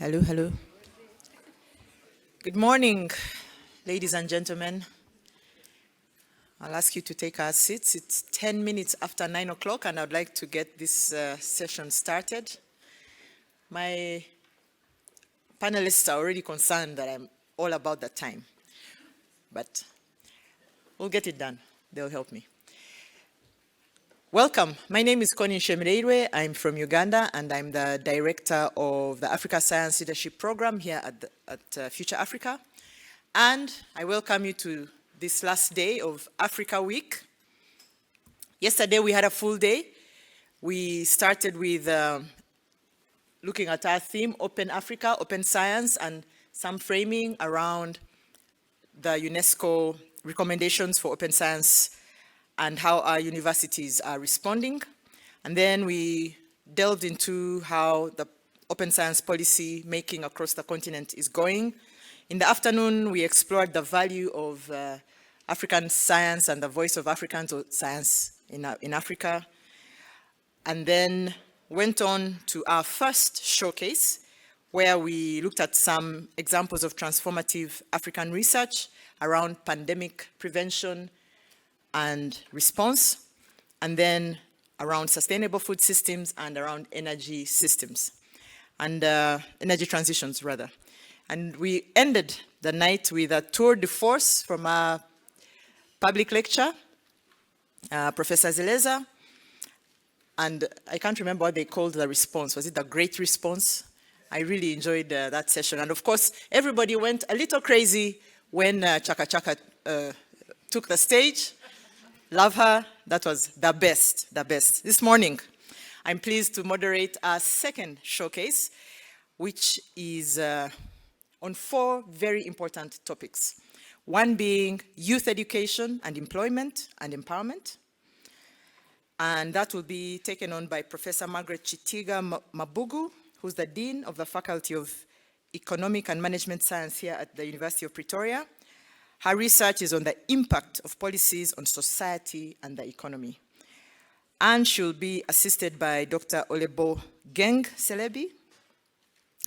Hello, hello. Good morning, ladies and gentlemen. I'll ask you to take our seats. It's 10 minutes after 9 o'clock, and I'd like to get this session started. My panelists are already concerned that I'm all about the time, but we'll get it done. They'll help me. Welcome. My name is Connie Shemireirwe. I'm from Uganda, and I'm the director of the Africa Science Leadership Program here at Future Africa. And I welcome you to this last day of Africa Week. Yesterday, we had a full day. We started with looking at our theme, Open Africa, Open Science, and some framing around the UNESCO recommendations for open science and how our universities are responding. And then we delved into how the open science policy making across the continent is going. In the afternoon, we explored the value of African science and the voice of African science in Africa. And then went on to our first showcase, where we looked at some examples of transformative African research around pandemic prevention and response, and then around sustainable food systems and around energy systems, and energy transitions, rather. And we ended the night with a tour de force from our public lecture, Professor Zeleza, and I can't remember what they called the response. Was it the great response? I really enjoyed that session. And of course, everybody went a little crazy when Chaka Chaka took the stage. Love her. That was the best, the best. This morning, I'm pleased to moderate our second showcase, which is on 4 very important topics. One being youth education and employment and empowerment. And that will be taken on by Professor Margaret Chitiga Mabugu, who's the Dean of the Faculty of Economic and Management Science here at the University of Pretoria. Her research is on the impact of policies on society and the economy. And she'll be assisted by Dr. Olebo Geng Selebi,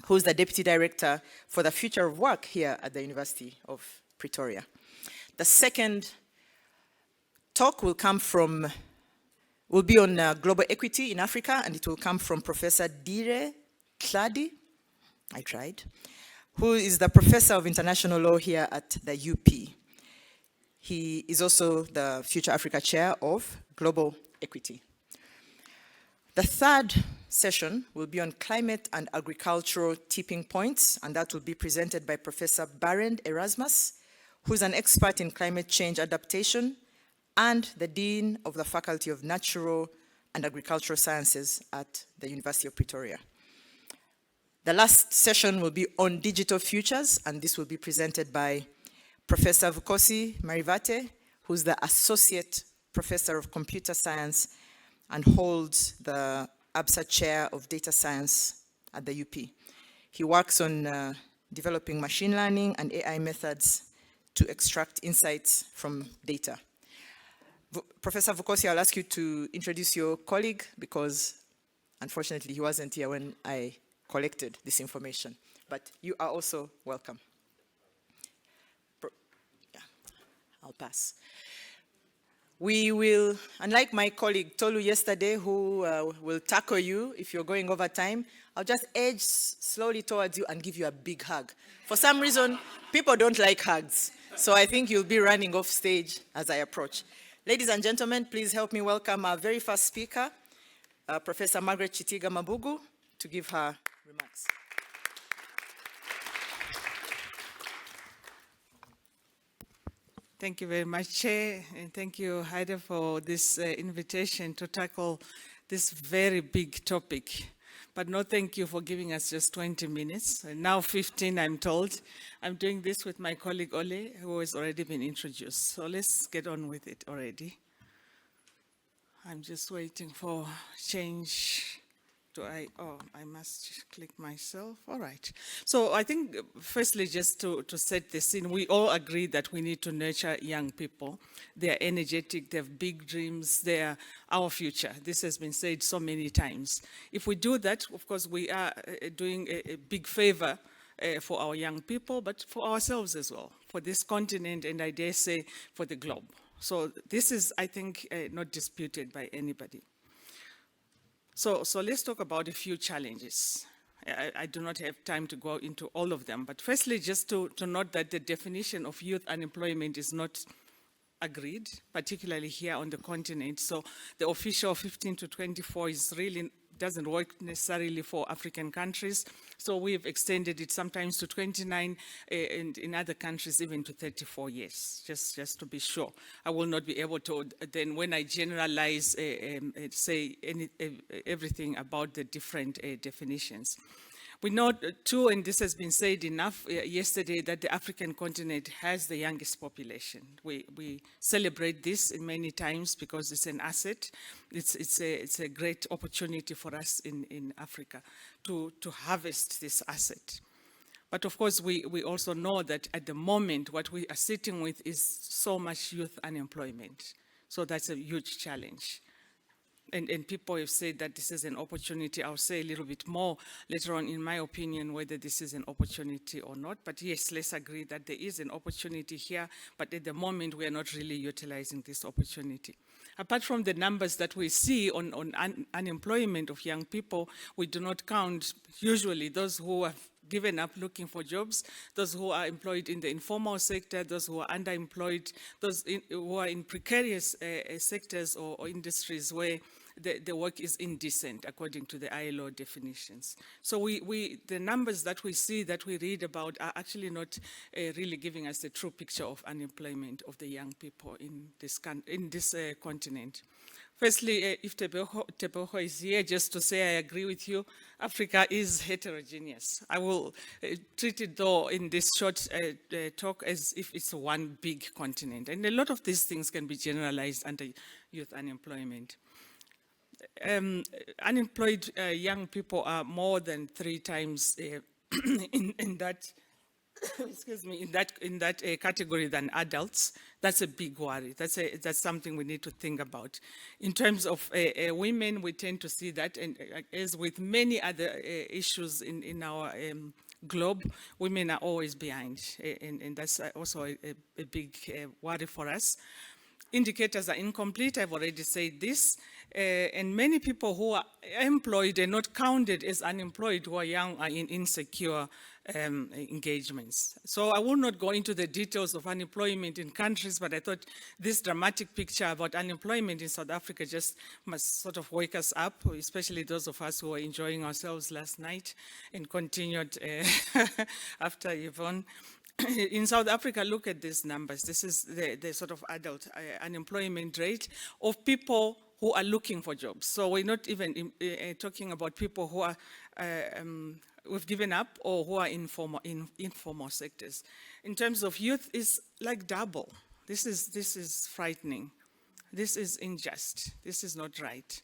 who's the Deputy Director for the Future of Work here at the University of Pretoria. The second talk will be on global equity in Africa, and it will come from Professor Dire Tladi, I tried, who is the Professor of International Law here at the UP. He is also the Future Africa Chair of Global Equity. The third session will be on climate and agricultural tipping points, and that will be presented by Professor Barend Erasmus, who is an expert in climate change adaptation and the Dean of the Faculty of Natural and Agricultural Sciences at the University of Pretoria. The last session will be on digital futures, and this will be presented by Professor Vukosi Marivate, who's the Associate Professor of Computer Science and holds the ABSA Chair of Data Science at the UP. He works on developing machine learning and AI methods to extract insights from data. Professor Vukosi, I'll ask you to introduce your colleague because unfortunately he wasn't here when I collected this information, but you are also welcome. I'll pass. We will, unlike my colleague Tolu yesterday, who will tackle you if you're going over time, I'll just edge slowly towards you and give you a big hug. For some reason, people don't like hugs, so I think you'll be running off stage as I approach. Ladies and gentlemen, please help me welcome our very first speaker, Professor Margaret Chitiga Mabugu, to give her remarks. Thank you very much, Chair, and thank you, Heide, for this invitation to tackle this very big topic. But no, thank you for giving us just 20 minutes. And now 15, I'm told. I'm doing this with my colleague, Ole, who has already been introduced. So let's get on with it already. I'm just waiting for change I must click myself. All right. So I think, firstly, just to set the scene, we all agree that we need to nurture young people. They're energetic, they have big dreams, they're our future. This has been said so many times. If we do that, of course, we are doing a big favor for our young people, but for ourselves as well, for this continent, and I dare say for the globe. So this is, I think, not disputed by anybody. So let's talk about a few challenges. I do not have time to go into all of them, but firstly, just to note that the definition of youth unemployment is not agreed, particularly here on the continent. So the official 15 to 24 is really doesn't work necessarily for African countries. So we've extended it sometimes to 29 and in other countries even to 34 years, just to be sure. I will not be able to then when I generalize say everything about the different definitions. We know too, and this has been said enough yesterday, that the African continent has the youngest population. We celebrate this many times because it's an asset. It's a great opportunity for us in Africa to harvest this asset. But of course, we also know that at the moment, what we are sitting with is so much youth unemployment. So that's a huge challenge. And people have said that this is an opportunity. I'll say a little bit more later on, in my opinion, whether this is an opportunity or not. But yes, let's agree that there is an opportunity here, but at the moment, we are not really utilizing this opportunity. Apart from the numbers that we see on unemployment of young people, we do not count usually those who have given up looking for jobs, those who are employed in the informal sector, those who are underemployed, those who are in precarious sectors or industries where the work is indecent according to the ILO definitions. So the numbers that we see, that we read about, are actually not really giving us the true picture of unemployment of the young people in this continent. Firstly, if Teboho is here, just to say I agree with you, Africa is heterogeneous. I will treat it, though, in this short talk as if it's one big continent. And a lot of these things can be generalized under youth unemployment. Unemployed young people are more than 3 times in that excuse me, in that category than adults. That's a big worry. That's something we need to think about. In terms of women, we tend to see that, and as with many other issues in our globe, women are always behind, and that's also a big worry for us. Indicators are incomplete, I've already said this, and many people who are employed and not counted as unemployed who are young are in insecure engagements. So I will not go into the details of unemployment in countries, but I thought this dramatic picture about unemployment in South Africa just must sort of wake us up, especially those of us who were enjoying ourselves last night and continued after Yvonne. In South Africa, look at these numbers. This is the sort of adult unemployment rate of people who are looking for jobs. So we're not even talking about people who are who've given up or who are in informal sectors. In terms of youth, it's like double. This is frightening. This is unjust. This is not right.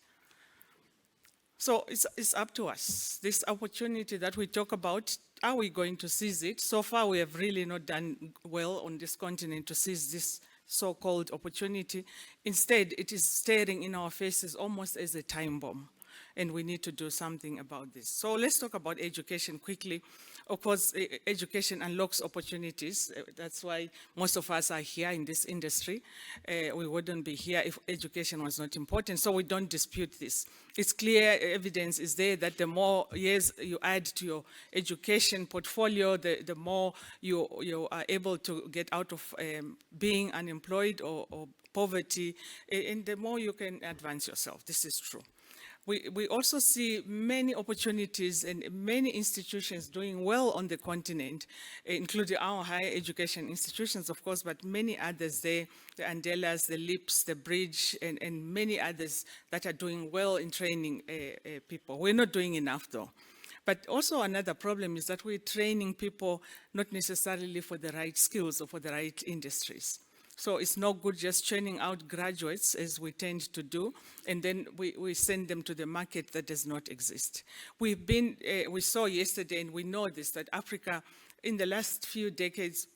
So it's up to us. This opportunity that we talk about, are we going to seize it? So far, we have really not done well on this continent to seize this so-called opportunity. Instead, it is staring in our faces almost as a time bomb, and we need to do something about this. So let's talk about education quickly. Of course, education unlocks opportunities. That's why most of us are here in this industry. We wouldn't be here if education was not important, so we don't dispute this. It's clear evidence is there that the more years you add to your education portfolio, the more you are able to get out of being unemployed or poverty, and the more you can advance yourself. This is true. We also see many opportunities and many institutions doing well on the continent, including our higher education institutions, of course, but many others there, the Andelas, the LIPS, the Bridge, and many others that are doing well in training people. We're not doing enough, though. But also another problem is that we're training people not necessarily for the right skills or for the right industries. So it's no good just churning out graduates as we tend to do, and then we send them to the market that does not exist. We saw yesterday, and we know this, that Africa in the last few decades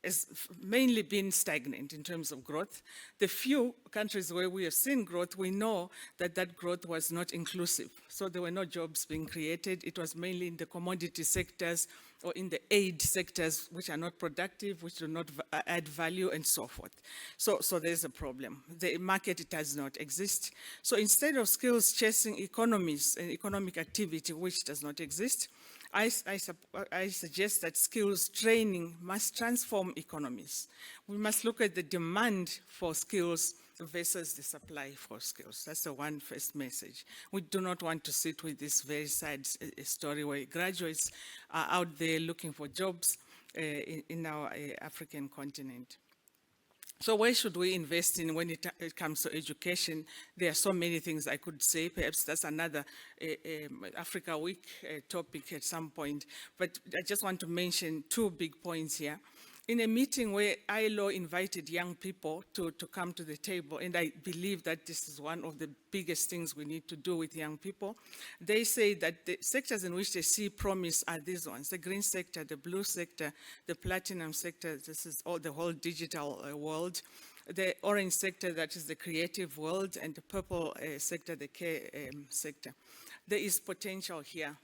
has mainly been stagnant in terms of growth. The few countries where we have seen growth, we know that that growth was not inclusive. So there were no jobs being created. It was mainly in the commodity sectors or in the aid sectors, which are not productive, which do not add value, and so forth. So there's a problem. The market does not exist. So instead of skills chasing economies and economic activity, which does not exist, I suggest that skills training must transform economies. We must look at the demand for skills versus the supply for skills. That's the one first message. We do not want to sit with this very sad story where graduates are out there looking for jobs in our African continent. So where should we invest in when it comes to education? There are so many things I could say. Perhaps that's another Africa Week topic at some point. But I just want to mention two big points here. In a meeting where ILO invited young people to come to the table, and I believe that this is one of the biggest things we need to do with young people, they say that the sectors in which they see promise are these ones: the green sector, the blue sector, the platinum sector, this is all the whole digital world, the orange sector, that is the creative world, and the purple sector, the care sector. There is potential here.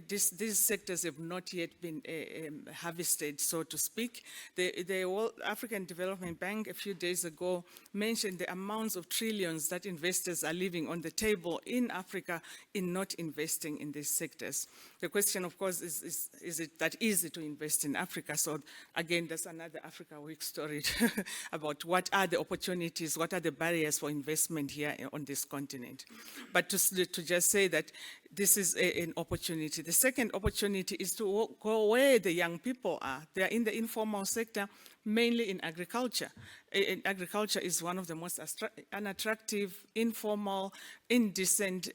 These sectors have not yet been harvested, so to speak. The World African Development Bank a few days ago mentioned the amounts of trillions that investors are leaving on the table in Africa in not investing in these sectors. The question, of course, is it that easy to invest in Africa? So again, that's another Africa Week story about what are the opportunities, what are the barriers for investment here on this continent. But to just say that this is an opportunity. The second opportunity is to go where the young people are. They are in the informal sector, mainly in agriculture. Agriculture is one of the most unattractive, informal, indecent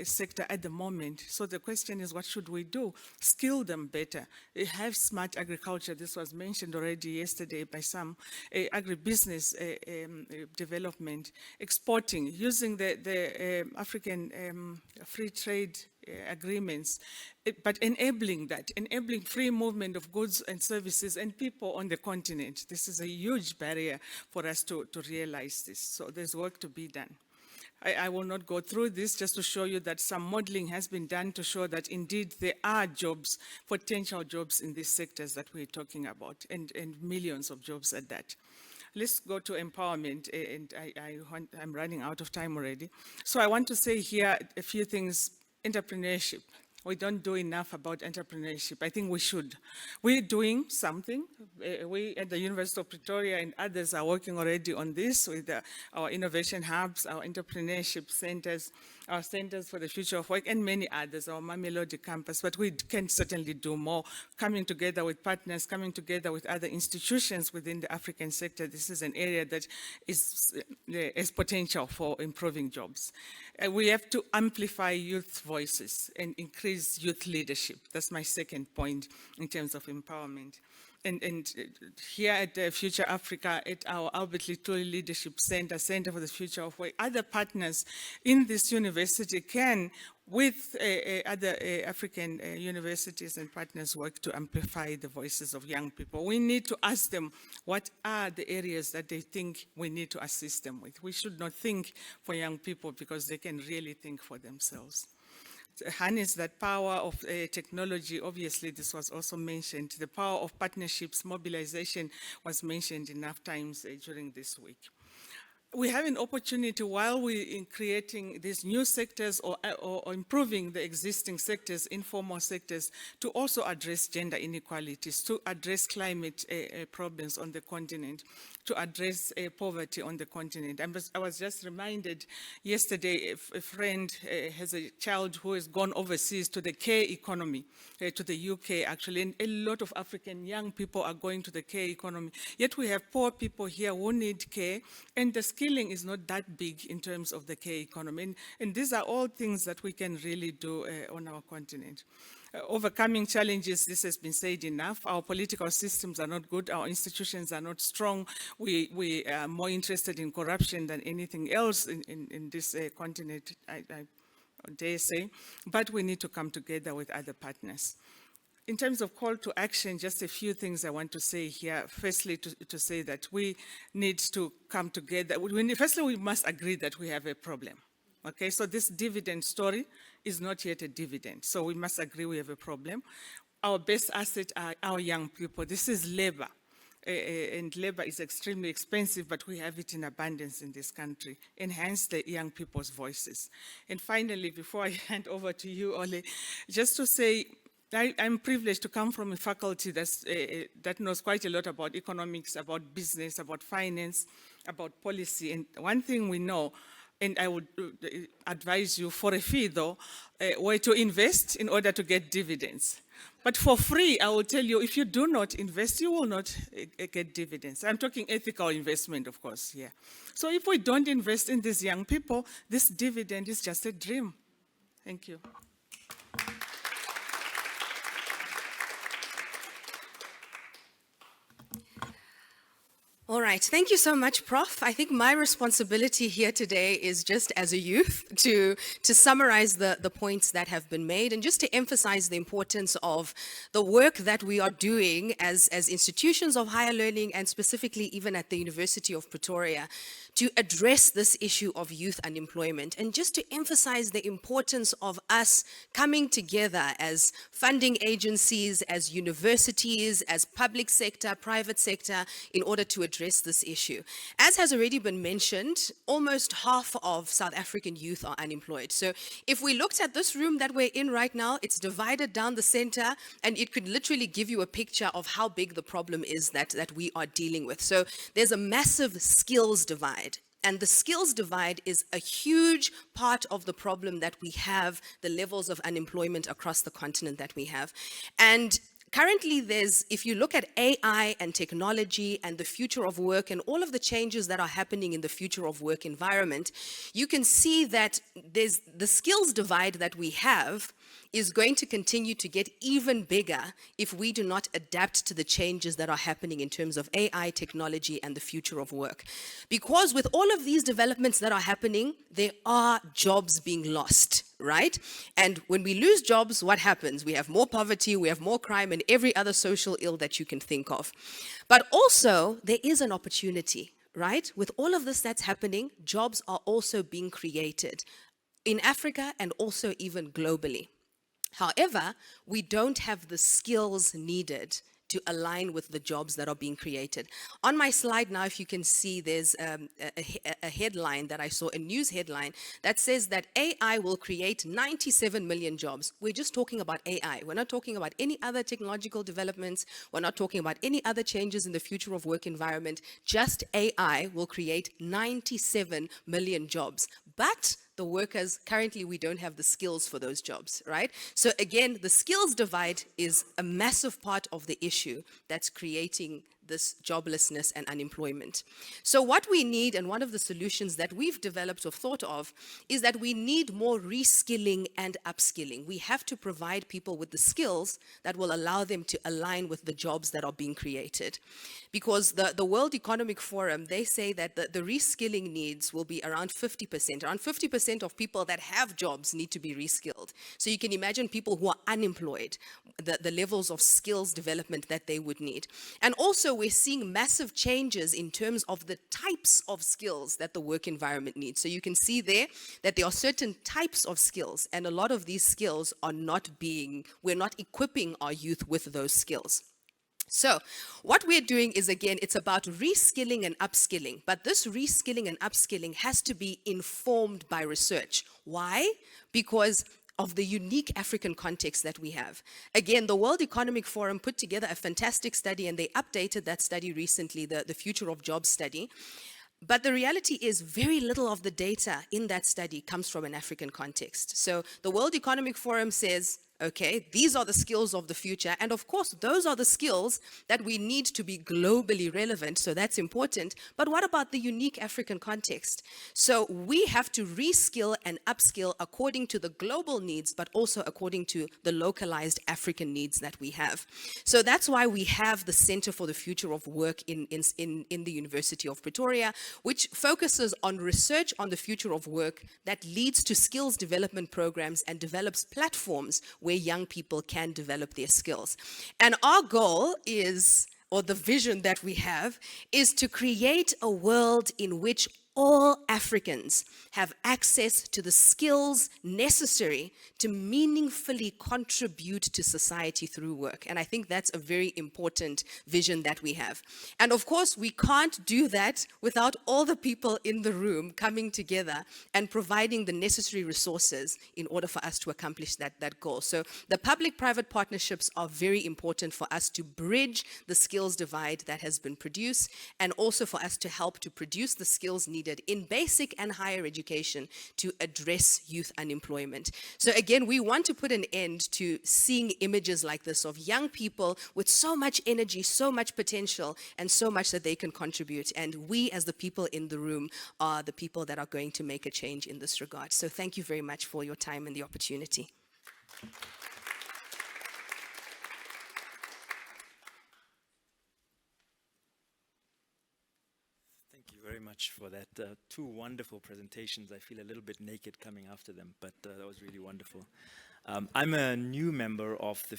sector at the moment. So the question is, what should we do? Skill them better. Have smart agriculture. This was mentioned already yesterday by some. Agribusiness development, exporting, using the African free trade agreements, but enabling free movement of goods and services and people on the continent. This is a huge barrier for us to realize this. So there's work to be done. I will not go through this, just to show you that some modeling has been done to show that indeed there are jobs, potential jobs in these sectors that we're talking about, and millions of jobs at that. Let's go to empowerment, and I'm running out of time already. So I want to say here a few things. Entrepreneurship. We don't do enough about entrepreneurship. I think we should. We're doing something. We at the University of Pretoria and others are working already on this with our innovation hubs, our entrepreneurship centers, our centers for the future of work, and many others, our Mamelodi campus. But we can certainly do more, coming together with partners, coming together with other institutions within the African sector. This is an area that has potential for improving jobs. We have to amplify youth voices and increase youth leadership. That's my second point in terms of empowerment. And here at Future Africa, at our Albert Lituli Leadership Center, Center for the Future of Work, other partners in this university can, with other African universities and partners, work to amplify the voices of young people. We need to ask them what are the areas that they think we need to assist them with. We should not think for young people because they can really think for themselves. Harness that power of technology. Obviously, this was also mentioned. The power of partnerships, mobilization was mentioned enough times during this week. We have an opportunity while we're in creating these new sectors or improving the existing sectors, informal sectors, to also address gender inequalities, to address climate problems on the continent, to address poverty on the continent. I was just reminded yesterday, a friend has a child who has gone overseas to the care economy, to the UK actually, and a lot of African young people are going to the care economy. Yet we have poor people here who need care, and the skilling is not that big in terms of the care economy. And these are all things that we can really do on our continent. overcoming challenges, this has been said enough. Our political systems are not good. Our institutions are not strong. We are more interested in corruption than anything else in this continent, I dare say. But we need to come together with other partners. In terms of call to action, just a few things I want to say here. Firstly, to say that we need to come together. Firstly, we must agree that we have a problem. Okay, so this dividend story is not yet a dividend. So we must agree we have a problem. Our best asset are our young people. This is labor. And labor is extremely expensive, but we have it in abundance in this country. Enhance the young people's voices. And finally, before I hand over to you, Ole, just to say, I'm privileged to come from a faculty that knows quite a lot about economics, about business, about finance, about policy. And one thing we know, and I would advise you for a fee though, where to invest in order to get dividends. But for free, I will tell you, if you do not invest, you will not get dividends. I'm talking ethical investment, of course, here. So if we don't invest in these young people, this dividend is just a dream. Thank you. All right, thank you so much, Prof. I think my responsibility here today is just as a youth to summarize the points that have been made and just to emphasize the importance of the work that we are doing as institutions of higher learning and specifically even at the University of Pretoria to address this issue of youth unemployment and just to emphasize the importance of us coming together as funding agencies, as universities, as public sector, private sector, in order to address this issue. As has already been mentioned, almost half of South African youth are unemployed. So if we looked at this room that we're in right now, it's divided down the center, and it could literally give you a picture of how big the problem is that we are dealing with. So there's a massive skills divide. And the skills divide is a huge part of the problem that we have, the levels of unemployment across the continent that we have. And currently if you look at AI and technology and the future of work and all of the changes that are happening in the future of work environment, you can see that there's the skills divide that we have is going to continue to get even bigger if we do not adapt to the changes that are happening in terms of AI, technology, and the future of work. Because with all of these developments that are happening, there are jobs being lost, right? And when we lose jobs, what happens? We have more poverty, we have more crime, and every other social ill that you can think of. But also, there is an opportunity, right? With all of this that's happening, jobs are also being created in Africa and also even globally. However, we don't have the skills needed to align with the jobs that are being created. On my slide now, if you can see, there's a headline that I saw, a news headline that says that AI will create 97 million jobs. We're just talking about AI. We're not talking about any other technological developments. We're not talking about any other changes in the future of work environment. Just AI will create 97 million jobs. But the workers, currently we don't have the skills for those jobs, right? So again, the skills divide is a massive part of the issue that's creating this joblessness and unemployment. So what we need, and one of the solutions that we've developed or thought of, is that we need more reskilling and upskilling. We have to provide people with the skills that will allow them to align with the jobs that are being created. Because the World Economic Forum, they say that the reskilling needs will be around 50%. Around 50% of people that have jobs need to be reskilled. So you can imagine people who are unemployed, the levels of skills development that they would need. And also we're seeing massive changes in terms of the types of skills that the work environment needs. So you can see there that there are certain types of skills, and a lot of these skills are we're not equipping our youth with those skills. So what we're doing is, again, it's about reskilling and upskilling, but this reskilling and upskilling has to be informed by research. Why? Because of the unique African context that we have. Again, the World Economic Forum put together a fantastic study, and they updated that study recently, the Future of Jobs study. But the reality is very little of the data in that study comes from an African context. So the World Economic Forum says Okay, these are the skills of the future. And of course, those are the skills that we need to be globally relevant. So that's important. But what about the unique African context? So we have to reskill and upskill according to the global needs, but also according to the localized African needs that we have. So that's why we have the Center for the Future of Work in the University of Pretoria, which focuses on research on the future of work that leads to skills development programs and develops platforms where young people can develop their skills. And our goal is, or the vision that we have, is to create a world in which all Africans have access to the skills necessary to meaningfully contribute to society through work. And I think that's a very important vision that we have. And of course, we can't do that without all the people in the room coming together and providing the necessary resources in order for us to accomplish that goal. So the public-private partnerships are very important for us to bridge the skills divide that has been produced, and also for us to help to produce the skills needed in basic and higher education to address youth unemployment. So again, we want to put an end to seeing images like this of young people with so much energy, so much potential, and so much that they can contribute. And we, as the people in the room, are the people that are going to make a change in this regard. So thank you very much for your time and the opportunity. Thank you very much for that. Two wonderful presentations. I feel a little bit naked coming after them, but that was really wonderful. I'm a new member of the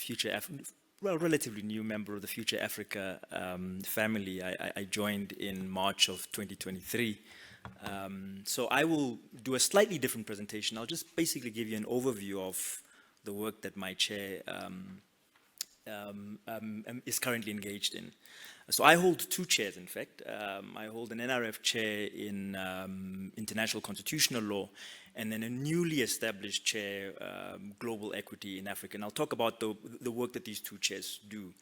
relatively new member of the Future Africa family. I joined in March of 2023. So I will do a slightly different presentation. I'll just basically give you an overview of the work that my chair is currently engaged in. So I hold two chairs, in fact. I hold an NRF chair in international constitutional law, and then a newly established chair, global equity in Africa. And I'll talk about the work that these two chairs do.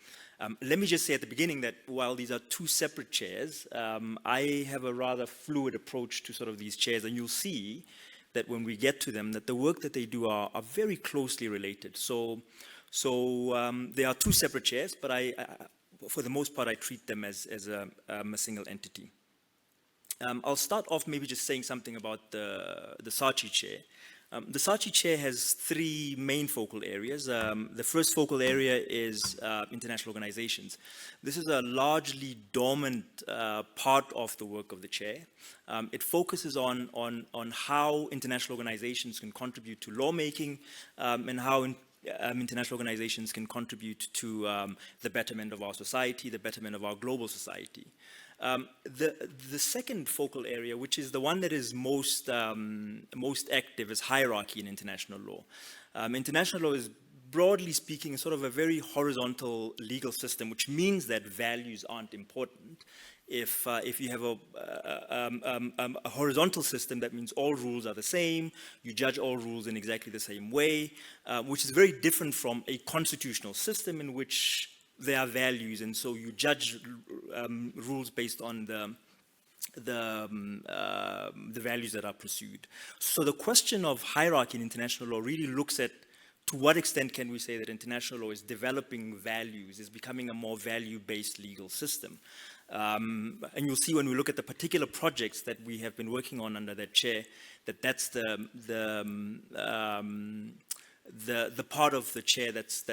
Let me just say at the beginning that while these are two separate chairs, I have a rather fluid approach to sort of these chairs, and you'll see that when we get to them, that the work that they do are very closely related. So they are two separate chairs, but for the most part, I treat them as a single entity. I'll start off maybe just saying something about the SACHI chair. The SACHI chair has three main focal areas. The first focal area is international organizations. This is a largely dormant part of the work of the chair. It focuses on how international organizations can contribute to lawmaking and how international organizations can contribute to the betterment of our society, the betterment of our global society. The second focal area, which is the one that is most active, is hierarchy in international law. International law is, broadly speaking, sort of a very horizontal legal system, which means that values aren't important. If you have a horizontal system, that means all rules are the same, you judge all rules in exactly the same way, which is very different from a constitutional system in which there are values, and so you judge rules based on the values that are pursued. So the question of hierarchy in international law really looks at to what extent can we say that international law is developing values, is becoming a more value-based legal system. And you'll see when we look at the particular projects that we have been working on under that chair, that's the part of the chair that's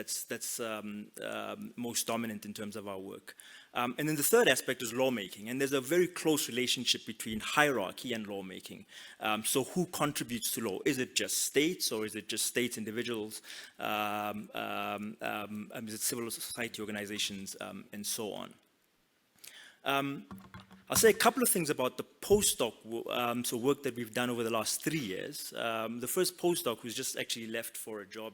most dominant in terms of our work. And then the third aspect is lawmaking, and there's a very close relationship between hierarchy and lawmaking. So who contributes to law? Is it just states, or is it just states, individuals? Is it civil society organizations, and so on? I'll say a couple of things about the postdoc work that we've done over the last 3 years. The first postdoc who's just actually left for a job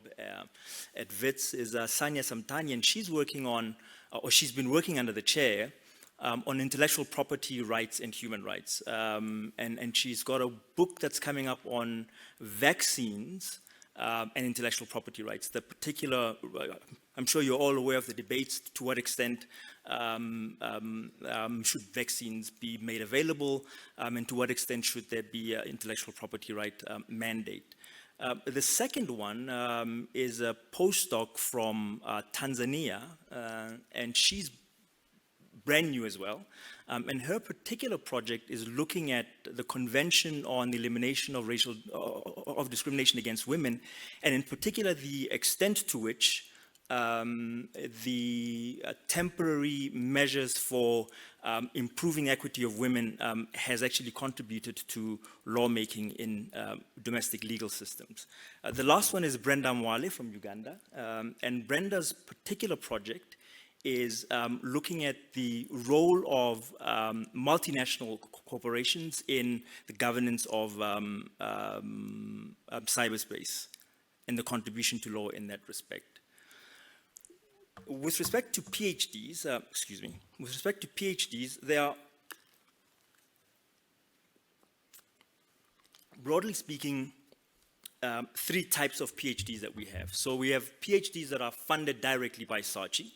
at WITS is Sanya Samtani, and she's working on, or she's been working under the chair on intellectual property rights and human rights. And she's got a book that's coming up on vaccines and intellectual property rights. The particular, I'm sure you're all aware of the debates to what extent should vaccines be made available, and to what extent should there be an intellectual property right mandate. The second one is a postdoc from Tanzania, and she's brand new as well. And her particular project is looking at the Convention on the Elimination of Discrimination Against Women, and in particular the extent to which the temporary measures for improving equity of women has actually contributed to lawmaking in domestic legal systems. The last one is Brenda Mwale from Uganda, and Brenda's particular project is looking at the role of multinational corporations in the governance of cyberspace and the contribution to law in that respect. With respect to PhDs, there are, broadly speaking, three types of PhDs that we have. So we have PhDs that are funded directly by SACHI,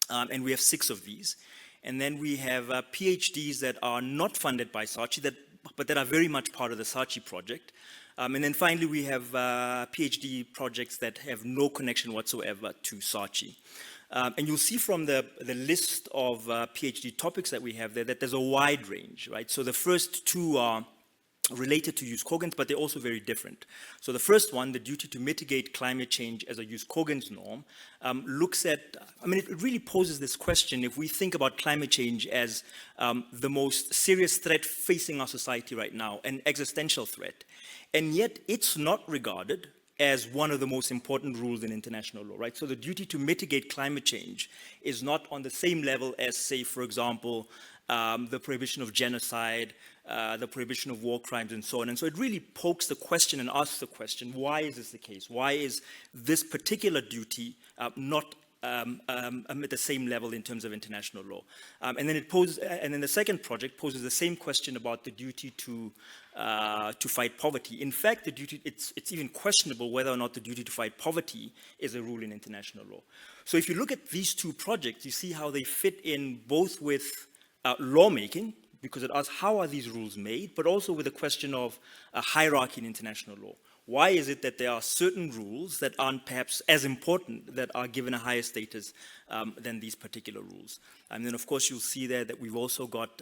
and we have 6 of these. And then we have PhDs that are not funded by SACHI, but that are very much part of the SACHI project. And then finally, we have PhD projects that have no connection whatsoever to SACHI. And you'll see from the list of PhD topics that we have there that there's a wide range, right? So the first 2 are related to use Cogens, but they're also very different. So the first one, the duty to mitigate climate change as a use Cogens norm, looks at, I mean, it really poses this question: if we think about climate change as the most serious threat facing our society right now, an existential threat, and yet it's not regarded as one of the most important rules in international law, right? So the duty to mitigate climate change is not on the same level as, say, for example, the prohibition of genocide, the prohibition of war crimes, and so on. And so it really pokes the question and asks the question, why is this the case? Why is this particular duty not at the same level in terms of international law? And then the second project poses the same question about the duty to fight poverty. In fact, the duty, it's even questionable whether or not the duty to fight poverty is a rule in international law. So if you look at these 2 projects, you see how they fit in both with lawmaking, because it asks how are these rules made, but also with the question of a hierarchy in international law. Why is it that there are certain rules that aren't perhaps as important, that are given a higher status than these particular rules? And then, of course, you'll see there that we've also got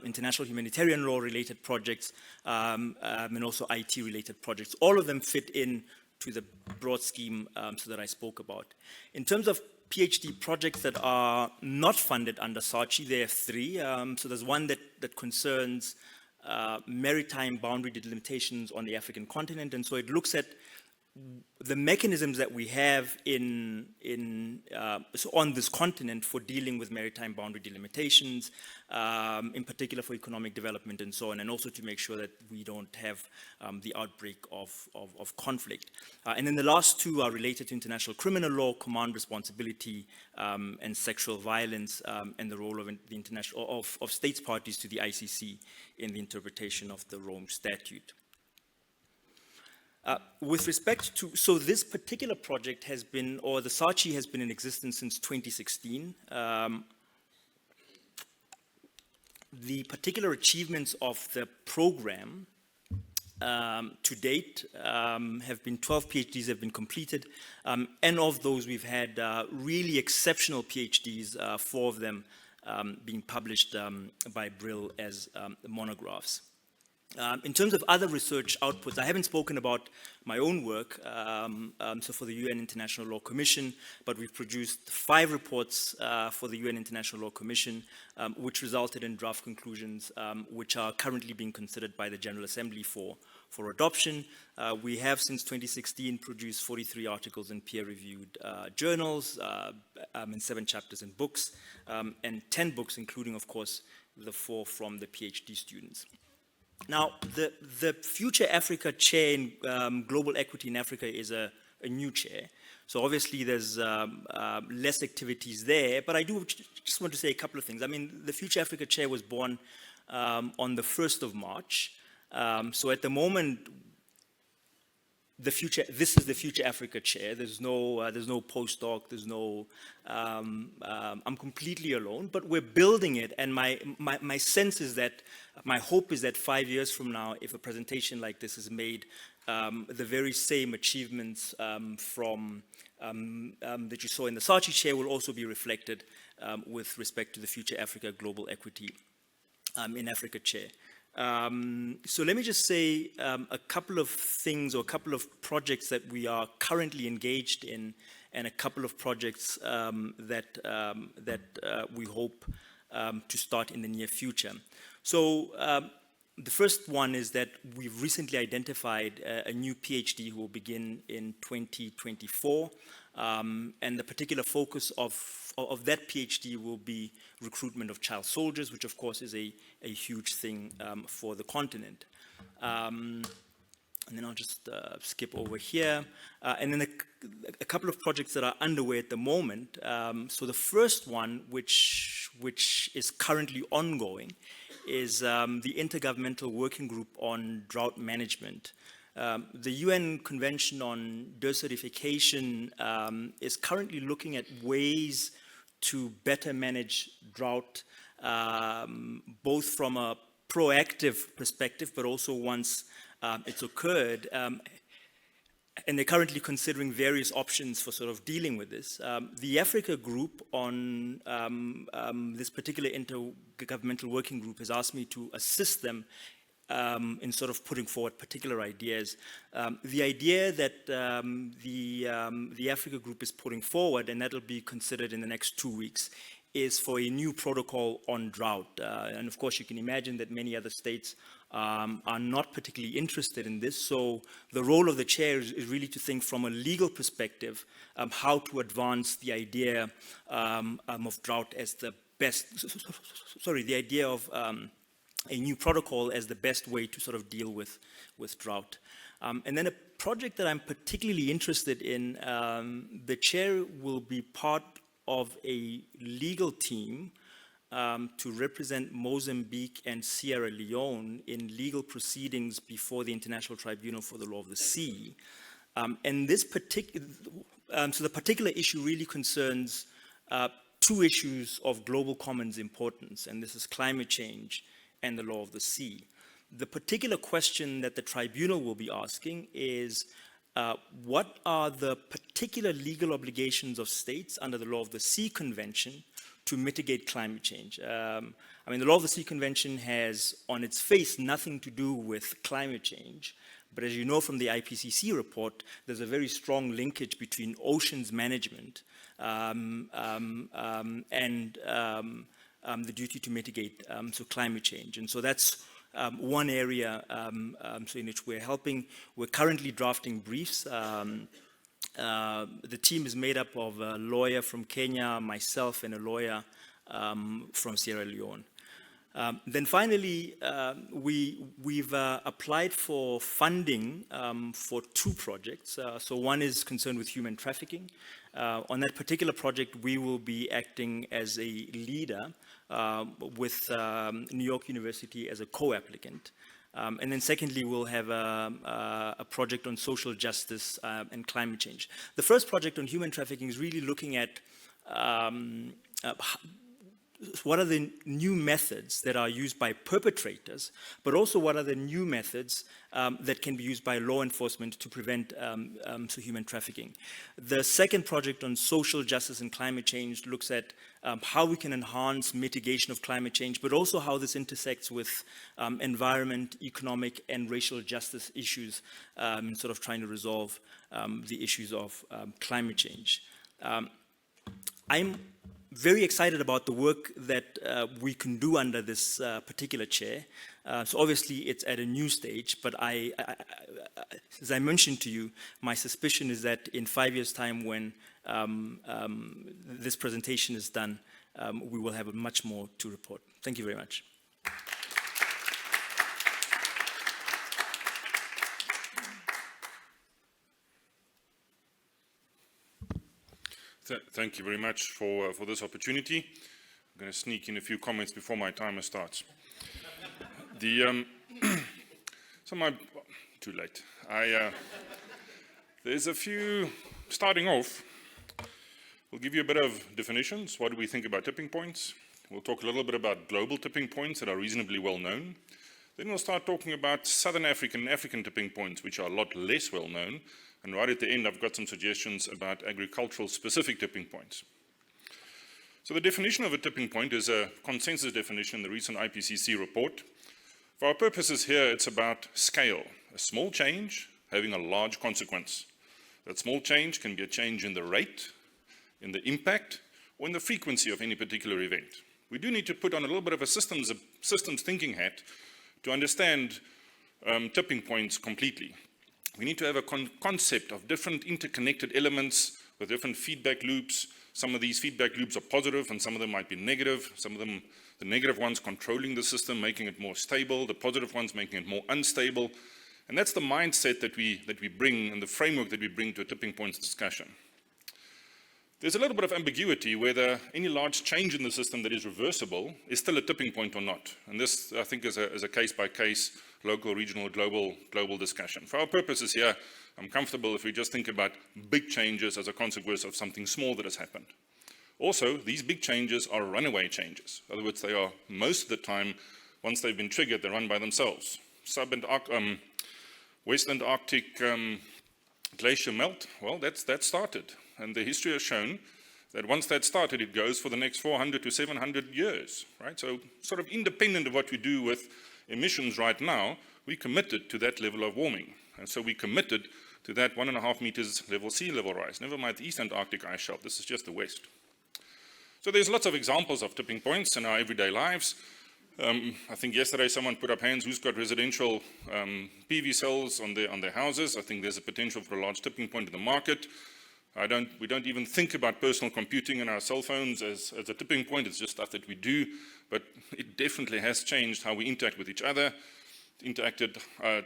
international humanitarian law related projects and also IT related projects. All of them fit in to the broad scheme so that I spoke about. In terms of PhD projects that are not funded under SACHI, there are 3. So there's one that concerns maritime boundary delimitations on the African continent, and so it looks at the mechanisms that we have so on this continent for dealing with maritime boundary delimitations, in particular for economic development and so on, and also to make sure that we don't have the outbreak of conflict. And then the last 2 are related to international criminal law, command responsibility, and sexual violence, and the role of the international of states parties to the ICC in the interpretation of the Rome Statute. With respect to, so this particular project has been, or the SACHI has been in existence since 2016. The particular achievements of the program to date have been 12 PhDs have been completed, and of those we've had really exceptional PhDs, 4 of them being published by Brill as monographs. In terms of other research outputs, I haven't spoken about my own work, so for the UN International Law Commission, but we've produced 5 reports for the UN International Law Commission, which resulted in draft conclusions, which are currently being considered by the General Assembly for adoption. We have, since 2016, produced 43 articles in peer-reviewed journals, and 7 chapters in books, and 10 books, including, of course, the 4 from the PhD students. Now, the Future Africa Chair in Global Equity in Africa is a new chair. So obviously there's less activities there, but I do just want to say a couple of things. I mean, the Future Africa Chair was born on the 1st of March. So at the moment, this is the Future Africa chair. There's no postdoc. There's no. I'm completely alone, but we're building it. And my sense is that, my hope is that 5 years from now, if a presentation like this is made, the very same achievements that you saw in the SACHI chair will also be reflected with respect to the Future Africa Global Equity in Africa chair. So let me just say a couple of things, or a couple of projects that we are currently engaged in, and a couple of projects that we hope to start in the near future. So the first one is that we've recently identified a new PhD who will begin in 2024, and the particular focus of that PhD will be recruitment of child soldiers, which of course is a huge thing for the continent. And then I'll just skip over here. And then a couple of projects that are underway at the moment. So the first one, which is currently ongoing, is the Intergovernmental Working Group on Drought Management. The UN Convention on Desertification is currently looking at ways to better manage drought, both from a proactive perspective, but also once it's occurred. And they're currently considering various options for sort of dealing with this. The Africa group on this particular intergovernmental working group has asked me to assist them in sort of putting forward particular ideas. The idea that the Africa group is putting forward, and that'll be considered in the next 2 weeks, is for a new protocol on drought. And of course, you can imagine that many other states are not particularly interested in this. So the role of the chair is really to think from a legal perspective how to advance the idea of drought as the best, the idea of a new protocol as the best way to sort of deal with drought. And then a project that I'm particularly interested in, the chair will be part of a legal team to represent Mozambique and Sierra Leone in legal proceedings before the International Tribunal for the Law of the Sea. And this so the particular issue really concerns two issues of global commons importance, and this is climate change and the law of the sea. The particular question that the tribunal will be asking is, what are the particular legal obligations of states under the Law of the Sea Convention to mitigate climate change? I mean, the Law of the Sea Convention has, on its face, nothing to do with climate change. But as you know from the IPCC report, there's a very strong linkage between oceans management and the duty to mitigate so climate change. And so that's one area so in which we're helping. We're currently drafting briefs. The team is made up of a lawyer from Kenya, myself, and a lawyer from Sierra Leone. Then finally, we've applied for funding for two projects. So one is concerned with human trafficking. On that particular project, we will be acting as a leader with New York University as a co-applicant. And then secondly, we'll have a project on social justice and climate change. The first project on human trafficking is really looking at what are the new methods that are used by perpetrators, but also what are the new methods that can be used by law enforcement to prevent so human trafficking. The second project on social justice and climate change looks at how we can enhance mitigation of climate change, but also how this intersects with environment, economic, and racial justice issues in sort of trying to resolve the issues of climate change. I'm very excited about the work that we can do under this particular chair. So obviously it's at a new stage, but as I mentioned to you, my suspicion is that in 5 years' time when this presentation is done, we will have much more to report. Thank you very much. Thank you very much for this opportunity. I'm going to sneak in a few comments before my timer starts. Too late. There's a few, starting off, we'll give you a bit of definitions. What do we think about tipping points? We'll talk a little bit about global tipping points that are reasonably well known. Then we'll start talking about Southern African and African tipping points, which are a lot less well known. And right at the end, I've got some suggestions about agricultural specific tipping points. So the definition of a tipping point is a consensus definition in the recent IPCC report. For our purposes here, it's about scale, a small change having a large consequence. That small change can be a change in the rate, in the impact, or in the frequency of any particular event. We do need to put on a little bit of a systems thinking hat to understand tipping points completely. We need to have a concept of different interconnected elements with different feedback loops. Some of these feedback loops are positive and some of them might be negative. Some of them, the negative ones controlling the system, making it more stable, the positive ones making it more unstable. And that's the mindset that we bring and the framework that we bring to a tipping points discussion. There's a little bit of ambiguity whether any large change in the system that is reversible is still a tipping point or not. And this, I think, is a case-by-case, local, regional, global discussion. For our purposes here, I'm comfortable if we just think about big changes as a consequence of something small that has happened. Also, these big changes are runaway changes. In other words, they are, most of the time, once they've been triggered, they run by themselves. Western Arctic glacier melt, well, that started. And the history has shown that once that started, it goes for the next 400 to 700 years, right? So sort of independent of what we do with emissions right now, we committed to that level of warming. And so we committed to that 1.5 meters level sea level rise. Never mind the East Antarctic ice shelf, this is just the West. So there's lots of examples of tipping points in our everyday lives. I think yesterday someone put up hands who's got residential PV cells on their houses. I think there's a potential for a large tipping point in the market. We don't even think about personal computing in our cell phones as a tipping point. It's just stuff that we do, but it definitely has changed how we interact with each other,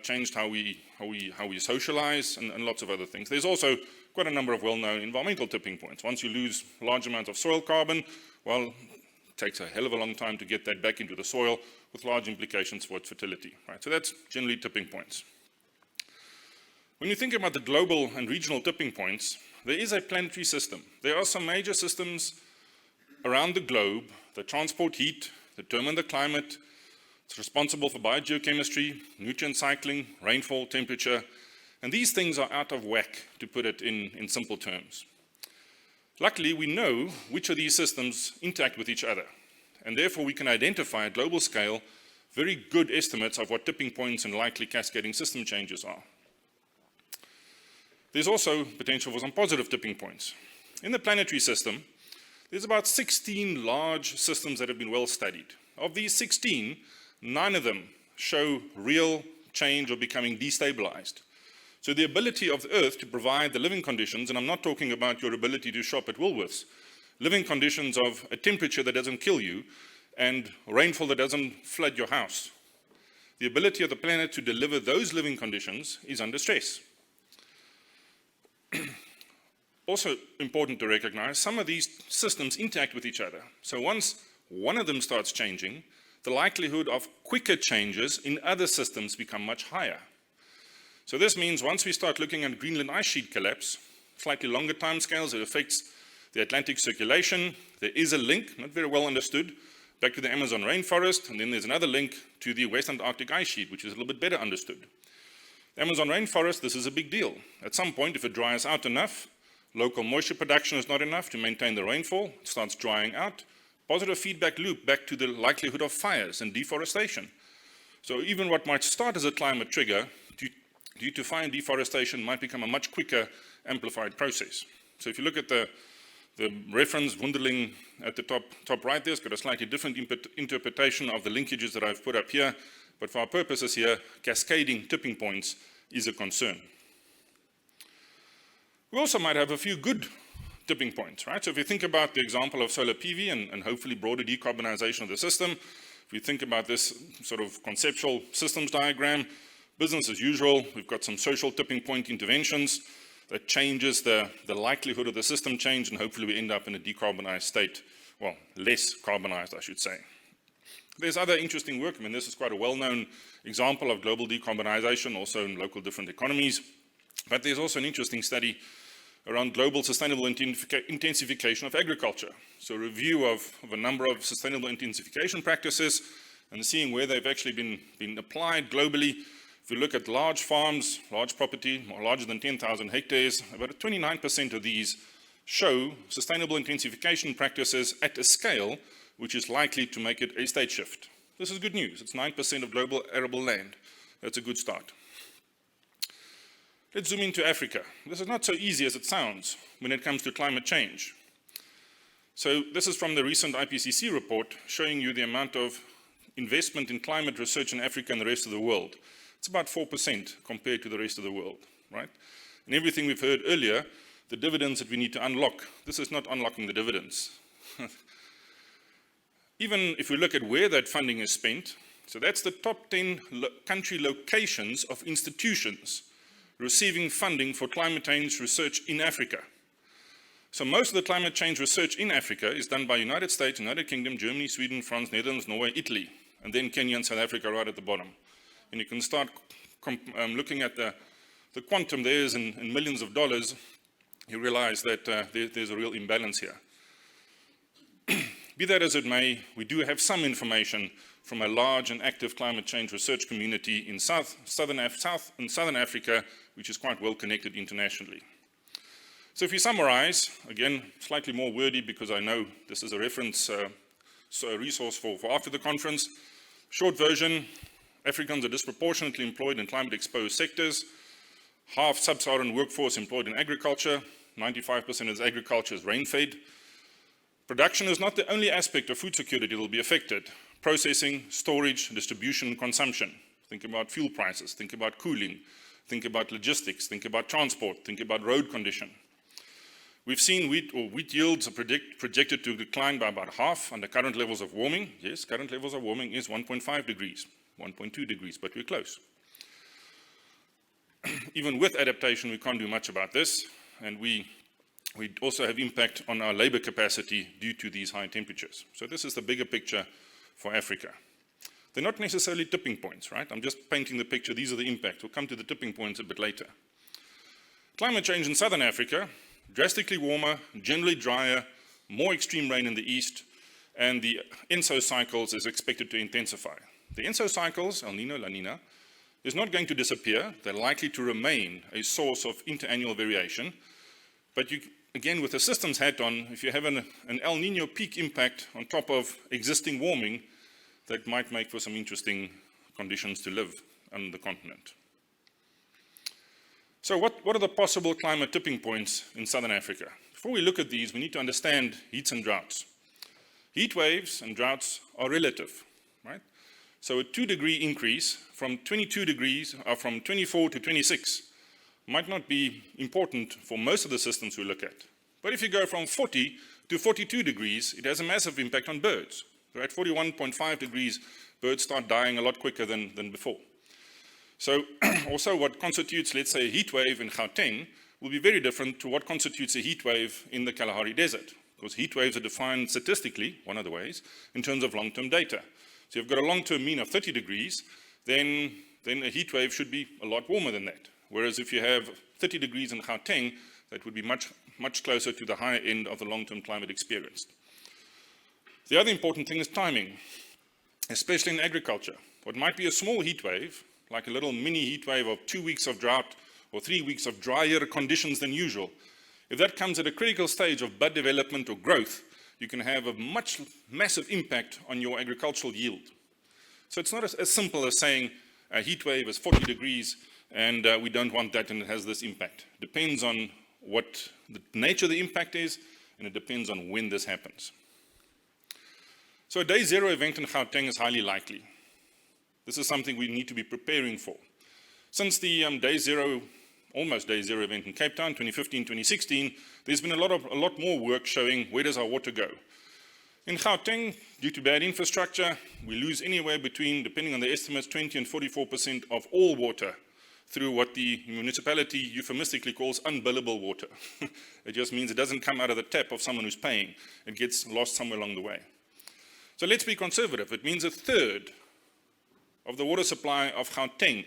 changed how we socialize, and lots of other things. There's also quite a number of well-known environmental tipping points. Once you lose large amounts of soil carbon, well, it takes a hell of a long time to get that back into the soil with large implications for its fertility, right? So that's generally tipping points. When you think about the global and regional tipping points, there is a planetary system. There are some major systems around the globe that transport heat, determine the climate. It's responsible for biogeochemistry, nutrient cycling, rainfall, temperature, and these things are out of whack, to put it in simple terms. Luckily, we know which of these systems interact with each other, and therefore we can identify at global scale very good estimates of what tipping points and likely cascading system changes are. There's also potential for some positive tipping points. In the planetary system, there's about 16 large systems that have been well studied. Of these 16, 9 of them show real change or becoming destabilized. So the ability of the Earth to provide the living conditions, and I'm not talking about your ability to shop at Woolworths, living conditions of a temperature that doesn't kill you and rainfall that doesn't flood your house. The ability of the planet to deliver those living conditions is under stress. Also important to recognize, some of these systems interact with each other. So once one of them starts changing, the likelihood of quicker changes in other systems become much higher. So this means once we start looking at Greenland ice sheet collapse, slightly longer timescales, it affects the Atlantic circulation. There is a link, not very well understood, back to the Amazon rainforest, and then there's another link to the West Antarctic ice sheet, which is a little bit better understood. The Amazon rainforest, this is a big deal. At some point, if it dries out enough, local moisture production is not enough to maintain the rainfall, it starts drying out. Positive feedback loop back to the likelihood of fires and deforestation. So even what might start as a climate trigger, due to fire and deforestation, might become a much quicker amplified process. So if you look at the reference, Wunderling at the top right there, it's got a slightly different interpretation of the linkages that I've put up here. But for our purposes here, cascading tipping points is a concern. We also might have a few good tipping points, right? So if you think about the example of solar PV and hopefully broader decarbonization of the system, if you think about this sort of conceptual systems diagram, business as usual, we've got some social tipping point interventions that changes the likelihood of the system change, and hopefully we end up in a decarbonized state, well, less carbonized, I should say. There's other interesting work. I mean, this is quite a well-known example of global decarbonization, also in local different economies. But there's also an interesting study around global sustainable intensification of agriculture. So a review of a number of sustainable intensification practices and seeing where they've actually been applied globally. If you look at large farms, large property, or larger than 10,000 hectares, about 29% of these show sustainable intensification practices at a scale which is likely to make it a state shift. This is good news. It's 9% of global arable land. That's a good start. Let's zoom into Africa. This is not so easy as it sounds when it comes to climate change. So this is from the recent IPCC report showing you the amount of investment in climate research in Africa and the rest of the world. It's about 4% compared to the rest of the world, right? And everything we've heard earlier, the dividends that we need to unlock, this is not unlocking the dividends. Even if we look at where that funding is spent, so that's the top 10 country locations of institutions receiving funding for climate change research in Africa. So most of the climate change research in Africa is done by United States, United Kingdom, Germany, Sweden, France, Netherlands, Norway, Italy, and then Kenya and South Africa right at the bottom. And you can start looking at the quantum there is in millions of dollars, you realize that there's a real imbalance here. Be that as it may, we do have some information from a large and active climate change research community in Southern Africa, which is quite well connected internationally. So if you summarize, again, slightly more wordy because I know this is a reference, so a resource for after the conference. Short version, Africans are disproportionately employed in climate exposed sectors. Half sub-Saharan workforce employed in agriculture, 95% of agriculture is rain-fed. Production is not the only aspect of food security that will be affected. Processing, storage, distribution, consumption. Think about fuel prices, think about cooling, think about logistics, think about transport, think about road condition. We've seen wheat yields are projected to decline by about half under current levels of warming. Yes, current levels of warming is 1.5 degrees, 1.2 degrees, but we're close. Even with adaptation, we can't do much about this, and we also have impact on our labor capacity due to these high temperatures. So this is the bigger picture for Africa. They're not necessarily tipping points, right? I'm just painting the picture. These are the impacts. We'll come to the tipping points a bit later. Climate change in southern Africa, drastically warmer, generally drier, more extreme rain in the east, and the ENSO cycles is expected to intensify. The ENSO cycles, El Nino, La Nina, is not going to disappear. They're likely to remain a source of interannual variation. But you, again, with the systems hat on, if you have an El Nino peak impact on top of existing warming, that might make for some interesting conditions to live on the continent. So what are the possible climate tipping points in southern Africa? Before we look at these, we need to understand heats and droughts. Heat waves and droughts are relative, right? So a 2-degree increase from 22 degrees, or from 24 to 26, might not be important for most of the systems we look at. But if you go from 40 to 42 degrees, it has a massive impact on birds. So at 41.5 degrees, birds start dying a lot quicker than before. So also what constitutes, let's say, a heat wave in Gauteng will be very different to what constitutes a heat wave in the Kalahari Desert, because heat waves are defined statistically, one of the ways, in terms of long-term data. So you've got a long-term mean of 30 degrees, then a heat wave should be a lot warmer than that. Whereas if you have 30 degrees in Gauteng, that would be much, much closer to the higher end of the long-term climate experienced. The other important thing is timing, especially in agriculture. What might be a small heat wave, like a little mini heat wave of 2 weeks of drought or 3 weeks of drier conditions than usual, if that comes at a critical stage of bud development or growth, you can have a massive impact on your agricultural yield. So it's not as simple as saying a heat wave is 40 degrees and we don't want that and it has this impact. It depends on what the nature of the impact is, and it depends on when this happens. So a day zero event in Gauteng is highly likely. This is something we need to be preparing for. Since the almost day zero event in Cape Town, 2015, 2016, there's been a lot more work showing where does our water go. In Gauteng, due to bad infrastructure, we lose anywhere between, depending on the estimates, 20 and 44% of all water through what the municipality euphemistically calls unbillable water. It just means it doesn't come out of the tap of someone who's paying. It gets lost somewhere along the way. So let's be conservative. It means a third of the water supply of Gauteng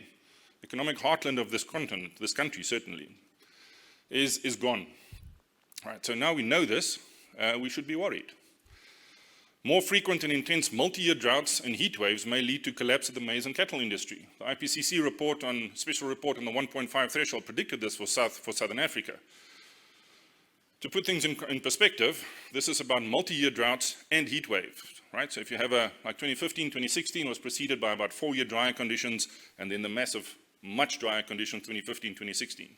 economic heartland of this continent, this country certainly, is gone. All right, so now we know this, we should be worried. More frequent and intense multi-year droughts and heat waves may lead to collapse of the maize and cattle industry. The IPCC special report on the 1.5 threshold predicted this for Southern Africa. To put things in perspective, this is about multi-year droughts and heat waves, right? So if you have like 2015, 2016 was preceded by about 4-year drier conditions, and then the massive, much drier conditions 2015, 2016.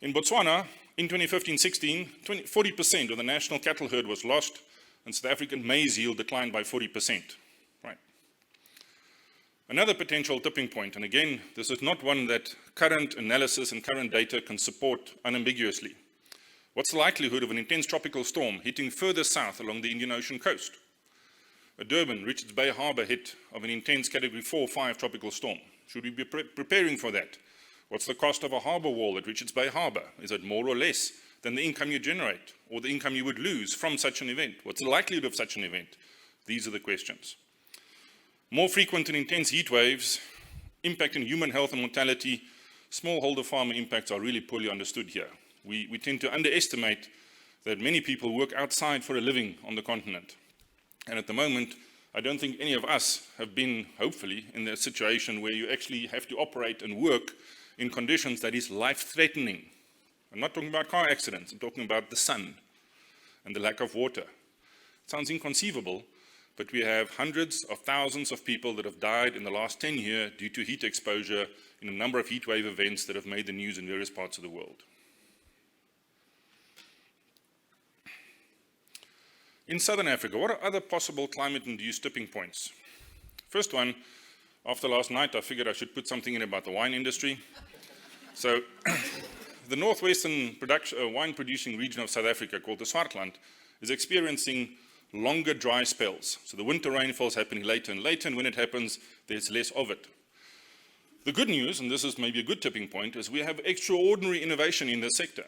In Botswana, in 2015-16, 40% of the national cattle herd was lost, and South African maize yield declined by 40%, right? Another potential tipping point, and again, this is not one that current analysis and current data can support unambiguously. What's the likelihood of an intense tropical storm hitting further south along the Indian Ocean coast? A Durban, Richards Bay Harbour hit of an intense category 4 or 5 tropical storm. Should we be preparing for that? What's the cost of a harbour wall at Richards Bay Harbour? Is it more or less than the income you generate or the income you would lose from such an event? What's the likelihood of such an event? These are the questions. More frequent and intense heat waves, impacting human health and mortality, smallholder farmer impacts are really poorly understood here. We tend to underestimate that many people work outside for a living on the continent. And at the moment, I don't think any of us have been, hopefully, in a situation where you actually have to operate and work in conditions that is life-threatening. I'm not talking about car accidents, I'm talking about the sun and the lack of water. It sounds inconceivable, but we have hundreds of thousands of people that have died in the last 10 years due to heat exposure in a number of heat wave events that have made the news in various parts of the world. In Southern Africa, what are other possible climate-induced tipping points? First one, after last night, I figured I should put something in about the wine industry. So, the northwestern wine-producing region of South Africa, called the Swartland, is experiencing longer dry spells. So the winter rainfall is happening later and later, and when it happens, there's less of it. The good news, and this is maybe a good tipping point, is we have extraordinary innovation in this sector.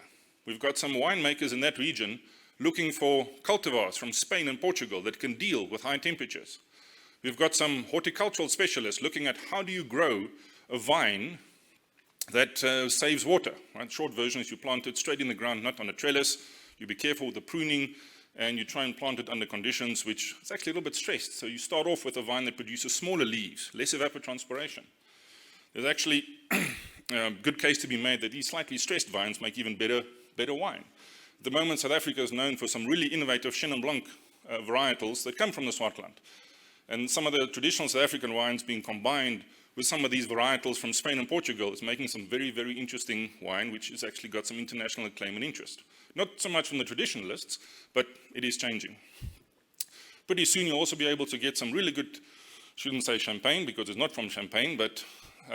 We've got some winemakers in that region looking for cultivars from Spain and Portugal that can deal with high temperatures. We've got some horticultural specialists looking at how do you grow a vine that saves water. Right? Short version is you plant it straight in the ground, not on a trellis. You be careful with the pruning, and you try and plant it under conditions which is actually a little bit stressed. So you start off with a vine that produces smaller leaves, less evapotranspiration. There's actually a good case to be made that these slightly stressed vines make even better wine. At the moment, South Africa is known for some really innovative Chenin Blanc varietals that come from the Swartland. And some of the traditional South African wines being combined with some of these varietals from Spain and Portugal is making some very, very interesting wine, which has actually got some international acclaim and interest. Not so much from the traditionalists, but it is changing. Pretty soon you'll also be able to get some really good, shouldn't say champagne because it's not from Champagne, but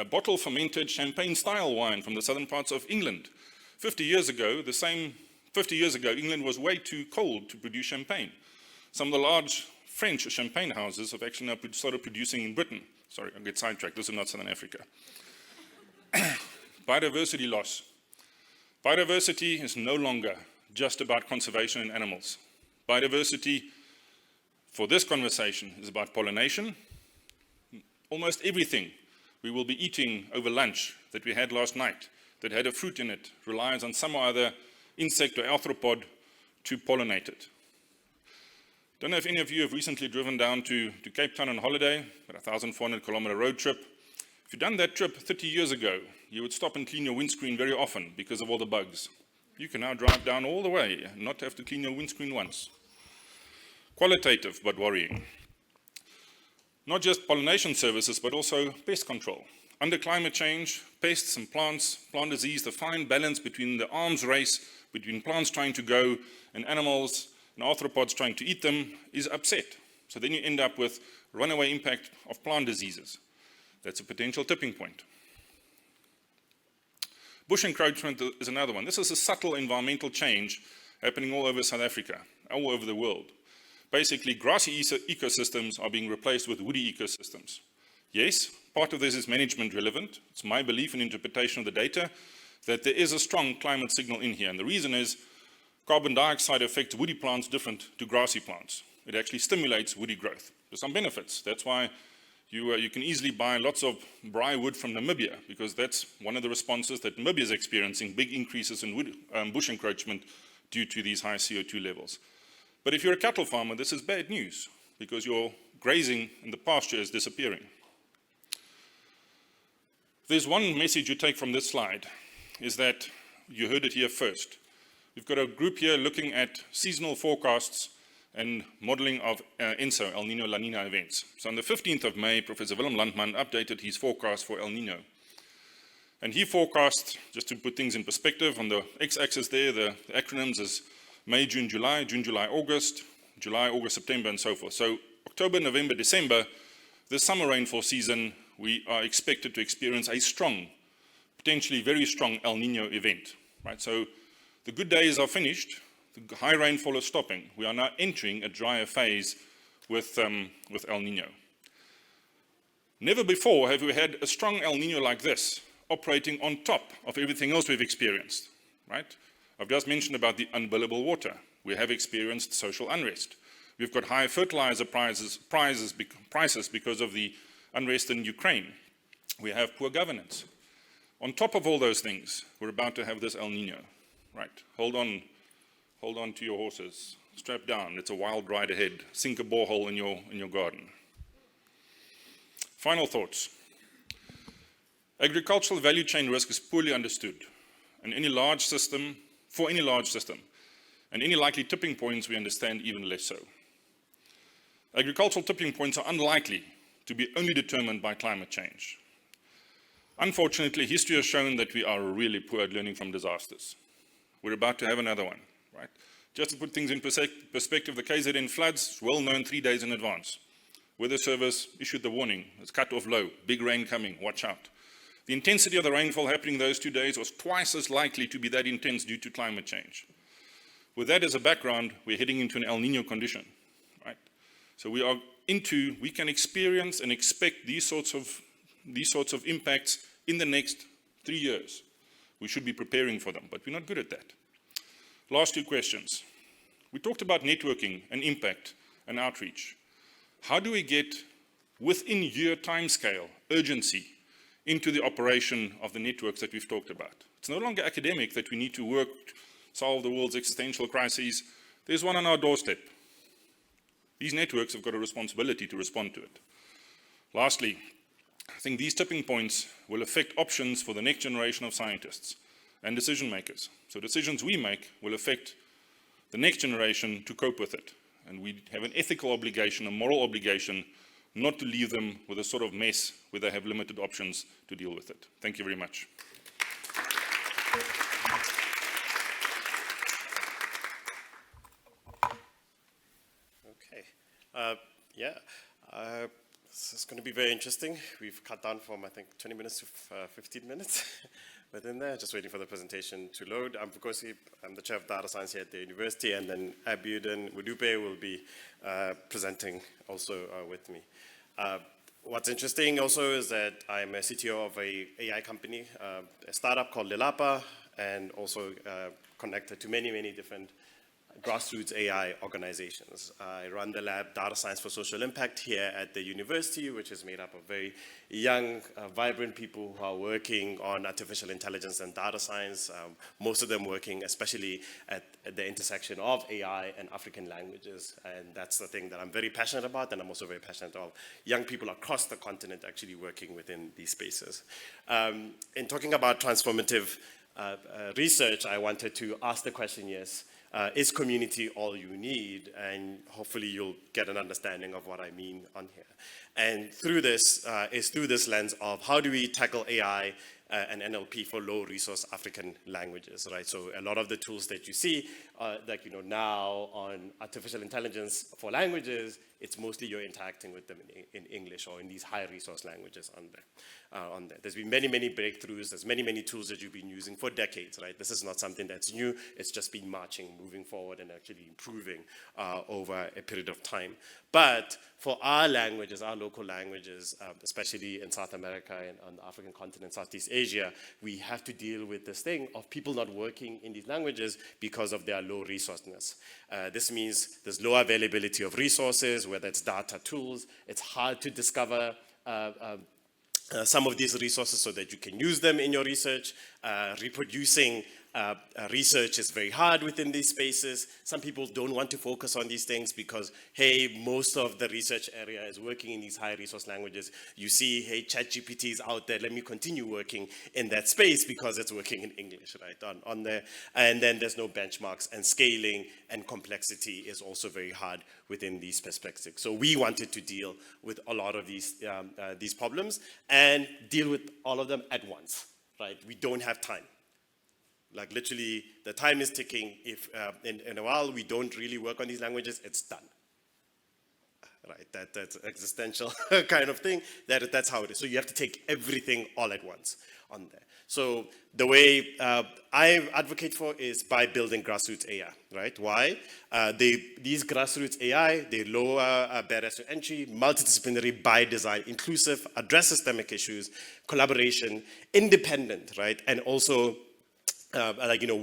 bottle fermented champagne-style wine from the southern parts of England. 50 years ago, England was way too cold to produce champagne. Some of the large French champagne houses have actually now started producing in Britain. Sorry, I'll get sidetracked. This is not Southern Africa. Biodiversity loss. Biodiversity is no longer just about conservation in animals. Biodiversity, for this conversation, is about pollination. Almost everything we will be eating over lunch that we had last night that had a fruit in it relies on some or other insect or arthropod to pollinate it. Don't know if any of you have recently driven down to Cape Town on holiday, about a 1,400-kilometer road trip. If you'd done that trip 30 years ago, you would stop and clean your windscreen very often because of all the bugs. You can now drive down all the way and not have to clean your windscreen once. Qualitative, but worrying. Not just pollination services, but also pest control. Under climate change, pests and plants, plant disease, the fine balance between the arms race, between plants trying to grow and animals and arthropods trying to eat them is upset. So then you end up with runaway impact of plant diseases. That's a potential tipping point. Bush encroachment is another one. This is a subtle environmental change happening all over South Africa, all over the world. Basically, grassy ecosystems are being replaced with woody ecosystems. Yes, part of this is management relevant. It's my belief and interpretation of the data that there is a strong climate signal in here. And the reason is carbon dioxide affects woody plants different to grassy plants. It actually stimulates woody growth. There's some benefits. That's why You can easily buy lots of briar wood from Namibia, because that's one of the responses that Namibia is experiencing, big increases in wood, bush encroachment due to these high CO2 levels. But if you're a cattle farmer, this is bad news, because your grazing in the pasture is disappearing. There's one message you take from this slide, is that you heard it here first. We've got a group here looking at seasonal forecasts and modeling of ENSO, El Nino La Nina events. So on the 15th of May, Professor Willem Landman updated his forecast for El Nino. And he forecast, just to put things in perspective, on the x-axis there, the acronyms is May, June, July, August, July, August, September, and so forth. So October, November, December, this summer rainfall season, we are expected to experience a strong, potentially very strong El Nino event. Right? So the good days are finished. The high rainfall is stopping. We are now entering a drier phase with El Nino. Never before have we had a strong El Nino like this, operating on top of everything else we've experienced, right? I've just mentioned about the unbillable water. We have experienced social unrest. We've got high fertilizer prices because of the unrest in Ukraine. We have poor governance. On top of all those things, we're about to have this El Nino, right? Hold on to your horses. Strap down. It's a wild ride ahead. Sink a borehole in your garden. Final thoughts. Agricultural value chain risk is poorly understood for any large system, and any likely tipping points we understand even less so. Agricultural tipping points are unlikely to be only determined by climate change. Unfortunately, history has shown that we are really poor at learning from disasters. We're about to have another one, right? Just to put things in perspective, the KZN floods, well known 3 days in advance. Weather Service issued the warning, it's cut off low, big rain coming, watch out. The intensity of the rainfall happening those 2 days was twice as likely to be that intense due to climate change. With that as a background, we're heading into an El Nino condition, right? So we can experience and expect these sorts of impacts in the next 3 years. We should be preparing for them, but we're not good at that. Last 2 questions. We talked about networking and impact and outreach. How do we get within year timescale, urgency, into the operation of the networks that we've talked about? It's no longer academic that we need to work to solve the world's existential crises. There's one on our doorstep. These networks have got a responsibility to respond to it. Lastly, I think these tipping points will affect options for the next generation of scientists and decision makers. So decisions we make will affect the next generation to cope with it. And we have an ethical obligation, a moral obligation, not to leave them with a sort of mess where they have limited options to deal with it. Thank you very much. Okay. This is going to be very interesting. We've cut down from, I think, 20 minutes to 15 minutes within there, just waiting for the presentation to load. I'm the chair of data science here at the university, and then Abuden Wudupe will be presenting also with me. What's interesting also is that I'm a CTO of a AI company, a startup called Lelapa, and also connected to many, many different grassroots AI organizations. I run the lab Data Science for Social Impact here at the university, which is made up of very young, vibrant people who are working on artificial intelligence and data science, most of them working especially at the intersection of AI and African languages. And that's the thing that I'm very passionate about, and I'm also very passionate about young people across the continent actually working within these spaces. In talking about transformative research, I wanted to ask the question, yes, is community all you need? And hopefully you'll get an understanding of what I mean on here. And through this is through this lens of how do we tackle AI and NLP for low resource African languages, right? So a lot of the tools that you see, now on artificial intelligence for languages, it's mostly you're interacting with them in English or in these high resource languages on there. There's been many, many breakthroughs. There's many, many tools that you've been using for decades, right? This is not something that's new. It's just been marching, moving forward, and actually improving over a period of time. But for our languages, our local languages, especially in South America and on the African continent, Southeast Asia, we have to deal with this thing of people not working in these languages because of their low resourceness. This means there's low availability of resources, whether it's data tools. It's hard to discover some of these resources so that you can use them in your research. Reproducing research is very hard within these spaces. Some people don't want to focus on these things because, hey, most of the research area is working in these high resource languages. You see, hey, ChatGPT is out there. Let me continue working in that space because it's working in English, right, on there. And then there's no benchmarks, and scaling and complexity is also very hard within these perspectives. So we wanted to deal with a lot of these problems and deal with all of them at once, right? We don't have time. Like literally, the time is ticking. If in a while we don't really work on these languages, it's done. Right, that's existential kind of thing. That's how it is. So you have to take everything all at once on there. So the way I advocate for is by building grassroots AI, right? Why? These grassroots AI, they lower barriers to entry, multidisciplinary by design, inclusive, address systemic issues, collaboration, independent, right? And also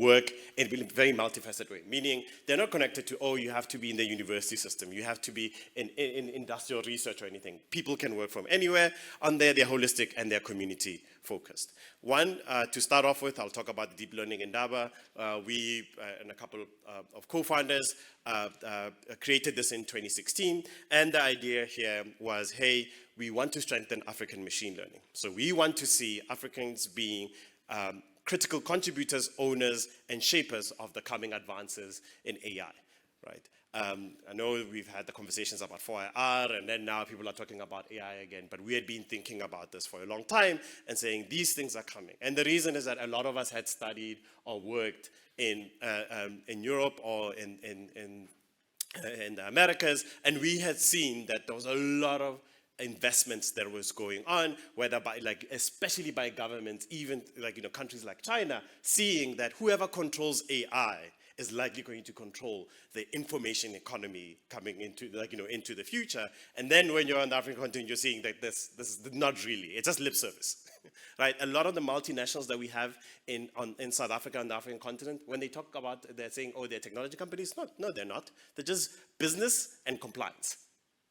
work in a very multifaceted way, meaning they're not connected to, oh, you have to be in the university system, you have to be in industrial research or anything. People can work from anywhere on there, they're holistic and they're community focused. One, to start off with, I'll talk about the deep learning Indaba. We and a couple of co-founders created this in 2016, and the idea here was, hey, we want to strengthen African machine learning. So we want to see Africans being critical contributors, owners, and shapers of the coming advances in AI, right? I know we've had the conversations about 4IR, and then now people are talking about AI again, but we had been thinking about this for a long time and saying these things are coming. And the reason is that a lot of us had studied or worked in Europe or in the Americas, and we had seen that there was a lot of investments that was going on, whether by especially by governments, even countries like China, seeing that whoever controls AI is likely going to control the information economy coming into into the future. And then when you're on the African continent, you're seeing that this is not really, it's just lip service. Right? A lot of the multinationals that we have in South Africa and the African continent, when they talk about, they're saying, oh, they're technology companies. No, they're not. They're just business and compliance.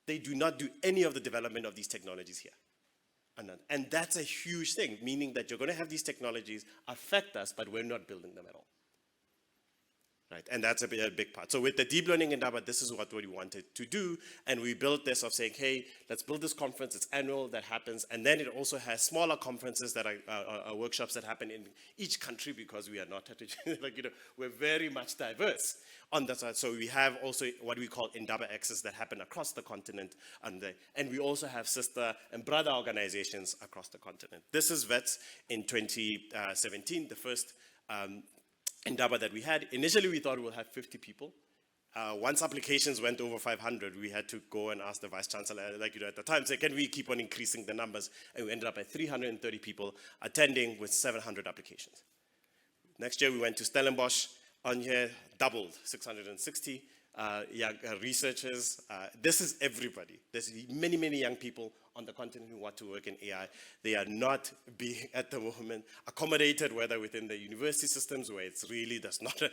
They do not do any of the development of these technologies here. And that's a huge thing, meaning that you're going to have these technologies affect us, but we're not building them at all. Right? And that's a big part. So with the deep learning Indaba, this is what we wanted to do. And we built this of saying, hey, let's build this conference. It's annual, that happens. And then it also has smaller conferences that are workshops that happen in each country, because we are not, we're very much diverse on that side. So we have also what we call Indaba X's that happen across the continent. And we also have sister and brother organizations across the continent. This is VETS in 2017, the first Indaba that we had. Initially, we thought we'll have 50 people. Once applications went over 500, we had to go and ask the vice chancellor, at the time, say, can we keep on increasing the numbers? And we ended up at 330 people attending with 700 applications. Next year, we went to Stellenbosch. On here, doubled, 660 young researchers. This is everybody. There's many, many young people on the continent who want to work in AI. They are not being, at the moment, accommodated, whether within the university systems, where it's really, there's not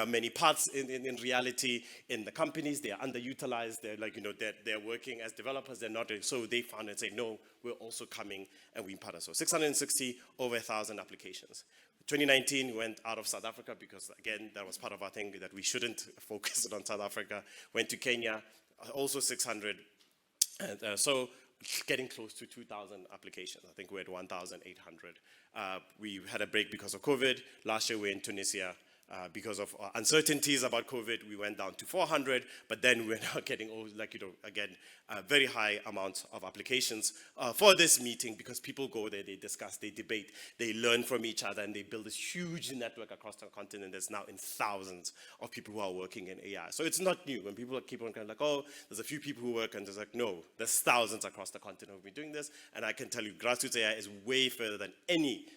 many parts in reality. In the companies, they are underutilized. They're they're working as developers. They're not, so they found and say, no, we're also coming and we partner. So 660, over 1,000 applications. 2019, we went out of South Africa because, again, that was part of our thing, that we shouldn't focus on South Africa. Went to Kenya, also 600. And so getting close to 2,000 applications. I think we're at 1,800. We had a break because of COVID. Last year, we were in Tunisia. Because of uncertainties about COVID, we went down to 400, but then we're now getting, again, very high amounts of applications for this meeting, because people go there, they discuss, they debate, they learn from each other, and they build this huge network across the continent that's now in thousands of people who are working in AI. So it's not new. When people keep on kind of oh, there's a few people who work, and there's no, there's thousands across the continent who've been doing this, and I can tell you, grassroots AI is way further than any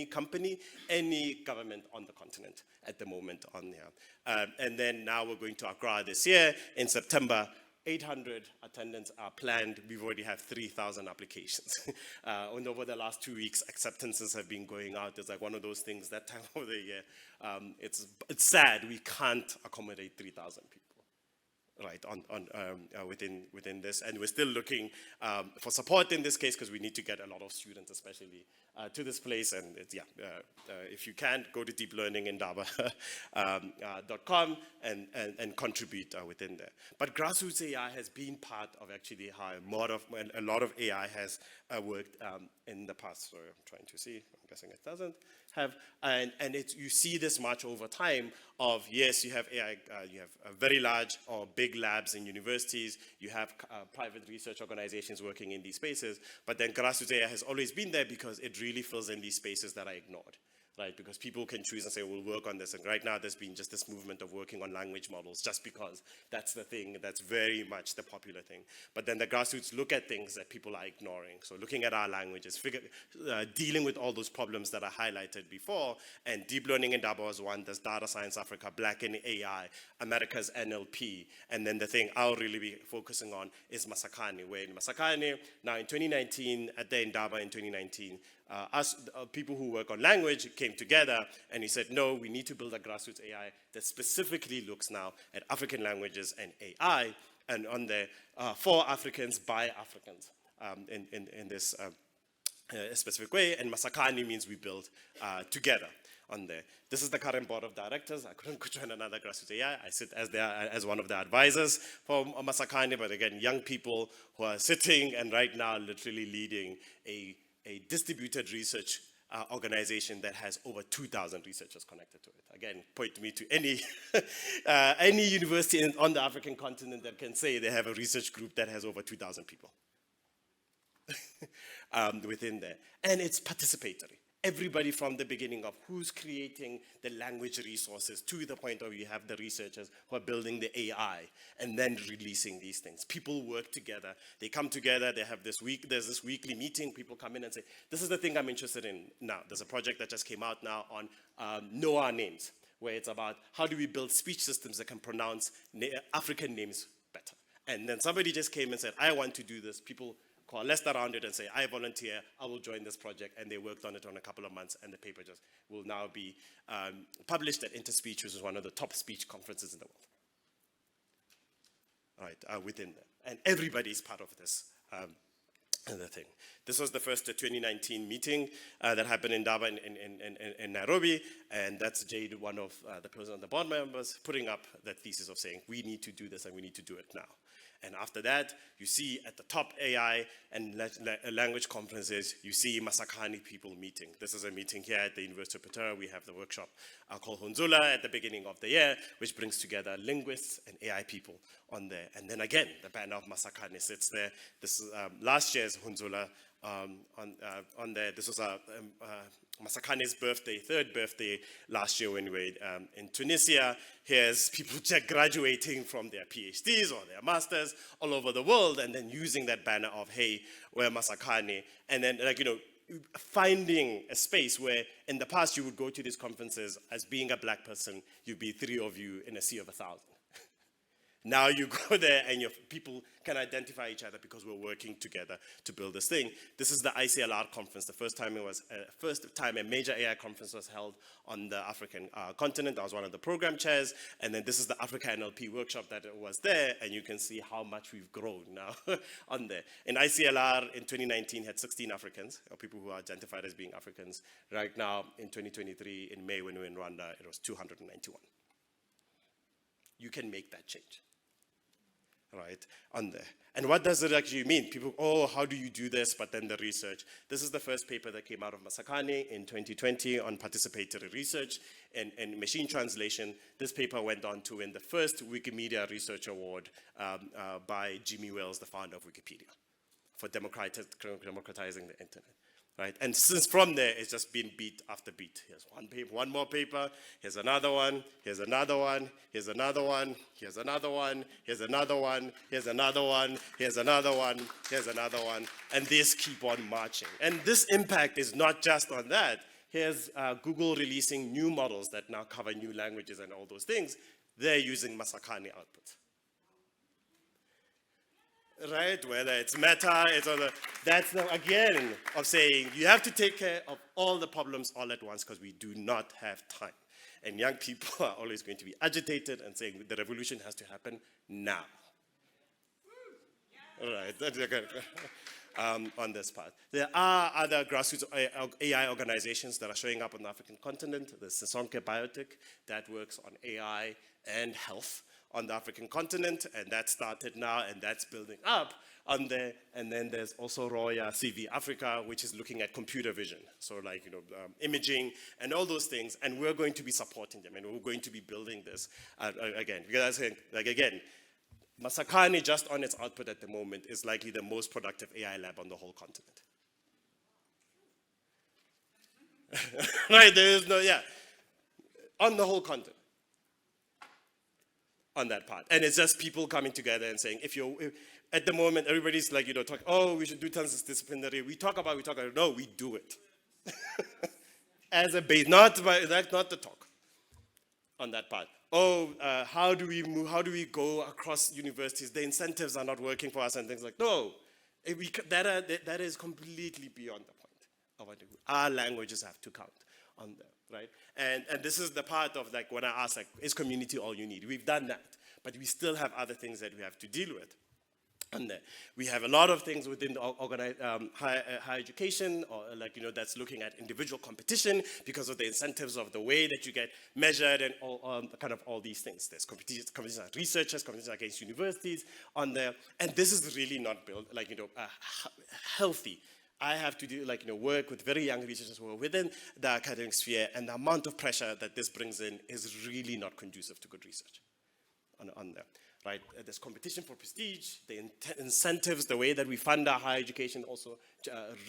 company, any government on the continent at the moment on here. And then now we're going to Accra this year. In September, 800 attendants are planned. We've already had 3,000 applications. And over the last 2 weeks, acceptances have been going out. It's like one of those things that time of the year. It's sad we can't accommodate 3,000 people. right, within this. And we're still looking for support in this case because we need to get a lot of students, especially to this place. And if you can, go to deeplearningindaba.com and contribute within there. But grassroots AI has been part of actually how a lot of AI has worked in the past. So I'm trying to see, I'm guessing it doesn't have, and you see this much over time of, yes, you have AI, you have very large or big labs in universities, you have private research organizations working in these spaces, but then grassroots AI has always been there because it really fills in these spaces that are ignored. Right, because people can choose and say, we'll work on this. And right now there's been just this movement of working on language models just because that's the thing, that's very much the popular thing. But then the grassroots look at things that people are ignoring. So looking at our languages, dealing with all those problems that are highlighted before, and Deep Learning Indaba was one, there's Data Science Africa, Black in AI, America's NLP, and then the thing I'll really be focusing on is Masakane, where in Masakane, now in 2019, at the Indaba in 2019, people who work on language came together and he said, no, we need to build a grassroots AI that specifically looks now at African languages and AI, and on there, for Africans, by Africans, in this specific way. And Masakani means we build together on there. This is the current board of directors. I couldn't join another grassroots AI. I sit as one of the advisors for Masakani, but again, young people who are sitting and right now literally leading a distributed research organization that has over 2,000 researchers connected to it. Again, point me to any university on the African continent that can say they have a research group that has over 2,000 people within there. And it's participatory. Everybody from the beginning of who's creating the language resources to the point where you have the researchers who are building the AI and then releasing these things. People work together. They come together. They have there's this weekly meeting. People come in and say, this is the thing I'm interested in now. There's a project that just came out now on Know Our Names, where it's about how do we build speech systems that can pronounce African names better. And then somebody just came and said, I want to do this. People coalesced around it and say, I volunteer, I will join this project, and they worked on it on a couple of months, and the paper just will now be published at Interspeech, which is one of the top speech conferences in the world. All right, within that. And everybody is part of this thing. This was the first 2019 meeting that happened in Durban in Nairobi, and that's Jade, one of the president of the board members, putting up that thesis of saying, we need to do this and we need to do it now. And after that, you see at the top AI and language conferences, you see Masakani people meeting. This is a meeting here at the University of Pretoria. We have the workshop called Hunzula at the beginning of the year, which brings together linguists and AI people on there. And then again, the banner of Masakani sits there. This is last year's Hunzula on there. This was Masakane's birthday, third birthday last year when we were in Tunisia. Here's people just graduating from their PhDs or their masters all over the world and then using that banner of, hey, we're Masakane. And then, finding a space where in the past you would go to these conferences as being a black person, you'd be 3 of you in a sea of 1,000. Now you go there and your people can identify each other because we're working together to build this thing. This is the ICLR conference. The first time a major AI conference was held on the African continent. I was one of the program chairs. And then this is the Africa NLP workshop that was there. And you can see how much we've grown now on there. In ICLR in 2019 had 16 Africans, or people who are identified as being Africans. Right now in 2023, in May when we were in Rwanda, it was 291. You can make that change. Right, on there. And what does it actually mean? People, oh, how do you do this? But then the research. This is the first paper that came out of Masakane in 2020 on participatory research and machine translation. This paper went on to win the first Wikimedia Research Award by Jimmy Wales, the founder of Wikipedia, for democratizing the internet. Right? And since from there, it's just been beat after beat. Here's one paper, one more paper, here's another one, here's another one, here's another one, here's another one, here's another one, here's another one, here's another one, here's another one, and these keep on marching. And this impact is not just on that. Here's Google releasing new models that now cover new languages and all those things. They're using Masakani outputs. Right, whether it's Meta, it's other. That's the, again, of saying you have to take care of all the problems all at once because we do not have time. And young people are always going to be agitated and saying the revolution has to happen now. All right, that's okay. On this part. There are other grassroots AI organizations that are showing up on the African continent. There's Sisonke Biotech that works on AI and health on the African continent, and that started now, and that's building up on there. And then there's also Roya CV Africa, which is looking at computer vision, so like, imaging and all those things, and we're going to be supporting them, and we're going to be building this again. Because I think, like, again, Masakani, just on its output at the moment, is likely the most productive AI lab on the whole continent. Right, there is no, on the whole continent, on that part. And it's just people coming together and saying, at the moment, everybody's like, talking, oh, we should do transdisciplinary. We talk about it. No, we do it. As a base, not the talk on that part. Oh, how do we move? How do we go across universities? The incentives are not working for us and things like, no, that is completely beyond the point of what our languages have to count on them, right? And this is the part of, like, when I ask, like, is community all you need? We've done that, but we still have other things that we have to deal with. And we have a lot of things within the higher education, or that's looking at individual competition because of the incentives of the way that you get measured and all these things. There's competition against researchers, competition against universities on there, and this is really not built healthy. I have to do work with very young researchers who are within the academic sphere, and the amount of pressure that this brings in is really not conducive to good research on there. Right, there's competition for prestige, the incentives, the way that we fund our higher education also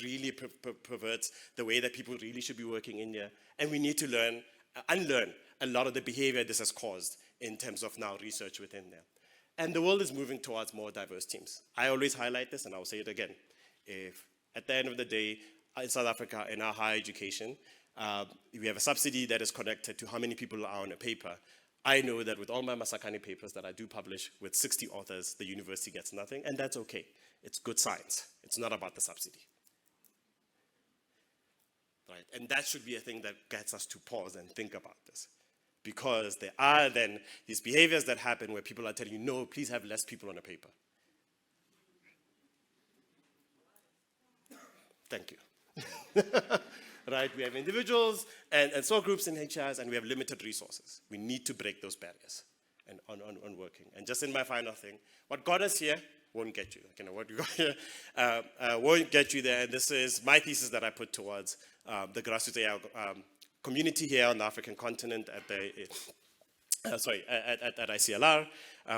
really perverts the way that people really should be working in here. And we need to unlearn a lot of the behavior this has caused in terms of now research within there. And the world is moving towards more diverse teams. I always highlight this, and I'll say it again. If at the end of the day, in South Africa, in our higher education, we have a subsidy that is connected to how many people are on a paper. I know that with all my Masakani papers that I do publish with 60 authors, the university gets nothing, and that's okay. It's good science. It's not about the subsidy. Right? And that should be a thing that gets us to pause and think about this. Because there are then these behaviors that happen where people are telling you, no, please have less people on a paper. Thank you. Right, we have individuals and small groups in HRs, and we have limited resources. We need to break those barriers and on working. And just in my final thing, what got us here won't get you. What you got here won't get you there. And this is my thesis that I put towards the grassroots AI community here on the African continent at ICLR.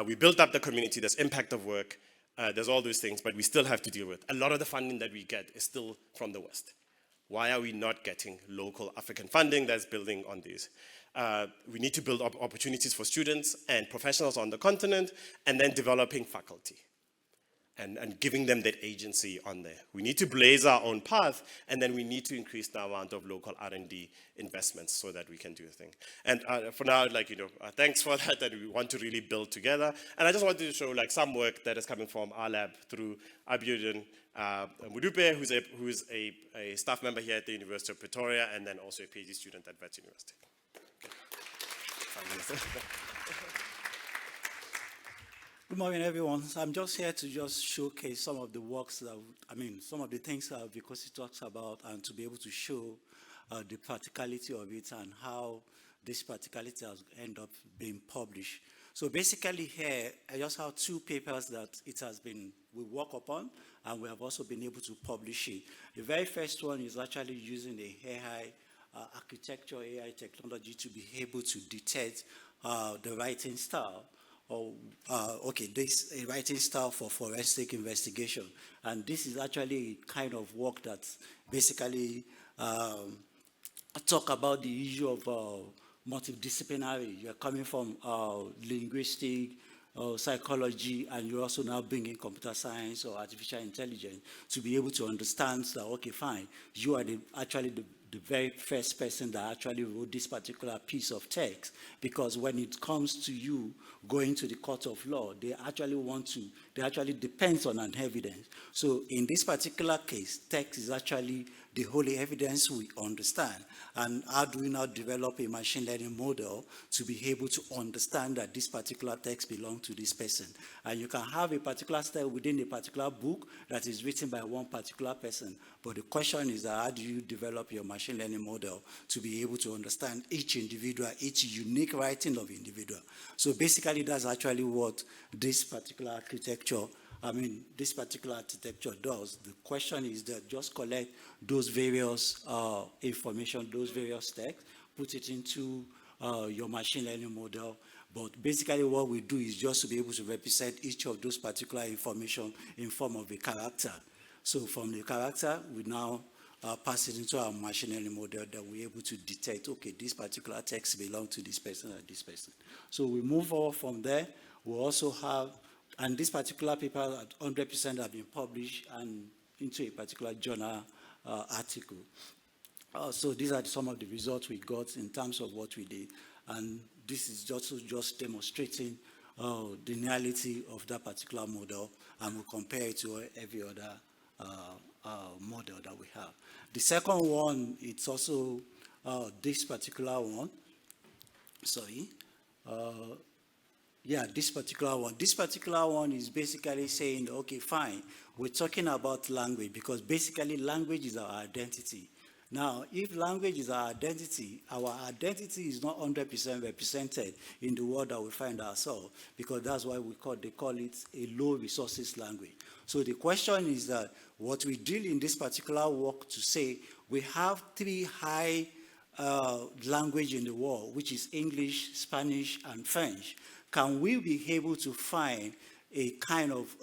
We built up the community. There's impact of work. There's all those things, but we still have to deal with. A lot of the funding that we get is still from the West. Why are we not getting local African funding that's building on these? We need to build up opportunities for students and professionals on the continent, and then developing faculty and giving them that agency on there. We need to blaze our own path, and then we need to increase the amount of local R&D investments so that we can do a thing. And for now, thanks for that, that we want to really build together. And I just wanted to show some work that is coming from our lab through Abiodun Mudupe, who's a staff member here at the University of Pretoria, and then also a PhD student at Wits University. Good morning, everyone. So I'm just here to showcase some of the works some of the things that Vikosi talks about, and to be able to show the practicality of it and how this practicality has ended up being published. So basically here, I just have two papers that we work upon, and we have also been able to publish it. The very first one is actually using the AI architecture, AI technology to be able to detect the writing style. This a writing style for forensic investigation. And this is actually a kind of work that basically talk about the issue of multidisciplinary. You're coming from linguistic, psychology, and you're also now bringing computer science or artificial intelligence to be able to understand that, okay, fine, you are actually the the very first person that actually wrote this particular piece of text, because when it comes to you going to the court of law, they actually depends on an evidence. So in this particular case, text is actually the only evidence we understand. And how do we now develop a machine learning model to be able to understand that this particular text belongs to this person? And you can have a particular style within a particular book that is written by one particular person. But the question is that how do you develop your machine learning model to be able to understand each individual, each unique writing of individual? So basically, that's actually what this particular architecture does. The question is that just collect those various information, those various texts, put it into your machine learning model. But basically what we do is just to be able to represent each of those particular information in form of a character. So from the character, we now pass it into our machine learning model that we're able to detect, okay, this particular text belongs to this person and this person. So we move forward from there. We also have, and this particular paper at 100% have been published and into a particular journal article. So these are some of the results we got in terms of what we did. And this is just demonstrating the reality of that particular model, and we'll compare it to every other model that we have. The second one, it's also this particular one. Sorry. Yeah, this particular one. This particular one is basically saying, okay, fine, we're talking about language because basically language is our identity. Now, if language is our identity is not 100% represented in the world that we find ourselves, because that's why they call it a low resources language. So the question is that what we deal in this particular work to say, we have 3 high language in the world, which is English, Spanish, and French. Can we be able to find a kind of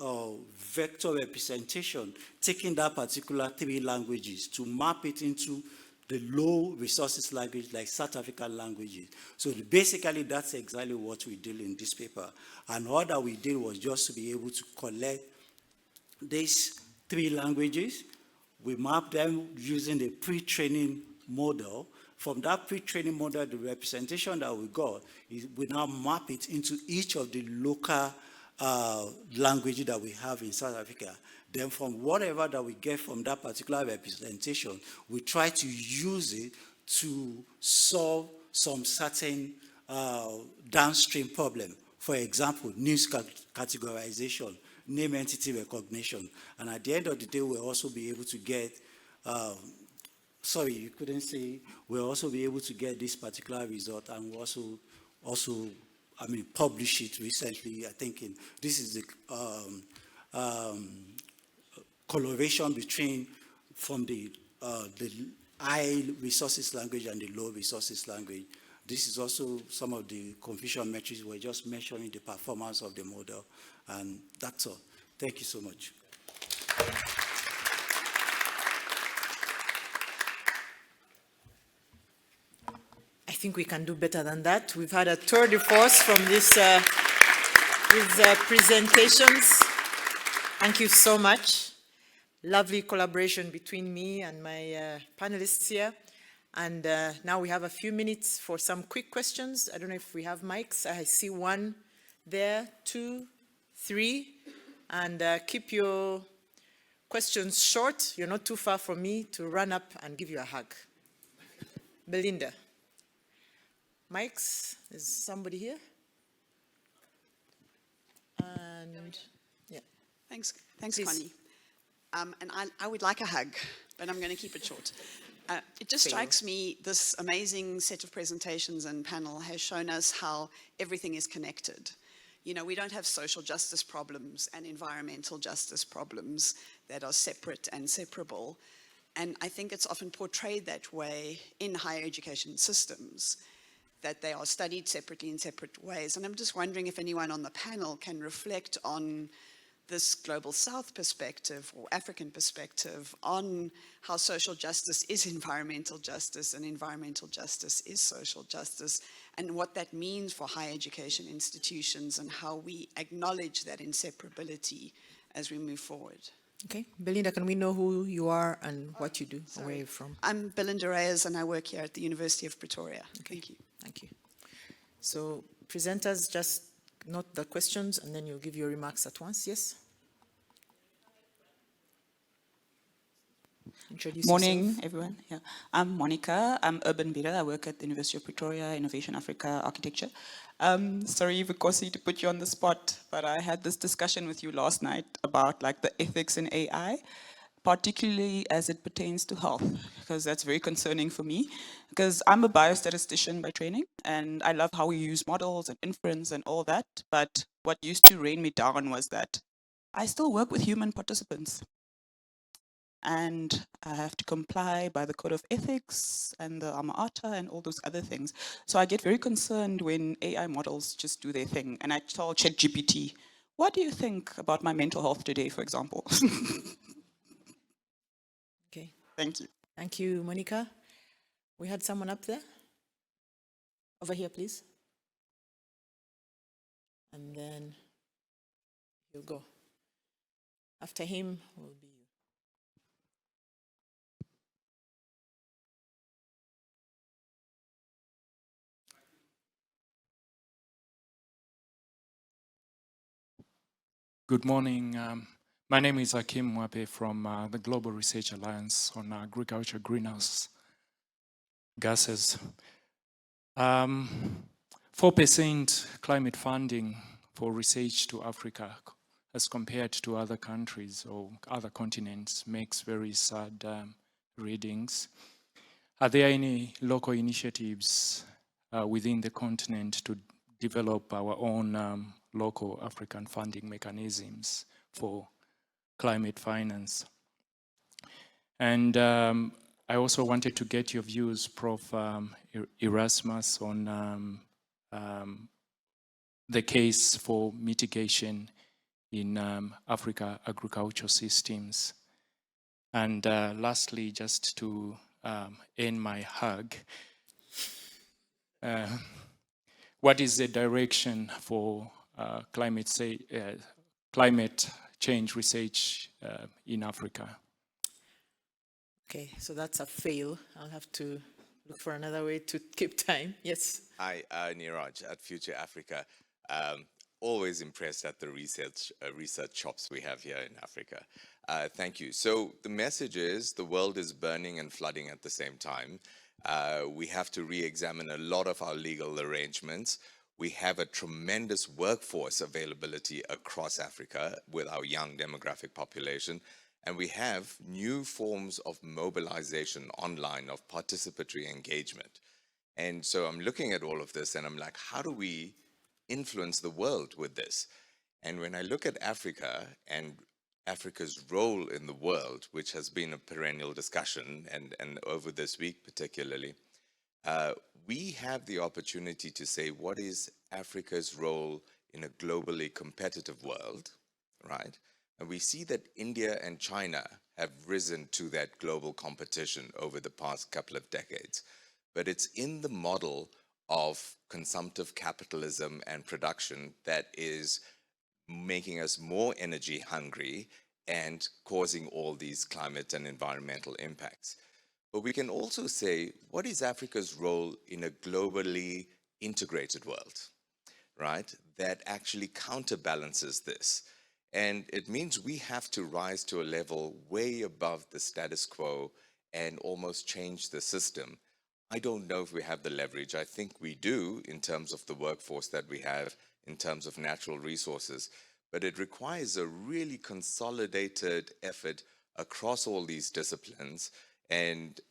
vector representation, taking that particular 3 languages to map it into the low resources language like South African languages? So basically that's exactly what we did in this paper. And all that we did was just to be able to collect these 3 languages. We mapped them using the pre-training model. From that pre-training model, the representation that we got, we now map it into each of the local language that we have in South Africa. Then from whatever that we get from that particular representation, we try to use it to solve some certain downstream problem. For example, news categorization, name entity recognition. And at the end of the day, we'll also be able to get, sorry, you couldn't say, we'll also be able to get this particular result, and we'll also publish it recently. I think this is the correlation between from the high resources language and the low resources language. This is also some of the confusion metrics. We're just measuring the performance of the model, and that's all. Thank you so much. I think we can do better than that. We've had a tour de force from these presentations. Thank you so much. Lovely collaboration between me and my panelists here. And now we have a few minutes for some quick questions. I don't know if we have mics. I see one there, 2, 3. And keep your questions short. You're not too far from me to run up and give you a hug. Belinda. Mics, is somebody here? And yeah. Thanks, Please. Connie. And I would like a hug, but I'm going to keep it short. It just strikes me, this amazing set of presentations and panel has shown us how everything is connected. You know, we don't have social justice problems and environmental justice problems that are separate and separable. And I think it's often portrayed that way in higher education systems, that they are studied separately in separate ways. And I'm just wondering if anyone on the panel can reflect on this Global South perspective or African perspective on how social justice is environmental justice and environmental justice is social justice, and what that means for higher education institutions and how we acknowledge that inseparability as we move forward. Okay, Belinda, can we know who you are and what you do, or where you're from? I'm Belinda Reyes and I work here at the University of Pretoria. Okay. Thank you. Thank you. So presenters, just note the questions and then you'll give your remarks at once. Yes? Introduce Morning, yourself. everyone. Yeah. I'm Monica. I'm Urban Bidder. I work at the University of Pretoria, Innovation Africa Architecture. Sorry, Vikosi, to put you on the spot, but I had this discussion with you last night about like the ethics in AI, particularly as it pertains to health, because that's very concerning for me, because I'm a biostatistician by training, and I love how we use models and inference and all that, but what used to rain me down was that I still work with human participants. And I have to comply by the code of ethics and the alma mater and all those other things. So I get very concerned when AI models just do their thing. And I tell ChatGPT, what do you think about my mental health today, for example? Okay. Thank you. Thank you, Monica. We had someone up there. Over here, please. And then he'll go. After him will be you. Good morning. My name is Akim Mwape from the Global Research Alliance on Agriculture Greenhouse Gases. 4% climate funding for research to Africa as compared to other countries or other continents makes very sad readings. Are there any local initiatives within the continent to develop our own local African funding mechanisms for climate finance? And I also wanted to get your views, Prof. Erasmus, on the case for mitigation in Africa agricultural systems. And lastly, just to end my hug, what is the direction for climate change research in Africa? Okay, so that's a fail. I'll have to look for another way to keep time. Yes. Hi, Niraj at Future Africa. Always impressed at the research shops we have here in Africa. Thank you. So the message is the world is burning and flooding at the same time. We have to re-examine a lot of our legal arrangements. We have a tremendous workforce availability across Africa with our young demographic population. And we have new forms of mobilization online, of participatory engagement. And so I'm looking at all of this and I'm like, how do we influence the world with this? And when I look at Africa and Africa's role in the world, which has been a perennial discussion, and over this week particularly, we have the opportunity to say, what is Africa's role in a globally competitive world, right? And we see that India and China have risen to that global competition over the past couple of decades. But it's in the model of consumptive capitalism and production that is making us more energy hungry and causing all these climate and environmental impacts. But we can also say, what is Africa's role in a globally integrated world, right? That actually counterbalances this. And it means we have to rise to a level way above the status quo and almost change the system. I don't know if we have the leverage. I think we do in terms of the workforce that we have, in terms of natural resources, but it requires a really consolidated effort across all these disciplines. And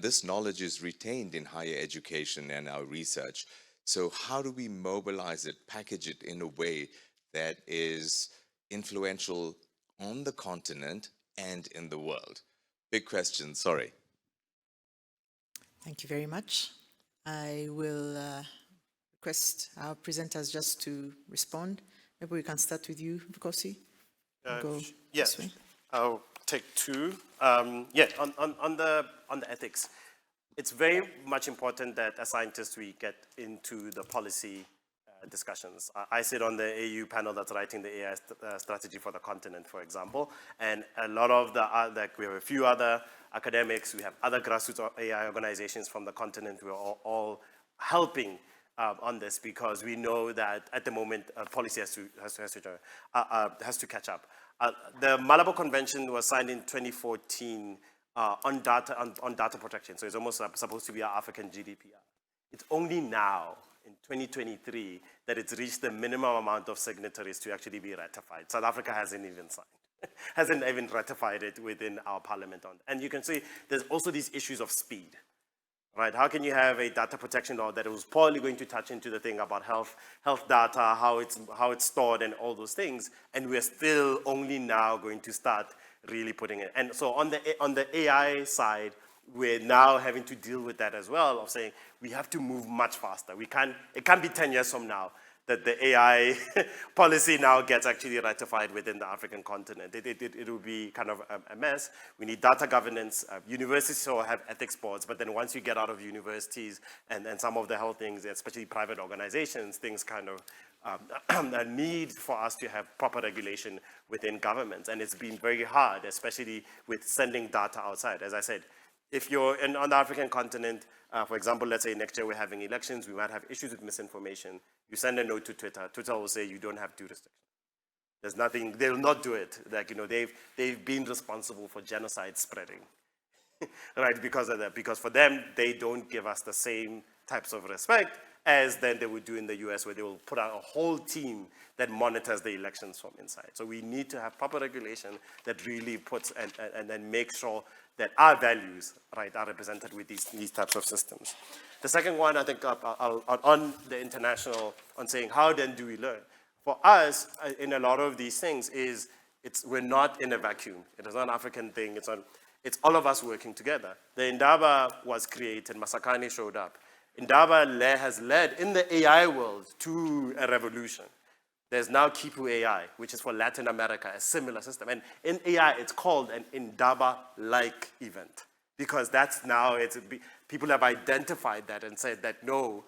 this knowledge is retained in higher education and our research. So how do we mobilize it, package it in a way that is influential on the continent and in the world? Big question, sorry. Thank you very much. I will request our presenters just to respond. Maybe we can start with you, Vikosi. Yes, I'll take two. On the ethics, it's very much important that as scientists we get into the policy discussions. I sit on the AU panel that's writing the AI strategy for the continent, for example, and a lot of we have a few other academics, we have other grassroots AI organizations from the continent who are all helping on this, because we know that at the moment policy has to catch up. The Malabo Convention was signed in 2014 on data protection, so it's almost supposed to be our African GDPR. It's only now, in 2023, that it's reached the minimum amount of signatories to actually be ratified. South Africa hasn't even signed, hasn't even ratified it within our parliament. And you can see there's also these issues of speed, right? How can you have a data protection law that was probably going to touch into the thing about health data, how it's stored and all those things, and we're still only now going to start really putting it. And so on the AI side, we're now having to deal with that as well, of saying we have to move much faster. It can't be 10 years from now that the AI policy now gets actually ratified within the African continent. It will be kind of a mess. We need data governance. Universities still have ethics boards, but then once you get out of universities and some of the health things, especially private organizations, things kind of a need for us to have proper regulation within governments. And it's been very hard, especially with sending data outside. As I said, if you're on the African continent, for example, let's say next year we're having elections, we might have issues with misinformation. You send a note to Twitter. Twitter will say you don't have jurisdiction. There's nothing, they'll not do it. Like, they've been responsible for genocide spreading, right? Because of that, because for them, they don't give us the same types of respect as then they would do in the US, where they will put out a whole team that monitors the elections from inside. So we need to have proper regulation that really puts and then makes sure that our values, right, are represented with these types of systems. The second one, I think, on the international, on saying how then do we learn? For us, in a lot of these things, we're not in a vacuum. It is not an African thing. It's all of us working together. The Indaba was created. Masakane showed up. Indaba has led in the AI world to a revolution. There's now Kipu AI, which is for Latin America, a similar system. And in AI, it's called an Indaba-like event, because that's now, people have identified that and said that, no,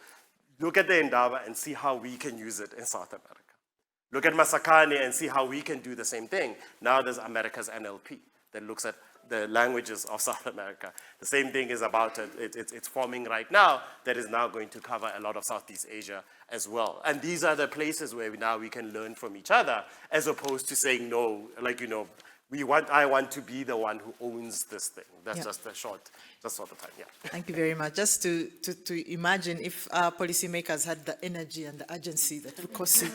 look at the Indaba and see how we can use it in South America. Look at Masakane and see how we can do the same thing. Now there's America's NLP that looks at the languages of South America. The same thing is about it's forming right now that is now going to cover a lot of Southeast Asia as well. And these are the places where we can learn from each other, as opposed to saying, no, like, I want to be the one who owns this thing. That's just the time, yeah. Thank you very much. Just to imagine if our policymakers had the energy and the urgency that Vukosi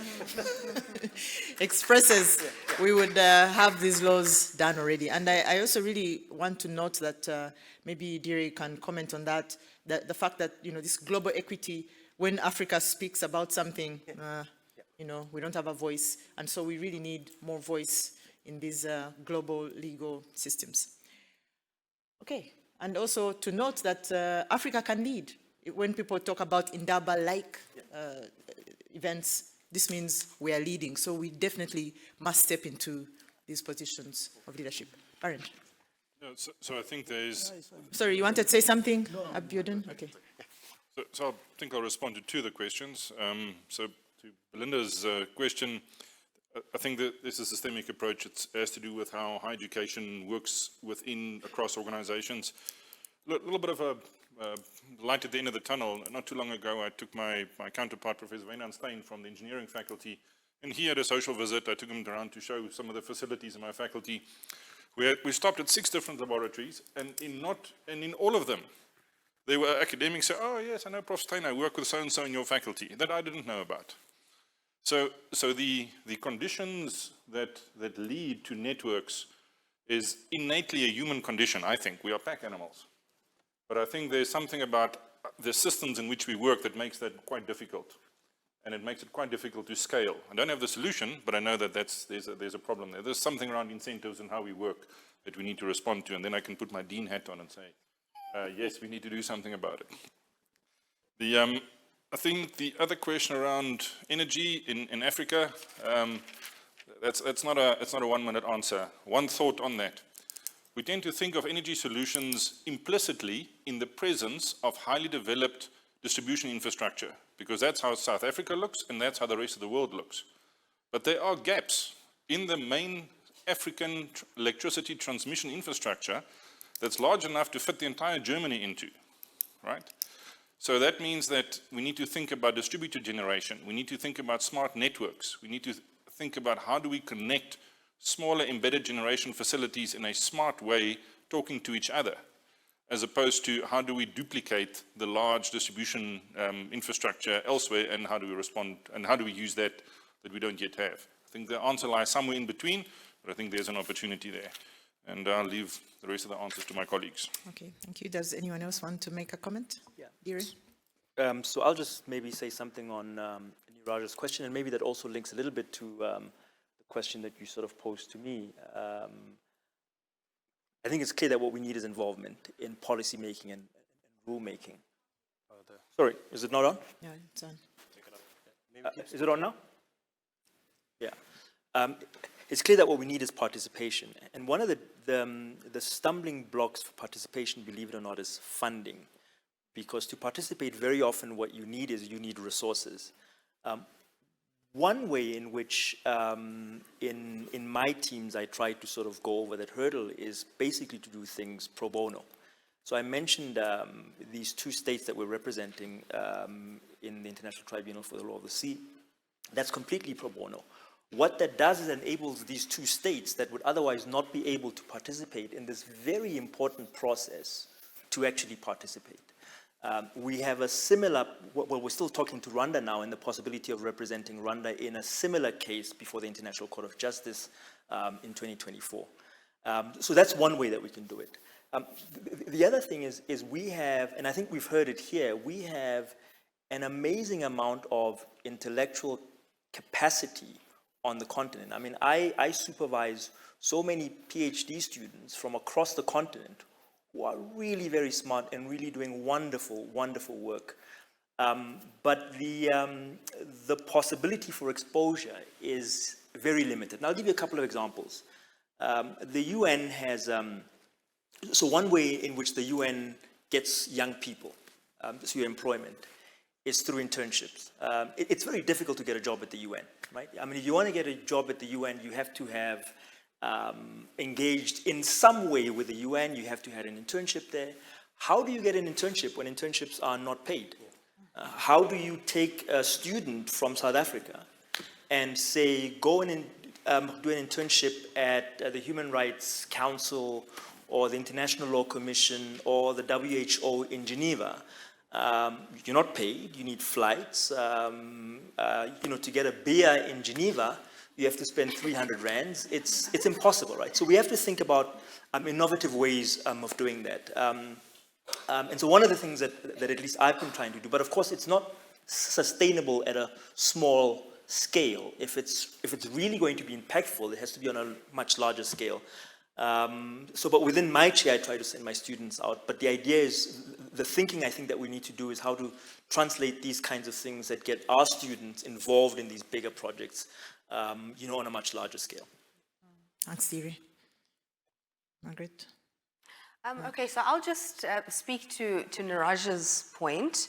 expresses, we would have these laws done already. And I also really want to note that maybe Diri can comment on that, the fact that, this global equity, when Africa speaks about something, we don't have a voice. And so we really need more voice in these global legal systems. Okay, and also to note that Africa can lead. When people talk about Indaba-like events, this means we are leading. So we definitely must step into these positions of leadership. Aaron. No, so I think there is... Sorry, you wanted to say something, Abiodun? Okay. So I think I'll respond to two of the questions. So to Belinda's question, I think that this is a systemic approach. It has to do with how higher education works across organizations. A little bit of a light at the end of the tunnel. Not too long ago, I took my counterpart, Professor Wynand Steyn, from the engineering faculty, and he had a social visit. I took him around to show some of the facilities in my faculty. We stopped at 6 different laboratories, and in all of them, there were academics saying, oh yes, I know Prof. Steyn, I work with so-and-so in your faculty, that I didn't know about. So the conditions that lead to networks is innately a human condition, I think. We are pack animals. But I think there's something about the systems in which we work that makes that quite difficult. And it makes it quite difficult to scale. I don't have the solution, but I know that there's a problem there. There's something around incentives and how we work that we need to respond to, and then I can put my dean hat on and say, yes, we need to do something about it. I think the other question around energy in Africa, it's not a 1-minute answer. One thought on that. We tend to think of energy solutions implicitly in the presence of highly developed distribution infrastructure. because that's how South Africa looks and that's how the rest of the world looks. But there are gaps in the main African electricity transmission infrastructure that's large enough to fit the entire Germany into, right? So that means that we need to think about distributed generation. We need to think about smart networks. We need to think about how do we connect smaller embedded generation facilities in a smart way, talking to each other, as opposed to how do we duplicate the large distribution infrastructure elsewhere, and how do we respond, and how do we use that we don't yet have. I think the answer lies somewhere in between, but I think there's an opportunity there. And I'll leave the rest of the answers to my colleagues. Okay, thank you. Does anyone else want to make a comment? Yeah. Diri? So I'll just maybe say something on Niraj's question, and maybe that also links a little bit to the question that you sort of posed to me. I think it's clear that what we need is involvement in policy making and rule making. Sorry, is it not on? Yeah, it's on. Is it on now? Yeah. It's clear that what we need is participation. And one of the stumbling blocks for participation, believe it or not, is funding. Because to participate, very often what you need is you need resources. One way in which in my teams I try to sort of go over that hurdle is basically to do things pro bono. So I mentioned these two states that we're representing in the International Tribunal for the Law of the Sea. That's completely pro bono. What that does is enables these two states that would otherwise not be able to participate in this very important process to actually participate. We have a similar, well, we're still talking to Rwanda now and the possibility of representing Rwanda in a similar case before the International Court of Justice in 2024. So that's one way that we can do it. The other thing is we have, and I think we've heard it here, we have an amazing amount of intellectual capacity on the continent. I mean, I supervise so many PhD students from across the continent who are really very smart and really doing wonderful, wonderful work. But the possibility for exposure is very limited. And I'll give you a couple of examples. The UN has, so one way in which the UN gets young people through employment is through internships. It's very difficult to get a job at the UN, right? I mean, if you want to get a job at the UN, you have to have engaged in some way with the UN, you have to have an internship there. How do you get an internship when internships are not paid? How do you take a student from South Africa and say, go and do an internship at the Human Rights Council or the International Law Commission or the WHO in Geneva? You're not paid, you need flights. To get a beer in Geneva, you have to spend 300 rands. It's impossible, right? So we have to think about innovative ways of doing that. And so one of the things that at least I've been trying to do, but of course it's not sustainable at a small scale. If it's really going to be impactful, it has to be on a much larger scale. But within my chair, I try to send my students out. But the idea is, the thinking I think that we need to do is how to translate these kinds of things that get our students involved in these bigger projects, on a much larger scale. Thanks, Diri. Margaret? Okay, so I'll just speak to Niraj's point,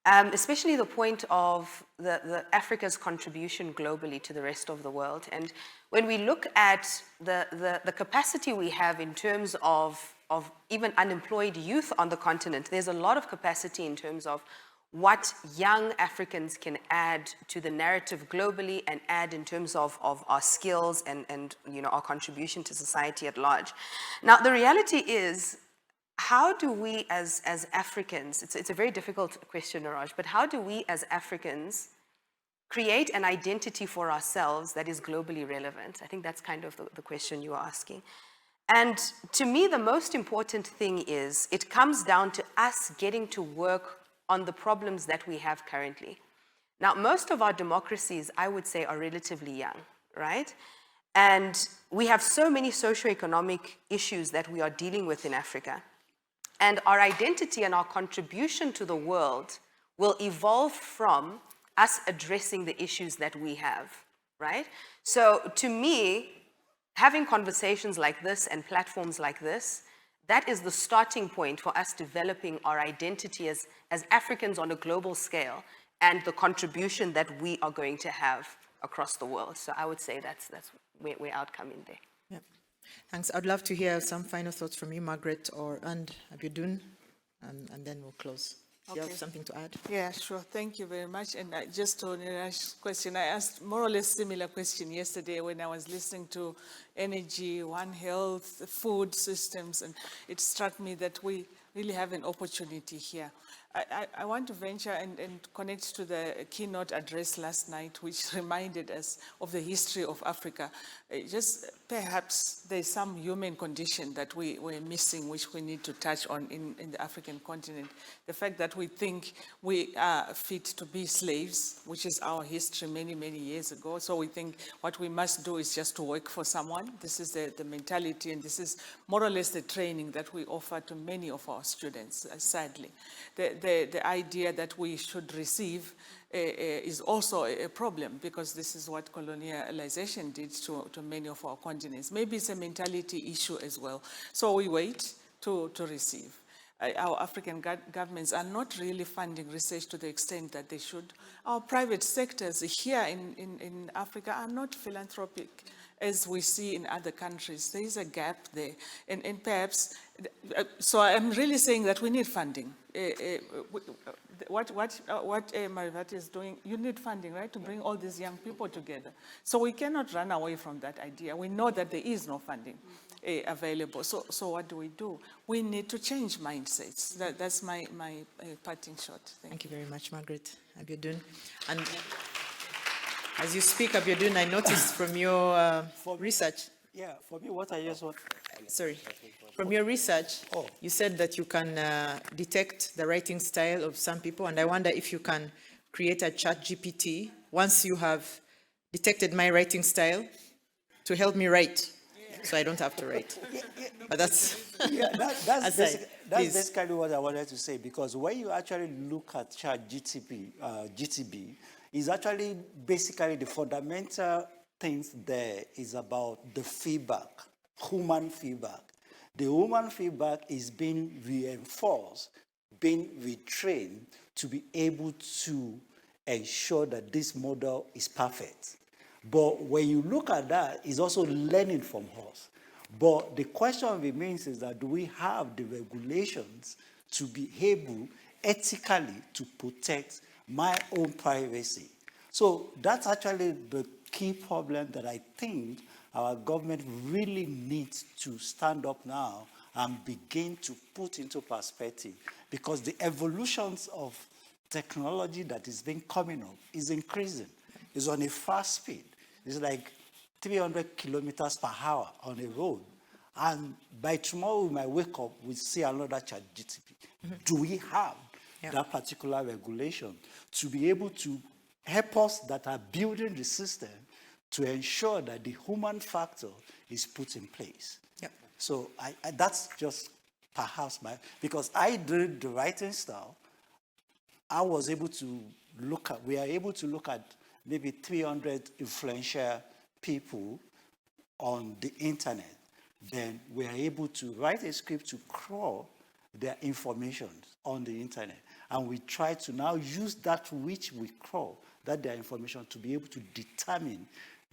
especially the point of the Africa's contribution globally to the rest of the world. And when we look at the capacity we have in terms of even unemployed youth on the continent, there's a lot of capacity in terms of what young Africans can add to the narrative globally and add in terms of our skills and our contribution to society at large. Now, the reality is, how do we as Africans, it's a very difficult question, Niraj, but how do we as Africans create an identity for ourselves that is globally relevant? I think that's kind of the question you are asking. And to me, the most important thing is it comes down to us getting to work on the problems that we have currently. Now, most of our democracies, I would say, are relatively young, right? And we have so many socioeconomic issues that we are dealing with in Africa. And our identity and our contribution to the world will evolve from us addressing the issues that we have, right? So to me, having conversations like this and platforms like this, that is the starting point for us developing our identity as Africans on a global scale and the contribution that we are going to have across the world. So I would say that's where I'd come in there. Yeah. Thanks. I'd love to hear some final thoughts from you, Margaret and Abiodun, and then we'll close. Do you have something to add? Yeah, sure. Thank you very much. And just to Niraj's question, I asked more or less similar question yesterday when I was listening to energy, One Health, food systems, and it struck me that we really have an opportunity here. I want to venture and connect to the keynote address last night, which reminded us of the history of Africa. Just perhaps there's some human condition that we're missing, which we need to touch on in the African continent. The fact that we think we are fit to be slaves, which is our history many, many years ago. So we think what we must do is just to work for someone. This is the mentality, and this is more or less the training that we offer to many of our students, sadly. The idea that we should receive is also a problem, because this is what colonialization did to many of our continents. Maybe it's a mentality issue as well. So we wait to receive. Our African governments are not really funding research to the extent that they should. Our private sectors here in Africa are not philanthropic as we see in other countries. There is a gap there. And perhaps, so I'm really saying that we need funding. What Marivate is doing, you need funding, right, to bring all these young people together. So we cannot run away from that idea. We know that there is no funding available. So what do? We need to change mindsets. That's my parting shot. Thank you very much, Margaret. Abiodun. And as you speak, Abiodun, I noticed from your research. Yeah, for me, what I just want. Sorry. From your research, you said that you can detect the writing style of some people, and I wonder if you can create a chat GPT once you have detected my writing style to help me write, so I don't have to write. But that's that's basically what I wanted to say, because when you actually look at chat GTB, is actually basically the fundamental things there is about the feedback, human feedback. The human feedback is being reinforced, being retrained to be able to ensure that this model is perfect. But when you look at that, it's also learning from us. But the question remains is that do we have the regulations to be able ethically to protect my own privacy? So that's actually the key problem that I think our government really needs to stand up now and begin to put into perspective, because the evolutions of technology that is being coming up is increasing. It's on a fast speed. It's like 300 kilometers per hour on a road. And by tomorrow, we might wake up, we see another chat GTP. Mm-hmm. Do we have that particular regulation to be able to help us that are building the system to ensure that the human factor is put in place? Yep. So that's just perhaps because I did the writing style, I was able to we are able to look at maybe 300 influential people on the internet. Then we are able to write a script to crawl their information on the internet. And we try to now use that which we crawl, their information, to be able to determine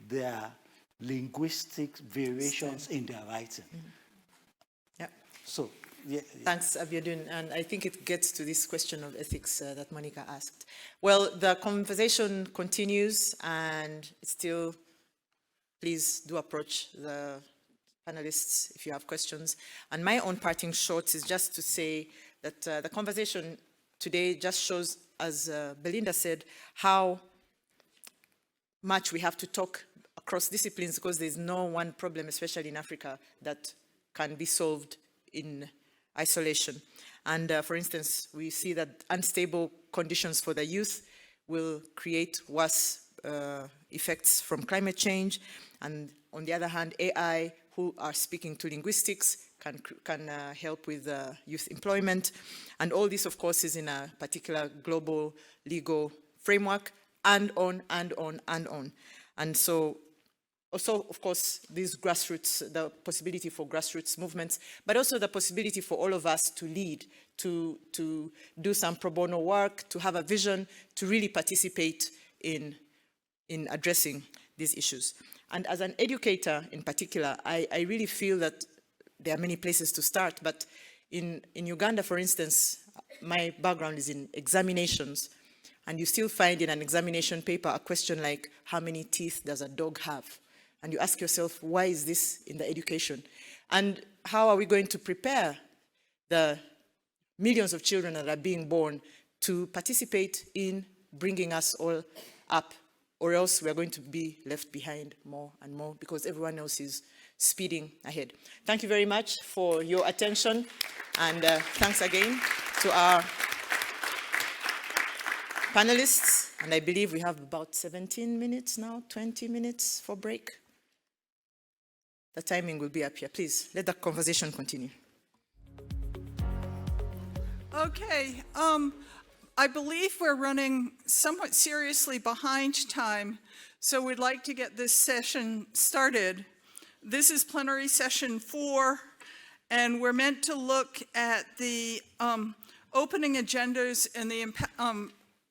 their linguistic variations in their writing. Mm-hmm. Yeah. So, yeah. Thanks, Abiodun. And I think it gets to this question of ethics that Monica asked. Well, the conversation continues, and still, please do approach the panelists if you have questions. And my own parting shot is just to say that the conversation today just shows, as Belinda said, how much we have to talk across disciplines, because there's no one problem, especially in Africa, that can be solved in isolation. And for instance, we see that unstable conditions for the youth will create worse effects from climate change. And on the other hand, AI, who are speaking to linguistics, can help with youth employment. And all this, of course, is in a particular global legal framework, and on and on and on. And so Also, of course, these grassroots, the possibility for grassroots movements, but also the possibility for all of us to lead, to do some pro bono work, to have a vision, to really participate in addressing these issues. And as an educator in particular, I really feel that there are many places to start, but in Uganda, for instance, my background is in examinations, and you still find in an examination paper a question like, how many teeth does a dog have? And you ask yourself, why is this in the education? And how are we going to prepare the millions of children that are being born to participate in bringing us all up, or else we are going to be left behind more and more because everyone else is speeding ahead. Thank you very much for your attention, and thanks again to our panelists. And I believe we have about 17 minutes now, 20 minutes for break. The timing will be up here. Please, let the conversation continue. Okay, I believe we're running somewhat seriously behind time, so we'd like to get this session started. This is Plenary Session IV, and we're meant to look at the opening agendas and the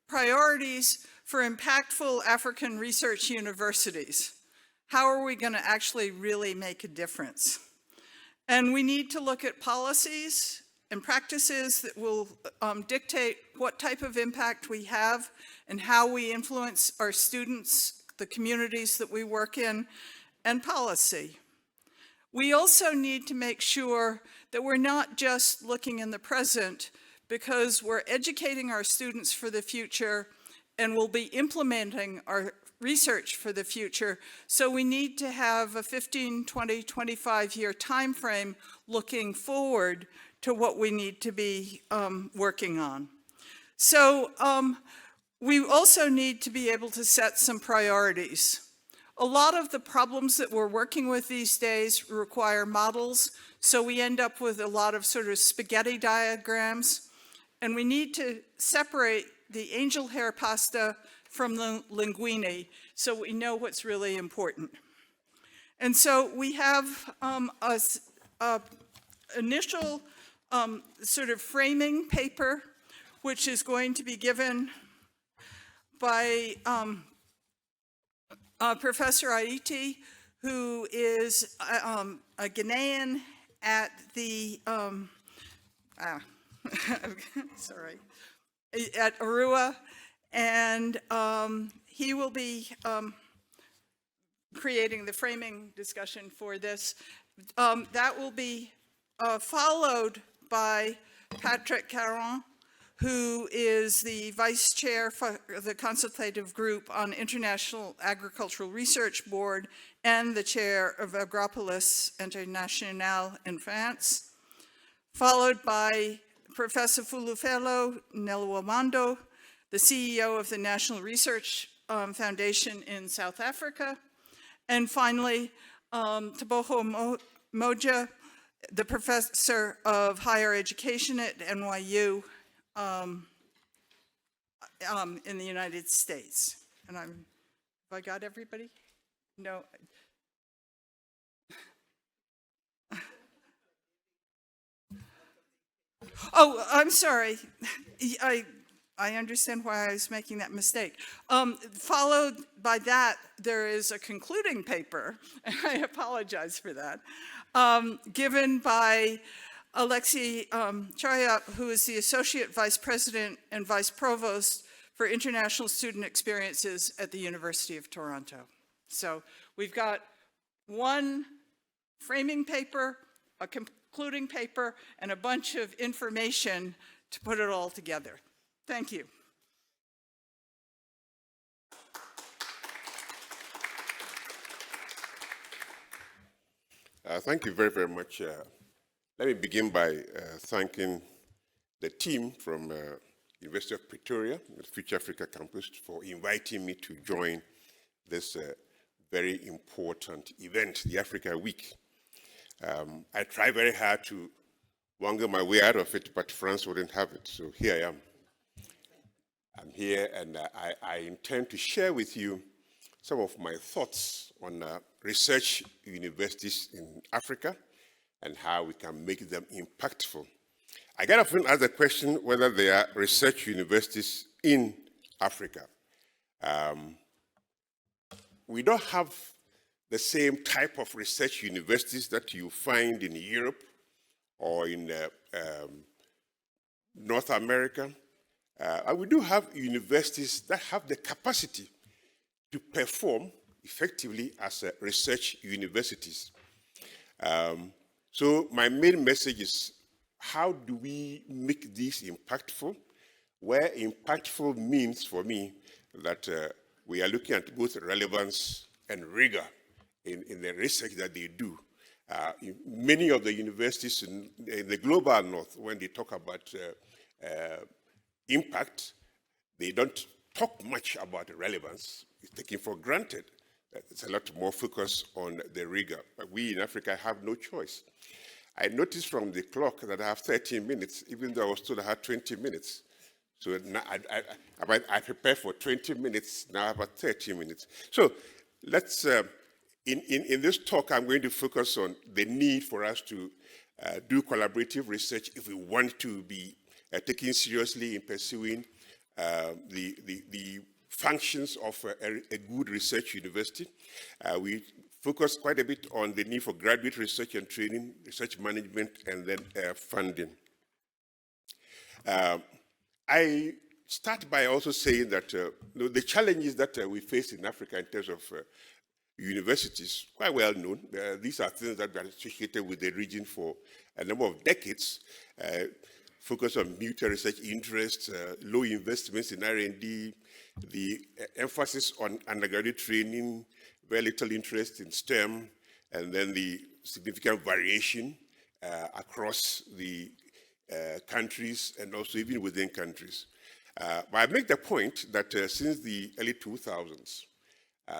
priorities for impactful African research universities. How are we going to actually really make a difference? And we need to look at policies and practices that will dictate what type of impact we have and how we influence our students, the communities that we work in, and policy. We also need to make sure that we're not just looking in the present, because we're educating our students for the future and we'll be implementing our research for the future. So we need to have a 15, 20, 25-year time frame looking forward to what we need to be working on. So we also need to be able to set some priorities. A lot of the problems that we're working with these days require models, so we end up with a lot of sort of spaghetti diagrams, and we need to separate the angel hair pasta from the linguine so we know what's really important. And so we have a initial sort of framing paper, which is going to be given by Professor Aiti, who is a Ghanaian at the, sorry, at Arua, and he will be creating the framing discussion for this. That will be followed by Patrick Caron, who is the vice chair for the consultative group on International Agricultural Research Board and the chair of Agropolis Internationale in France, followed by Professor Fulufelo Nelwamando, the CEO of the National Research Foundation in South Africa, and finally, Teboho Moja, the professor of higher education at NYU in the United States. And have I got everybody? No. Oh, I'm sorry. I understand why I was making that mistake. Followed by that, there is a concluding paper, and I apologize for that, given by Alexei Chayap, who is the Associate Vice President and Vice Provost for International Student Experiences at the University of Toronto. So we've got one framing paper, a concluding paper, and a bunch of information to put it all together. Thank you. Thank you very, very much. Let me begin by thanking the team from University of Pretoria, the Future Africa campus, for inviting me to join this very important event, the Africa Week. I tried very hard to wangle my way out of it, but France wouldn't have it, so here I am. I'm here, and I intend to share with you some of my thoughts on research universities in Africa and how we can make them impactful. I get often asked the question whether there are research universities in Africa. We don't have the same type of research universities that you find in Europe or in North America. And we do have universities that have the capacity to perform effectively as research universities. So my main message is, how do we make this impactful? Where impactful means for me that we are looking at both relevance and rigor in the research that they do. In many of the universities in the global north, when they talk about impact, they don't talk much about the relevance. It's taken for granted. It's a lot more focus on the rigor. But we in Africa have no choice. I noticed from the clock that I have 13 minutes, even though I was told I had 20 minutes. So now I prepared for 20 minutes, now I have 30 minutes. So let's, in this talk, I'm going to focus on the need for us to do collaborative research if we want to be taken seriously in pursuing the functions of a good research university. We focus quite a bit on the need for graduate research and training, research management, and then funding. I start by also saying that the challenges that we face in Africa in terms of universities, quite well known. These are things that have been associated with the region for a number of decades. Focus on mutual research interests, low investments in R&D, the emphasis on undergraduate training, very little interest in STEM, and then the significant variation across the countries and also even within countries. But I make the point that since the early 2000s,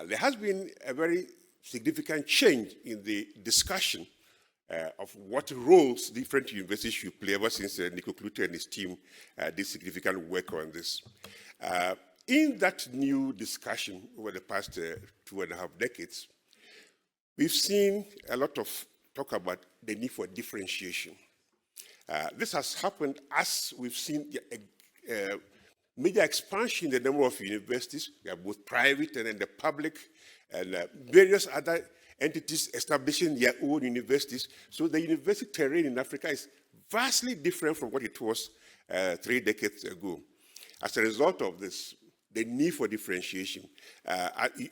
there has been a very significant change in the discussion of what roles different universities should play ever since Nico Klute and his team did significant work on this. In that new discussion over the past 2.5 decades, we've seen a lot of talk about the need for differentiation. This has happened as we've seen a major expansion in the number of universities. We have both private and then the public, and various other entities establishing their own universities. So the university terrain in Africa is vastly different from what it was 3 decades ago. As a result of this, the need for differentiation,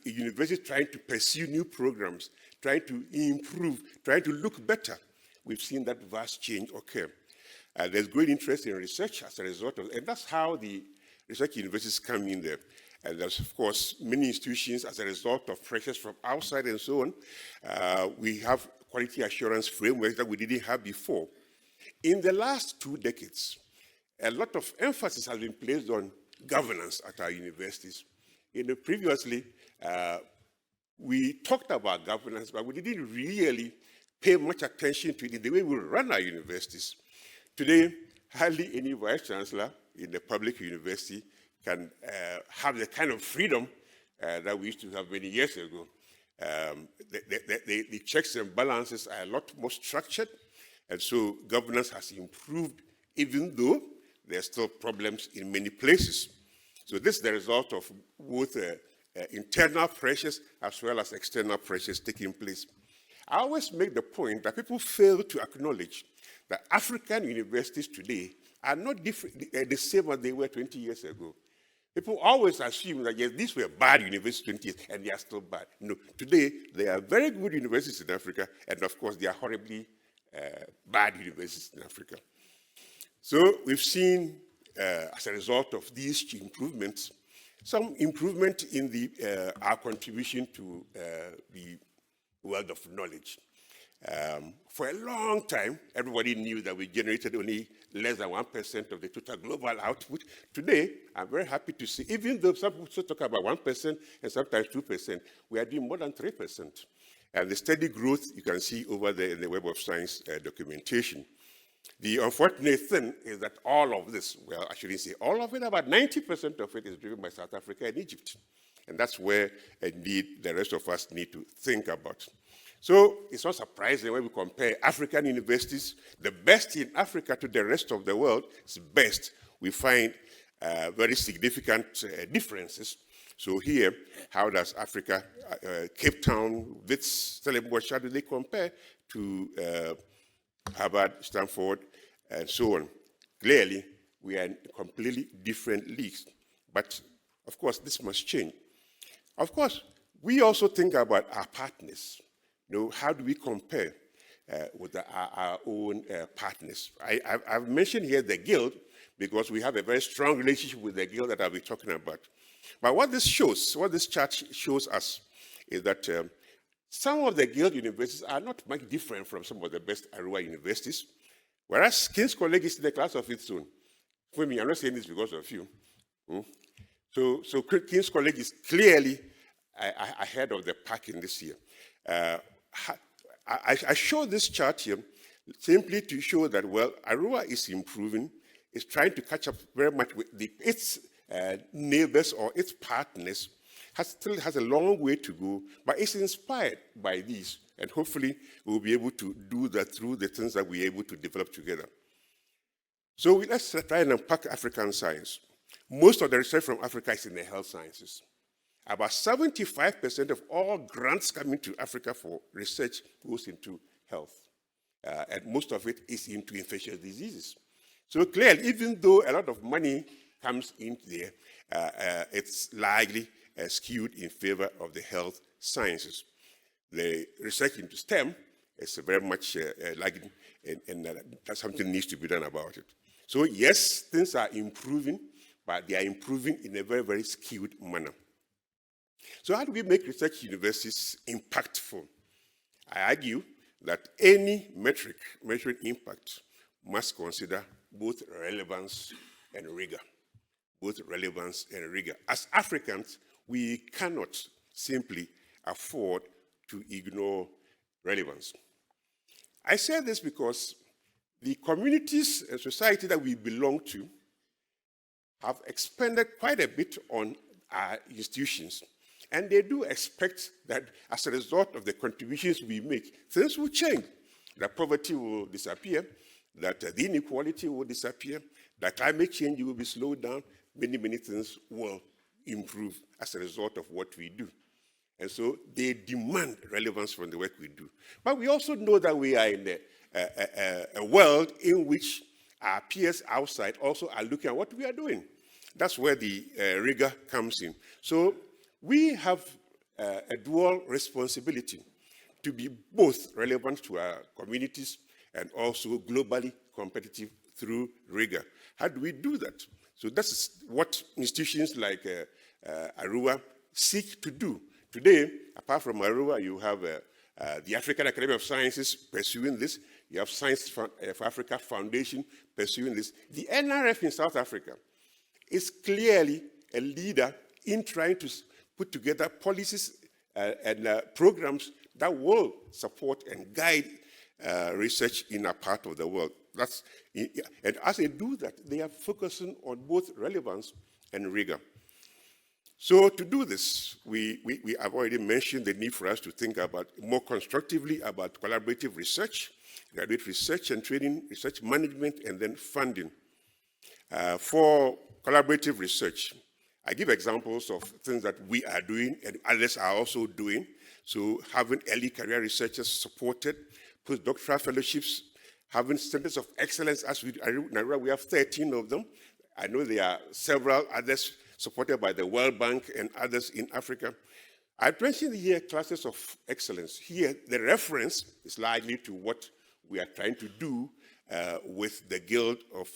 universities trying to pursue new programs, trying to improve, trying to look better, we've seen that vast change occur. There's great interest in research as a result of, and that's how the research universities come in there. And there's, of course, many institutions as a result of pressures from outside and so on. We have quality assurance frameworks that we didn't have before. In the last 2 decades, a lot of emphasis has been placed on governance at our universities. Previously, we talked about governance, but we didn't really pay much attention to it in the way we run our universities. Today, hardly any vice chancellor in the public university can have the kind of freedom that we used to have many years ago. The checks and balances are a lot more structured, and so governance has improved, even though there are still problems in many places. So this is the result of both internal pressures as well as external pressures taking place. I always make the point that people fail to acknowledge that African universities today are not the same as they were 20 years ago. People always assume that, yes, these were bad universities 20 years, and they are still bad. No, today, they are very good universities in Africa, and of course, they are horribly bad universities in Africa. So we've seen, as a result of these improvements, some improvement in our contribution to the world of knowledge. For a long time, everybody knew that we generated only less than 1% of the total global output. Today, I'm very happy to see, even though some people still talk about 1% and sometimes 2%, we are doing more than 3%. And the steady growth you can see over there in the Web of Science documentation. The unfortunate thing is that all of this, well, I shouldn't say all of it, about 90% of it is driven by South Africa and Egypt. And that's where, indeed, the rest of us need to think about. So it's not surprising when we compare African universities, the best in Africa to the rest of the world, it's best. We find very significant differences. So here, how does Africa, Cape Town, Wits, Stellenbosch, how do they compare to Harvard, Stanford, and so on? Clearly, we are in completely different leagues. But, of course, this must change. Of course, we also think about our partners. You know, how do we compare with our own partners? I've mentioned here the Guild because we have a very strong relationship with the Guild that I'll be talking about. But what this shows, what this chart shows us, is that some of the Guild universities are not much different from some of the best Arua universities, whereas King's College is in the class of its own. For me, I'm not saying this because of you. So King's College is clearly ahead of the pack in this year. I show this chart here simply to show that, well, Arua is improving, is trying to catch up very much with its neighbors or its partners, still has a long way to go, but it's inspired by these, and hopefully we'll be able to do that through the things that we're able to develop together. So let's try and unpack African science. Most of the research from Africa is in the health sciences. About 75% of all grants coming to Africa for research goes into health. And most of it is into infectious diseases. So clearly, even though a lot of money comes in there, it's largely skewed in favor of the health sciences. The research into STEM is very much lagging, and something needs to be done about it. So yes, things are improving, but they are improving in a very, very skewed manner. So how do we make research universities impactful? I argue that any metric measuring impact must consider both relevance and rigor. Both relevance and rigor. As Africans, we cannot simply afford to ignore relevance. I say this because the communities and society that we belong to have expended quite a bit on our institutions. And they do expect that as a result of the contributions we make, things will change. That poverty will disappear, that the inequality will disappear, that climate change will be slowed down, many, many things will improve as a result of what we do. And so they demand relevance from the work we do. But we also know that we are in a world in which our peers outside also are looking at what we are doing. That's where the rigor comes in. So we have a dual responsibility to be both relevant to our communities and also globally competitive through rigor. How do we do that? So that's what institutions like Arua seek to do. Today, apart from Arua, you have the African Academy of Sciences pursuing this. You have Science for Africa Foundation pursuing this. The NRF in South Africa is clearly a leader in trying to put together policies and programs that will support and guide research in a part of the world. And as they do that, they are focusing on both relevance and rigor. So to do this, we have already mentioned the need for us to think about more constructively about collaborative research, graduate research and training, research management, and then funding. For collaborative research, I give examples of things that we are doing and others are also doing. So having early career researchers supported, postdoctoral fellowships, having centers of excellence, as we have 13 of them. I know there are several others supported by the World Bank and others in Africa. I mentioned here classes of excellence. Here, the reference is largely to what we are trying to do with the Guild of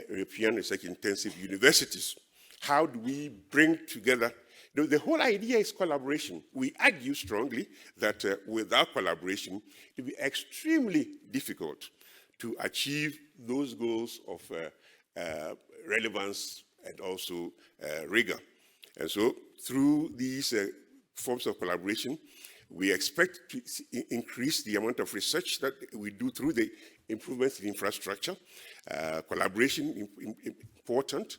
European Research Intensive Universities. How do we bring together? The whole idea is collaboration. We argue strongly that without collaboration, it will be extremely difficult to achieve those goals of relevance and also rigor. And so through these forms of collaboration, we expect to increase the amount of research that we do through the improvements in infrastructure. Collaboration important.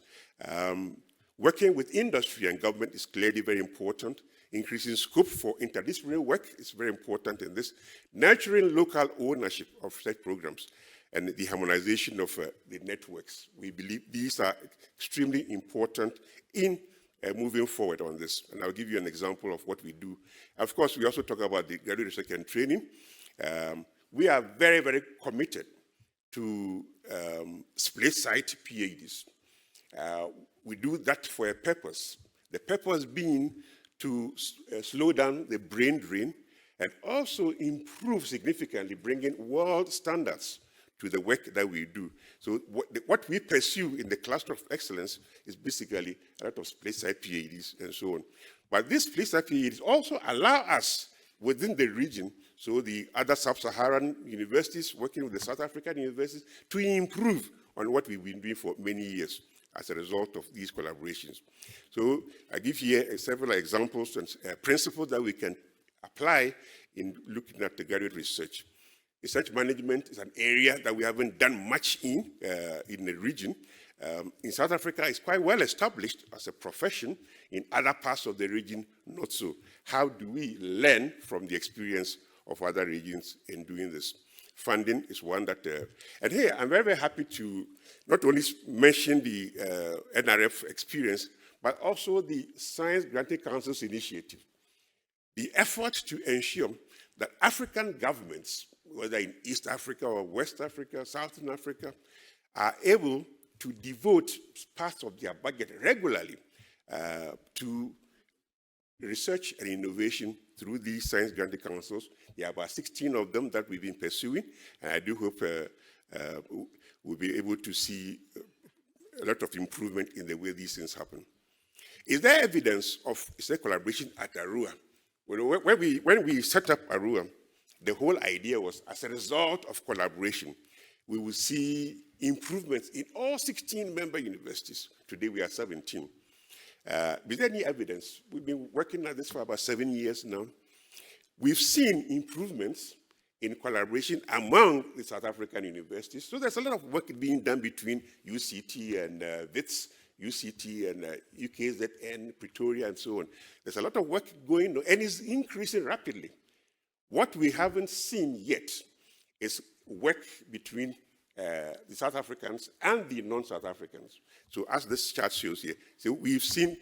Working with industry and government is clearly very important. Increasing scope for interdisciplinary work is very important in this. Nurturing local ownership of such programs and the harmonization of the networks. We believe these are extremely important in moving forward on this. And I'll give you an example of what we do. Of course, we also talk about the graduate research and training. We are very, very committed to split-site PhDs. We do that for a purpose. The purpose being to slow down the brain drain and also improve significantly, bringing world standards to the work that we do. So what we pursue in the cluster of excellence is basically a lot of split-site PhDs and so on. But these split-site PhDs also allow us within the region, so the other sub-Saharan universities working with the South African universities, to improve on what we've been doing for many years as a result of these collaborations. So I give here several examples and principles that we can apply in looking at the graduate research. Research management is an area that we haven't done much in the region. In South Africa, it's quite well established as a profession. In other parts of the region, not so. How do we learn from the experience of other regions in doing this? Funding is one that, and here I'm very, very happy to not only mention the NRF experience, but also the Science Granting Council's initiative. The effort to ensure that African governments, whether in East Africa or West Africa, Southern Africa, are able to devote parts of their budget regularly to research and innovation through these science granting councils. There are about 16 of them that we've been pursuing, and I do hope we'll be able to see a lot of improvement in the way these things happen. Is there evidence of collaboration at Arua? When we set up Arua, the whole idea was, as a result of collaboration, we will see improvements in all 16 member universities. Today we are 17. Is there any evidence? We've been working at this for about 7 years now. We've seen improvements in collaboration among the South African universities. So there's a lot of work being done between UCT and WITS, UCT and UKZN, Pretoria, and so on. There's a lot of work going on, and it's increasing rapidly. What we haven't seen yet is work between the South Africans and the non-South Africans. So as this chart shows here, so we've seen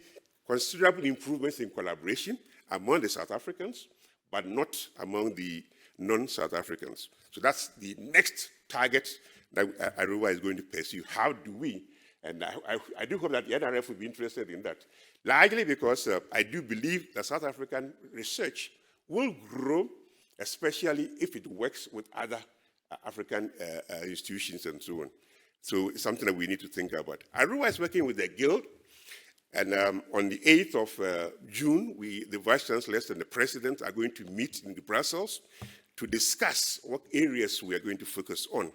considerable improvements in collaboration among the South Africans, but not among the non-South Africans. So that's the next target that Arua is going to pursue. How do we, and I do hope that the NRF will be interested in that, largely because I do believe that South African research will grow, especially if it works with other African institutions and so on. So it's something that we need to think about. Arua is working with the Guild, and on the 8th of June, the Vice Chancellors and the President are going to meet in Brussels to discuss what areas we are going to focus on.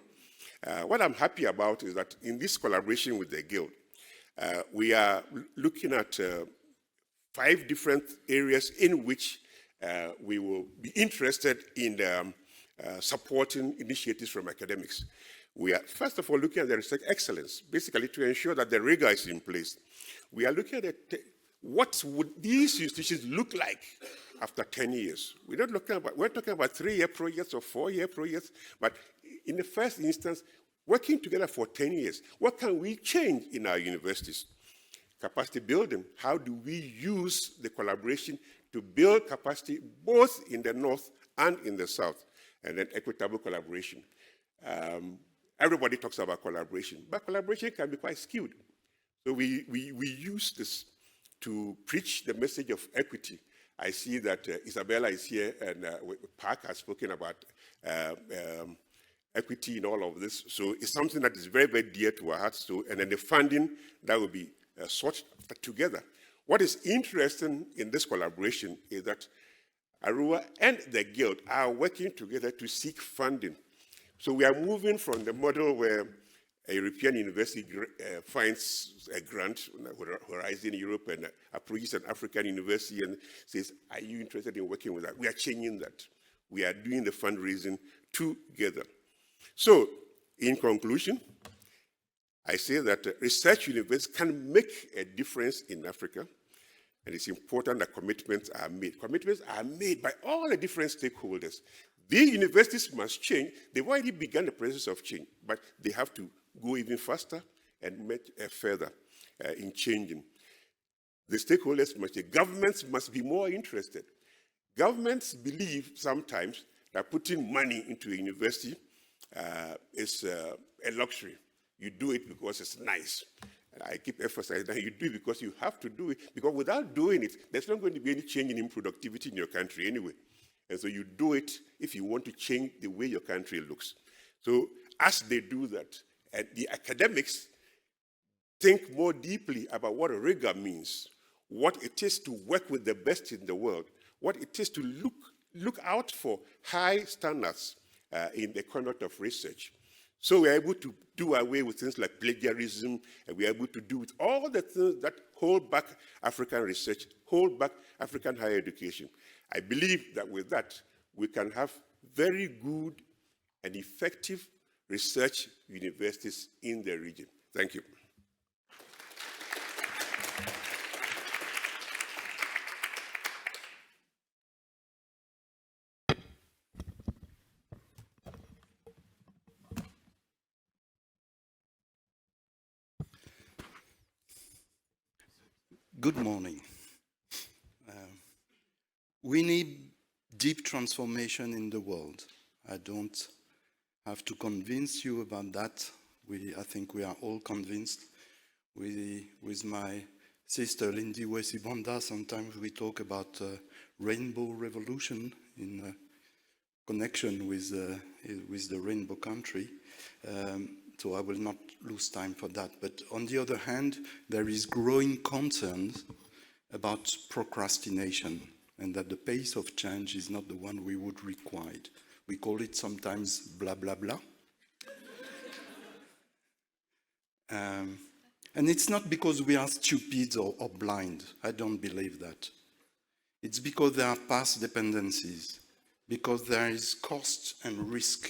What I'm happy about is that in this collaboration with the Guild, we are looking at 5 different areas in which we will be interested in supporting initiatives from academics. We are, first of all, looking at the research excellence, basically to ensure that the rigor is in place. We are looking at what would these institutions look like after 10 years. We're talking about 3-year projects or 4-year projects, but in the first instance, working together for 10 years, what can we change in our universities? Capacity building, how do we use the collaboration to build capacity both in the North and in the South? And then equitable collaboration. Everybody talks about collaboration, but collaboration can be quite skewed. So we use this to preach the message of equity. I see that Isabella is here, and Park has spoken about equity in all of this. So it's something that is very, very dear to our hearts. So, and then the funding that will be sought together. What is interesting in this collaboration is that Arua and the Guild are working together to seek funding. So we are moving from the model where a European university finds a grant, Horizon Europe, and approaches an African university and says, are you interested in working with that? We are changing that. We are doing the fundraising together. So, in conclusion, I say that research universities can make a difference in Africa, and it's important that commitments are made. Commitments are made by all the different stakeholders. The universities must change. They've already begun the process of change, but they have to go even faster and much further in changing. The stakeholders must, the governments must be more interested. Governments believe sometimes that putting money into a university is a luxury. You do it because it's nice. And I keep emphasizing that you do it because you have to do it, because without doing it, there's not going to be any change in productivity in your country anyway. And so you do it if you want to change the way your country looks. So as they do that, and the academics think more deeply about what rigor means, what it is to work with the best in the world, what it is to look out for high standards in the conduct of research. So we're able to do away with things like plagiarism, and we're able to do with all the things that hold back African research, hold back African higher education. I believe that with that, we can have very good and effective research universities in the region. Thank you. Good morning. We need deep transformation in the world. I don't have to convince you about that. I think we are all convinced. With my sister Lindy Wesibonda, sometimes we talk about rainbow revolution in connection with the rainbow country. So I will not lose time for that. But on the other hand, there is growing concern about procrastination, and that the pace of change is not the one we would require. We call it sometimes blah, blah, blah. And it's not because we are stupid or blind. I don't believe that. It's because there are past dependencies, because there is cost and risk,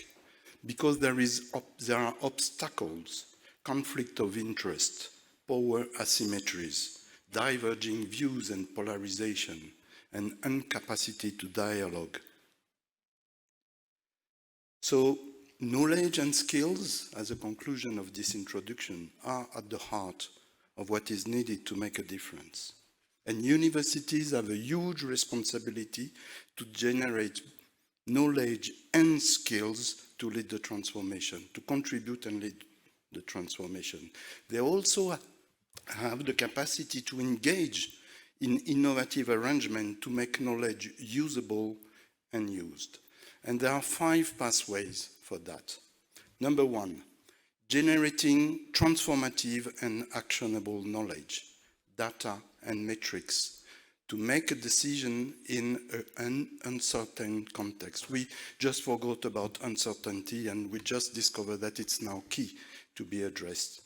because there are obstacles, conflict of interest, power asymmetries, diverging views and polarization, and incapacity to dialogue. So, knowledge and skills, as a conclusion of this introduction, are at the heart of what is needed to make a difference. And universities have a huge responsibility to generate knowledge and skills to lead the transformation, to contribute and lead the transformation. They also have the capacity to engage in innovative arrangement to make knowledge usable and used. And there are 5 pathways for that. Number 1, generating transformative and actionable knowledge, data and metrics, to make a decision in an uncertain context. We just forgot about uncertainty, and we just discovered that it's now key to be addressed.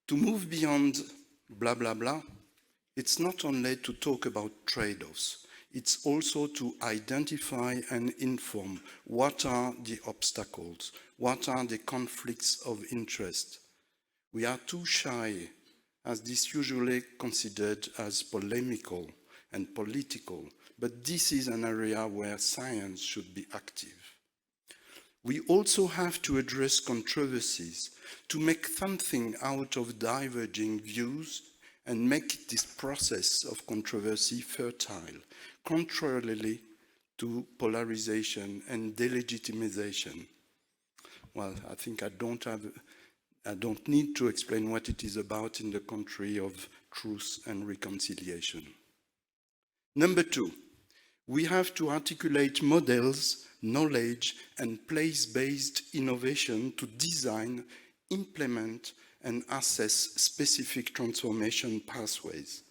To move beyond blah, blah, blah, it's not only to talk about trade-offs, it's also to identify and inform what are the obstacles, what are the conflicts of interest. We are too shy, as this usually considered as polemical and political, but this is an area where science should be active. We also have to address controversies, to make something out of diverging views and make this process of controversy fertile, contrarily to polarization and delegitimization. Well, I think I don't need to explain what it is about in the country of truth and reconciliation. Number 2, we have to articulate models, knowledge, and place-based innovation to design, implement, and assess specific transformation pathways.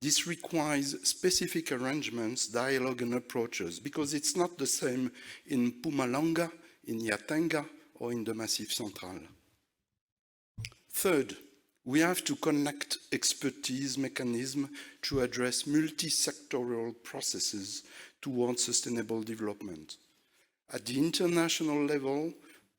This requires specific arrangements, dialogue, and approaches, because it's not the same in Mpumalanga, in Yatenga, or in the Massif Central. Third, we have to connect expertise mechanisms to address multi-sectoral processes towards sustainable development. At the international level,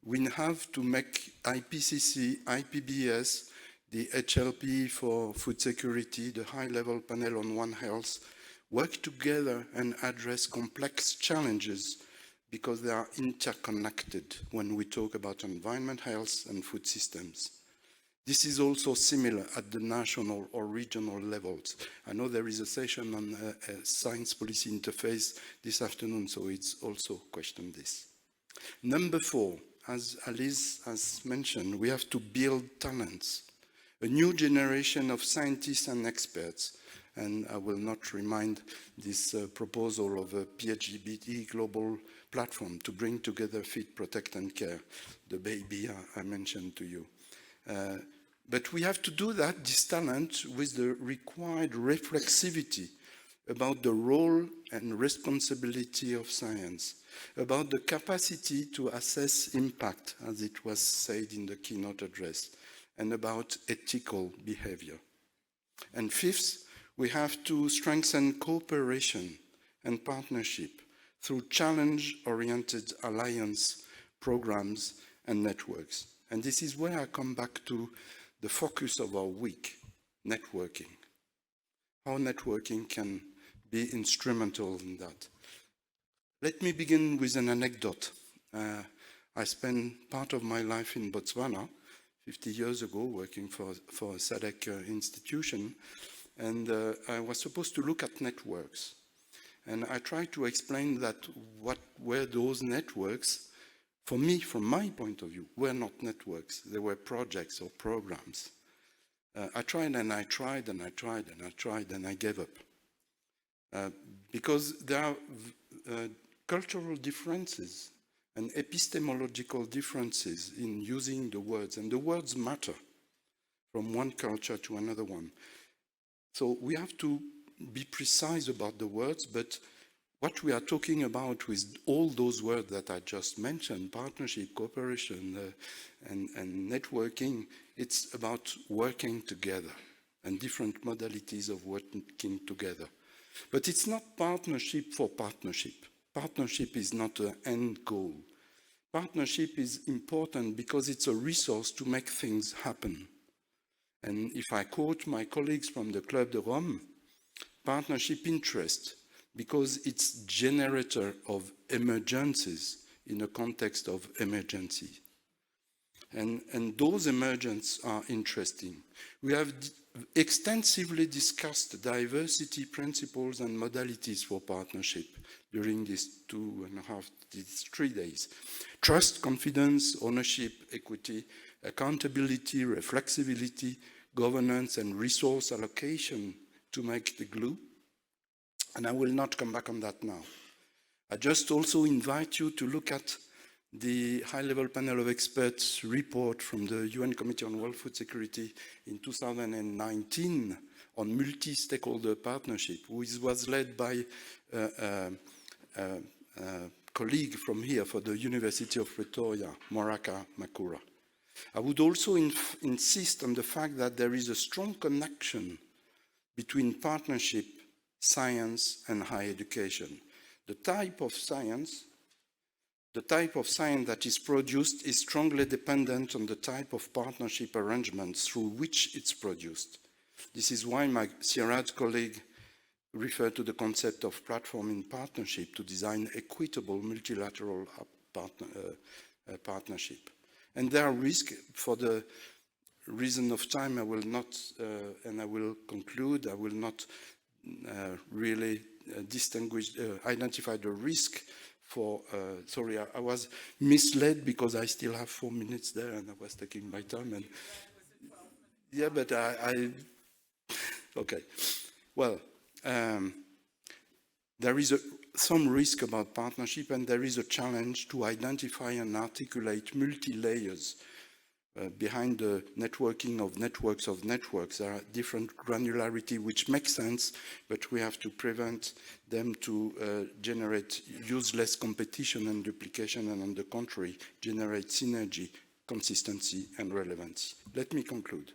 We have to make IPCC, IPBS, the HLP for food security, the high-level panel on One Health, work together and address complex challenges because they are interconnected when we talk about environment, health, and food systems. This is also similar at the national or regional levels. I know there is a session on science policy interface this afternoon, so it's also questioned this. Number 4, as Alice has mentioned, we have to build talents, a new generation of scientists and experts. And I will not remind this proposal of a PHBT global platform to bring together Feed, Protect and Care, the baby I mentioned to you. But we have to do that, this talent, with the required reflexivity about the role and responsibility of science, about the capacity to assess impact, as it was said in the keynote address, and about ethical behavior. And 5th, we have to strengthen cooperation and partnership through challenge-oriented alliance programs and networks. And this is where I come back to the focus of our week, networking. How networking can be instrumental in that. Let me begin with an anecdote. I spent part of my life in Botswana 50 years ago working for a SADC institution. And I was supposed to look at networks. And I tried to explain that what were those networks, for me, from my point of view, were not networks. They were projects or programs. I tried and I tried and I tried and I tried and I gave up. Because there are cultural differences and epistemological differences in using the words. And the words matter from one culture to another one. So we have to be precise about the words, but what we are talking about with all those words that I just mentioned, partnership, cooperation, and networking, it's about working together and different modalities of working together. But it's not partnership for partnership. Partnership is not an end goal. Partnership is important because it's a resource to make things happen. And if I quote my colleagues from the Club de Rome, partnership interest, because it's generator of emergencies in a context of emergency. And those emergencies are interesting. We have extensively discussed diversity principles and modalities for partnership during these 3 days. Trust, confidence, ownership, equity, accountability, reflexibility, governance, and resource allocation to make the glue. And I will not come back on that now. I just also invite you to look at the high-level panel of experts report from the UN Committee on World Food Security in 2019 on multi-stakeholder partnership, which was led by a colleague from here for the University of Pretoria, Moraka Makura. I would also insist on the fact that there is a strong connection between partnership, science, and higher education. The type of science that is produced is strongly dependent on the type of partnership arrangements through which it's produced. This is why my CIRAD colleague referred to the concept of platform in partnership to design equitable multilateral partnership. And there are risks. For the reason of time, I will not, and I will conclude, I will not really identify the risk for, sorry, I was misled because I still have 4 minutes there and I was taking my time. And yeah, but okay. Well, there is some risk about partnership, and there is a challenge to identify and articulate multi-layers behind the networking of networks. There are different granularity which makes sense, but we have to prevent them to generate useless competition and duplication, and on the contrary, generate synergy, consistency, and relevancy. Let me conclude.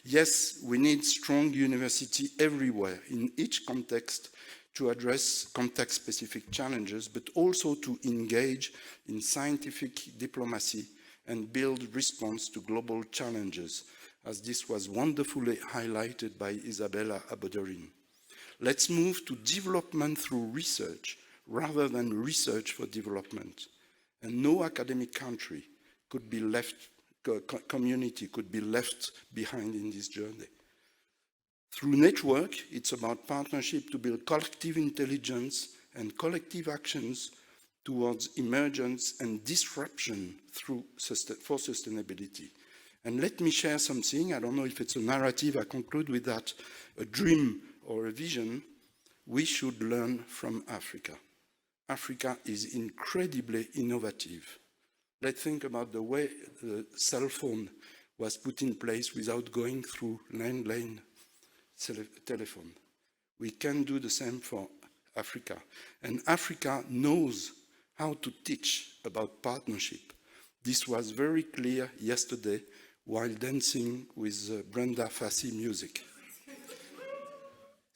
Yes, we need strong university everywhere in each context to address context-specific challenges, but also to engage in scientific diplomacy and build response to global challenges, as this was wonderfully highlighted by Isabella Abodorin. Let's move to development through research rather than research for development. And no academic country could be left, community could be left behind in this journey. Through network, it's about partnership to build collective intelligence and collective actions towards emergence and disruption for sustainability. And let me share something. I don't know if it's a narrative. I conclude with that. A dream or a vision. We should learn from Africa. Africa is incredibly innovative. Let's think about the way the cell phone was put in place without going through landline telephone. We can do the same for Africa. And Africa knows how to teach about partnership. This was very clear yesterday while dancing with Brenda Fassi music.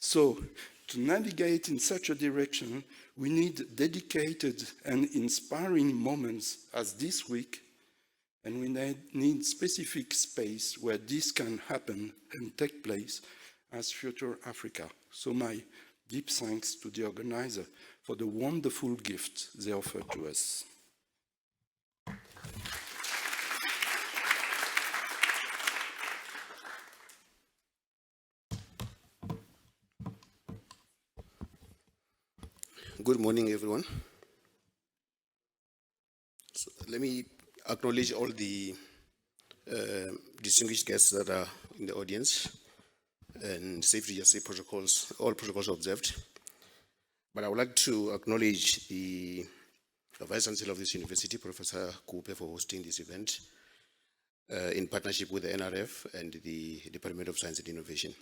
So, to navigate in such a direction, we need dedicated and inspiring moments as this week, and we need specific space where this can happen and take place as Future Africa. So my deep thanks to the organizer for the wonderful gift they offered to us. Good morning, everyone. So let me acknowledge all the distinguished guests that are in the audience, and safety protocols, all protocols observed. But I would like to acknowledge the Vice Chancellor of this university, Professor Kupe, for hosting this event in partnership with the NRF and the Department of Science and Innovation.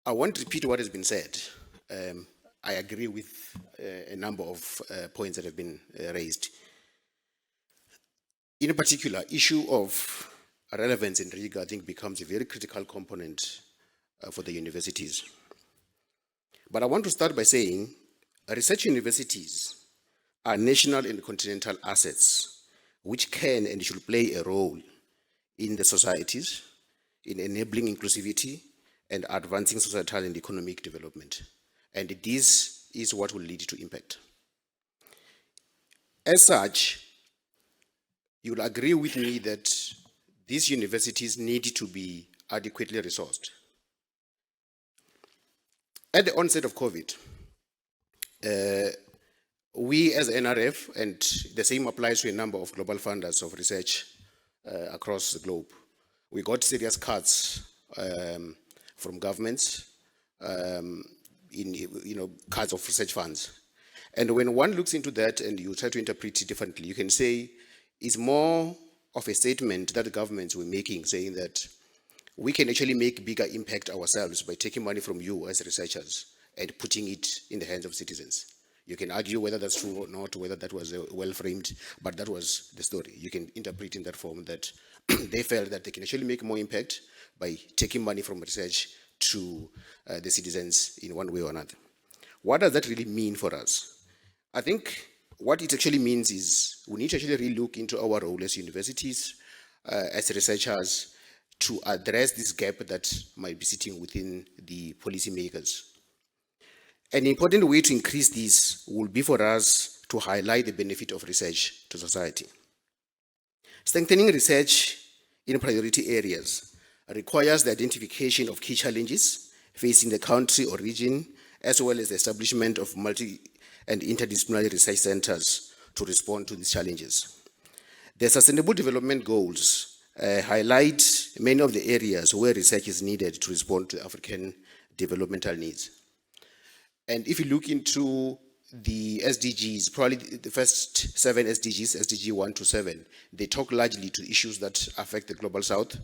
I won't repeat what has been said. I agree with a number of points that have been raised. In particular, issue of relevance in RIGA, I think, becomes a very critical component for the universities. But I want to start by saying research universities are national and continental assets which can and should play a role in the societies, in enabling inclusivity and advancing societal and economic development. And this is what will lead to impact. As such, you'll agree with me that these universities need to be adequately resourced. At the onset of COVID, we as NRF, and the same applies to a number of global funders of research across the globe, we got serious cuts from governments in cuts of research funds. And when one looks into that and you try to interpret it differently, you can say it's more of a statement that the governments were making, saying that we can actually make bigger impact ourselves by taking money from you as researchers and putting it in the hands of citizens. You can argue whether that's true or not, whether that was well framed, but that was the story. You can interpret in that form that they felt that they can actually make more impact by taking money from research to the citizens in one way or another. What does that really mean for us? I think what it actually means is we need to actually relook into our role as universities, as researchers, to address this gap that might be sitting within the policymakers. An important way to increase this will be for us to highlight the benefit of research to society. Strengthening research in priority areas requires the identification of key challenges facing the country or region, as well as the establishment of multi- and interdisciplinary research centers to respond to these challenges. The Sustainable Development Goals highlight many of the areas where research is needed to respond to African developmental needs. And if you look into the SDGs, probably the first 7 SDGs, SDG 1 to 7, they talk largely to issues that affect the Global South.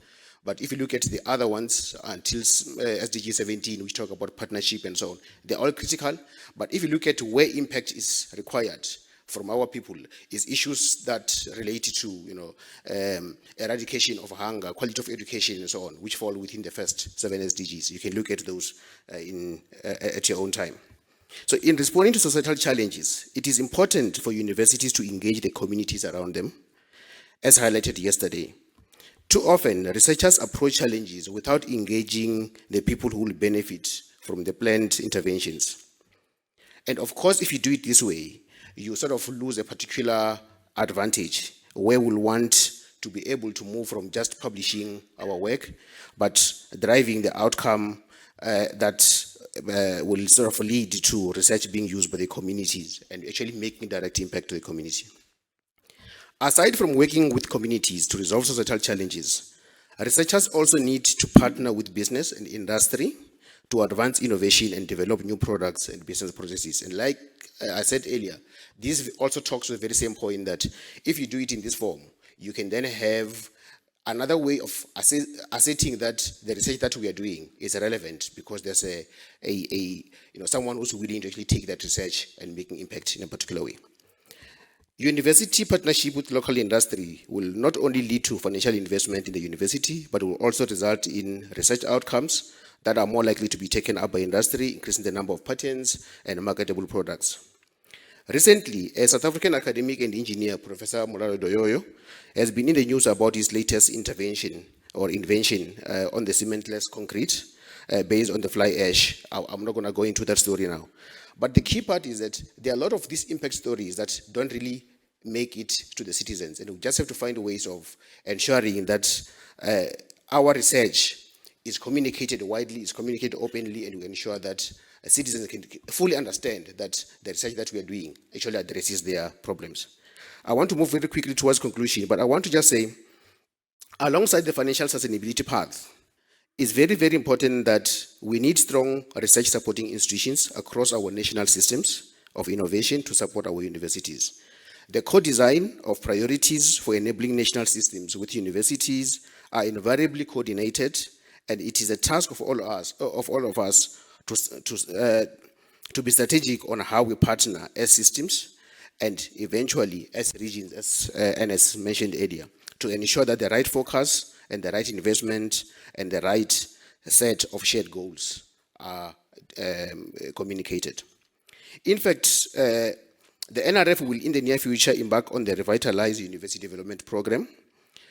But if you look at the other ones until SDG 17, which talk about partnership and so on, they're all critical. But if you look at where impact is required from our people, is issues that relate to eradication of hunger, quality of education, and so on, which fall within the first 7 SDGs. You can look at those at your own time. So in responding to societal challenges, it is important for universities to engage the communities around them. as highlighted yesterday. Too often, researchers approach challenges without engaging the people who will benefit from the planned interventions. And of course, if you do it this way, you sort of lose a particular advantage where we'll want to be able to move from just publishing our work, but driving the outcome that will sort of lead to research being used by the communities and actually making direct impact to the community. Aside from working with communities to resolve societal challenges, researchers also need to partner with business and industry to advance innovation and develop new products and business processes. And like I said earlier, this also talks to the very same point that if you do it in this form, you can then have another way of asserting that the research that we are doing is relevant because there's someone who's willing to actually take that research and making impact in a particular way. University partnership with local industry will not only lead to financial investment in the university, but will also result in research outcomes that are more likely to be taken up by industry, increasing the number of patents and marketable products. Recently, a South African academic and engineer, Professor Molalo Doyoyo, has been in the news about his latest invention on the cementless concrete based on the fly ash. I'm not going to go into that story now. But the key part is that there are a lot of these impact stories that don't really make it to the citizens. And we just have to find ways of ensuring that our research is communicated widely, is communicated openly, and we ensure that citizens can fully understand that the research that we are doing actually addresses their problems. I want to move very quickly towards conclusion, but I want to just say, alongside the financial sustainability path, it's very, very important that we need strong research supporting institutions across our national systems of innovation to support our universities. The co-design of priorities for enabling national systems with universities are invariably coordinated, and it is a task of all of us to be strategic on how we partner as systems and eventually as regions, as mentioned earlier, to ensure that the right focus and the right investment and the right set of shared goals are communicated. In fact, the NRF will in the near future embark on the Revitalized University Development Program,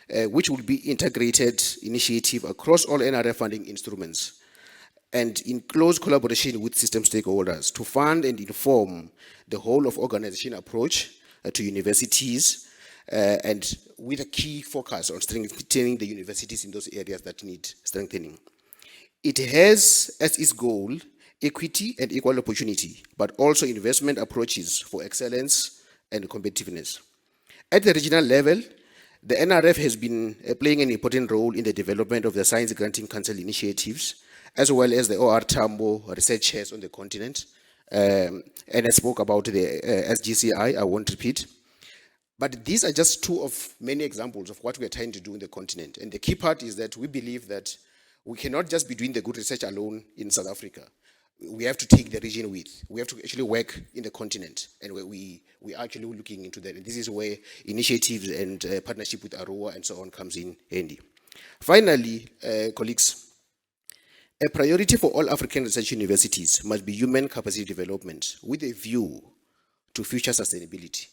which will be integrated initiative across all NRF funding instruments and in close collaboration with system stakeholders to fund and inform the whole of organization approach to universities and with a key focus on strengthening the universities in those areas that need strengthening. It has as its goal equity and equal opportunity, but also investment approaches for excellence and competitiveness. At the regional level, the NRF has been playing an important role in the development of the Science Granting Council initiatives, as well as the OR Tambo research chairs on the continent. And I spoke about the SGCI, I won't repeat. But these are just two of many examples of what we are trying to do in the continent. And the key part is that we believe that we cannot just be doing the good research alone in South Africa. We have to take the region with. We have to actually work in the continent, and we are actually looking into that. And this is where initiatives and partnership with Arua and so on comes in handy. Finally, colleagues, a priority for all African research universities must be human capacity development with a view to future sustainability.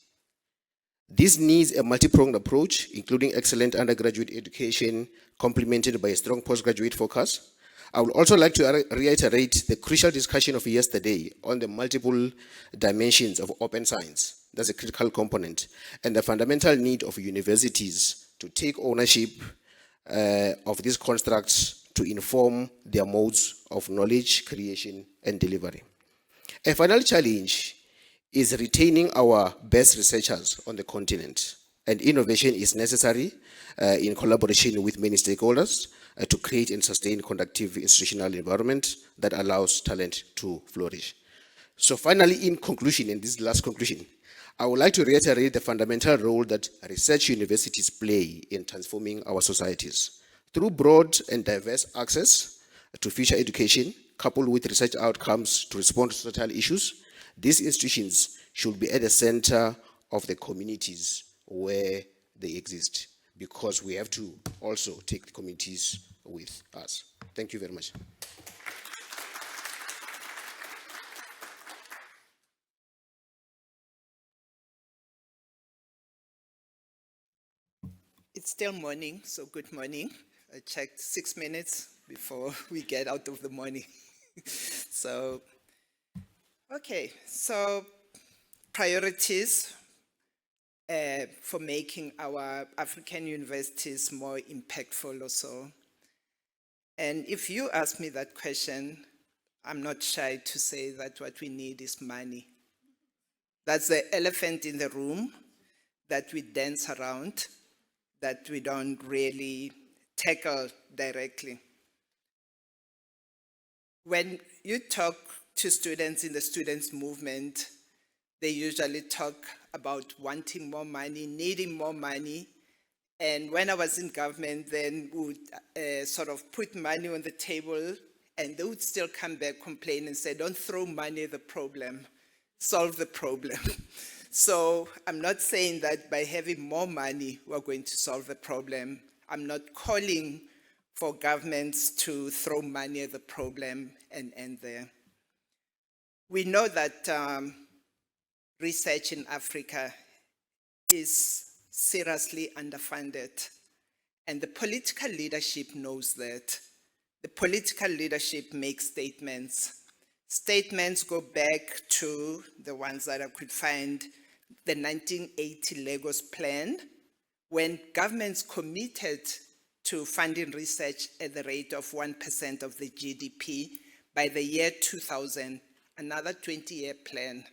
This needs a multi-pronged approach, including excellent undergraduate education, complemented by a strong postgraduate focus. I would also like to reiterate the crucial discussion of yesterday on the multiple dimensions of open science. That's a critical component, and the fundamental need of universities to take ownership of these constructs to inform their modes of knowledge creation and delivery. A final challenge is retaining our best researchers on the continent, and innovation is necessary in collaboration with many stakeholders to create and sustain conducive institutional environment that allows talent to flourish. So finally, in conclusion, and this is the last conclusion, I would like to reiterate the fundamental role that research universities play in transforming our societies. Through broad and diverse access to future education, coupled with research outcomes to respond to societal issues, these institutions should be at the center of the communities where they exist, because we have to also take the communities with us. Thank you very much. still morning, so good morning. I checked 6 minutes before we get out of the morning. So, okay, so priorities for making our African universities more impactful also. And if you ask me that question, I'm not shy to say that what we need is money. That's the elephant in the room that we dance around, that we don't really tackle directly. When you talk to students in the students' movement, they usually talk about wanting more money, needing more money. And when I was in government, then we would sort of put money on the table, and they would still come back, complain, and say, don't throw money at the problem, solve the problem. So I'm not saying that by having more money, we're going to solve the problem. I'm not calling for governments to throw money at the problem and end there. We know that research in Africa is seriously underfunded, and the political leadership knows that. The political leadership makes statements. Statements go back to the ones that I could find, the 1980 Lagos Plan, when governments committed to funding research at the rate of 1% of the GDP by the year 2000, another 20-year plan.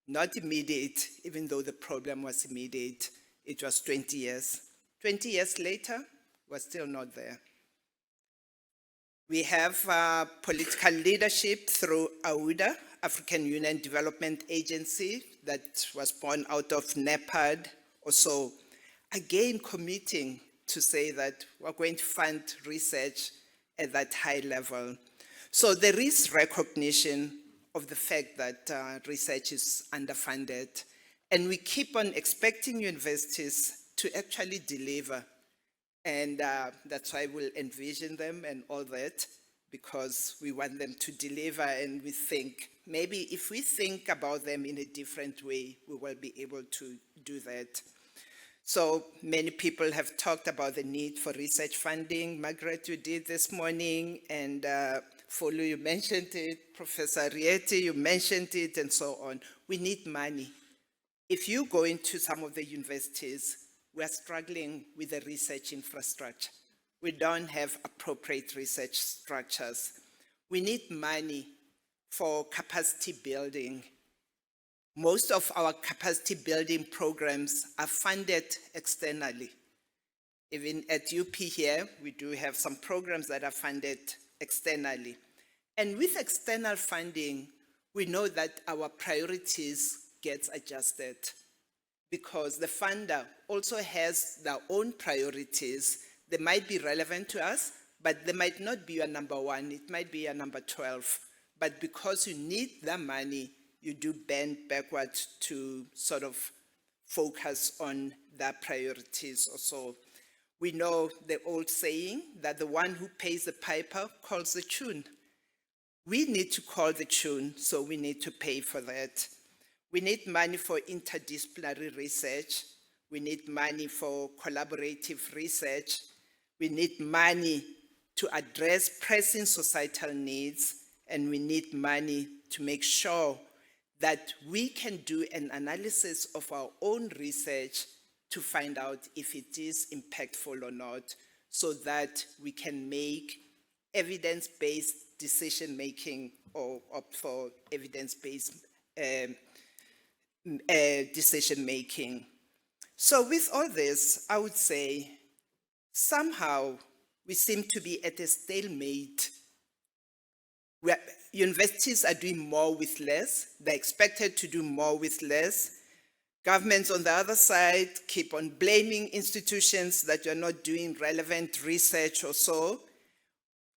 Not immediate, even though the problem was immediate. It was 20 years. 20 years later, we're still not there. We have political leadership through AUDA, African Union Development Agency, that was born out of NEPAD, also again committing to say that we're going to fund research at that high level. So there is recognition of the fact that research is underfunded, and we keep on expecting universities to actually deliver. And that's why we'll envision them and all that, because we want them to deliver, and we think maybe if we think about them in a different way, we will be able to do that. So many people have talked about the need for research funding. Margaret, you did this morning, and Folu, you mentioned it, Professor Rieti, you mentioned it, and so on. We need money. If you go into some of the universities, we are struggling with the research infrastructure. We don't have appropriate research structures. We need money for capacity building. Most of our capacity building programs are funded externally. Even at UP here, we do have some programs that are funded externally. And with external funding, we know that our priorities get adjusted, because the funder also has their own priorities. They might be relevant to us, but they might not be your number one. It might be your number 12. But because you need the money, you do bend backwards to sort of focus on their priorities also. We know the old saying that the one who pays the piper calls the tune. We need to call the tune, so we need to pay for that. We need money for interdisciplinary research. We need money for collaborative research. We need money to address pressing societal needs, and we need money to make sure that we can do an analysis of our own research to find out if it is impactful or not, so that we can make evidence-based decision-making or opt for evidence-based decision-making. So with all this, I would say somehow we seem to be at a stalemate. Universities are doing more with less. They're expected to do more with less. Governments on the other side keep on blaming institutions that you're not doing relevant research or so.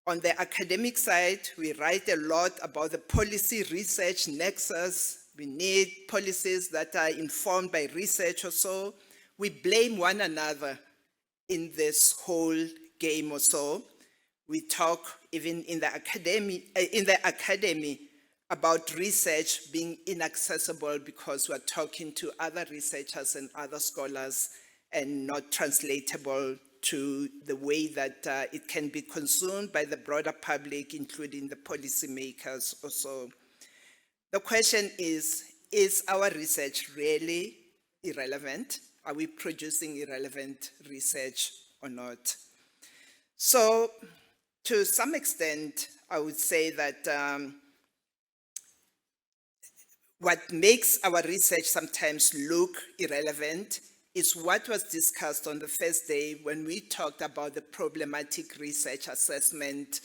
On the academic side, we write a lot about the policy research nexus. We need policies that are informed by research or so. We blame one another in this whole game or so. We talk even in the academy about research being inaccessible because we're talking to other researchers and other scholars, and not translatable to the way that it can be consumed by the broader public, including the policymakers also. The question is our research really irrelevant? Are we producing irrelevant research or not? So, to some extent, I would say that what makes our research sometimes look irrelevant is what was discussed on the first day when we talked about the problematic research assessment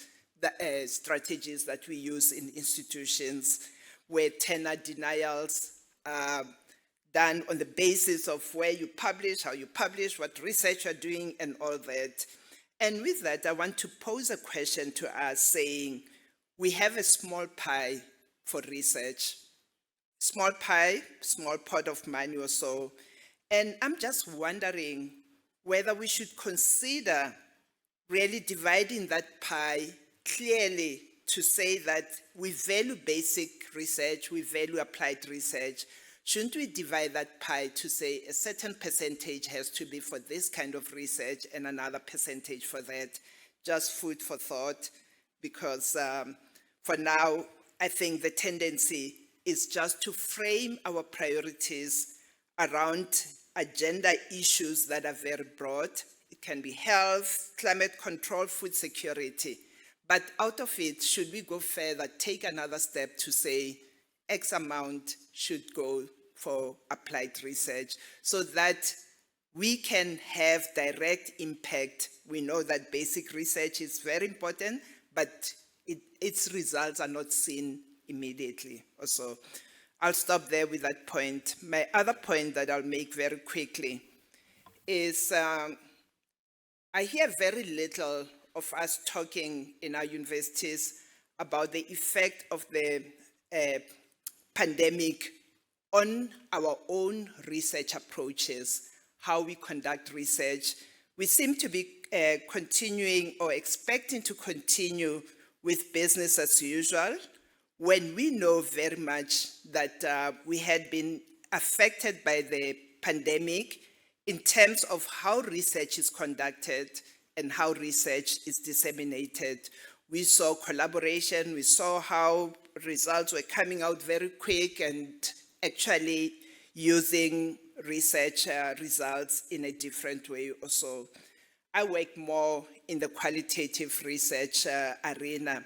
strategies that we use in institutions, where tenure denials are done on the basis of where you publish, how you publish, what research you're doing, and all that. And with that, I want to pose a question to us saying, we have a small pie for research, small pie, small pot of money or so. And I'm just wondering whether we should consider really dividing that pie clearly to say that we value basic research, we value applied research. Shouldn't we divide that pie to say a certain percentage has to be for this kind of research and another percentage for that? Just food for thought, because for now, I think the tendency is just to frame our priorities around agenda issues that are very broad. It can be health, climate control, food security. But out of it, should we go further, take another step to say X amount should go for applied research so that we can have direct impact. We know that basic research is very important, but its results are not seen immediately. Also, I'll stop there with that point. My other point that I'll make very quickly is I hear very little of us talking in our universities about the effect of the pandemic on our own research approaches, how we conduct research. We seem to be continuing or expecting to continue with business as usual when we know very much that we had been affected by the pandemic in terms of how research is conducted and how research is disseminated. We saw collaboration, we saw how results were coming out very quick and actually using research results in a different way also. I work more in the qualitative research arena,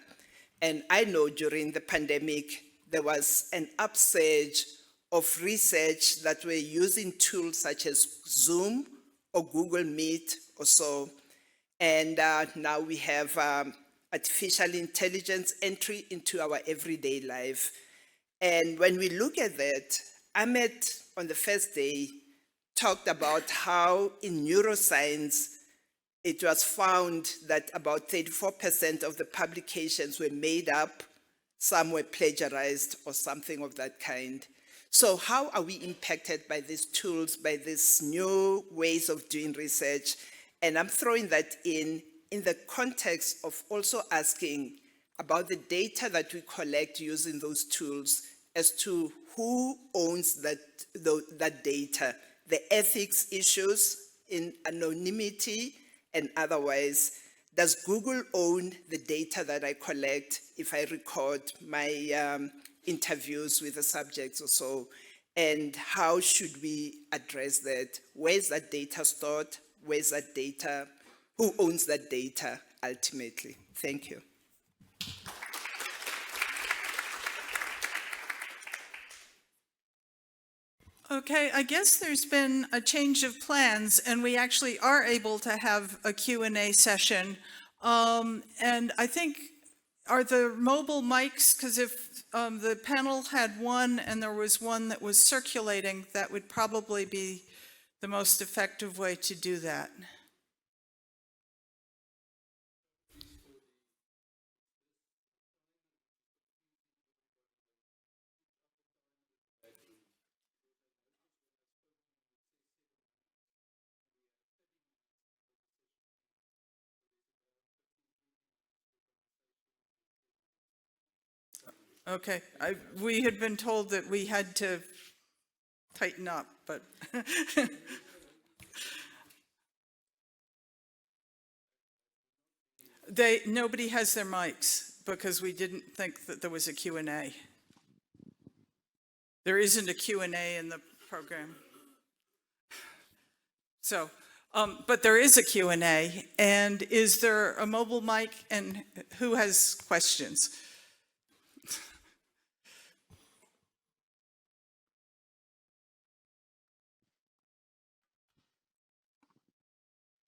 and I know during the pandemic there was an upsurge of research that were using tools such as Zoom or Google Meet or so. And now we have artificial intelligence entry into our everyday life. And when we look at that, Ahmed on the first day talked about how in neuroscience, it was found that about 34% of the publications were made up, some were plagiarized or something of that kind. So how are we impacted by these tools, by these new ways of doing research? And I'm throwing that in the context of also asking about the data that we collect using those tools as to who owns that data, the ethics issues in anonymity and otherwise. Does Google own the data that I collect if I record my interviews with the subjects or so? And how should we address that? Where's that data stored? Where's that data? Who owns that data ultimately? Thank you. Okay, I guess there's been a change of plans and we actually are able to have a Q&A session. And I think, are the mobile mics, because if the panel had one and there was one that was circulating, that would probably be the most effective way to do that. Okay, we had been told that we had to tighten up, but Nobody has their mics because we didn't think that there was a Q&A. There isn't a Q&A in the program. So, but there is a Q&A, and is there a mobile mic, and who has questions?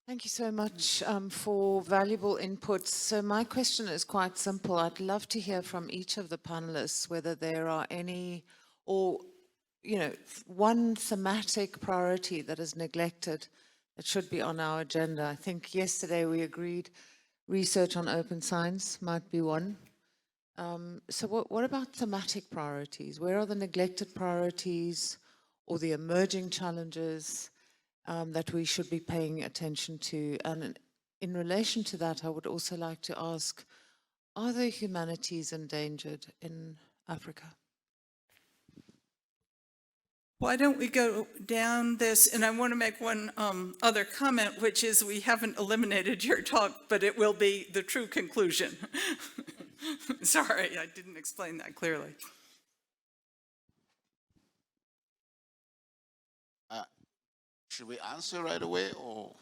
Thank you so much for valuable inputs. So my question is quite simple. I'd love to hear from each of the panelists whether there are any, or, you know, one thematic priority that is neglected that should be on our agenda. I think yesterday we agreed research on open science might be one. So what about thematic priorities? Where are the neglected priorities or the emerging challenges that we should be paying attention to? And in relation to that, I would also like to ask, are the humanities endangered in Africa? Why don't we go down this, and I want to make one other comment, which is we haven't eliminated your talk, but it will be the true conclusion. Sorry, I didn't explain that clearly. Should we answer right away, or?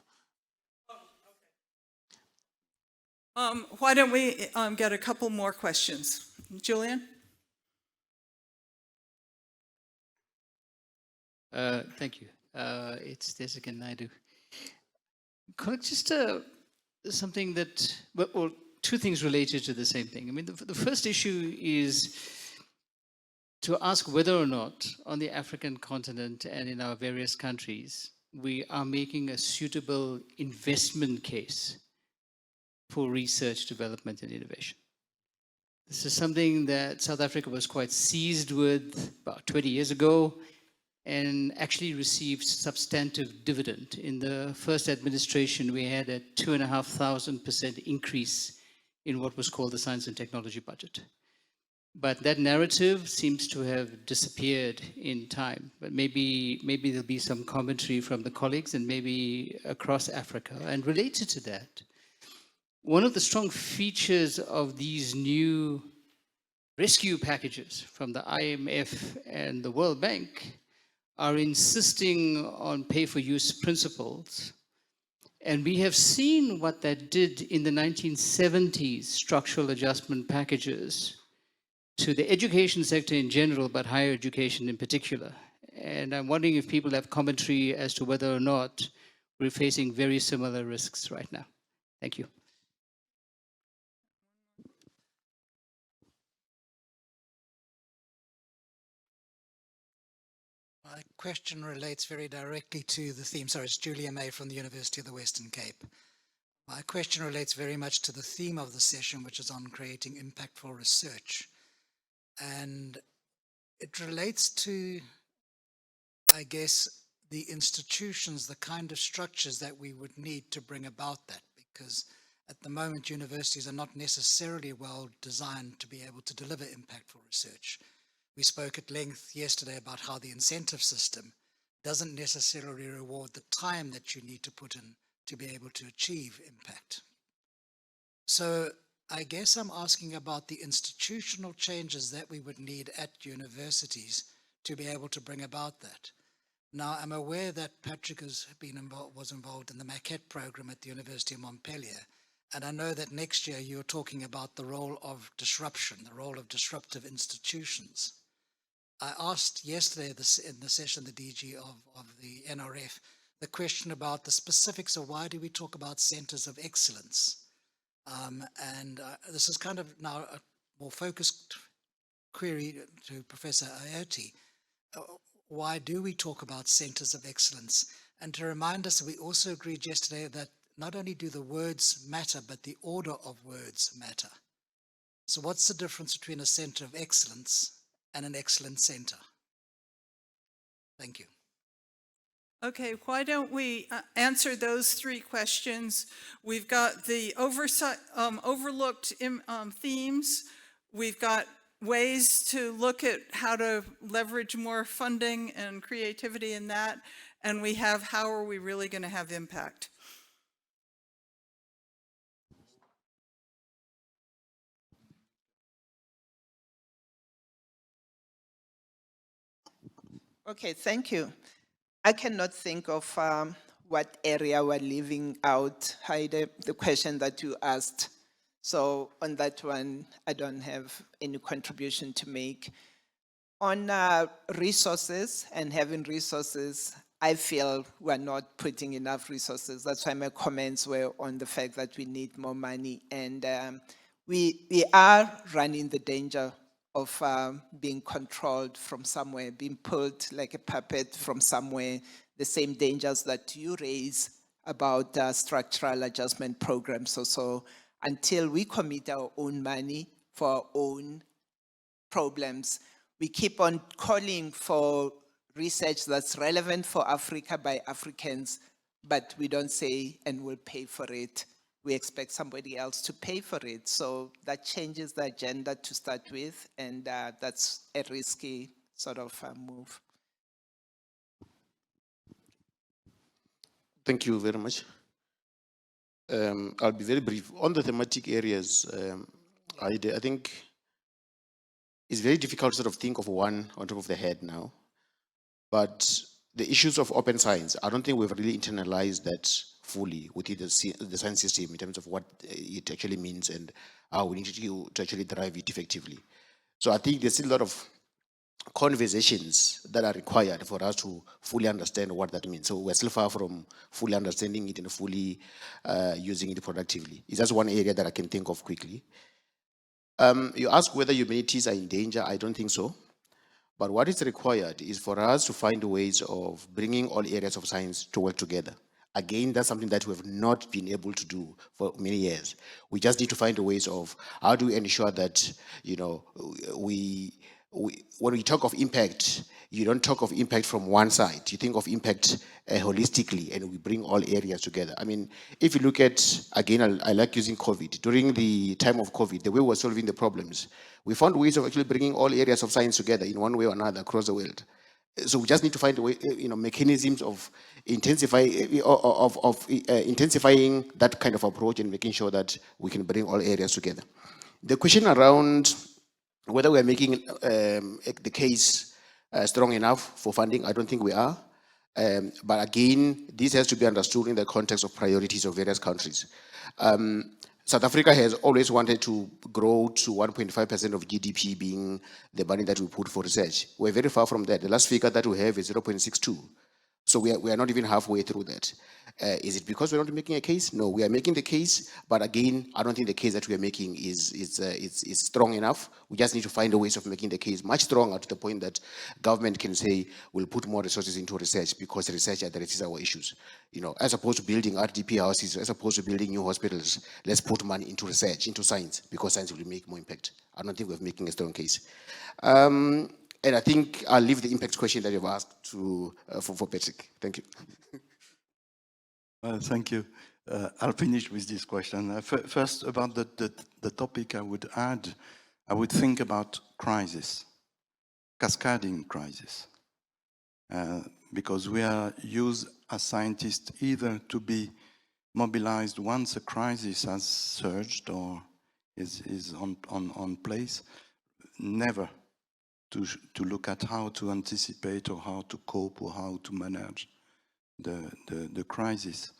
Why don't we get a couple more questions? Julian? Thank you. It's Desik Naidu. Just something that, well, two things related to the same thing. I mean, the first issue is to ask whether or not on the African continent and in our various countries, we are making a suitable investment case for research, development, and innovation. This is something that South Africa was quite seized with about 20 years ago, and actually received substantive dividend. In the first administration, we had a 2,500% increase in what was called the science and technology budget. But that narrative seems to have disappeared in time. But maybe there'll be some commentary from the colleagues and maybe across Africa. And related to that, one of the strong features of these new rescue packages from the IMF and the World Bank are insisting on pay-for-use principles. And we have seen what that did in the 1970s structural adjustment packages to the education sector in general, but higher education in particular. And I'm wondering if people have commentary as to whether or not we're facing very similar risks right now. Thank you. My question relates very directly to the theme. Sorry, it's Julia May from the University of the Western Cape. My question relates very much to the theme of the session, which is on creating impactful research. And it relates to, I guess, the institutions, the kind of structures that we would need to bring about that, because at the moment, universities are not necessarily well designed to be able to deliver impactful research. We spoke at length yesterday about how the incentive system doesn't necessarily reward the time that you need to put in to be able to achieve impact. So I guess I'm asking about the institutional changes that we would need at universities to be able to bring about that. Now, I'm aware that Patrick was involved in the Maquette program at the University of Montpellier, and I know that next year you're talking about the role of disruption, the role of disruptive institutions. I asked yesterday in the session, the DG of the NRF, the question about the specifics of why do we talk about centers of excellence? This is kind of now a more focused query to Professor Aote. Why do we talk about centers of excellence? And to remind us, we also agreed yesterday that not only do the words matter, but the order of words matter. So what's the difference between a center of excellence and an excellent center? Thank you. Okay, why don't we answer those three questions? We've got the overlooked themes. We've got ways to look at how to leverage more funding and creativity in that. And we have how are we really going to have impact? Okay, thank you. I cannot think of what area we're leaving out, Heide, the question that you asked. So on that one, I don't have any contribution to make. On resources and having resources, I feel we're not putting enough resources. That's why my comments were on the fact that we need more money. And we are running the danger of being controlled from somewhere, being pulled like a puppet from somewhere, the same dangers that you raise about structural adjustment programs. So until we commit our own money for our own problems, we keep on calling for research that's relevant for Africa by Africans, but we don't say, and we'll pay for it. We expect somebody else to pay for it. So that changes the agenda to start with, and that's a risky sort of move. Thank you very much. I'll be very brief. On the thematic areas, I think it's very difficult to sort of think of one on top of the head now. But the issues of open science, I don't think we've really internalized that fully within the science system in terms of what it actually means and how we need to actually drive it effectively. So I think there's still a lot of conversations that are required for us to fully understand what that means. So we're still far from fully understanding it and fully using it productively. It's just one area that I can think of quickly. You ask whether humanities are in danger. I don't think so. But what is required is for us to find ways of bringing all areas of science to work together. Again, that's something that we have not been able to do for many years. We just need to find ways of how do we ensure that, you know, when we talk of impact, you don't talk of impact from one side. You think of impact holistically, and we bring all areas together. I mean, if you look at, again, I like using COVID. During the time of COVID, the way we were solving the problems, we found ways of actually bringing all areas of science together in one way or another across the world. So we just need to find a way, mechanisms of intensifying that kind of approach and making sure that we can bring all areas together. The question around whether we are making the case strong enough for funding, I don't think we are. But again, this has to be understood in the context of priorities of various countries. South Africa has always wanted to grow to 1.5% of GDP being the money that we put for research. We're very far from that. The last figure that we have is 0.62. So we are not even halfway through that. Is it because we're not making a case? No, we are making the case, but again, I don't think the case that we are making is strong enough. We just need to find a ways of making the case much stronger to the point that government can say, we'll put more resources into research because research addresses our issues. You know, as opposed to building RDP houses, as opposed to building new hospitals, let's put money into research, into science, because science will make more impact. I don't think we're making a strong case. And I think I'll leave the impact question that you've asked to for Patrick. Thank you. Thank you. I'll finish with this question. First, about the topic I would add, I would think about crisis, cascading crisis. Because we are used as scientists either to be mobilized once a crisis has surged or is on place, never to look at how to anticipate or how to cope or how to manage the crisis.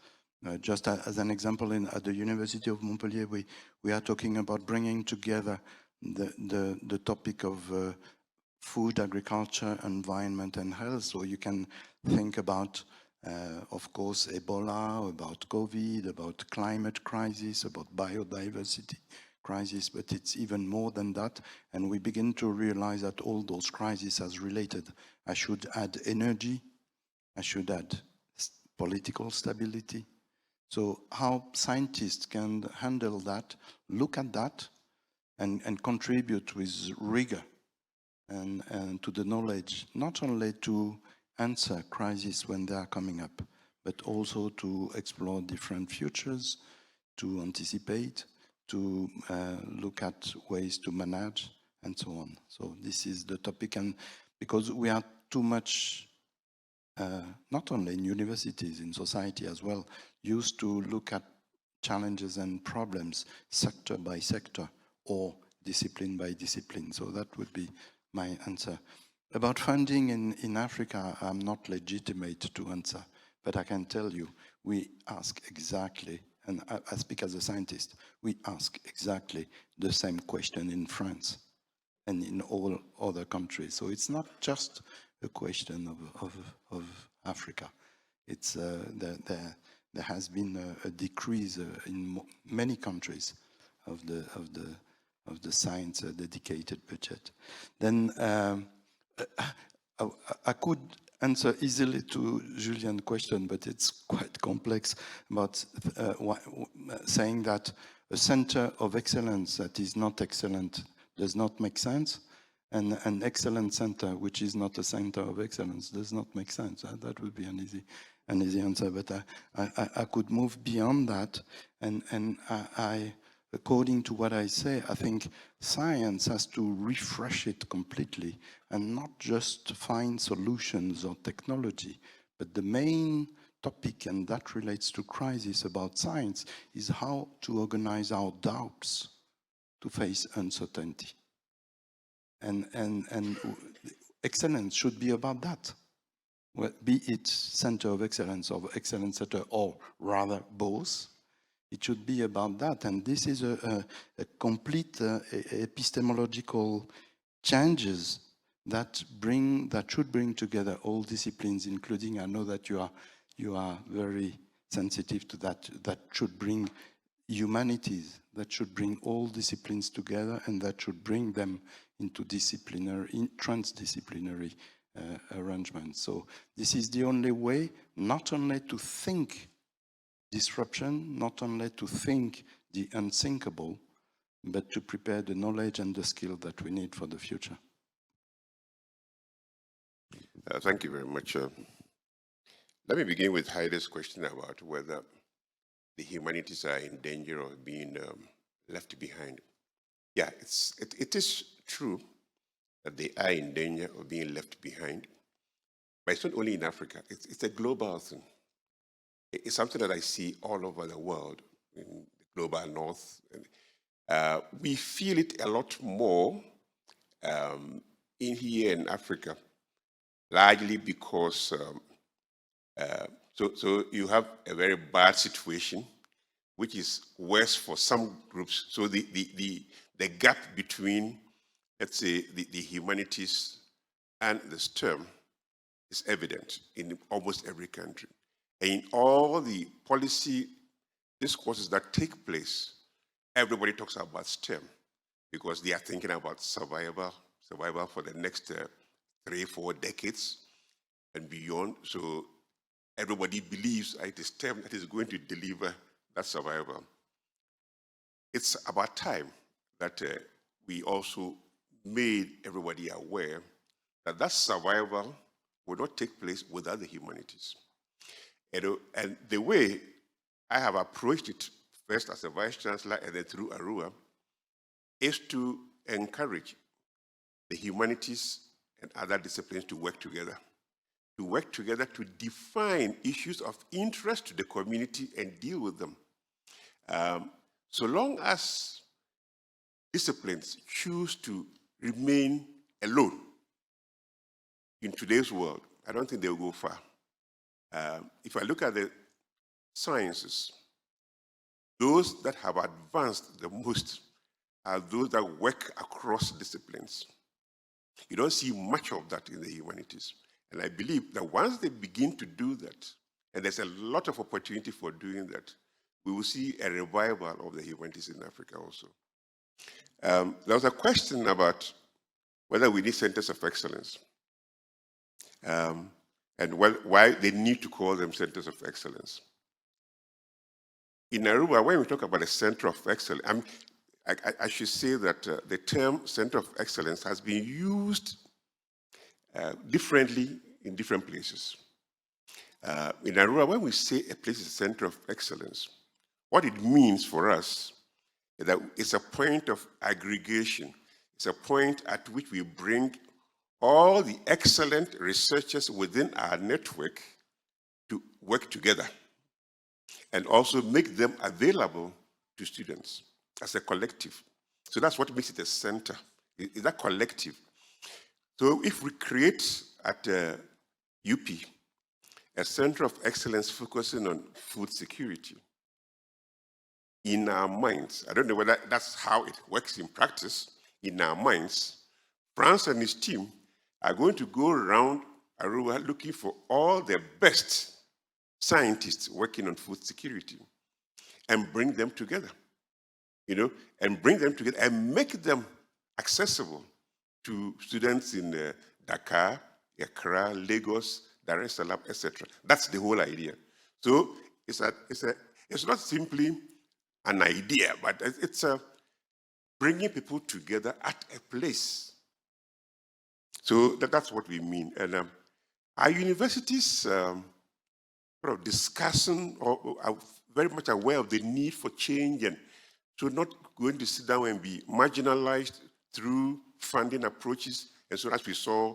Just as an example, at the University of Montpellier, we are talking about bringing together the topic of food, agriculture, environment, and health. So you can think about, of course, Ebola, about COVID, about climate crisis, about biodiversity crisis, but it's even more than that. And we begin to realize that all those crises are related. I should add energy. I should add political stability. So how scientists can handle that, look at that, and contribute with rigor and to the knowledge, not only to answer crises when they are coming up, but also to explore different futures, to anticipate, to look at ways to manage, and so on. So this is the topic, and because we are too much, not only in universities, in society as well, used to look at challenges and problems sector by sector or discipline by discipline. So that would be my answer. About funding in Africa, I'm not legitimate to answer, but I can tell you, we ask exactly, and I speak as a scientist, we ask exactly the same question in France and in all other countries. So it's not just a question of Africa. It's there has been a decrease in many countries of the science dedicated budget. Then I could answer easily to Julian's question, but it's quite complex about saying that a center of excellence that is not excellent does not make sense, and an excellent center which is not a center of excellence does not make sense. That would be an easy answer, but I could move beyond that, and I according to what I say, I think science has to refresh it completely and not just find solutions or technology, but the main topic, and that relates to crisis about science, is how to organize our doubts to face uncertainty. And excellence should be about that. Well, be it center of excellence or excellence center, or rather both. It should be about that, and this is a complete epistemological changes that should bring together all disciplines, including, I know that you are very sensitive to that. That should bring humanities, that should bring all disciplines together, and that should bring them into transdisciplinary arrangements. So this is the only way, not only to think disruption, not only to think the unthinkable, but to prepare the knowledge and the skill that we need for the future. Thank you very much. Let me begin with Heide's question about whether the humanities are in danger of being left behind. Yeah, it is true that they are in danger of being left behind, but it's not only in Africa, it's a global thing. It's something that I see all over the world, in the global north. We feel it a lot more in here in Africa, largely because so you have a very bad situation, which is worse for some groups. So the gap between, let's say, the humanities and the STEM is evident in almost every country. And in all the policy discourses that take place, everybody talks about STEM because they are thinking about survival for the next 3-4 decades and beyond. So everybody believes it is STEM that is going to deliver that survival. It's about time that we also made everybody aware that that survival will not take place without the humanities. And the way I have approached it, first as a vice chancellor and then through ARUA, is to encourage the humanities and other disciplines to work together to define issues of interest to the community and deal with them. So long as disciplines choose to remain alone in today's world, I don't think they'll go far. If I look at the sciences, those that have advanced the most are those that work across disciplines. You don't see much of that in the humanities. And I believe that once they begin to do that, and there's a lot of opportunity for doing that, we will see a revival of the humanities in Africa also. There was a question about whether we need centers of excellence. And why they need to call them centers of excellence. In Aruba, when we talk about a center of excellence, I should say that the term center of excellence has been used differently in different places. In Aruba, when we say a place is a center of excellence, what it means for us is that it's a point of aggregation. It's a point at which we bring all the excellent researchers within our network to work together and also make them available to students as a collective. So that's what makes it a center, is that collective. So if we create at UP a center of excellence focusing on food security, in our minds, I don't know whether that's how it works in practice, in our minds, Franz and his team are going to go around Aruba looking for all the best scientists working on food security and bring them together, and bring them together and make them accessible to students in Dakar, Accra, Lagos, Dar es Salaam, etc. That's the whole idea. So it's not simply an idea, but it's bringing people together at a place. So that's what we mean. And our universities sort of discussing or are very much aware of the need for change, and so not going to sit down and be marginalized through funding approaches. And so as we saw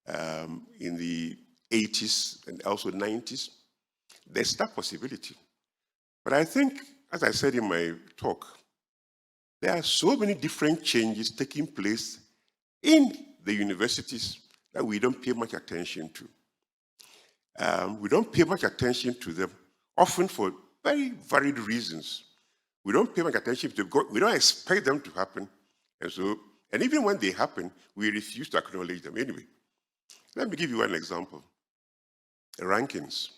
in the 80s and also 90s, there's that possibility. But I think, as I said in my talk, there are so many different changes taking place in the universities that we don't pay much attention to. We don't pay much attention to them, often for very varied reasons. We don't pay much attention to them because we don't expect them to happen. And even when they happen, we refuse to acknowledge them anyway. Let me give you one example. Rankings.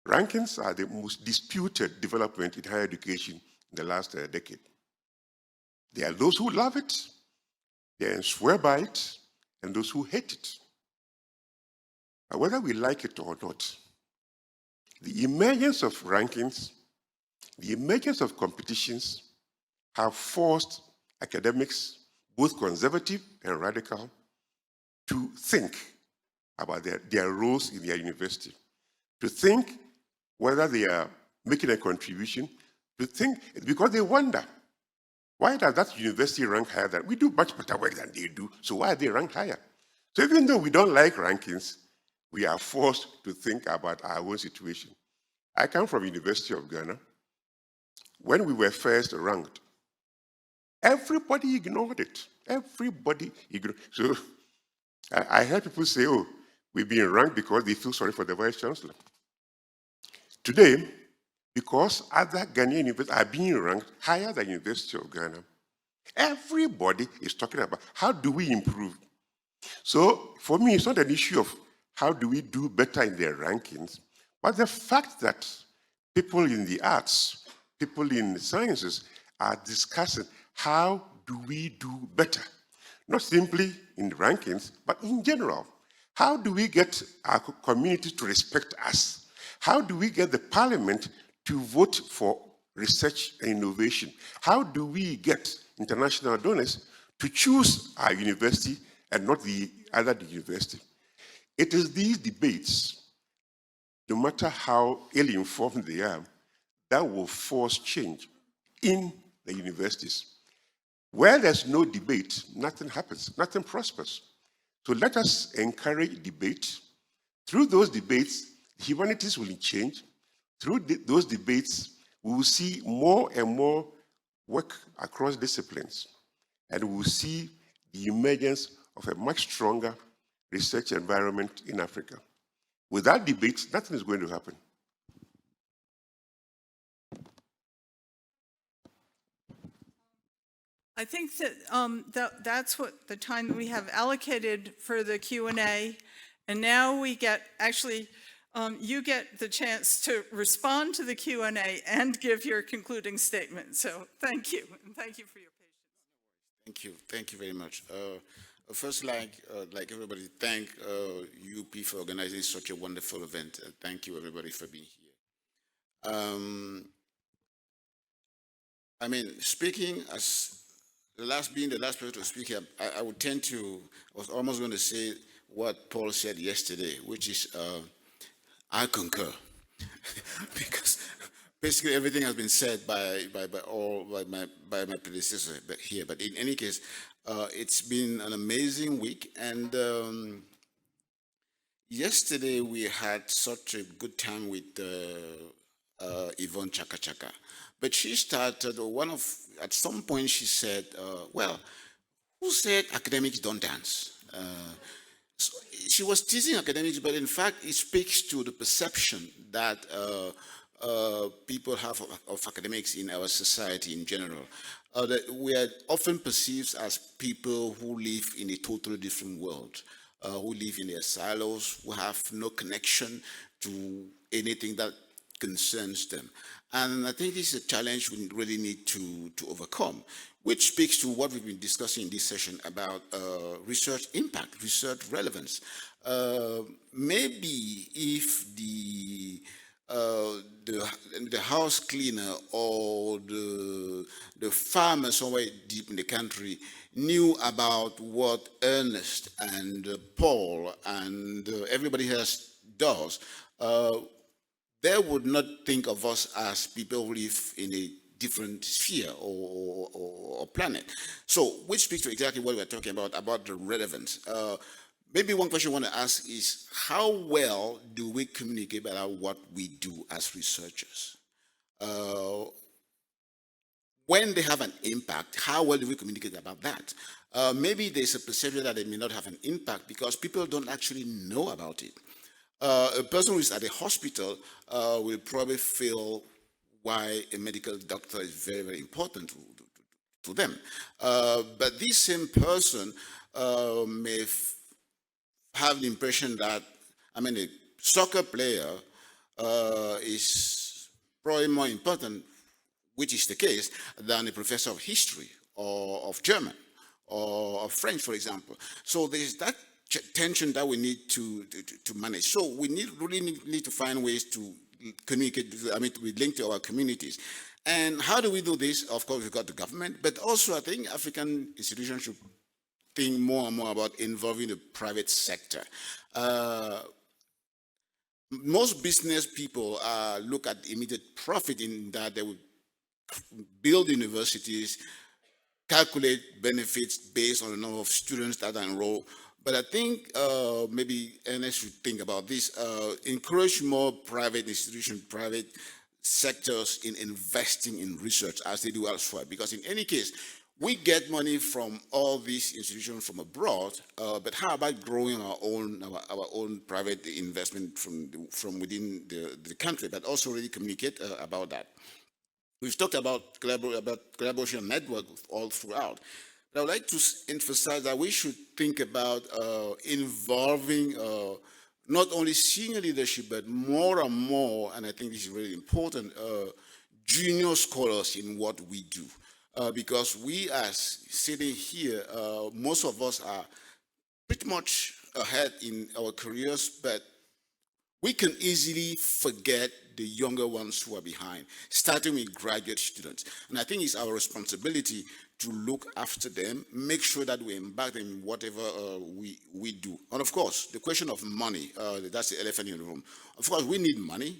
Rankings are the most disputed development in higher education in the last decade. There are those who love it, they swear by it, and those who hate it. But whether we like it or not, the emergence of rankings, the emergence of competitions have forced academics, both conservative and radical, to think about their roles in their university, to think whether they are making a contribution, to think, because they wonder, why does that university rank higher than, we do much better work than they do, so why are they ranked higher? So even though we don't like rankings, we are forced to think about our own situation. I come from University of Ghana. When we were first ranked, everybody ignored it. Everybody ignored it. So I heard people say, oh, we've been ranked because they feel sorry for the Vice Chancellor. Today, because other Ghanaian universities are being ranked higher than University of Ghana, everybody is talking about how do we improve. So for me, it's not an issue of how do we do better in their rankings, but the fact that people in the arts, people in the sciences are discussing how do we do better, not simply in the rankings, but in general. How do we get our community to respect us? How do we get the parliament to vote for research and innovation? How do we get international donors to choose our university and not the other university? It is these debates, no matter how ill-informed they are, that will force change in the universities. Where there's no debate, nothing happens, nothing prospers. So let us encourage debate. Through those debates, humanities will change. Through those debates, we will see more and more work across disciplines, and we will see the emergence of a much stronger research environment in Africa. Without debate, nothing is going to happen. I think that that's what the time we have allocated for the Q&A, and now we get, actually, you get the chance to respond to the Q&A and give your concluding statement. So thank you, and thank you for your patience. Thank you very much. First, like everybody, thank UP for organizing such a wonderful event. Thank you, everybody, for being here. I mean, speaking as being the last person to speak here, I would tend to, I was almost going to say what Paul said yesterday, which is, I concur. Because basically everything has been said by my predecessor here. But in any case, it's been an amazing week. And yesterday we had such a good time with Yvonne Chaka Chaka. But she started, at some point she said, well, who said academics don't dance? So she was teasing academics, but in fact, it speaks to the perception that people have of academics in our society in general. That we are often perceived as people who live in a totally different world, who live in their silos, who have no connection to anything that concerns them. And I think this is a challenge we really need to overcome, which speaks to what we've been discussing in this session about research impact, research relevance. Maybe if the house cleaner or the farmer somewhere deep in the country knew about what Ernest and Paul and everybody else does, they would not think of us as people who live in a different sphere or planet. So, which speaks to exactly what we're talking about the relevance. Maybe one question I want to ask is, how well do we communicate about what we do as researchers? When they have an impact, how well do we communicate about that? Maybe there's a perception that they may not have an impact because people don't actually know about it. A person who is at a hospital will probably feel why a medical doctor is very, very important to them. But this same person may have the impression that, I mean, a soccer player is probably more important, which is the case, than a professor of history or of German or of French, for example. So there's that tension that we need to manage. So we really need to find ways to communicate, I mean, to link to our communities. And how do we do this? Of course, we've got the government, but also I think African institutions should think more and more about involving the private sector. Most business people look at immediate profit in that they would build universities, calculate benefits based on the number of students that are enrolled. But I think maybe Ernest should think about this, encourage more private institutions, private sectors in investing in research as they do elsewhere. Because in any case, we get money from all these institutions from abroad, but how about growing our own private investment from within the country, but also really communicate about that. We've talked about collaboration network all throughout. But I would like to emphasize that we should think about involving not only senior leadership, but more and more, and I think this is really important, junior scholars in what we do. Because we as sitting here, most of us are pretty much ahead in our careers, but we can easily forget the younger ones who are behind, starting with graduate students. And I think it's our responsibility to look after them, make sure that we embark in whatever we do. And of course, the question of money, that's the elephant in the room. Of course, we need money,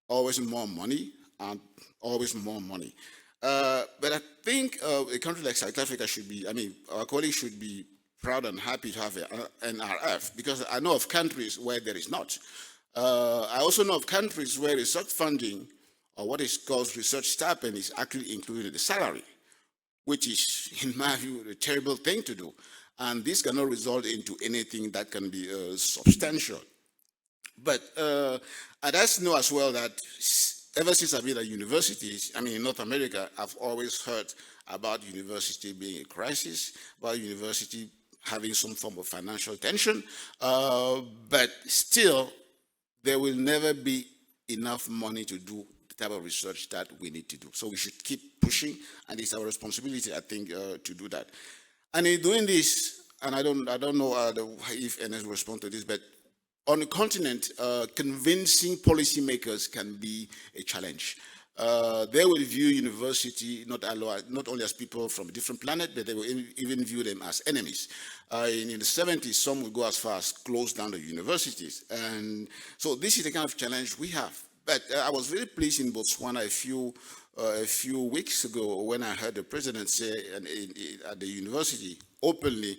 always more money, and always more money. But I think a country like South Africa should be, I mean, our colleagues should be proud and happy to have an RF, because I know of countries where there is not. I also know of countries where research funding, or what is called research stipend, is actually included in the salary, which is, in my view, a terrible thing to do. And this cannot result into anything that can be substantial. But I'd like to know as well that ever since I've been at universities, I mean, in North America, I've always heard about university being a crisis, about university having some form of financial tension, but still, there will never be enough money to do the type of research that we need to do. So we should keep pushing, and it's our responsibility, I think, to do that. And in doing this, and I don't know if Ernest will respond to this, but on the continent, convincing policymakers can be a challenge. They will view university not only as people from a different planet, but they will even view them as enemies. In the 70s, some will go as far as close down the universities. And so this is the kind of challenge we have. But I was very pleased in Botswana a few weeks ago when I heard the president say at the university openly,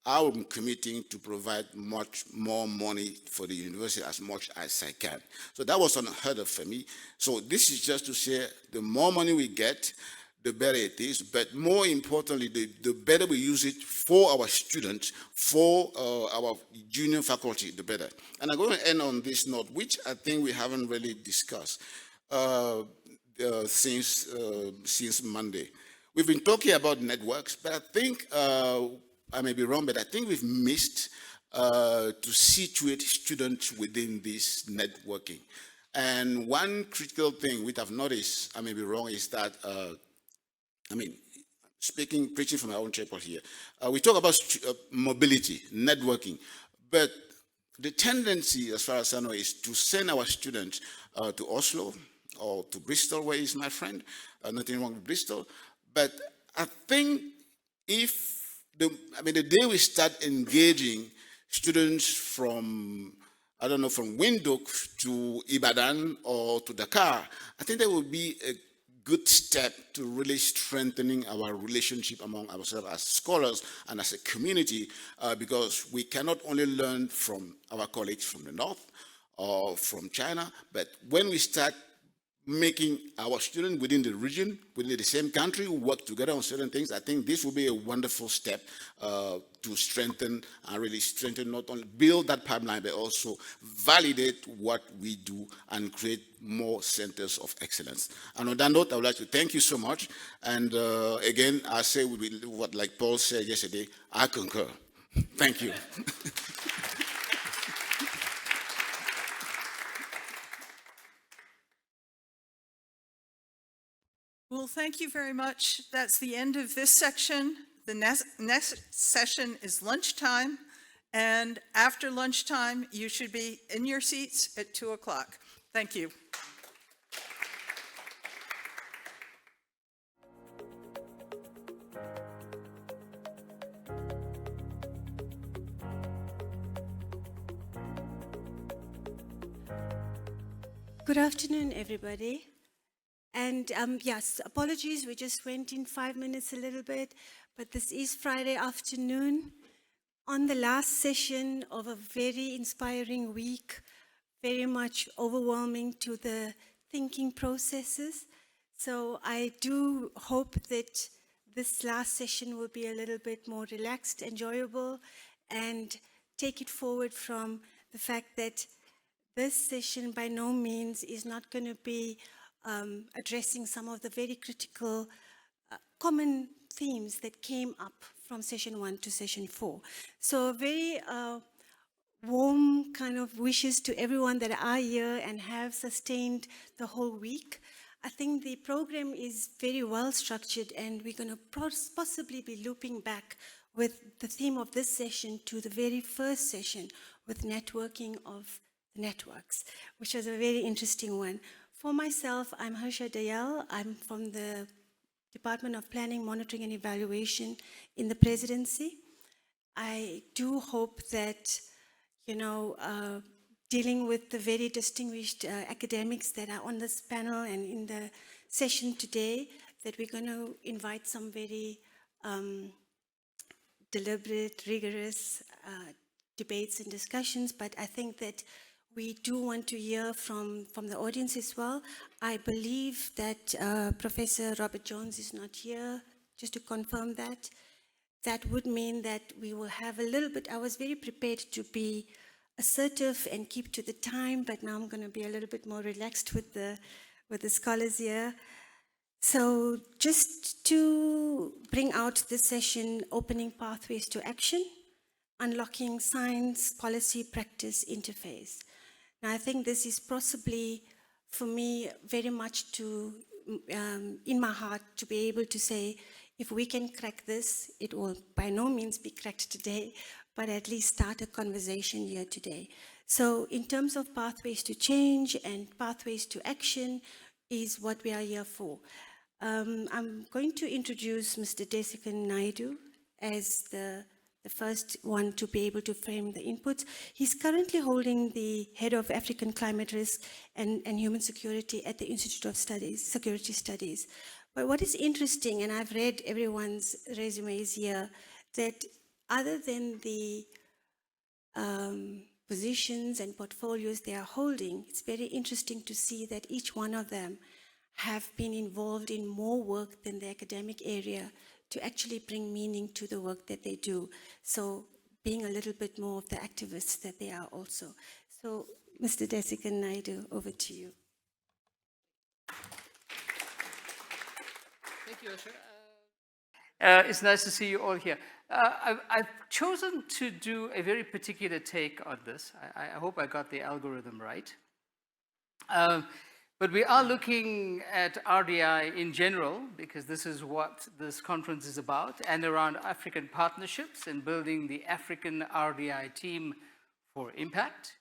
I'm committing to provide much more money for the university as much as I can. So that was unheard of for me. So this is just to say the more money we get, the better it is. But more importantly, the better we use it for our students, for our junior faculty, the better. And I'm going to end on this note, which I think we haven't really discussed since Monday. We've been talking about networks, but I think, I may be wrong, but I think we've missed to situate students within this networking. And one critical thing which I've noticed, I may be wrong, is that, preaching from my own chapel here, we talk about mobility, networking, but the tendency, as far as I know, is to send our students to Oslo or to Bristol, where is my friend, nothing wrong with Bristol, but I think if, the day we start engaging students from, I don't know, from Windhoek to Ibadan or to Dakar, I think that would be a good step to really strengthening our relationship among ourselves as scholars and as a community, because we cannot only learn from our colleagues from the north or from China, but when we start making our students within the region, within the same country, work together on certain things, I think this will be a wonderful step to strengthen and really strengthen, not only build that pipeline, but also validate what we do and create more centers of excellence. And on that note, I would like to thank you so much. And again, I say what, like Paul said yesterday, I concur. Thank you. Well, thank you very much. That's the end of this section. The next session is lunchtime, and after lunchtime, you should be in your seats at 2 o'clock. Thank you. Good afternoon, everybody. And yes, apologies, we just went in 5 minutes a little bit, but this is Friday afternoon on the last session of a very inspiring week, very much overwhelming to the thinking processes. So I do hope that this last session will be a little bit more relaxed, enjoyable, and take it forward from the fact that this session by no means is not going to be addressing some of the very critical common themes that came up from session 1 to session 4. So very warm kind of wishes to everyone that are here and have sustained the whole week. I think the program is very well structured, and we're going to possibly be looping back with the theme of this session to the very first session with networking of networks, which was a very interesting one. For myself, I'm Harsha Dayal. I'm from the Department of Planning, Monitoring and Evaluation in the Presidency. I do hope that, dealing with the very distinguished academics that are on this panel and in the session today, that we're going to invite some very deliberate, rigorous debates and discussions, but I think that we do want to hear from the audience as well. I believe that Professor Robert Jones is not here, just to confirm that. That would mean that we will have a little bit, I was very prepared to be assertive and keep to the time, but now I'm going to be a little bit more relaxed with the scholars here. So just to bring out this session, Opening Pathways to Action, Unlocking Science, Policy, Practice, Interface. Now, I think this is possibly, for me, very much in my heart to be able to say, if we can crack this, it will by no means be cracked today, but at least start a conversation here today. So in terms of pathways to change and pathways to action is what we are here for. I'm going to introduce Mr. Desikan Naidu as the first one to be able to frame the inputs. He's currently holding the head of African Climate Risk and Human Security at the Institute of Security Studies. But what is interesting, and I've read everyone's resumes here, that other than the positions and portfolios they are holding, it's very interesting to see that each one of them have been involved in more work than the academic area to actually bring meaning to the work that they do. So being a little bit more of the activists that they are also. So Mr. Desikan Naidu, over to you. Thank you, Asha. It's nice to see you all here. I've chosen to do a very particular take on this. I hope I got the algorithm right. But we are looking at RDI in general, because this is what this conference is about, and around African partnerships and building the African RDI team for impact.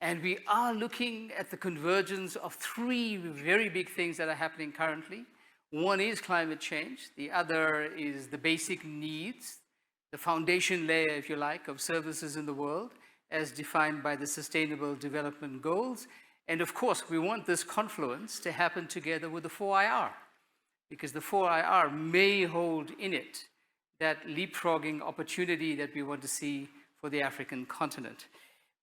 And we are looking at the convergence of three very big things that are happening currently. One is climate change. The other is the basic needs, the foundation layer, if you like, of services in the world, as defined by the Sustainable Development Goals. And of course, we want this confluence to happen together with the 4IR, because the 4IR may hold in it that leapfrogging opportunity that we want to see for the African continent.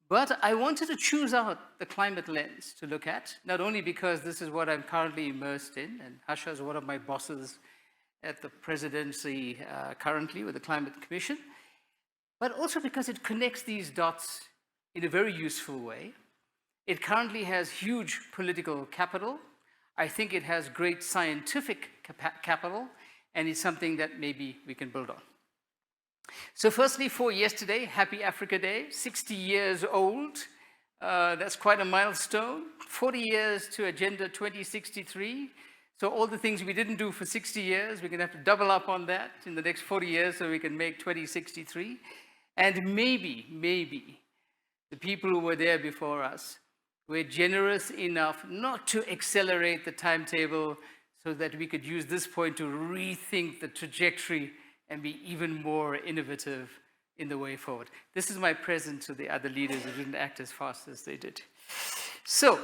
But I wanted to choose out the climate lens to look at, not only because this is what I'm currently immersed in, and Hasha is one of my bosses at the presidency currently with the Climate Commission, but also because it connects these dots in a very useful way. It currently has huge political capital. I think it has great scientific capital, and it's something that maybe we can build on. So firstly, for yesterday, Happy Africa Day, 60 years old. That's quite a milestone. 40 years to Agenda 2063. So all the things we didn't do for 60 years, we're going to have to double up on that in the next 40 years so we can make 2063. And maybe, the people who were there before us were generous enough not to accelerate the timetable so that we could use this point to rethink the trajectory and be even more innovative in the way forward. This is my present to the other leaders who didn't act as fast as they did. So,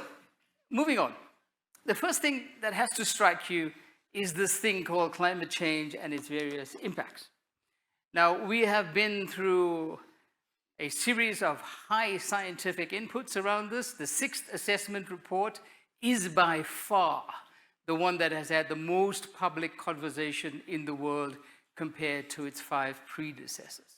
moving on. The first thing that has to strike you is this thing called climate change and its various impacts. Now, we have been through a series of high scientific inputs around this. The 6th assessment report is by far the one that has had the most public conversation in the world compared to its 5 predecessors.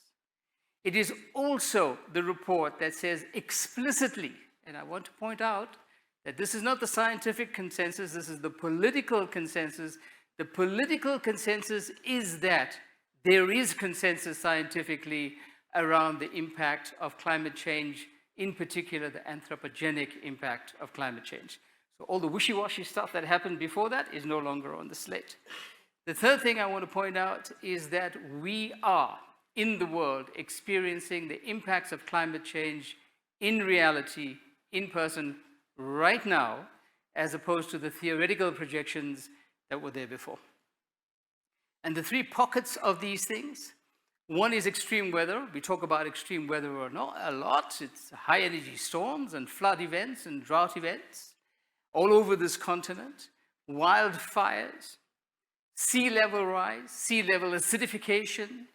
It is also the report that says explicitly, and I want to point out that this is not the scientific consensus, this is the political consensus. The political consensus is that there is consensus scientifically around the impact of climate change, in particular the anthropogenic impact of climate change. So all the wishy-washy stuff that happened before that is no longer on the slate. The third thing I want to point out is that we are, in the world, experiencing the impacts of climate change in reality, in person, right now, as opposed to the theoretical projections that were there before. And the 3 pockets of these things, one is extreme weather. We talk about extreme weather or not a lot. It's high energy storms and flood events and drought events all over this continent, wildfires, sea level rise, sea level acidification,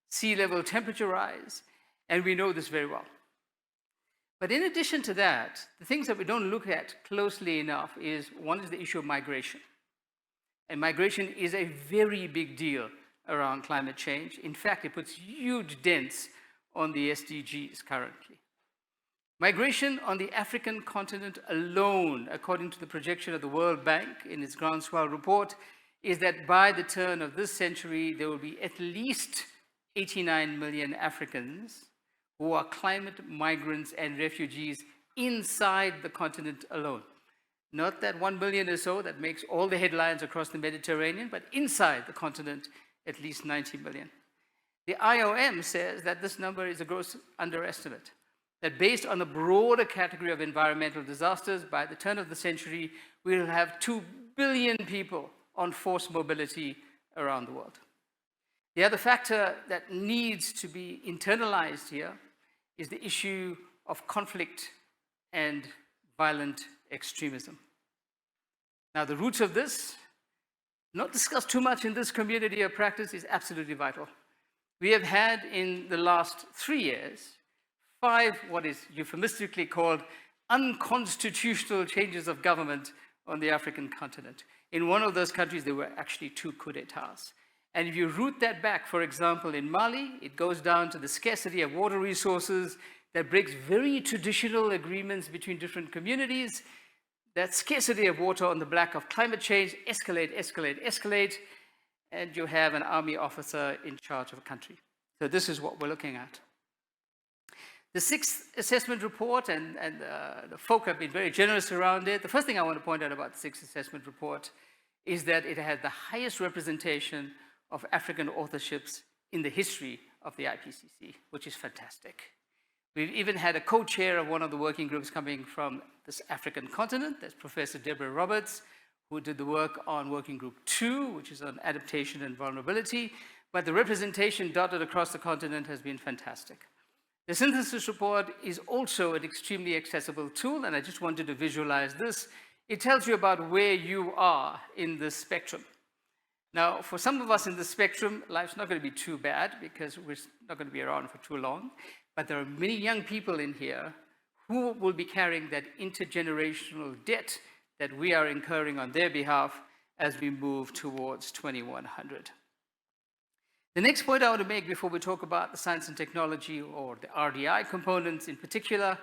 sea level temperature rise, and we know this very well. But in addition to that, the things that we don't look at closely enough is, one is the issue of migration. And migration is a very big deal around climate change. In fact, it puts huge dents on the SDGs currently. Migration on the African continent alone, according to the projection of the World Bank in its Groundswell report, is that by the turn of this century, there will be at least 89 million Africans who are climate migrants and refugees inside the continent alone. Not that 1 million or so that makes all the headlines across the Mediterranean, but inside the continent, at least 90 million. The IOM says that this number is a gross underestimate, that based on the broader category of environmental disasters, by the turn of the century, we will have 2 billion people on forced mobility around the world. The other factor that needs to be internalized here is the issue of conflict and violent extremism. Now, the roots of this, not discussed too much in this community of practice, is absolutely vital. We have had in the last 3 years 5 what is euphemistically called unconstitutional changes of government on the African continent. In one of those countries, there were actually 2 coups d'etats. And if you root that back, for example, in Mali, it goes down to the scarcity of water resources that breaks very traditional agreements between different communities. That scarcity of water on the back of climate change escalate, and you have an army officer in charge of a country. So this is what we're looking at. The 6th assessment report, and the folk have been very generous around it. The first thing I want to point out about the 6th assessment report is that it had the highest representation of African authorships in the history of the IPCC, which is fantastic. We've even had a co-chair of one of the working groups coming from this African continent. That's Professor Deborah Roberts, who did the work on Working Group 2, which is on adaptation and vulnerability. But the representation dotted across the continent has been fantastic. The synthesis report is also an extremely accessible tool, and I just wanted to visualize this. It tells you about where you are in the spectrum. Now, for some of us in the spectrum, life's not going to be too bad because we're not going to be around for too long. But there are many young people in here who will be carrying that intergenerational debt that we are incurring on their behalf as we move towards 2100. The next point I want to make before we talk about the science and technology or the RDI components in particular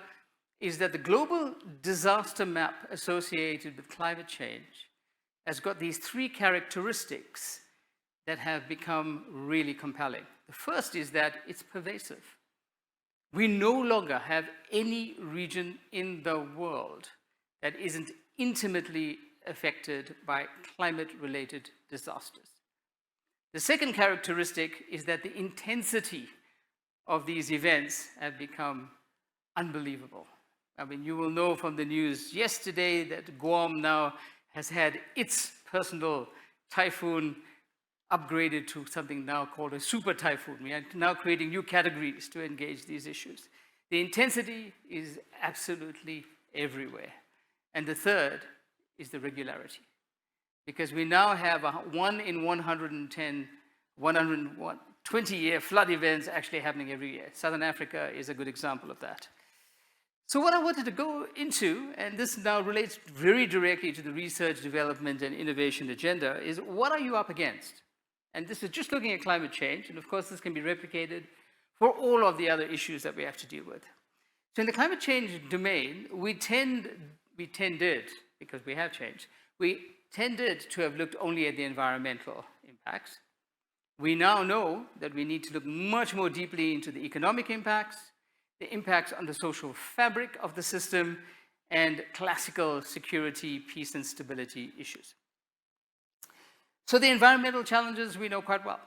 is that the global disaster map associated with climate change has got these 3 characteristics that have become really compelling. The first is that it's pervasive. We no longer have any region in the world that isn't intimately affected by climate-related disasters. The second characteristic is that the intensity of these events have become unbelievable. I mean, you will know from the news yesterday that Guam now has had its personal typhoon upgraded to something now called a super typhoon. We are now creating new categories to engage these issues. The intensity is absolutely everywhere. And the third is the regularity. Because we now have a 1 in 110, 120-year flood events actually happening every year. Southern Africa is a good example of that. So what I wanted to go into, and this now relates very directly to the research, development, and innovation agenda, is what are you up against? And this is just looking at climate change, and of course this can be replicated for all of the other issues that we have to deal with. So in the climate change domain, we tended, because we have changed, we tended to have looked only at the environmental impacts. We now know that we need to look much more deeply into the economic impacts, the impacts on the social fabric of the system, and classical security, peace, and stability issues. So the environmental challenges we know quite well.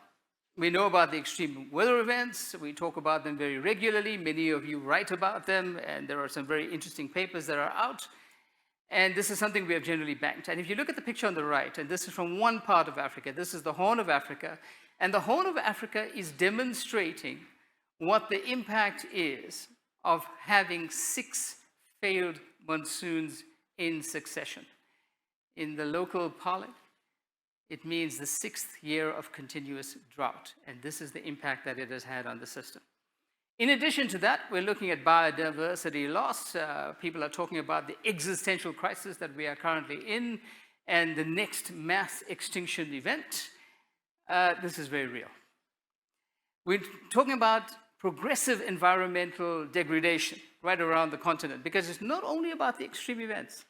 We know about the extreme weather events. We talk about them very regularly. Many of you write about them, and there are some very interesting papers that are out. And this is something we have generally banked. And if you look at the picture on the right, and this is from one part of Africa, this is the Horn of Africa, and the Horn of Africa is demonstrating what the impact is of having 6 failed monsoons in succession. In the local parlance, it means the 6th year of continuous drought, and this is the impact that it has had on the system. In addition to that, we're looking at biodiversity loss. People are talking about the existential crisis that we are currently in and the next mass extinction event. This is very real. We're talking about progressive environmental degradation right around the continent, because it's not only about the extreme events.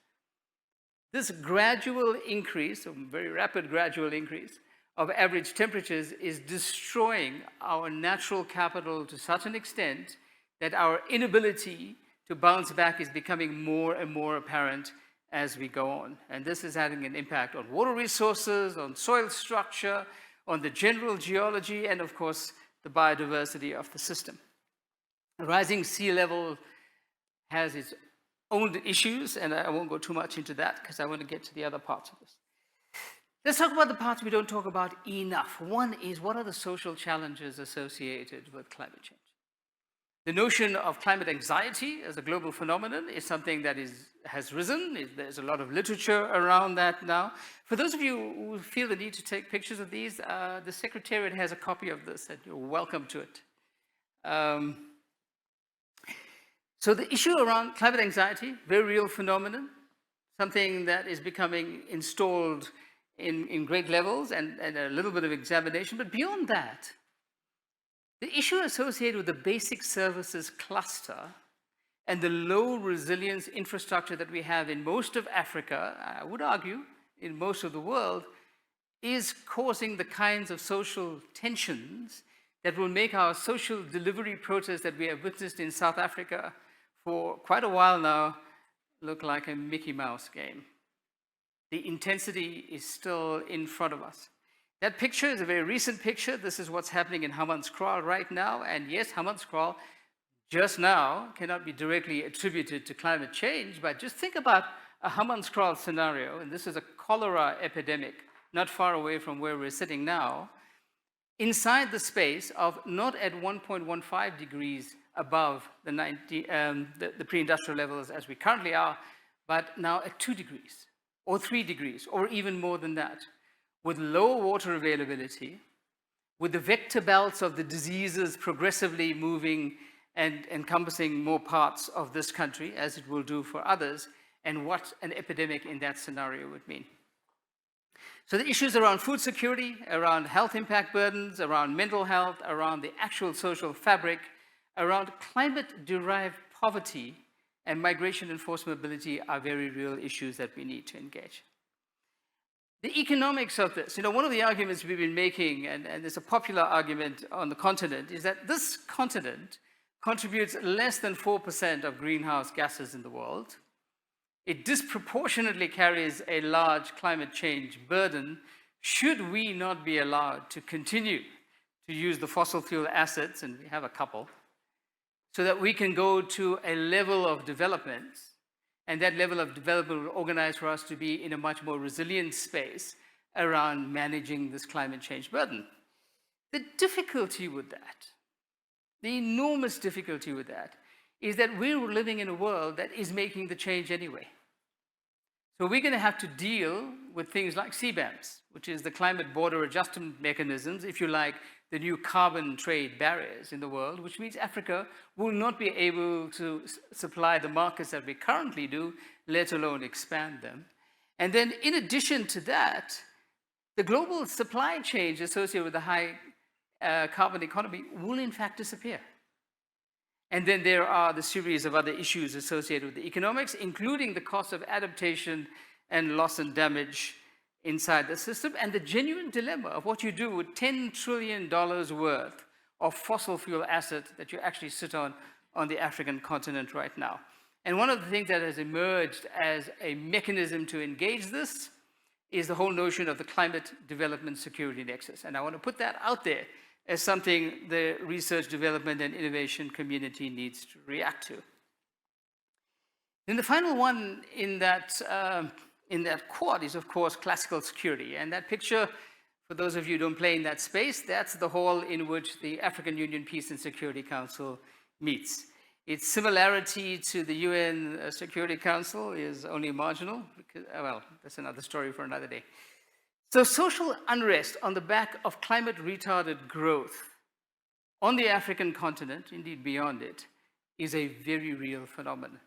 This gradual increase, a very rapid gradual increase, of average temperatures is destroying our natural capital to such an extent that our inability to bounce back is becoming more and more apparent as we go on. And this is having an impact on water resources, on soil structure, on the general geology, and of course, the biodiversity of the system. A rising sea level has its own issues, and I won't go too much into that because I want to get to the other parts of this. Let's talk about the parts we don't talk about enough. One is, what are the social challenges associated with climate change? The notion of climate anxiety as a global phenomenon is something that has risen. There's a lot of literature around that now. For those of you who feel the need to take pictures of these, the Secretariat has a copy of this, and you're welcome to it. So the issue around climate anxiety, very real phenomenon. something that is becoming installed in great levels and a little bit of examination. But beyond that, the issue associated with the basic services cluster and the low resilience infrastructure that we have in most of Africa, I would argue, in most of the world, is causing the kinds of social tensions that will make our social delivery process that we have witnessed in South Africa for quite a while now look like a Mickey Mouse game. The intensity is still in front of us. That picture is a very recent picture. This is what's happening in Hammanskraal right now. And yes, Hammanskraal just now cannot be directly attributed to climate change, but just think about a Hammanskraal scenario, and this is a cholera epidemic not far away from where we're sitting now, inside the space of not at 1.15 degrees above the pre-industrial levels as we currently are, but now at 2 degrees or 3 degrees or even more than that, with low water availability, with the vector belts of the diseases progressively moving and encompassing more parts of this country, as it will do for others, and what an epidemic in that scenario would mean. So the issues around food security, around health impact burdens, around mental health, around the actual social fabric, around climate-derived poverty and migration and forced mobility are very real issues that we need to engage. The economics of this, one of the arguments we've been making, and it's a popular argument on the continent, is that this continent contributes less than 4% of greenhouse gases in the world. It disproportionately carries a large climate change burden. Should we not be allowed to continue to use the fossil fuel assets, and we have a couple, so that we can go to a level of development, and that level of development will organize for us to be in a much more resilient space around managing this climate change burden. The difficulty with that, the enormous difficulty with that, is that we're living in a world that is making the change anyway. So we're going to have to deal with things like CBAMs, which is the climate border adjustment mechanisms, if you like, the new carbon trade barriers in the world, which means Africa will not be able to supply the markets that we currently do, let alone expand them. And then in addition to that, the global supply chains associated with the high carbon economy will in fact disappear. And then there are the series of other issues associated with the economics, including the cost of adaptation and loss and damage inside the system, and the genuine dilemma of what you do with $10 trillion worth of fossil fuel assets that you actually sit on the African continent right now. And one of the things that has emerged as a mechanism to engage this is the whole notion of the climate development security nexus. And I want to put that out there as something the research, development, and innovation community needs to react to. Then the final one in that quad is, of course, classical security. And that picture, for those of you who don't play in that space, that's the hall in which the African Union Peace and Security Council meets. Its similarity to the UN Security Council is only marginal, because, well, that's another story for another day. So social unrest on the back of climate-retarded growth on the African continent, indeed beyond it, is a very real phenomenon,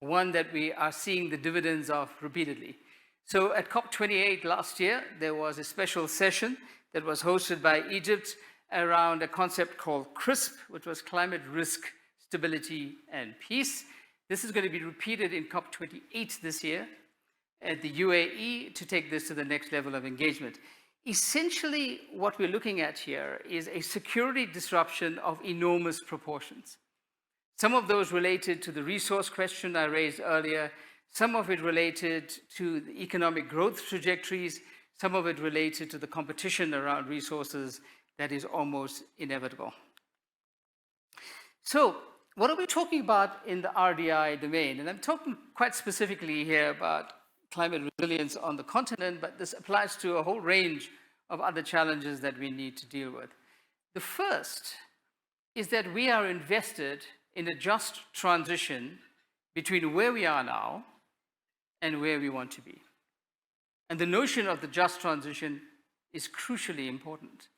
one that we are seeing the dividends of repeatedly. So at COP28 last year, there was a special session that was hosted by Egypt around a concept called CRISP, which was Climate Risk, Stability, and Peace. This is going to be repeated in COP28 this year at the UAE to take this to the next level of engagement. Essentially, what we're looking at here is a security disruption of enormous proportions. Some of those related to the resource question I raised earlier, some of it related to the economic growth trajectories, some of it related to the competition around resources that is almost inevitable. So, what are we talking about in the RDI domain? And I'm talking quite specifically here about climate resilience on the continent, but this applies to a whole range of other challenges that we need to deal with. The first is that we are invested in a just transition between where we are now and where we want to be. And the notion of the just transition is crucially important.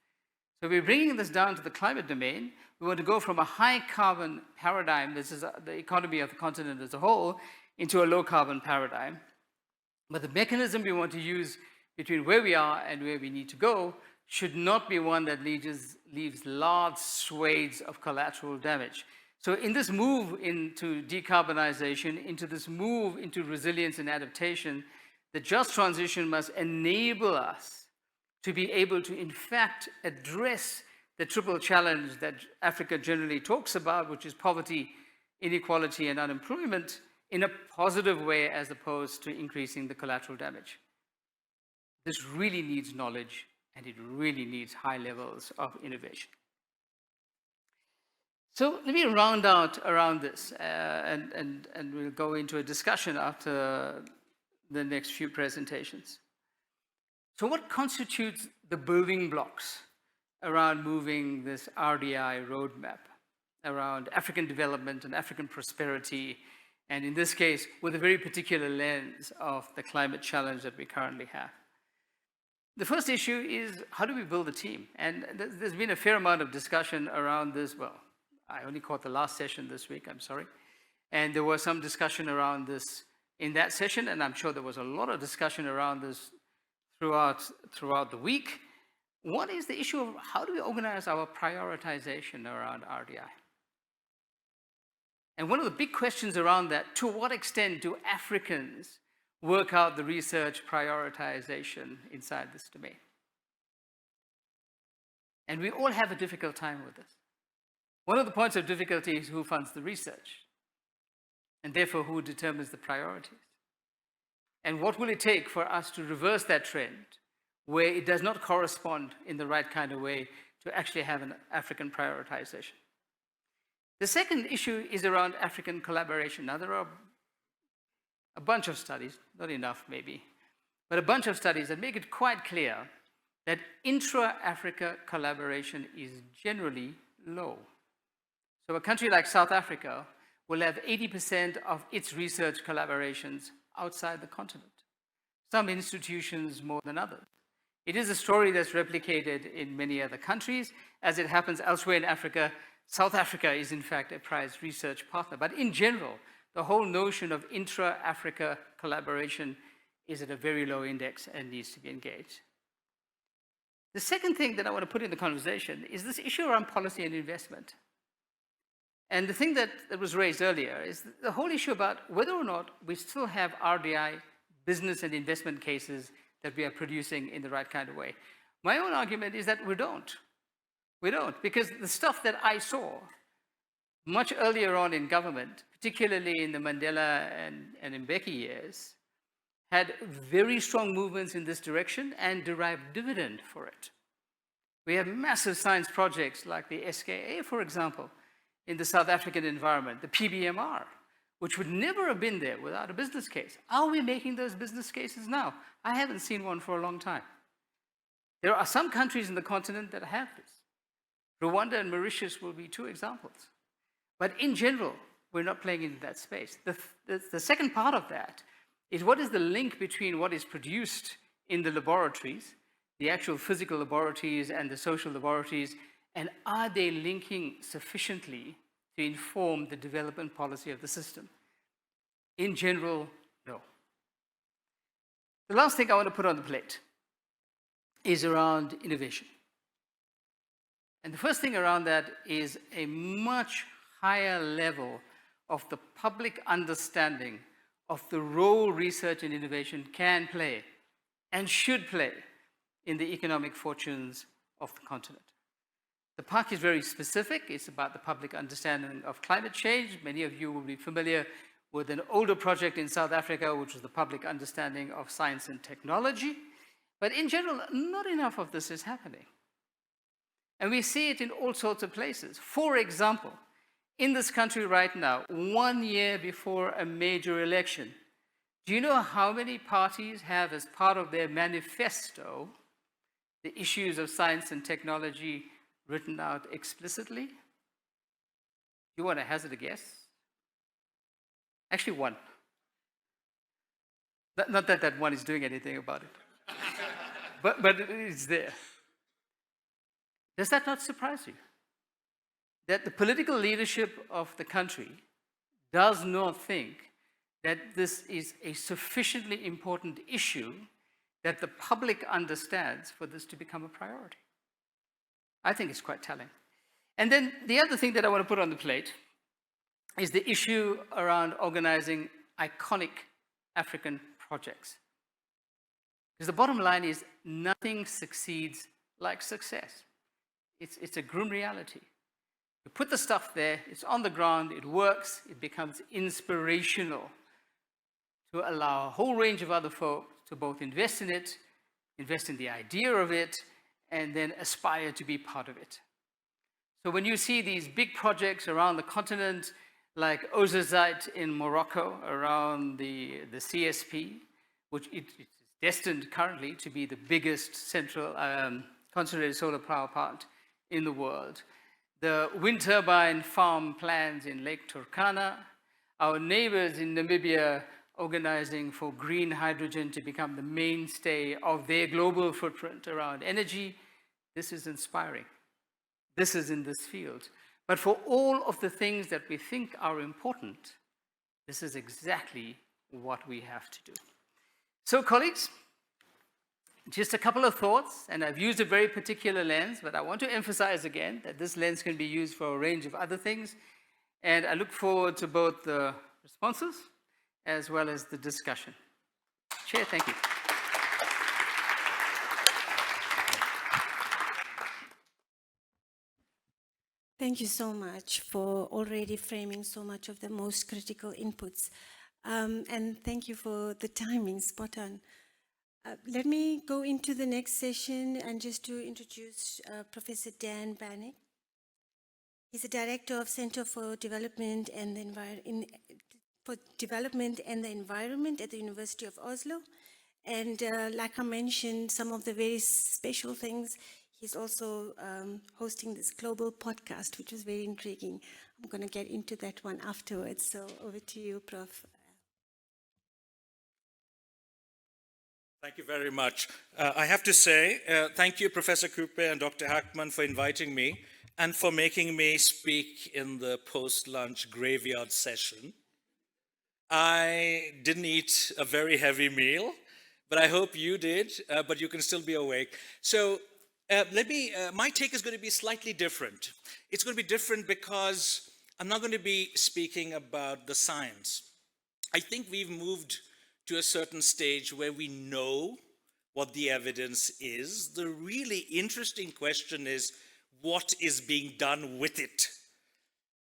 So we're bringing this down to the climate domain. We want to go from a high carbon paradigm, this is the economy of the continent as a whole, into a low carbon paradigm. But the mechanism we want to use between where we are and where we need to go should not be one that leaves large swathes of collateral damage. So in this move into decarbonization, into this move into resilience and adaptation, the just transition must enable us to be able to, in fact, address the triple challenge that Africa generally talks about, which is poverty, inequality, and unemployment, in a positive way as opposed to increasing the collateral damage. This really needs knowledge, and it really needs high levels of innovation. So let me round out around this, and we'll go into a discussion after the next few presentations. So what constitutes the building blocks around moving this RDI roadmap, around African development and African prosperity, and in this case, with a very particular lens of the climate challenge that we currently have? The first issue is, how do we build a team? And there's been a fair amount of discussion around this. Well, I only caught the last session this week, I'm sorry. And there was some discussion around this in that session, and I'm sure there was a lot of discussion around this throughout the week. One is the issue of how do we organize our prioritization around RDI? And one of the big questions around that, to what extent do Africans work out the research prioritization inside this domain? And we all have a difficult time with this. One of the points of difficulty is who funds the research, and therefore who determines the priorities. And what will it take for us to reverse that trend where it does not correspond in the right kind of way to actually have an African prioritization? The second issue is around African collaboration. Now, there are a bunch of studies, not enough maybe, but a bunch of studies that make it quite clear that intra-Africa collaboration is generally low. So a country like South Africa will have 80% of its research collaborations outside the continent. Some institutions more than others. It is a story that's replicated in many other countries. As it happens elsewhere in Africa, South Africa is in fact a prized research partner. But in general, the whole notion of intra-Africa collaboration is at a very low index and needs to be engaged. The second thing that I want to put in the conversation is this issue around policy and investment. And the thing that was raised earlier is the whole issue about whether or not we still have RDI business and investment cases that we are producing in the right kind of way. My own argument is that we don't. We don't, because the stuff that I saw much earlier on in government, particularly in the Mandela and Mbeki years, had very strong movements in this direction and derived dividend for it. We have massive science projects like the SKA, for example, in the South African environment, the PBMR, which would never have been there without a business case. Are we making those business cases now? I haven't seen one for a long time. There are some countries in the continent that have this. Rwanda and Mauritius will be two examples. But in general, we're not playing into that space. The second part of that is what is the link between what is produced in the laboratories, the actual physical laboratories and the social laboratories, and are they linking sufficiently to inform the development policy of the system? In general, no. The last thing I want to put on the plate is around innovation. And the first thing around that is a much higher level of the public understanding of the role research and innovation can play and should play in the economic fortunes of the continent. The PAC is very specific. It's about the public understanding of climate change. Many of you will be familiar with an older project in South Africa, which was the public understanding of science and technology. But in general, not enough of this is happening. And we see it in all sorts of places. For example, in this country right now, 1 year before a major election, do you know how many parties have as part of their manifesto the issues of science and technology written out explicitly? You want to hazard a guess? Actually, one. Not that that one is doing anything about it, but it's there. Does that not surprise you? That the political leadership of the country does not think that this is a sufficiently important issue that the public understands for this to become a priority. I think it's quite telling. And then the other thing that I want to put on the plate is the issue around organizing iconic African projects. Because the bottom line is nothing succeeds like success. It's a grim reality. You put the stuff there, it's on the ground, it works, it becomes inspirational to allow a whole range of other folk to both invest in it, invest in the idea of it, and then aspire to be part of it. So when you see these big projects around the continent, like Ozazite in Morocco, around the CSP, which it's destined currently to be the biggest central concentrated solar power plant in the world. The wind turbine farm plans in Lake Turkana, our neighbors in Namibia organizing for green hydrogen to become the mainstay of their global footprint around energy. This is inspiring. This is in this field. But for all of the things that we think are important, this is exactly what we have to do. So, colleagues, just a couple of thoughts, and I've used a very particular lens, but I want to emphasize again that this lens can be used for a range of other things, and I look forward to both the responses as well as the discussion. Chair, thank you. Thank you so much for already framing so much of the most critical inputs. And thank you for the timing, spot on. Let me go into the next session and just to introduce Professor Dan Bannock. He's the Director of Center for Development and the Environment at the University of Oslo. And like I mentioned, some of the very special things, he's also hosting this global podcast, which is very intriguing. I'm going to get into that one afterwards. So over to you, Prof. Thank you very much. I have to say, thank you, Professor Kupe and Dr. Hackman, for inviting me and for making me speak in the post-lunch graveyard session. I didn't eat a very heavy meal, but I hope you did, but you can still be awake. So my take is going to be slightly different. It's going to be different because I'm not going to be speaking about the science. I think we've moved to a certain stage where we know what the evidence is. The really interesting question is, what is being done with it?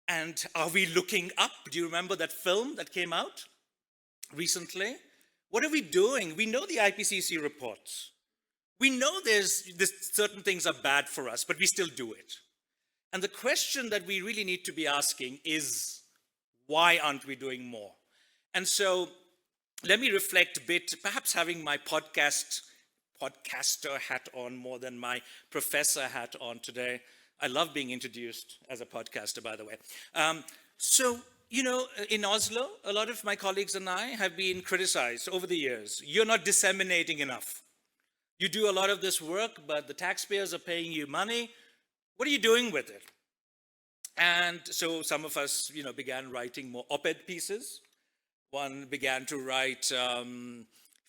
And are we looking up? Do you remember that film that came out recently? What are we doing? We know the IPCC reports. We know certain things are bad for us, but we still do it. And the question that we really need to be asking is, why aren't we doing more? And so let me reflect a bit, perhaps having my podcaster hat on more than my professor hat on today. I love being introduced as a podcaster, by the way. So, you know, in Oslo, a lot of my colleagues and I have been criticized over the years. You're not disseminating enough. You do a lot of this work, but the taxpayers are paying you money. What are you doing with it? And so some of us, you know, began writing more op-ed pieces. One began to write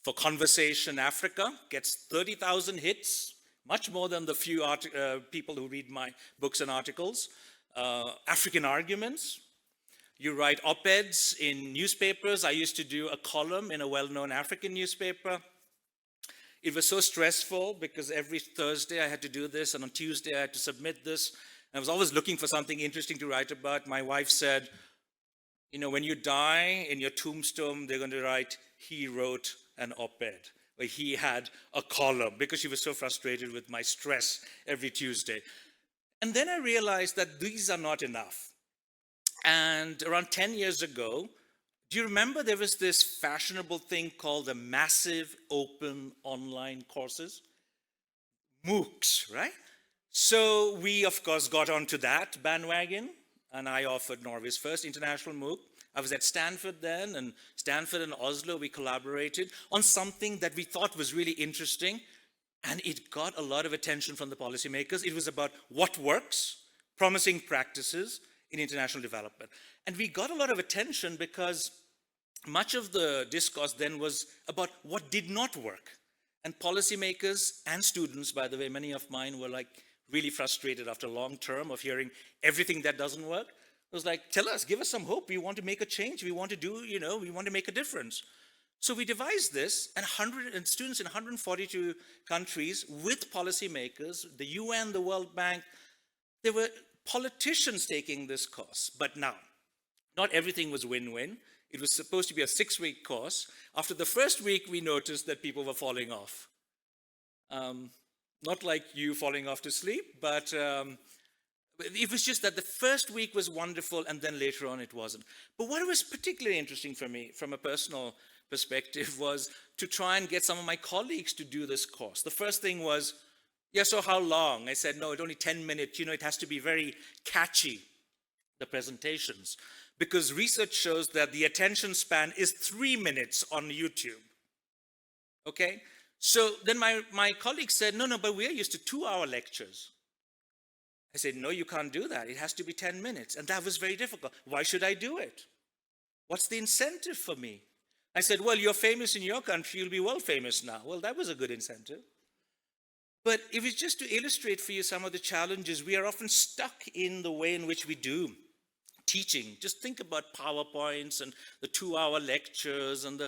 for Conversation Africa, gets 30,000 hits, much more than the few people who read my books and articles. African Arguments. You write op-eds in newspapers. I used to do a column in a well-known African newspaper. It was so stressful because every Thursday I had to do this, and on Tuesday I had to submit this. And I was always looking for something interesting to write about. My wife said, you know, when you die, in your tombstone, they're going to write, he wrote an op-ed, or he had a column, because she was so frustrated with my stress every Tuesday. And then I realized that these are not enough. And around 10 years ago, do you remember there was this fashionable thing called the massive open online courses? MOOCs, right? So we, of course, got onto that bandwagon, and I offered Norway's first international MOOC. I was at Stanford then, and Stanford and Oslo, we collaborated on something that we thought was really interesting, and it got a lot of attention from the policymakers. It was about what works, promising practices in international development. And we got a lot of attention because much of the discourse then was about what did not work. And policymakers and students, by the way, many of mine were like really frustrated after a long term of hearing everything that doesn't work. It was like, tell us, give us some hope. We want to make a change. We want to do, we want to make a difference. So we devised this, and students in 142 countries with policymakers, the UN, the World Bank, there were politicians taking this course. But now, not everything was win-win. It was supposed to be a 6-week course. After the first week, we noticed that people were falling off. Not like you falling off to sleep, but it was just that the first week was wonderful, and then later on it wasn't. But what was particularly interesting for me, from a personal perspective, was to try and get some of my colleagues to do this course. The first thing was, yeah, so how long? I said, no, it's only 10 minutes. It has to be very catchy, the presentations. Because research shows that the attention span is 3 minutes on YouTube. Okay? So then my colleague said, no, but we're used to 2-hour lectures. I said, no, you can't do that. It has to be 10 minutes. And that was very difficult. Why should I do it? What's the incentive for me? I said, well, you're famous in your country. You'll be world famous now. Well, that was a good incentive. But it was just to illustrate for you some of the challenges. We are often stuck in the way in which we do teaching. Just think about PowerPoints and the 2-hour lectures, and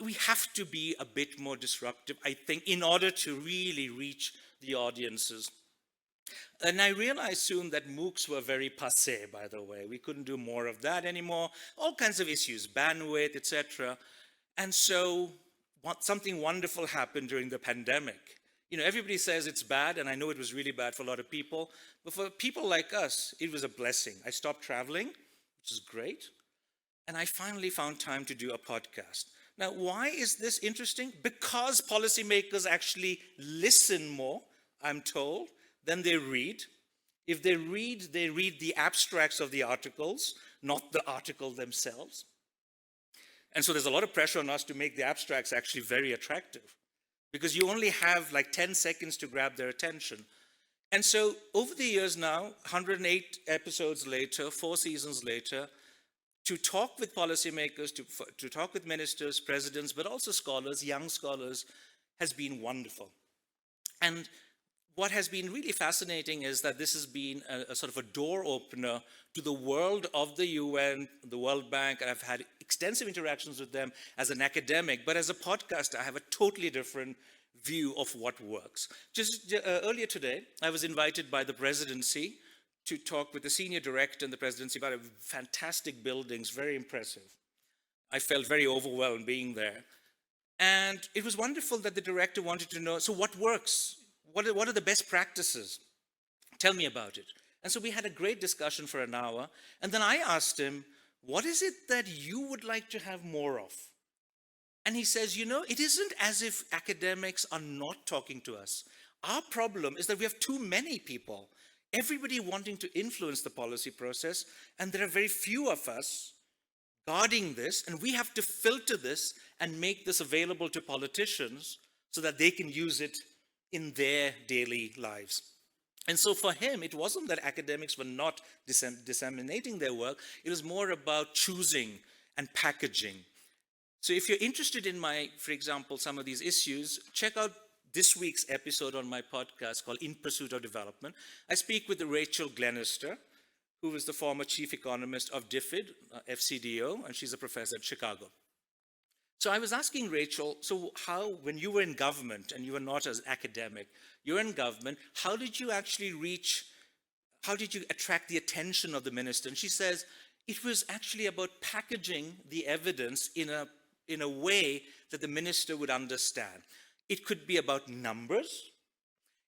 we have to be a bit more disruptive, I think, in order to really reach the audiences. And I realized soon that MOOCs were very passé, by the way. We couldn't do more of that anymore. All kinds of issues, bandwidth, etc. And so something wonderful happened during the pandemic. Everybody says it's bad, and I know it was really bad for a lot of people. But for people like us, it was a blessing. I stopped traveling, which is great. And I finally found time to do a podcast. Now, why is this interesting? Because policymakers actually listen more, I'm told, than they read. If they read the abstracts of the articles, not the article themselves. And so there's a lot of pressure on us to make the abstracts actually very attractive, because you only have like 10 seconds to grab their attention. And so over the years now, 108 episodes later, 4 seasons later, to talk with policymakers, to talk with ministers, presidents, but also scholars, young scholars, has been wonderful. And what has been really fascinating is that this has been a sort of a door opener to the world of the UN, the World Bank, and I've had extensive interactions with them as an academic, but as a podcaster, I have a totally different view of what works. Just earlier today, I was invited by the presidency to talk with the senior director in the presidency about fantastic buildings, very impressive. I felt very overwhelmed being there. And it was wonderful that the director wanted to know, so what works? What are the best practices? Tell me about it. And so we had a great discussion for an hour. And then I asked him, what is it that you would like to have more of? And he says, it isn't as if academics are not talking to us. Our problem is that we have too many people, everybody wanting to influence the policy process, and there are very few of us guarding this, and we have to filter this and make this available to politicians so that they can use it in their daily lives. And so for him, it wasn't that academics were not disseminating their work, it was more about choosing and packaging. So if you're interested in for example, some of these issues, check out this week's episode on my podcast called In Pursuit of Development. I speak with Rachel Glenister, who was the former chief economist of DFID, FCDO, and she's a professor at Chicago. So I was asking Rachel, so how, when you were in government and you were not as academic, you're in government, how did you attract the attention of the minister? And she says, it was actually about packaging the evidence in a way that the minister would understand. It could be about numbers.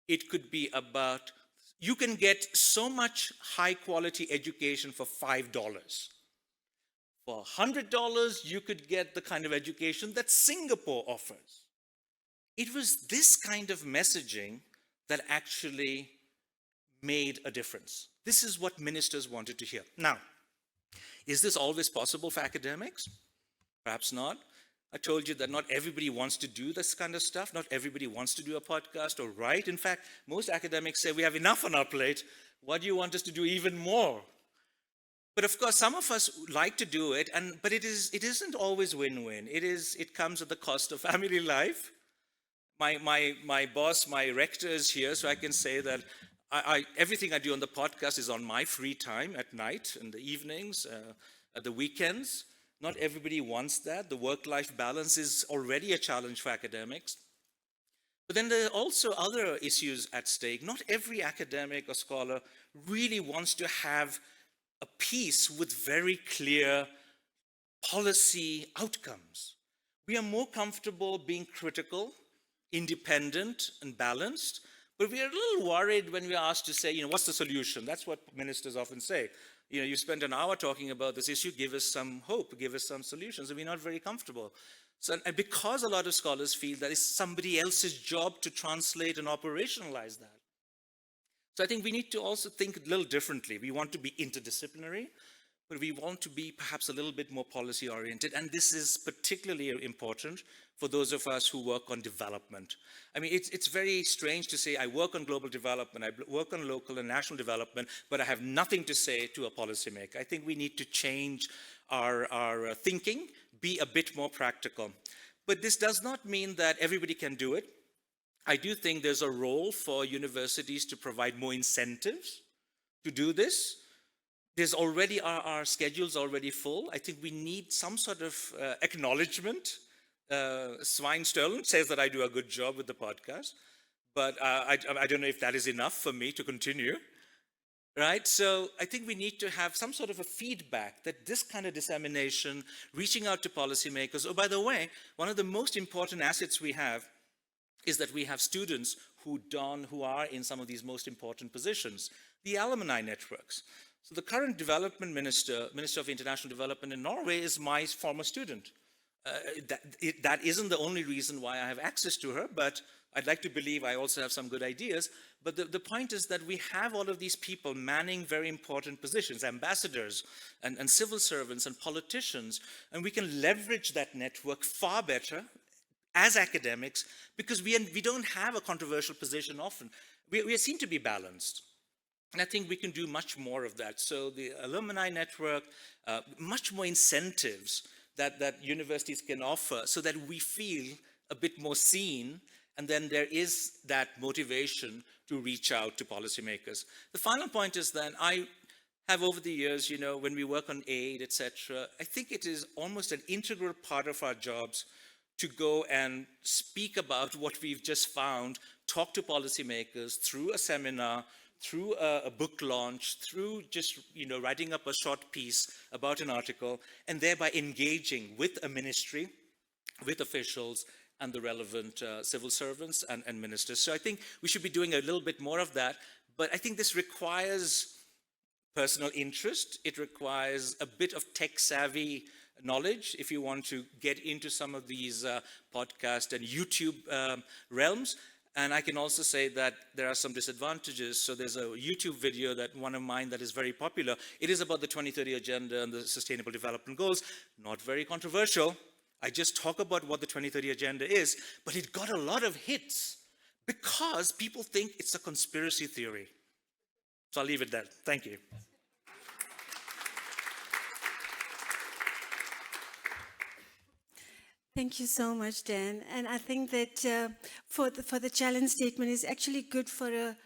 It could be about, you can get so much high quality education for $5. For $100, you could get the kind of education that Singapore offers. It was this kind of messaging that actually made a difference. This is what ministers wanted to hear. Now, is this always possible for academics? Perhaps not. I told you that not everybody wants to do this kind of stuff. Not everybody wants to do a podcast or write. In fact, most academics say we have enough on our plate. What do you want us to do even more? But of course, some of us like to do it, but it isn't always win-win. It comes at the cost of family life. My boss, my rector is here, so I can say that everything I do on the podcast is on my free time at night, in the evenings, at the weekends. Not everybody wants that. The work-life balance is already a challenge for academics. But then there are also other issues at stake. Not every academic or scholar really wants to have a piece with very clear policy outcomes. We are more comfortable being critical, independent, and balanced, but we are a little worried when we are asked to say, what's the solution? That's what ministers often say. You spent an hour talking about this issue, give us some hope, give us some solutions, and we're not very comfortable. So, and because a lot of scholars feel that it's somebody else's job to translate and operationalize that. So I think we need to also think a little differently. We want to be interdisciplinary, but we want to be perhaps a little bit more policy-oriented, and this is particularly important for those of us who work on development. I mean, it's very strange to say, I work on global development, I work on local and national development, but I have nothing to say to a policymaker. I think we need to change our thinking, be a bit more practical. But this does not mean that everybody can do it. I do think there's a role for universities to provide more incentives to do this. There's already, our schedule's already full. I think we need some sort of acknowledgement. Svein Sterling says that I do a good job with the podcast, but I don't know if that is enough for me to continue, right? So I think we need to have some sort of a feedback that this kind of dissemination, reaching out to policymakers. Oh, by the way, one of the most important assets we have is that we have students who are in some of these most important positions, the alumni networks. So the current development minister of international development in Norway is my former student. That isn't the only reason why I have access to her, but I'd like to believe I also have some good ideas. But the point is that we have all of these people manning very important positions, ambassadors and civil servants and politicians, and we can leverage that network far better as academics, because we don't have a controversial position often. We seem to be balanced. And I think we can do much more of that. So the alumni network, much more incentives that universities can offer so that we feel a bit more seen, and then there is that motivation to reach out to policymakers. The final point is that I have over the years, when we work on aid, etc., I think it is almost an integral part of our jobs to go and speak about what we've just found, talk to policymakers through a seminar, through a book launch, through just writing up a short piece about an article, and thereby engaging with a ministry, with officials, and the relevant civil servants and ministers. So I think we should be doing a little bit more of that, but I think this requires personal interest. It requires a bit of tech-savvy knowledge if you want to get into some of these podcast and YouTube realms. And I can also say that there are some disadvantages. So there's a YouTube video one of mine that is very popular. It is about the 2030 Agenda and the Sustainable Development Goals. Not very controversial. I just talk about what the 2030 Agenda is, but it got a lot of hits because people think it's a conspiracy theory. So I'll leave it there. Thank you. Thank you so much, Dan. And I think that for the challenge statement is actually good for an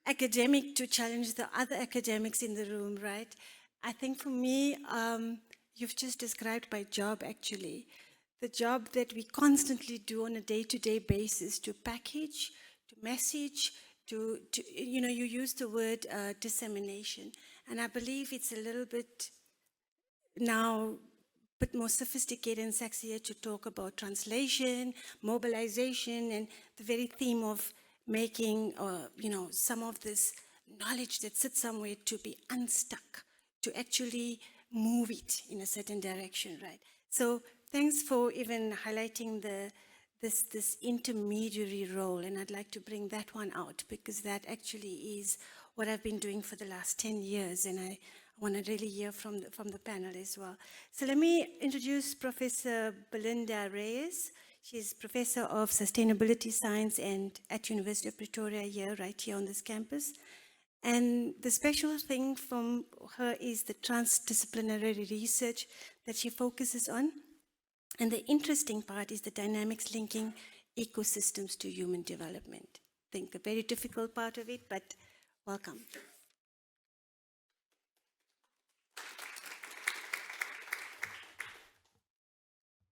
academic to challenge the other academics in the room, right? I think for me, you've just described my job, actually. The job that we constantly do on a day-to-day basis to package, to message, to you used the word dissemination. And I believe it's a little bit now bit more sophisticated and sexier to talk about translation, mobilization, and the very theme of making, some of this knowledge that sits somewhere to be unstuck, to actually move it in a certain direction, right? So thanks for even highlighting this intermediary role, and I'd like to bring that one out because that actually is what I've been doing for the last 10 years, and I want to really hear from the panel as well. So let me introduce Professor Belinda Reyes. She's Professor of Sustainability Science at University of Pretoria right here on this campus. And the special thing from her is the transdisciplinary research that she focuses on. And the interesting part is the dynamics linking ecosystems to human development. I think a very difficult part of it, but welcome.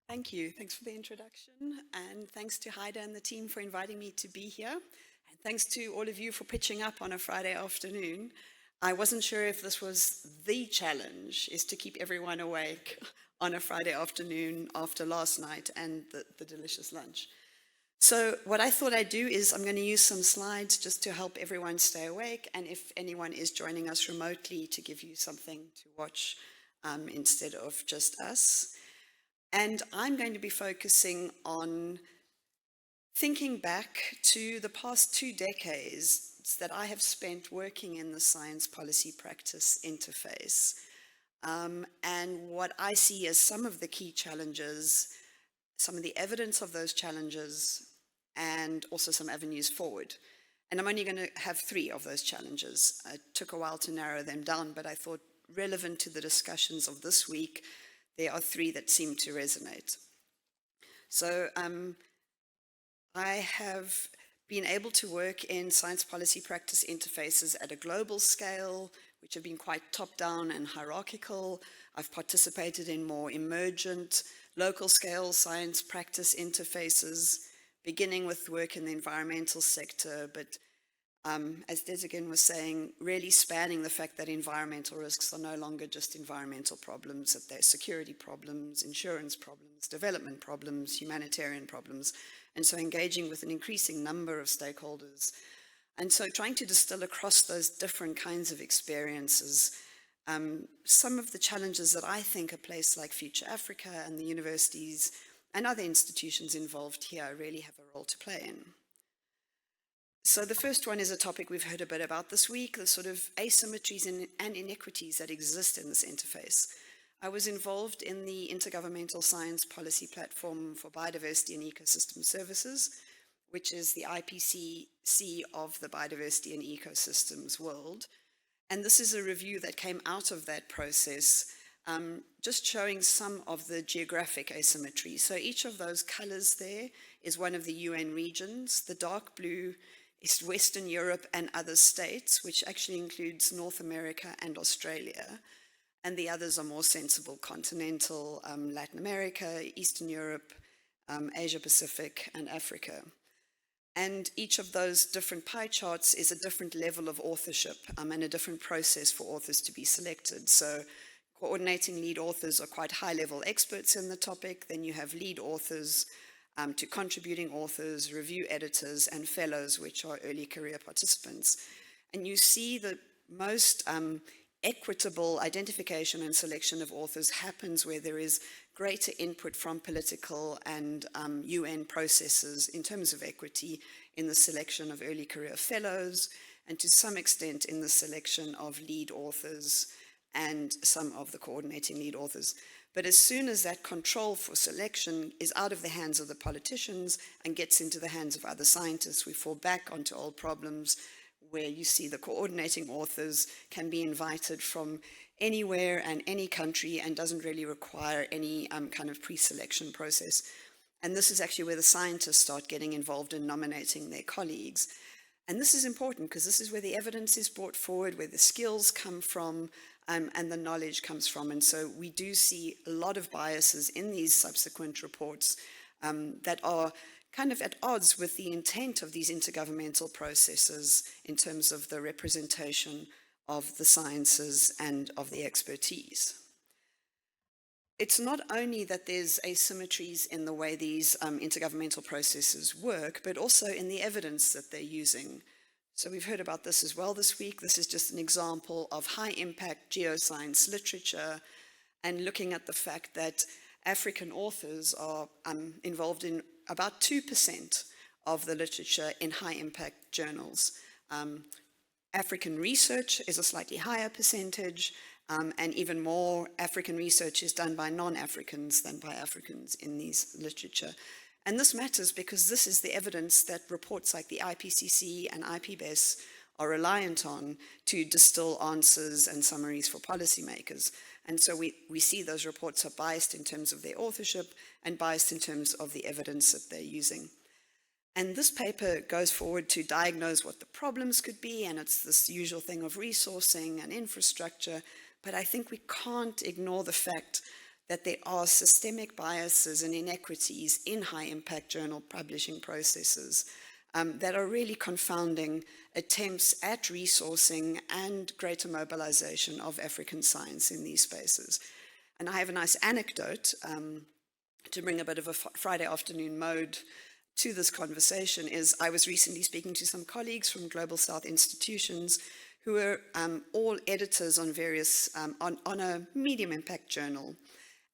Thank you. Thanks for the introduction. And thanks to Haida and the team for inviting me to be here. And thanks to all of you for pitching up on a Friday afternoon. I wasn't sure if this was the challenge, is to keep everyone awake on a Friday afternoon after last night and the delicious lunch. So what I thought I'd do is I'm going to use some slides just to help everyone stay awake, and if anyone is joining us remotely, to give you something to watch instead of just us. And I'm going to be focusing on thinking back to the past 2 decades that I have spent working in the science policy practice interface, and what I see as some of the key challenges, some of the evidence of those challenges, and also some avenues forward. And I'm only going to have 3 of those challenges. It took a while to narrow them down, but I thought relevant to the discussions of this week, there are 3 that seem to resonate. So I have been able to work in science policy practice interfaces at a global scale, which have been quite top-down and hierarchical. I've participated in more emergent, local scale science practice interfaces, beginning with work in the environmental sector, but as Desigan was saying, really spanning the fact that environmental risks are no longer just environmental problems, that they're security problems, insurance problems, development problems, humanitarian problems, and so engaging with an increasing number of stakeholders. And so trying to distill across those different kinds of experiences some of the challenges that I think a place like Future Africa and the universities and other institutions involved here really have a role to play in. So the first one is a topic we've heard a bit about this week, the sort of asymmetries and inequities that exist in this interface. I was involved in the Intergovernmental Science Policy Platform for Biodiversity and Ecosystem Services, which is the IPCC of the biodiversity and ecosystems world. And this is a review that came out of that process, just showing some of the geographic asymmetry. So each of those colors there is one of the UN regions. The dark blue is Western Europe and other states, which actually includes North America and Australia. And the others are more sensible: continental, Latin America, Eastern Europe, Asia Pacific, and Africa. And each of those different pie charts is a different level of authorship and a different process for authors to be selected. So coordinating lead authors are quite high-level experts in the topic. Then you have lead authors to contributing authors, review editors, and fellows, which are early career participants. And you see the most equitable identification and selection of authors happens where there is greater input from political and UN processes in terms of equity in the selection of early career fellows, and to some extent in the selection of lead authors and some of the coordinating lead authors. But as soon as that control for selection is out of the hands of the politicians and gets into the hands of other scientists, we fall back onto old problems where you see the coordinating authors can be invited from anywhere and any country and doesn't really require any kind of pre-selection process. And this is actually where the scientists start getting involved in nominating their colleagues. And this is important because this is where the evidence is brought forward, where the skills come from, and the knowledge comes from. And so we do see a lot of biases in these subsequent reports that are kind of at odds with the intent of these intergovernmental processes in terms of the representation of the sciences and of the expertise. It's not only that there's asymmetries in the way these intergovernmental processes work, but also in the evidence that they're using. So we've heard about this as well this week. This is just an example of high-impact geoscience literature and looking at the fact that African authors are involved in about 2% of the literature in high-impact journals. African research is a slightly higher percentage, and even more African research is done by non-Africans than by Africans in these literature. And this matters because this is the evidence that reports like the IPCC and IPBES are reliant on to distill answers and summaries for policymakers. And so we see those reports are biased in terms of their authorship and biased in terms of the evidence that they're using. And this paper goes forward to diagnose what the problems could be, and it's this usual thing of resourcing and infrastructure, but I think we can't ignore the fact that there are systemic biases and inequities in high-impact journal publishing processes that are really confounding attempts at resourcing and greater mobilization of African science in these spaces. And I have a nice anecdote to bring a bit of a Friday afternoon mode to this conversation. Is I was recently speaking to some colleagues from Global South institutions who are all editors on various, on a medium impact journal.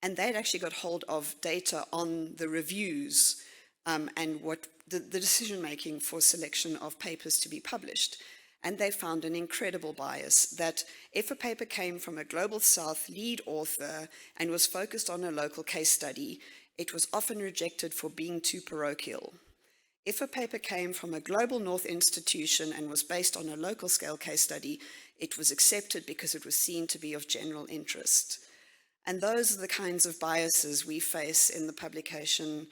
And they'd actually got hold of data on the reviews and what the decision-making for selection of papers to be published. And they found an incredible bias that if a paper came from a Global South lead author and was focused on a local case study, it was often rejected for being too parochial. If a paper came from a Global North institution and was based on a local scale case study, it was accepted because it was seen to be of general interest. And those are the kinds of biases we face in the publication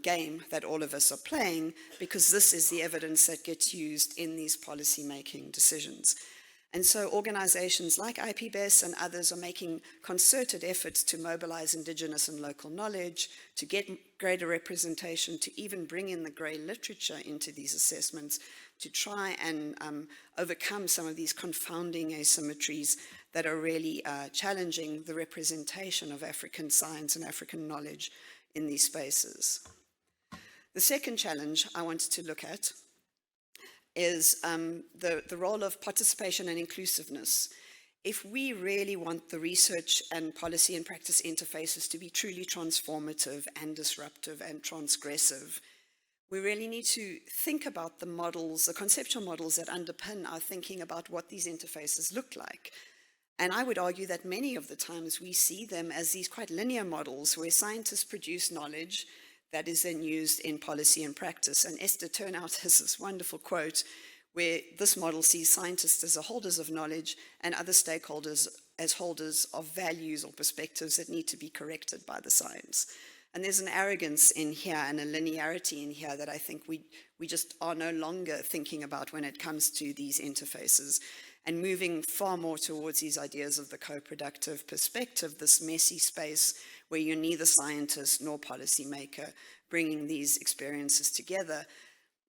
game that all of us are playing, because this is the evidence that gets used in these policy-making decisions. And so organizations like IPBES and others are making concerted efforts to mobilize indigenous and local knowledge, to get greater representation, to even bring in the grey literature into these assessments, to try and overcome some of these confounding asymmetries that are really challenging the representation of African science and African knowledge in these spaces. The second challenge I wanted to look at is the role of participation and inclusiveness. If we really want the research and policy and practice interfaces to be truly transformative and disruptive and transgressive, we really need to think about the models, the conceptual models that underpin our thinking about what these interfaces look like. And I would argue that many of the times we see them as these quite linear models where scientists produce knowledge that is then used in policy and practice. And Esther Turnout has this wonderful quote where this model sees scientists as the holders of knowledge and other stakeholders as holders of values or perspectives that need to be corrected by the science. And there's an arrogance in here and a linearity in here that I think we just are no longer thinking about when it comes to these interfaces, and moving far more towards these ideas of the co-productive perspective, this messy space where you're neither scientist nor policymaker, bringing these experiences together.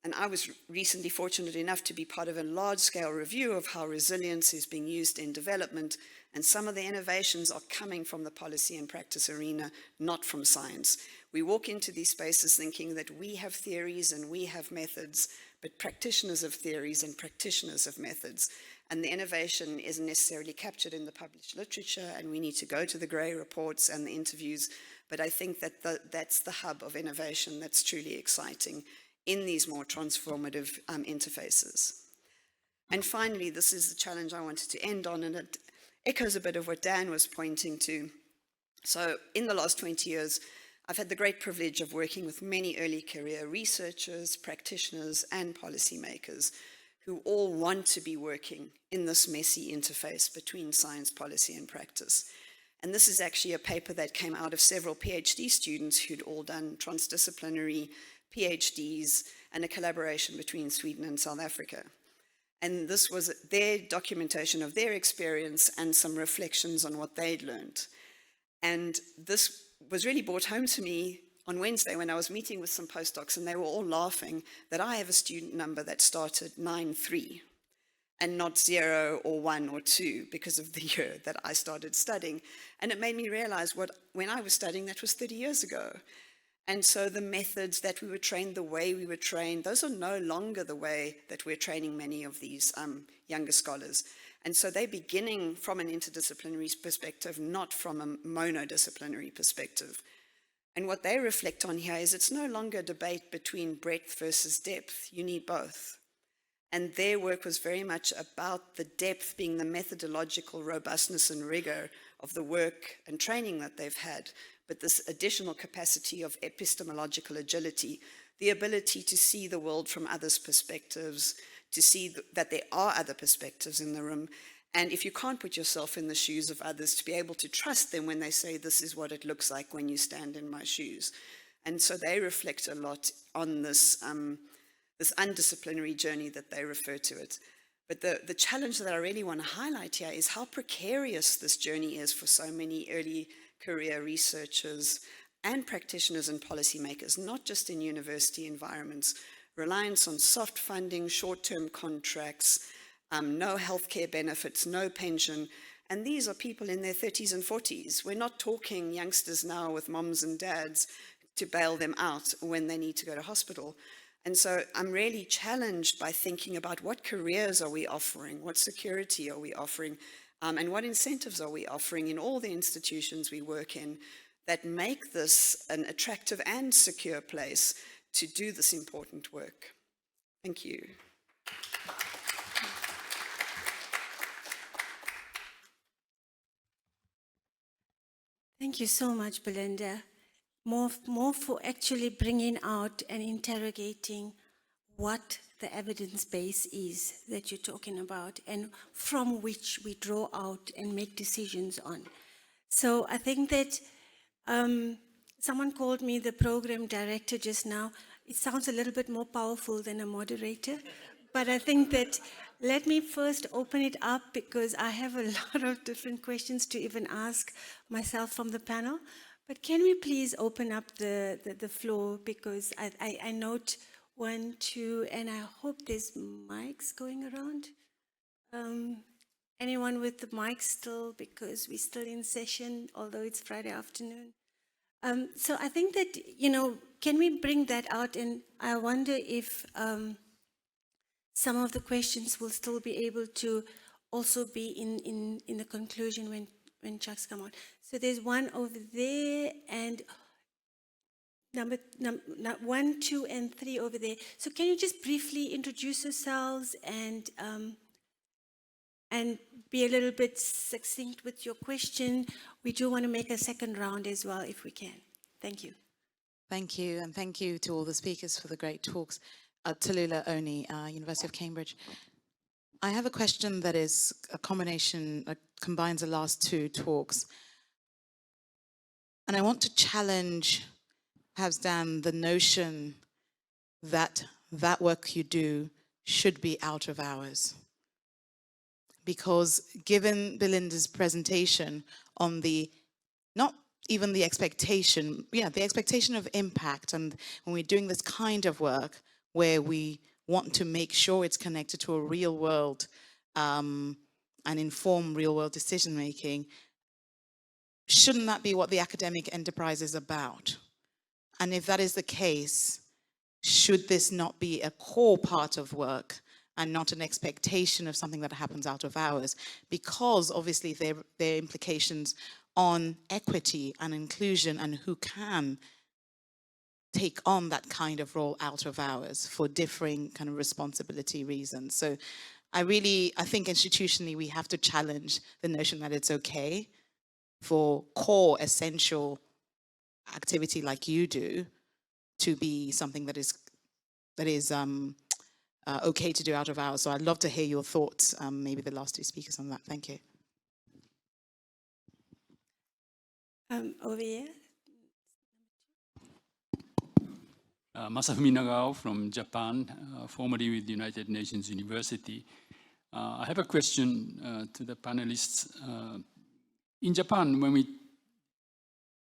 And I was recently fortunate enough to be part of a large-scale review of how resilience is being used in development, and some of the innovations are coming from the policy and practice arena, not from science. We walk into these spaces thinking that we have theories and we have methods, but practitioners of theories and practitioners of methods. And the innovation isn't necessarily captured in the published literature, and we need to go to the grey reports and the interviews. But I think that that's the hub of innovation that's truly exciting in these more transformative interfaces. And finally, this is the challenge I wanted to end on, and it echoes a bit of what Dan was pointing to. So in the last 20 years, I've had the great privilege of working with many early career researchers, practitioners, and policymakers who all want to be working in this messy interface between science, policy, and practice. And this is actually a paper that came out of several PhD students who'd all done transdisciplinary PhDs and a collaboration between Sweden and South Africa. And this was their documentation of their experience and some reflections on what they'd learned. And this was really brought home to me on Wednesday when I was meeting with some postdocs, and they were all laughing that I have a student number that started 9-3 and not 0 or 1 or 2 because of the year that I started studying. And it made me realize when I was studying, that was 30 years ago. And so the methods that we were trained, the way we were trained, those are no longer the way that we're training many of these younger scholars. And so they're beginning from an interdisciplinary perspective, not from a monodisciplinary perspective. And what they reflect on here is it's no longer a debate between breadth versus depth. You need both. And their work was very much about the depth being the methodological robustness and rigor of the work and training that they've had, but this additional capacity of epistemological agility, the ability to see the world from others' perspectives, to see that there are other perspectives in the room. And if you can't put yourself in the shoes of others, to be able to trust them when they say, this is what it looks like when you stand in my shoes. And so they reflect a lot on this, this undisciplinary journey that they refer to it. But the challenge that I really want to highlight here is how precarious this journey is for so many early career researchers and practitioners and policymakers, not just in university environments. Reliance on soft funding, short-term contracts, no healthcare benefits, no pension. And these are people in their 30s and 40s. We're not talking youngsters now with moms and dads to bail them out when they need to go to hospital. And so I'm really challenged by thinking about what careers are we offering, what security are we offering, and what incentives are we offering in all the institutions we work in that make this an attractive and secure place to do this important work. Thank you. Thank you so much, Belinda. More for actually bringing out and interrogating what the evidence base is that you're talking about and from which we draw out and make decisions on. So I think that someone called me the program director just now. It sounds a little bit more powerful than a moderator, but I think that let me first open it up because I have a lot of different questions to even ask myself from the panel. But can we please open up the floor because I note 1, 2, and I hope there's mics going around. Anyone with the mic still, because we're still in session, although it's Friday afternoon. So I think that, you know, can we bring that out? And I wonder if some of the questions will still be able to also be in the conclusion when Chuck's come on. So there's one over there and number 1, 2, and 3 over there. So can you just briefly introduce yourselves and be a little bit succinct with your question? We do want to make a second round as well, if we can. Thank you. Thank you, and thank you to all the speakers for the great talks. Tallulah Oni, University of Cambridge. I have a question that is a combination, combines the last 2 talks. And I want to challenge, perhaps Dan, the notion that that work you do should be out of hours. Because given Belinda's presentation on the, not even the expectation, the expectation of impact, and when we're doing this kind of work where we want to make sure it's connected to a real world and inform real world decision making, shouldn't that be what the academic enterprise is about? And if that is the case, should this not be a core part of work and not an expectation of something that happens out of hours? Because obviously there are implications on equity and inclusion and who can take on that kind of role out of hours for differing kind of responsibility reasons. So I think institutionally we have to challenge the notion that it's okay for core essential activity like you do to be something that is okay to do out of hours. So I'd love to hear your thoughts, maybe the last 2 speakers on that. Thank you. Over here. Masafumi Nagao from Japan, formerly with the United Nations University. I have a question to the panelists. In Japan,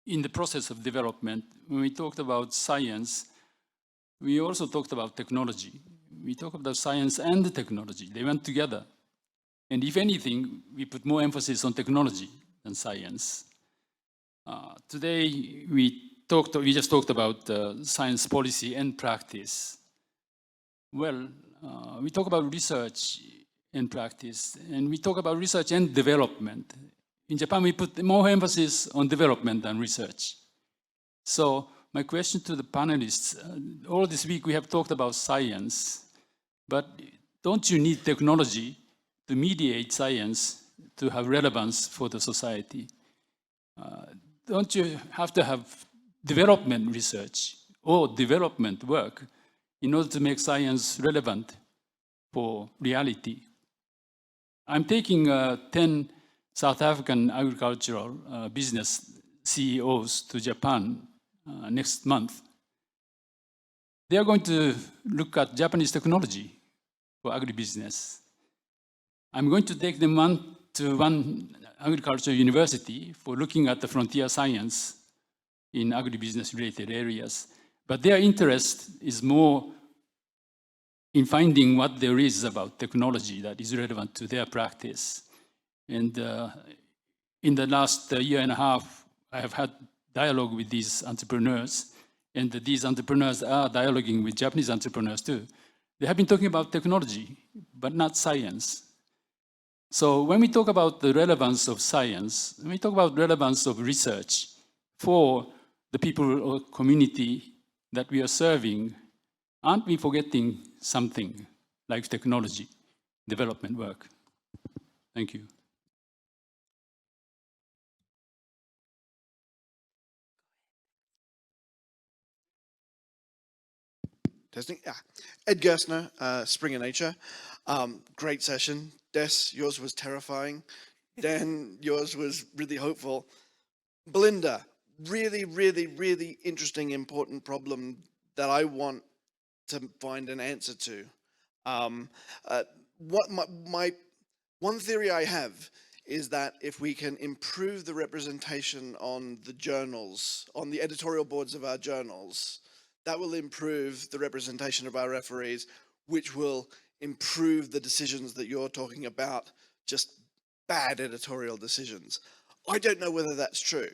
in the process of development, when we talked about science, we also talked about technology. We talk about science and technology. They went together. And if anything, we put more emphasis on technology than science. Today, we just talked about science policy and practice. Well, we talk about research and practice, and we talk about research and development. In Japan, we put more emphasis on development than research. So my question to the panelists, all this week we have talked about science, but don't you need technology to mediate science to have relevance for the society? Don't you have to have development research or development work in order to make science relevant for reality. I'm taking 10 South African agricultural business CEOs to Japan next month. They are going to look at Japanese technology for agribusiness. I'm going to take them to one agriculture university for looking at the frontier science in agribusiness related areas. But their interest is more in finding what there is about technology that is relevant to their practice. And in the last year and a half, I have had dialogue with these entrepreneurs, and these entrepreneurs are dialoguing with Japanese entrepreneurs too. They have been talking about technology, but not science. So when we talk about the relevance of science, when we talk about relevance of research for the people or community that we are serving, aren't we forgetting something like technology development work? Thank you. Testing. Yeah. Ed Gerstner, Springer Nature. Great session. Des, yours was terrifying. Dan, yours was really hopeful. Belinda, really, really, really interesting, important problem that I want to find an answer to. What my one theory I have is that if we can improve the representation on the journals, on the editorial boards of our journals, that will improve the representation of our referees, which will improve the decisions that you're talking about, just bad editorial decisions. I don't know whether that's true.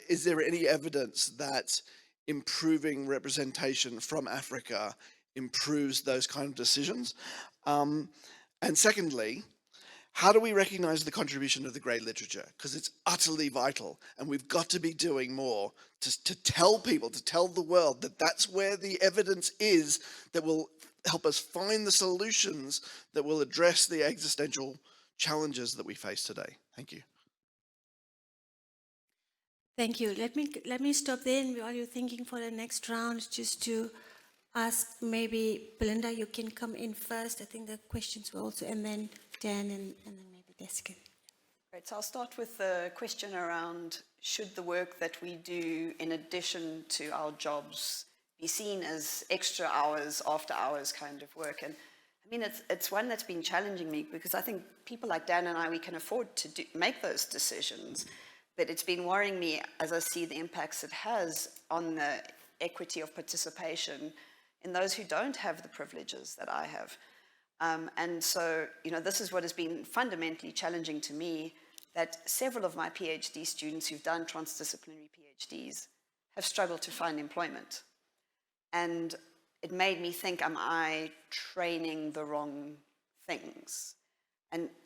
Is there any evidence that improving representation from Africa improves those kind of decisions? And secondly, how do we recognize the contribution of the great literature? Because it's utterly vital, and we've got to be doing more to tell people, to tell the world that that's where the evidence is that will help us find the solutions that will address the existential challenges that we face today. Thank you. Thank you. Let me stop there, and while you're thinking for the next round, just to ask maybe Belinda, you can come in first. I think the questions were also, and then Dan, and then maybe Deskin. Great. So I'll start with the question around, should the work that we do in addition to our jobs be seen as extra hours, after hours kind of work? And I mean, it's one that's been challenging me, because I think people like Dan and I, we can afford to make those decisions. But it's been worrying me as I see the impacts it has on the equity of participation in those who don't have the privileges that I have. And so, you know, this is what has been fundamentally challenging to me, that several of my PhD students who've done transdisciplinary PhDs have struggled to find employment. And it made me think, am I training the wrong things?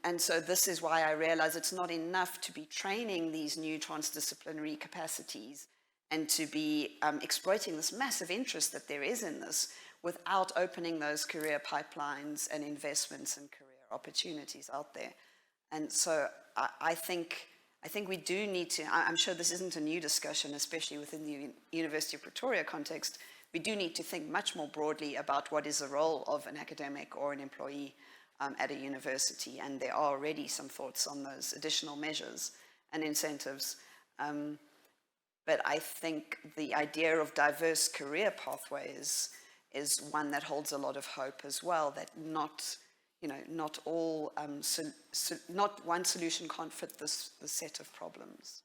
And so this is why I realize it's not enough to be training these new transdisciplinary capacities and to be exploiting this massive interest that there is in this without opening those career pipelines and investments and career opportunities out there. And so I think we do need to, I'm sure this isn't a new discussion, especially within the University of Pretoria context. We do need to think much more broadly about what is the role of an academic or an employee at a university, and there are already some thoughts on those additional measures and incentives. But I think the idea of diverse career pathways is one that holds a lot of hope as well, that not one solution can't fit the set of problems.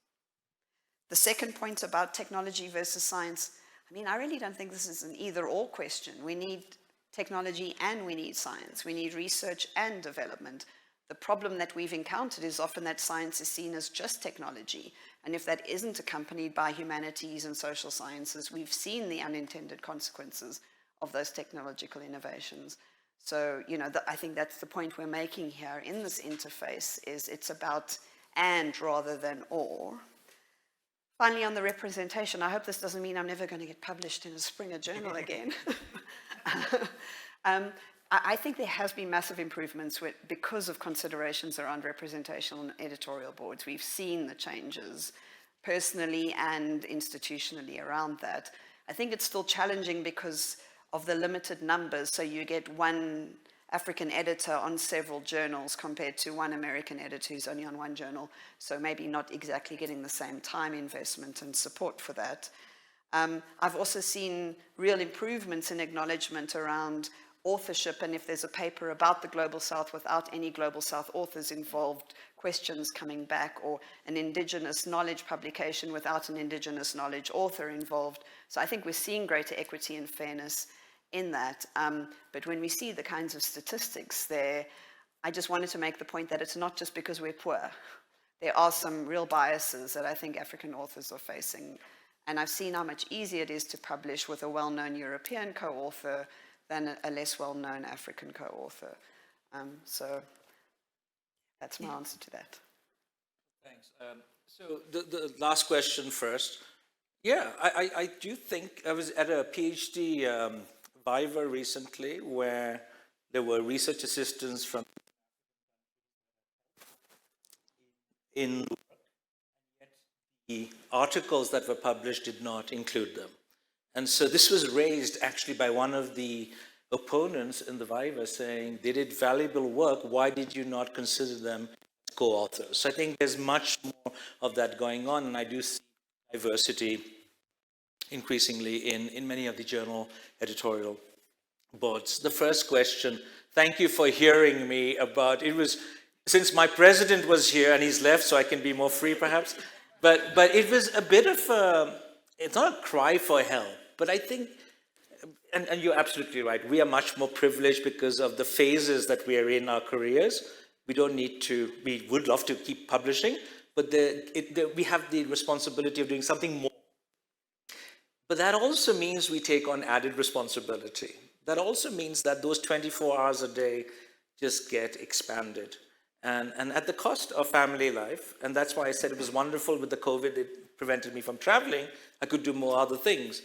The second point about technology versus science, I mean, I really don't think this is an either-or question. We need technology and we need science. We need research and development. The problem that we've encountered is often that science is seen as just technology. And if that isn't accompanied by humanities and social sciences, we've seen the unintended consequences of those technological innovations. So, you know, I think that's the point we're making here in this interface, is it's about and rather than or. Finally, on the representation, I hope this doesn't mean I'm never going to get published in a Springer journal again. I think there has been massive improvements because of considerations around representation on editorial boards. We've seen the changes personally and institutionally around that. I think it's still challenging because of the limited numbers. So you get one African editor on several journals compared to one American editor who's only on one journal. So maybe not exactly getting the same time investment and support for that. I've also seen real improvements in acknowledgement around authorship, and if there's a paper about the Global South without any Global South authors involved, questions coming back, or an Indigenous knowledge publication without an Indigenous knowledge author involved. So I think we're seeing greater equity and fairness in that. But when we see the kinds of statistics there, I just wanted to make the point that it's not just because we're poor. There are some real biases that I think African authors are facing. And I've seen how much easier it is to publish with a well-known European co-author than a less well-known African co-author. So that's my answer to that. Thanks. So the last question first. Yeah, I do think, I was at a PhD Viva recently where there were research assistants from in the articles that were published did not include them. And so this was raised actually by one of the opponents in the Viva saying, they did valuable work, why did you not consider them co-authors? So I think there's much more of that going on, and I do see diversity increasingly in many of the journal editorial boards. The first question, thank you for hearing me about, it was, since my president was here and he's left so I can be more free perhaps, but it was a bit of a, it's not a cry for help, but I think, and you're absolutely right, we are much more privileged because of the phases that we are in our careers. We don't need to, we would love to keep publishing, but we have the responsibility of doing something more. But that also means we take on added responsibility. That also means that those 24 hours a day just get expanded. And at the cost of family life, and that's why I said it was wonderful with the COVID, it prevented me from traveling, I could do more other things.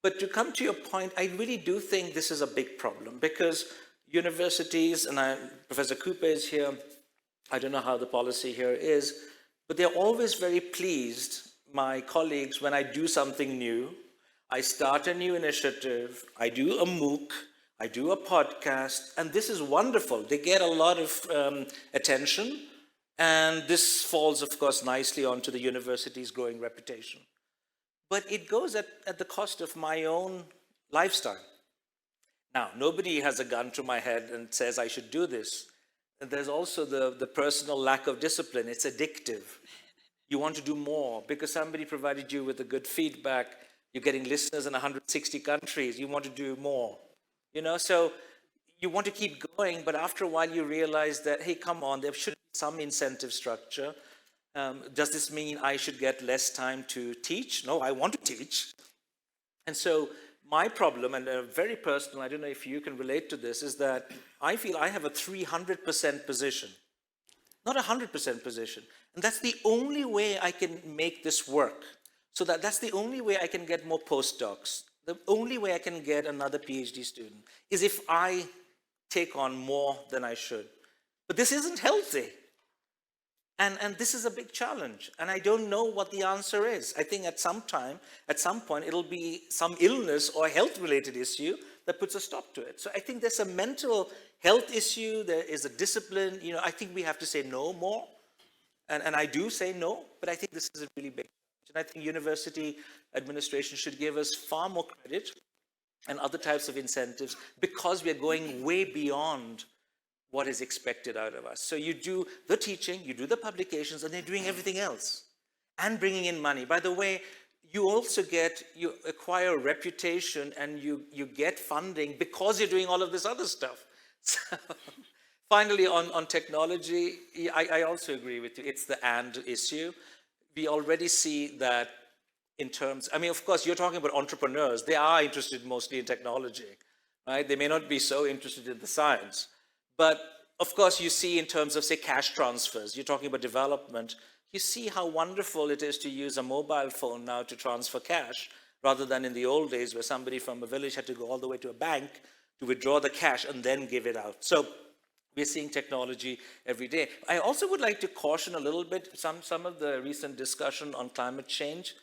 But to come to your point, I really do think this is a big problem because universities, and Professor Cooper is here, I don't know how the policy here is, but they're always very pleased, my colleagues, when I do something new, I start a new initiative, I do a MOOC, I do a podcast, and this is wonderful. They get a lot of attention, and this falls, of course, nicely onto the university's growing reputation. But it goes at the cost of my own lifestyle. Now, nobody has a gun to my head and says I should do this. And there's also the personal lack of discipline. It's addictive. You want to do more because somebody provided you with a good feedback. You're getting listeners in 160 countries. You want to do more. You know, so you want to keep going, but after a while you realize that, hey, come on, there should be some incentive structure. Does this mean I should get less time to teach? No, I want to teach. And so my problem, and very personal, I don't know if you can relate to this, is that I feel I have a 300% position, not a 100% position. And that's the only way I can make this work. So that's the only way I can get more postdocs. The only way I can get another PhD student is if I take on more than I should. But this isn't healthy. And this is a big challenge. And I don't know what the answer is. I think at some point, it'll be some illness or health-related issue that puts a stop to it. So I think there's a mental health issue. There is a discipline. You know, I think we have to say no more. And I do say no, but I think this is a really big challenge. And I think university administration should give us far more credit and other types of incentives because we are going way beyond what is expected out of us. So you do the teaching, you do the publications, and they're doing everything else and bringing in money. By the way, you also you acquire a reputation and you get funding because you're doing all of this other stuff. So finally, on technology, I also agree with you. It's the and issue. We already see that in terms, I mean, of course, you're talking about entrepreneurs. They are interested mostly in technology, right? They may not be so interested in the science. But of course, you see in terms of, say, cash transfers, you're talking about development, you see how wonderful it is to use a mobile phone now to transfer cash, rather than in the old days where somebody from a village had to go all the way to a bank to withdraw the cash and then give it out. So we're seeing technology every day. I also would like to caution a little bit, some of the recent discussion on climate change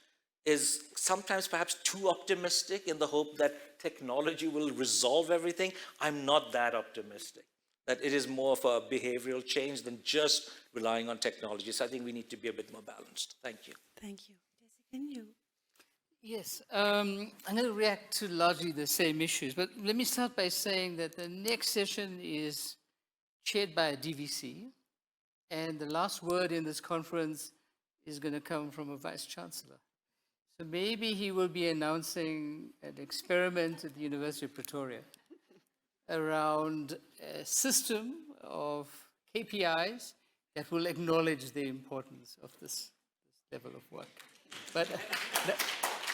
is sometimes perhaps too optimistic in the hope that technology will resolve everything, I'm not that optimistic. That it is more of a behavioral change than just relying on technology. So I think we need to be a bit more balanced. Thank you. Thank you. Can you? Yes, I'm going to react to largely the same issues, but let me start by saying that the next session is chaired by a DVC, and the last word in this conference is going to come from a vice chancellor. So maybe he will be announcing an experiment at the University of Pretoria around a system of KPIs that will acknowledge the importance of this level of work. But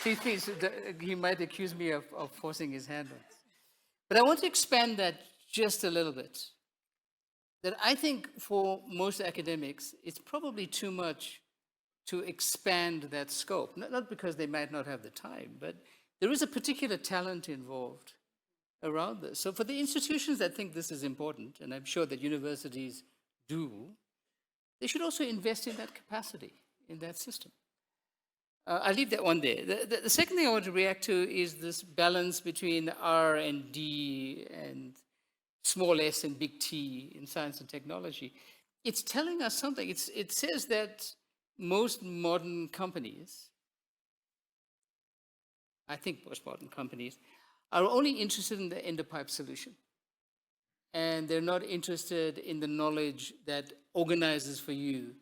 please, he might accuse me of forcing his hand on this. But I want to expand that just a little bit. That I think for most academics, it's probably too much to expand that scope. Not because they might not have the time, but there is a particular talent involved around this. So for the institutions that think this is important, and I'm sure that universities do, they should also invest in that capacity, in that system. I'll leave that one there. The second thing I want to react to is this balance between R&D and small s and big T in science and technology. It's telling us something. It says that most modern companies, I think most modern companies, are only interested in the end-of-pipe solution. And they're not interested in the knowledge that organizes for you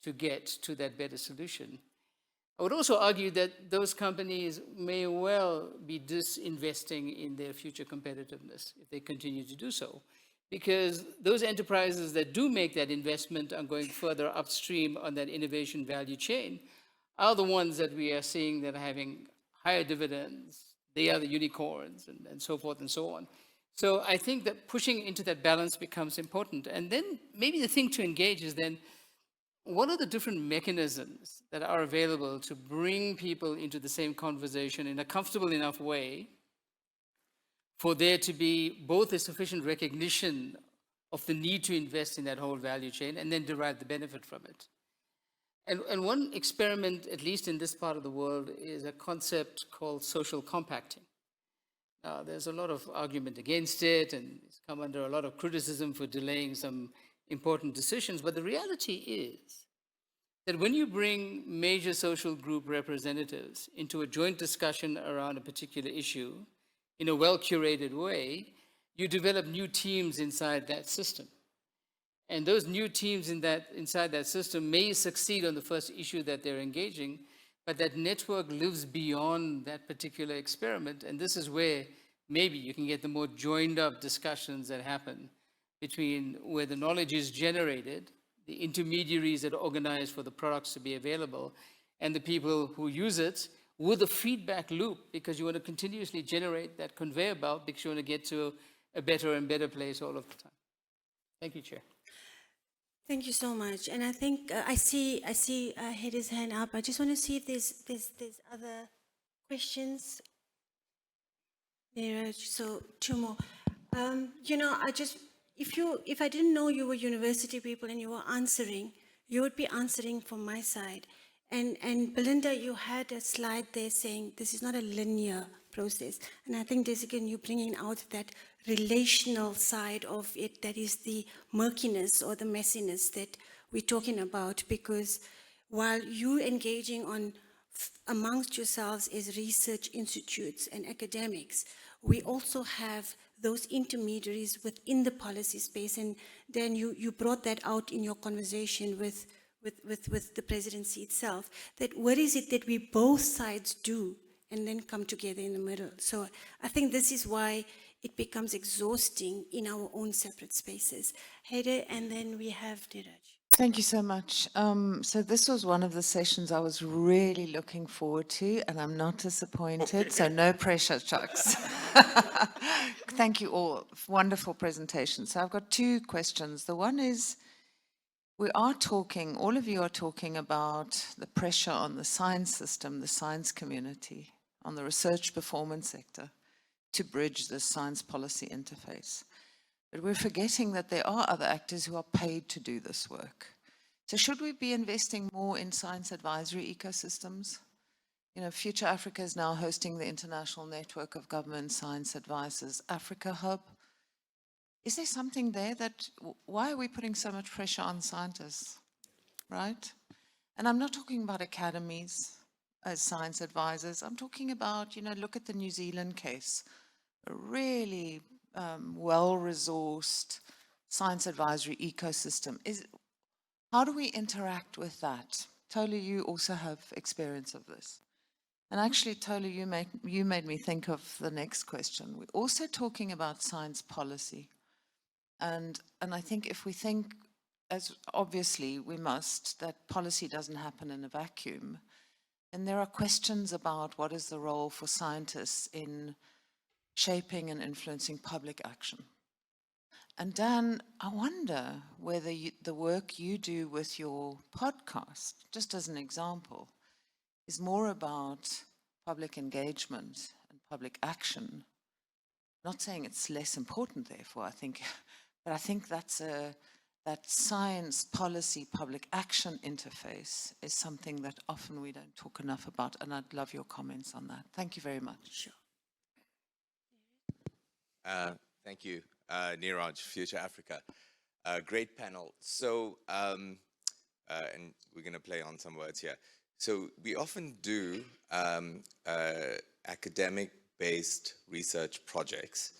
to get to that better solution. I would also argue that those companies may well be disinvesting in their future competitiveness if they continue to do so, because those enterprises that do make that investment are going further upstream on that innovation value chain are the ones that we are seeing that are having higher dividends. They are the unicorns and so forth and so on. So I think that pushing into that balance becomes important. And then maybe the thing to engage is then, what are the different mechanisms that are available to bring people into the same conversation in a comfortable enough way for there to be both a sufficient recognition of the need to invest in that whole value chain and then derive the benefit from it? And one experiment, at least in this part of the world, is a concept called social compacting. Now, there's a lot of argument against it, and it's come under a lot of criticism for delaying some important decisions, but the reality is that when you bring major social group representatives into a joint discussion around a particular issue in a well-curated way, you develop new teams inside that system. And those new teams inside that system may succeed on the first issue that they're engaging, but that network lives beyond that particular experiment, and this is where maybe you can get the more joined up discussions that happen between where the knowledge is generated, the intermediaries that organize for the products to be available, and the people who use it with a feedback loop, because you want to continuously generate that conveyor belt because you want to get to a better and better place all of the time. Thank you, Chair. Thank you so much. And I think I see had his hand up. I just want to see if there's other questions. There are so two more. If I didn't know you were university people and you were answering, you would be answering from my side. And Belinda, you had a slide there saying this is not a linear process. And I think this again, you're bringing out that relational side of it, that is the murkiness or the messiness that we're talking about, because while you engaging on amongst yourselves as research institutes and academics, we also have those intermediaries within the policy space, and then you brought that out in your conversation with the presidency itself, that what is it that we both sides do and then come together in the middle. So I think this is why it becomes exhausting in our own separate spaces. Heide, and then we have Dheeraj. Thank you so much. So this was one of the sessions I was really looking forward to, and I'm not disappointed, so no pressure, Chucks. Thank you all. Wonderful presentation. So I've got two questions. The one is, we are talking, all of you are talking about the pressure on the science system, the science community, on the research performance sector to bridge the science policy interface. But we're forgetting that there are other actors who are paid to do this work. So should we be investing more in science advisory ecosystems? you know, Future Africa is now hosting the International Network of Government Science Advisors Africa Hub. Is there something there that, why are we putting so much pressure on scientists, right? And I'm not talking about academies as science advisors. I'm talking about, you know, look at the New Zealand case, a really well-resourced science advisory ecosystem. How do we interact with that? Tolu, you also have experience of this. And actually, Tolu, you made me think of the next question. We're also talking about science policy. And I think if we think, as obviously we must, that policy doesn't happen in a vacuum, and there are questions about what is the role for scientists in shaping and influencing public action. And Dan, I wonder whether the work you do with your podcast, just as an example, is more about public engagement and public action. Not saying it's less important, therefore, but I think that science policy public action interface is something that often we don't talk enough about, and I'd love your comments on that. Thank you very much. Sure. Thank you, Niraj, Future Africa. Great panel. So, and we're going to play on some words here. So we often do academic-based research projects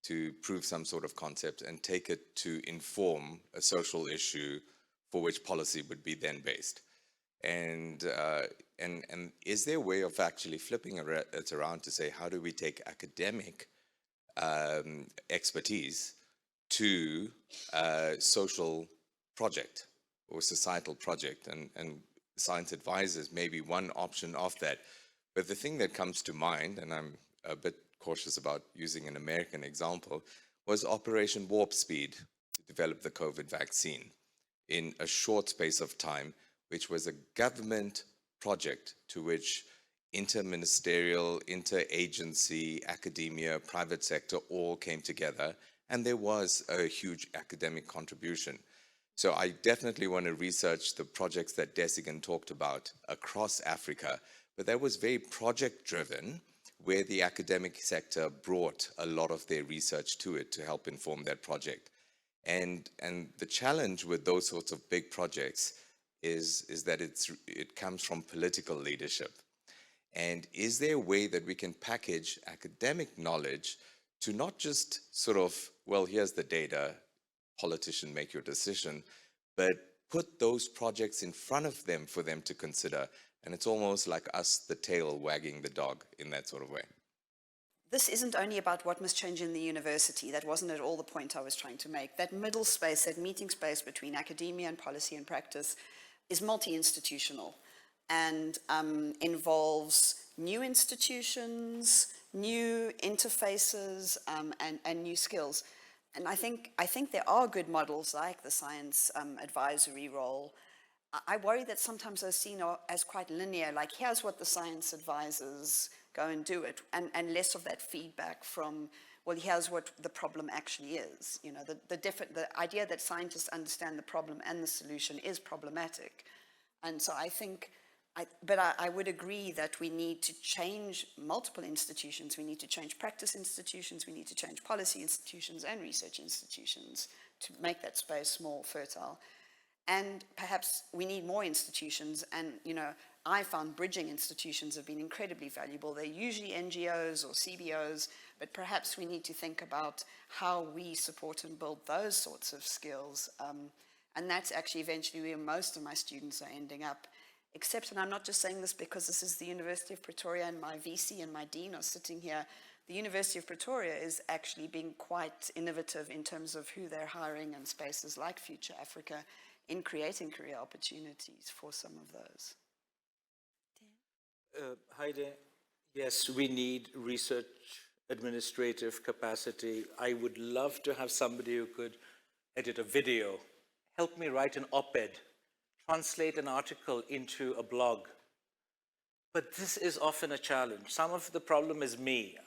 to prove some sort of concept and take it to inform a social issue for which policy would be then based. And is there a way of actually flipping it around to say, how do we take academic expertise to social project or societal project, and science advisors may be one option of that. But the thing that comes to mind, and I'm a bit cautious about using an American example, was Operation Warp Speed to develop the COVID vaccine in a short space of time, which was a government project to which interministerial, interagency, academia, private sector all came together, and there was a huge academic contribution. So I definitely want to research the projects that Desigan talked about across Africa, but that was very project-driven, where the academic sector brought a lot of their research to it to help inform that project. And the challenge with those sorts of big projects is that it comes from political leadership. And is there a way that we can package academic knowledge to not just sort of, well, here's the data, politician, make your decision, but put those projects in front of them for them to consider? And it's almost like us, the tail wagging the dog in that sort of way. This isn't only about what must change in the university. That wasn't at all the point I was trying to make. That middle space, that meeting space between academia and policy and practice is multi-institutional and involves new institutions, new interfaces, and new skills. And I think there are good models like the science advisory role. I worry that sometimes those seen as quite linear, like here's what the science advisors go and do it, and less of that feedback from, well, here's what the problem actually is. You know, the idea that scientists understand the problem and the solution is problematic. And so I think, but I would agree that we need to change multiple institutions. We need to change practice institutions. We need to change policy institutions and research institutions to make that space more fertile. And perhaps we need more institutions. And, you know, I found bridging institutions have been incredibly valuable. They're usually NGOs or CBOs, but perhaps we need to think about how we support and build those sorts of skills. And that's actually eventually where most of my students are ending up. Except, and I'm not just saying this because this is the University of Pretoria and my VC and my dean are sitting here, the University of Pretoria is actually being quite innovative in terms of who they're hiring in spaces like Future Africa in creating career opportunities for some of those. Heide, yes, we need research administrative capacity. I would love to have somebody who could edit a video, help me write an op-ed, translate an article into a blog. But this is often a challenge. Some of the problem is me.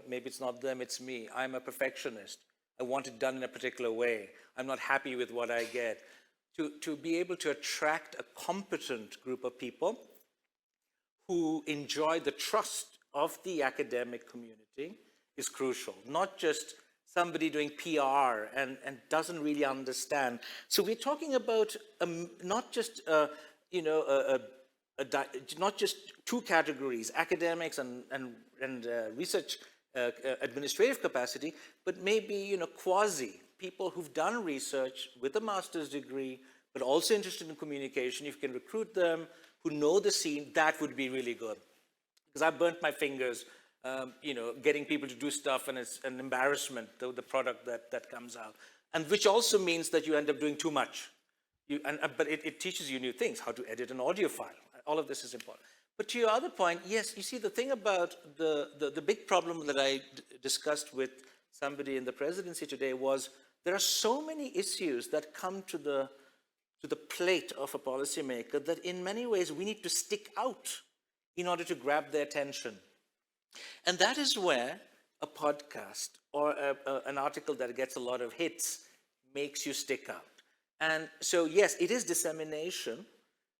Maybe it's not them, it's me. I'm a perfectionist. I want it done in a particular way. I'm not happy with what I get. To be able to attract a competent group of people who enjoy the trust of the academic community is crucial, not just somebody doing PR and doesn't really understand. So we're talking about not just, not just two categories, academics and research administrative capacity, but maybe, quasi, people who've done research with a master's degree, but also interested in communication. If you can recruit them, who know the scene, that would be really good. Because I burnt my fingers, getting people to do stuff, and it's an embarrassment, the product that comes out. And which also means that you end up doing too much. But it teaches you new things, how to edit an audio file. All of this is important. But to your other point, yes, you see, the thing about the big problem that I discussed with somebody in the presidency today was there are so many issues that come to the plate of a policymaker that in many ways we need to stick out in order to grab their attention. And that is where a podcast or an article that gets a lot of hits makes you stick out. And so, yes, it is dissemination.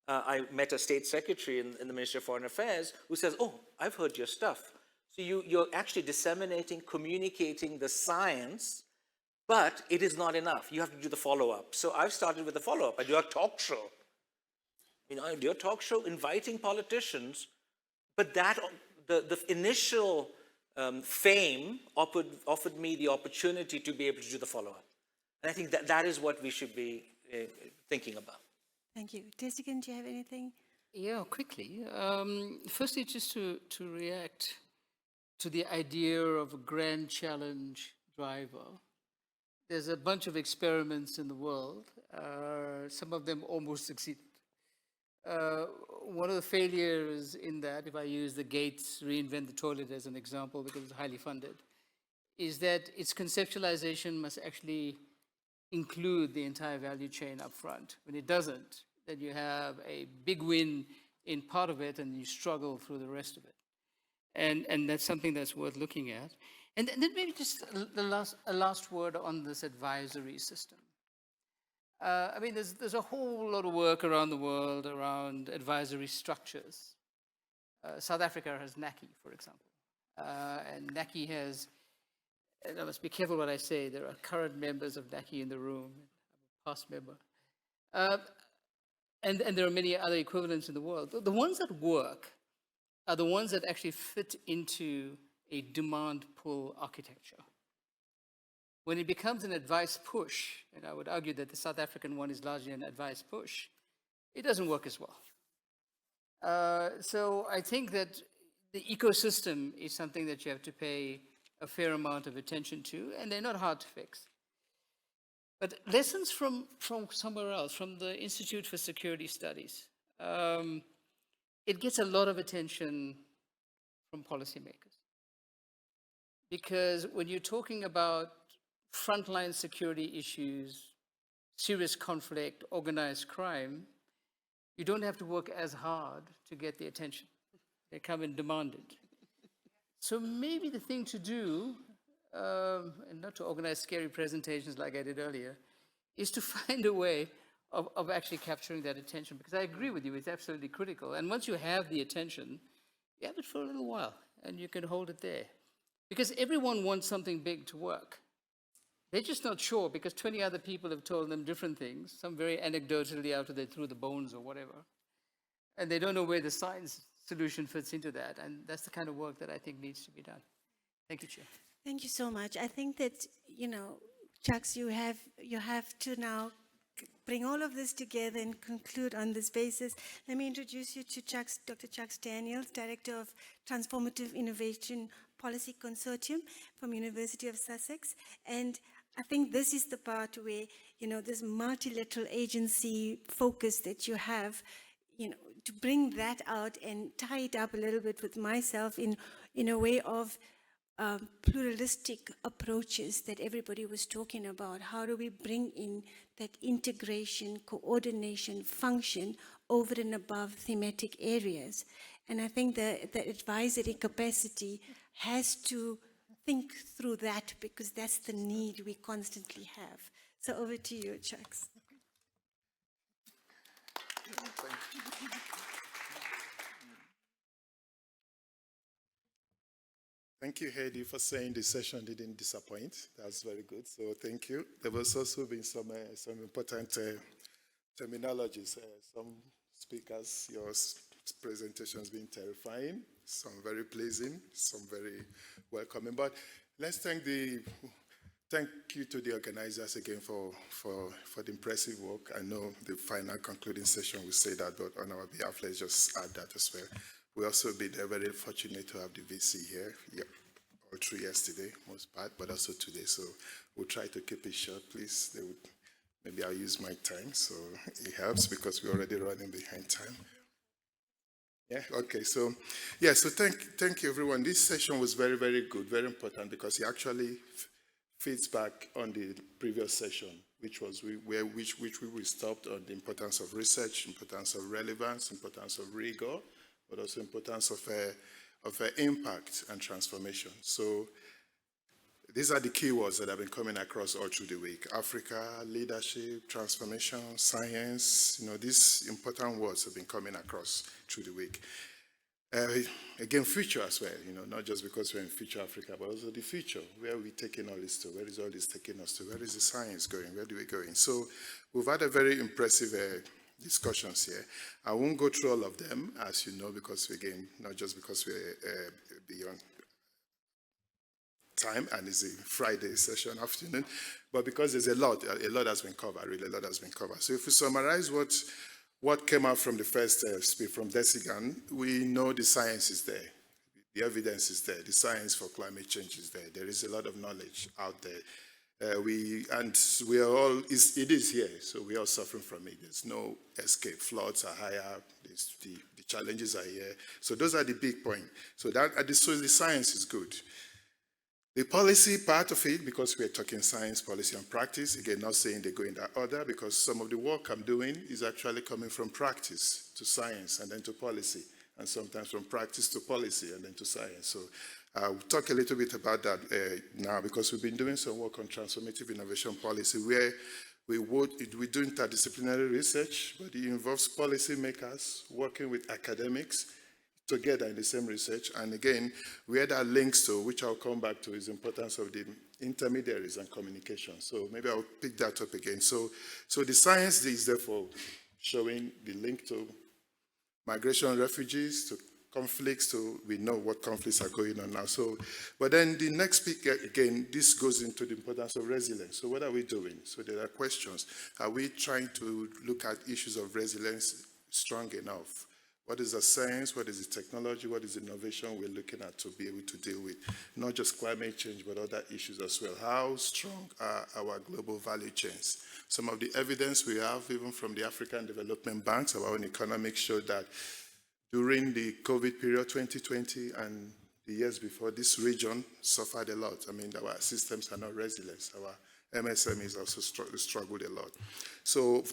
I met a state secretary in the Ministry of Foreign Affairs who says, oh, I've heard your stuff. So you're actually disseminating, communicating the science, but it is not enough. You have to do the follow-up. So I've started with the follow-up. I do a talk show. I do a talk show inviting politicians, but the initial fame offered me the opportunity to be able to do the follow-up. And I think that is what we should be thinking about. Thank you. Desikan, do you have anything? Yeah, quickly. Firstly, just to react to the idea of a grand challenge driver. There's a bunch of experiments in the world. Some of them almost succeeded. One of the failures in that, if I use the Gates reinvent the toilet as an example because it's highly funded, is that its conceptualization must actually include the entire value chain up front. When it doesn't, then you have a big win in part of it and you struggle through the rest of it. And that's something that's worth looking at. And then maybe just a last word on this advisory system. I mean, there's a whole lot of work around the world around advisory structures. South Africa has NACI, for example. And NACI has, and I must be careful what I say, there are current members of NACI in the room, I'm a past member. And there are many other equivalents in the world. The ones that work are the ones that actually fit into a demand pull architecture. When it becomes an advice push, and I would argue that the South African one is largely an advice push, it doesn't work as well. So I think that the ecosystem is something that you have to pay a fair amount of attention to, and they're not hard to fix. But lessons from somewhere else, from the Institute for Security Studies, it gets a lot of attention from policymakers. Because when you're talking about frontline security issues, serious conflict, organized crime, you don't have to work as hard to get the attention. They come and demand it. So maybe the thing to do, and not to organize scary presentations like I did earlier, is to find a way of actually capturing that attention. Because I agree with you, it's absolutely critical. And once you have the attention, you have it for a little while, and you can hold it there. Because everyone wants something big to work. They're just not sure because 20 other people have told them different things, some very anecdotally after they threw the bones or whatever. And they don't know where the science solution fits into that. And that's the kind of work that I think needs to be done. Thank you, Chair. Thank you so much. I think that, Chucks, you have to now bring all of this together and conclude on this basis. Let me introduce you to Dr. Chucks Daniels, Director of Transformative Innovation Policy Consortium from University of Sussex. And I think this is the part where, this multilateral agency focus that you have, to bring that out and tie it up a little bit with myself in a way of pluralistic approaches that everybody was talking about. How do we bring in that integration, coordination, function over and above thematic areas? And I think the advisory capacity has to think through that because that's the need we constantly have. So over to you, Chucks. Thank you. Thank you, Heidi, for saying the session didn't disappoint. That's very good. So thank you. There was also been some important terminologies. Some speakers, your presentations being terrifying, some very pleasing, some very welcoming. But let's thank you to the organizers again for the impressive work. I know the final concluding session will say that, but on our behalf, let's just add that as well. We also been very fortunate to have the VC here. Yep. All through yesterday, most part, but also today. So we'll try to keep it short, please. Maybe I'll use my time, so it helps because we're already running behind time. Yeah, okay, so thank you everyone. This session was very, very good, very important because it actually feeds back on the previous session, which we stopped on the importance of research, importance of relevance, importance of rigor, but also importance of impact and transformation. So these are the keywords that have been coming across all through the week. Africa, leadership, transformation, science, these important words have been coming across through the week. Again, future as well, not just because we're in future Africa, but also the future. Where are we taking all this to? Where is all this taking us to? Where is the science going? Where do we go in? So we've had a very impressive discussions here. I won't go through all of them, as you know, because again, not just because we're beyond time and it's a Friday session afternoon, but because there's a lot has been covered, really a lot has been covered. So if we summarize what came out from the first speech from Desigan, we know the science is there. The evidence is there. The science for climate change is there. There is a lot of knowledge out there. It is here, so we are suffering from it. There's no escape. Floods are higher, the challenges are here. So those are the big points. So the science is good. The policy part of it, because we're talking science, policy, and practice, again, not saying they go in that order, because some of the work I'm doing is actually coming from practice to science and then to policy, and sometimes from practice to policy and then to science. So I'll talk a little bit about that now, because we've been doing some work on transformative innovation policy, where we do interdisciplinary research, but it involves policymakers working with academics together in the same research. And again, where that links to, which I'll come back to, is the importance of the intermediaries and communication. So maybe I'll pick that up again. So the science is therefore showing the link to migration, refugees, to conflicts, to we know what conflicts are going on now. So, but then the next speaker, again, this goes into the importance of resilience. So what are we doing? So there are questions. Are we trying to look at issues of resilience strong enough? What is the science? What is the technology? What is the innovation we're looking at to be able to deal with not just climate change, but other issues as well? How strong are our global value chains? Some of the evidence we have, even from the African Development Banks, our own economics, showed that during the COVID period, 2020, and the years before, this region suffered a lot. I mean, our systems are not resilient. Our MSMEs also struggled a lot. So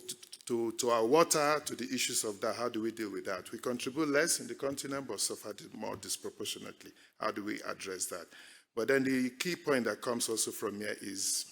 to our water, to the issues of that, how do we deal with that? We contribute less in the continent, but suffer more disproportionately. How do we address that? But then the key point that comes also from here is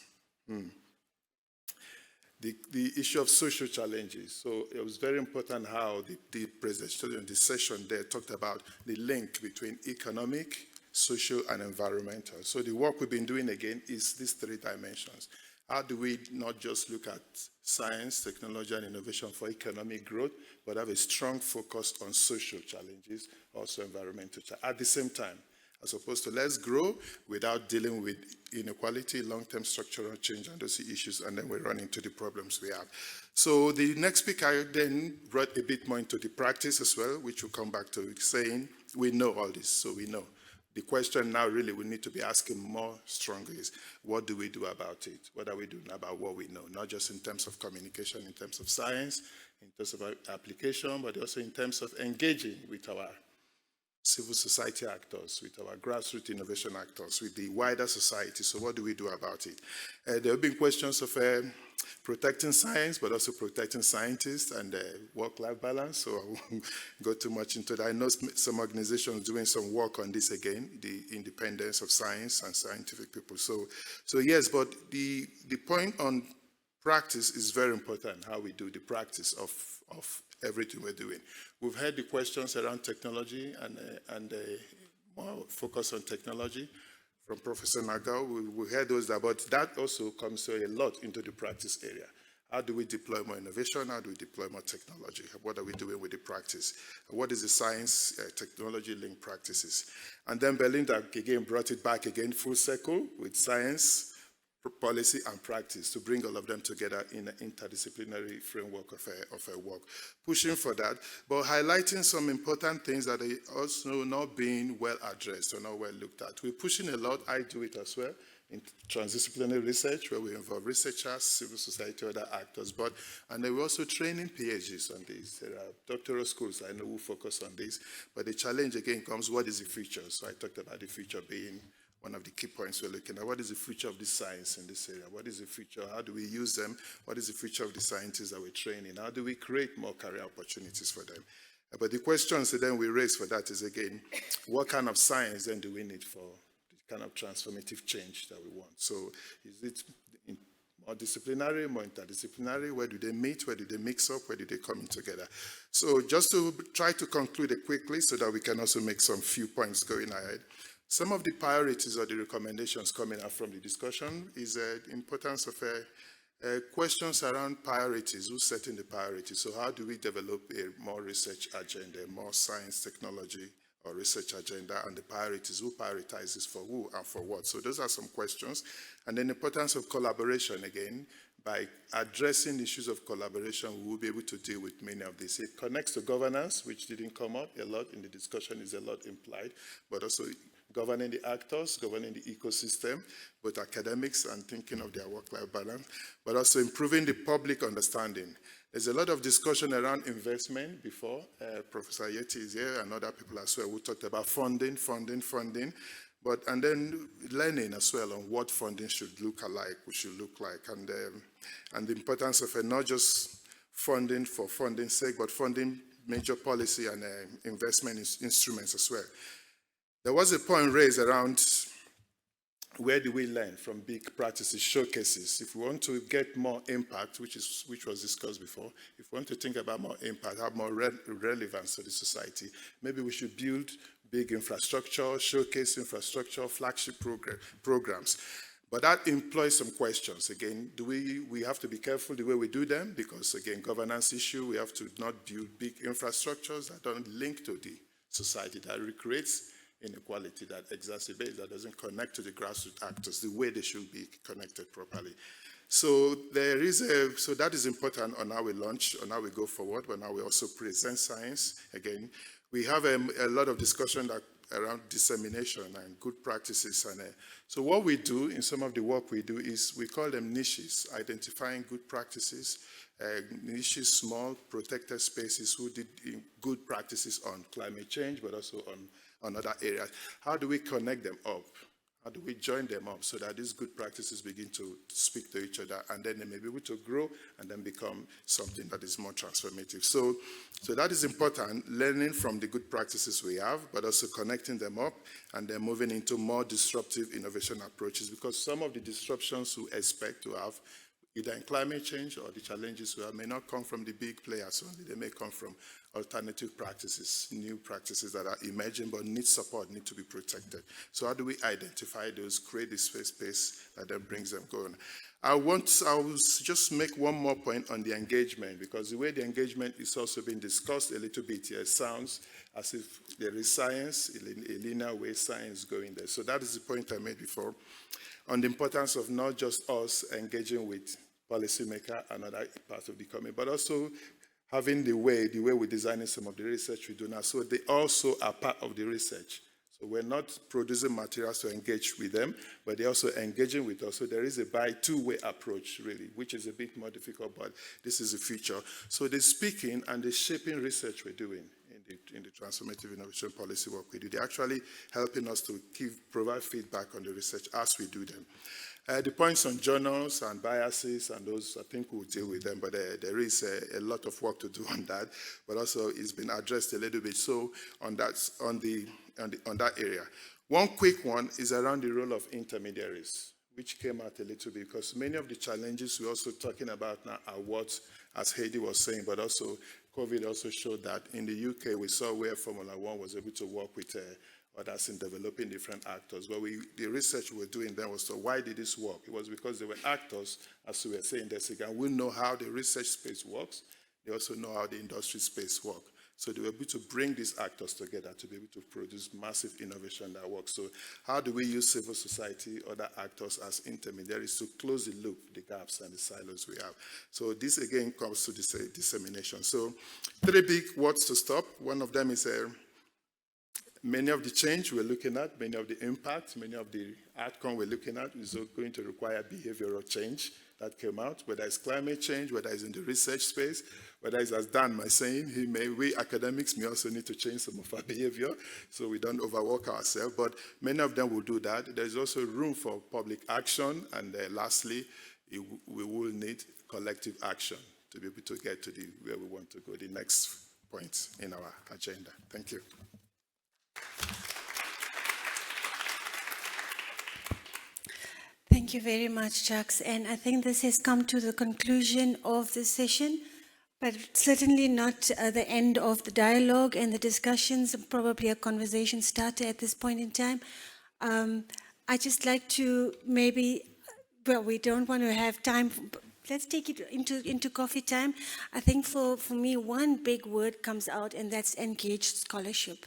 the issue of social challenges. So it was very important how the presentation in this session there talked about the link between economic, social, and environmental. So the work we've been doing again is these three dimensions. How do we not just look at science, technology, and innovation for economic growth, but have a strong focus on social challenges, also environmental challenges, at the same time, as opposed to let's grow without dealing with inequality, long-term structural change, and those issues, and then we run into the problems we have. So the next speaker then brought a bit more into the practice as well, which we'll come back to, saying we know all this, so we know. The question now really we need to be asking more strongly is, what do we do about it? What are we doing about what we know? Not just in terms of communication, in terms of science, in terms of application, but also in terms of engaging with our civil society actors, with our grassroots innovation actors, with the wider society. So what do we do about it? There have been questions of protecting science, but also protecting scientists and work-life balance. So I won't go too much into that. I know some organizations doing some work on this again, the independence of science and scientific people. So yes, but the point on practice is very important, how we do the practice of everything we're doing. We've heard the questions around technology and more focus on technology. From Professor Nagao, we heard those, but that also comes a lot into the practice area. How do we deploy more innovation? How do we deploy more technology? What are we doing with the practice? What is the science, technology linked practices? And then Belinda again brought it back again full circle with science, policy and practice to bring all of them together in an interdisciplinary framework of a work. Pushing for that, but highlighting some important things that are also not being well addressed or not well looked at. We're pushing a lot, I do it as well, in transdisciplinary research where we involve researchers, civil society, other actors, and then we're also training PhDs on this. There are doctoral schools I know who focus on this, but the challenge again comes, what is the future? So I talked about the future being one of the key points we're looking at. What is the future of the science in this area? What is the future? How do we use them? What is the future of the scientists that we're training? How do we create more career opportunities for them? But the questions that then we raise for that is, again, what kind of science then do we need for the kind of transformative change that we want? So is it more disciplinary, more interdisciplinary? Where do they meet? Where do they mix up? Where do they come in together? So just to try to conclude it quickly so that we can also make some few points going ahead. Some of the priorities or the recommendations coming out from the discussion is the importance of questions around priorities. Who's setting the priorities? So how do we develop a more research agenda, more science, technology, or research agenda, and the priorities? Who prioritizes for who and for what? So those are some questions. And then the importance of collaboration again. By addressing issues of collaboration, we will be able to deal with many of these. It connects to governance, which didn't come up a lot in the discussion, is a lot implied, but also governing the actors, governing the ecosystem, both academics and thinking of their work-life balance, but also improving the public understanding. There's a lot of discussion around investment before. Professor Yeti is here and other people as well who talked about funding, and then learning as well on what funding should look like, and the importance of not just funding for funding's sake, but funding major policy and investment instruments as well. There was a point raised around where do we learn from big practices, showcases. If we want to get more impact, which was discussed before, if we want to think about more impact, have more relevance to the society, maybe we should build big infrastructure, showcase infrastructure, flagship programs. But that employs some questions. Again, we have to be careful the way we do them because, again, governance issue, we have to not build big infrastructures that don't link to the society, that recreates inequality, that exacerbates, that doesn't connect to the grassroots actors the way they should be connected properly. So so that is important on how we launch, on how we go forward, but now we also present science. Again, we have a lot of discussion around dissemination and good practices. And so what we do in some of the work we do is we call them niches, identifying good practices, niches, small protected spaces who did good practices on climate change, but also on other areas. How do we connect them up? How do we join them up so that these good practices begin to speak to each other and then they may be able to grow and then become something that is more transformative. So that is important, learning from the good practices we have, but also connecting them up and then moving into more disruptive innovation approaches, because some of the disruptions we expect to have either in climate change or the challenges we have may not come from the big players only. They may come from alternative practices, new practices that are emerging but need support, need to be protected. So how do we identify those, create this space that then brings them going? I will just make one more point on the engagement, because the way the engagement is also being discussed a little bit here sounds as if there is science, a linear way science going there. So that is the point I made before on the importance of not just us engaging with policymakers and other parts of the economy, but also having the way we're designing some of the research we do now, so they also are part of the research. So we're not producing materials to engage with them, but they're also engaging with us. So there is a two-way approach, really, which is a bit more difficult, but this is the future. So the speaking and the shaping research we're doing in the transformative innovation policy work we do, they're actually helping us to provide feedback on the research as we do them. The points on journals and biases and those, I think we'll deal with them, but there is a lot of work to do on that, but also it's been addressed a little bit so on that area. One quick one is around the role of intermediaries, which came out a little bit, because many of the challenges we're also talking about now are what, as Heidi was saying, but also COVID also showed that in the UK we saw where Formula One was able to work with others in developing different actors. But the research we were doing then was, so why did this work? It was because they were actors, as we were saying, and we know how the research space works. They also know how the industry space works. So they were able to bring these actors together to be able to produce massive innovation that works. So how do we use civil society, other actors as intermediaries to close the loop, the gaps and the silos we have? So this again comes to dissemination. So 3 big words to stop. One of them is many of the change we're looking at, many of the impact, many of the outcome we're looking at is going to require behavioral change that came out, whether it's climate change, whether it's in the research space, whether it's, as Dan was saying, we academics may also need to change some of our behavior so we don't overwork ourselves, but many of them will do that. There's also room for public action, and lastly, we will need collective action to be able to get to where we want to go, the next point in our agenda. Thank you. Thank you very much, Jacques. And I think this has come to the conclusion of the session, but certainly not the end of the dialogue and the discussions, probably a conversation starter at this point in time. I just like to maybe, well, we don't want to have time, let's take it into coffee time. I think for me, one big word comes out, and that's engaged scholarship.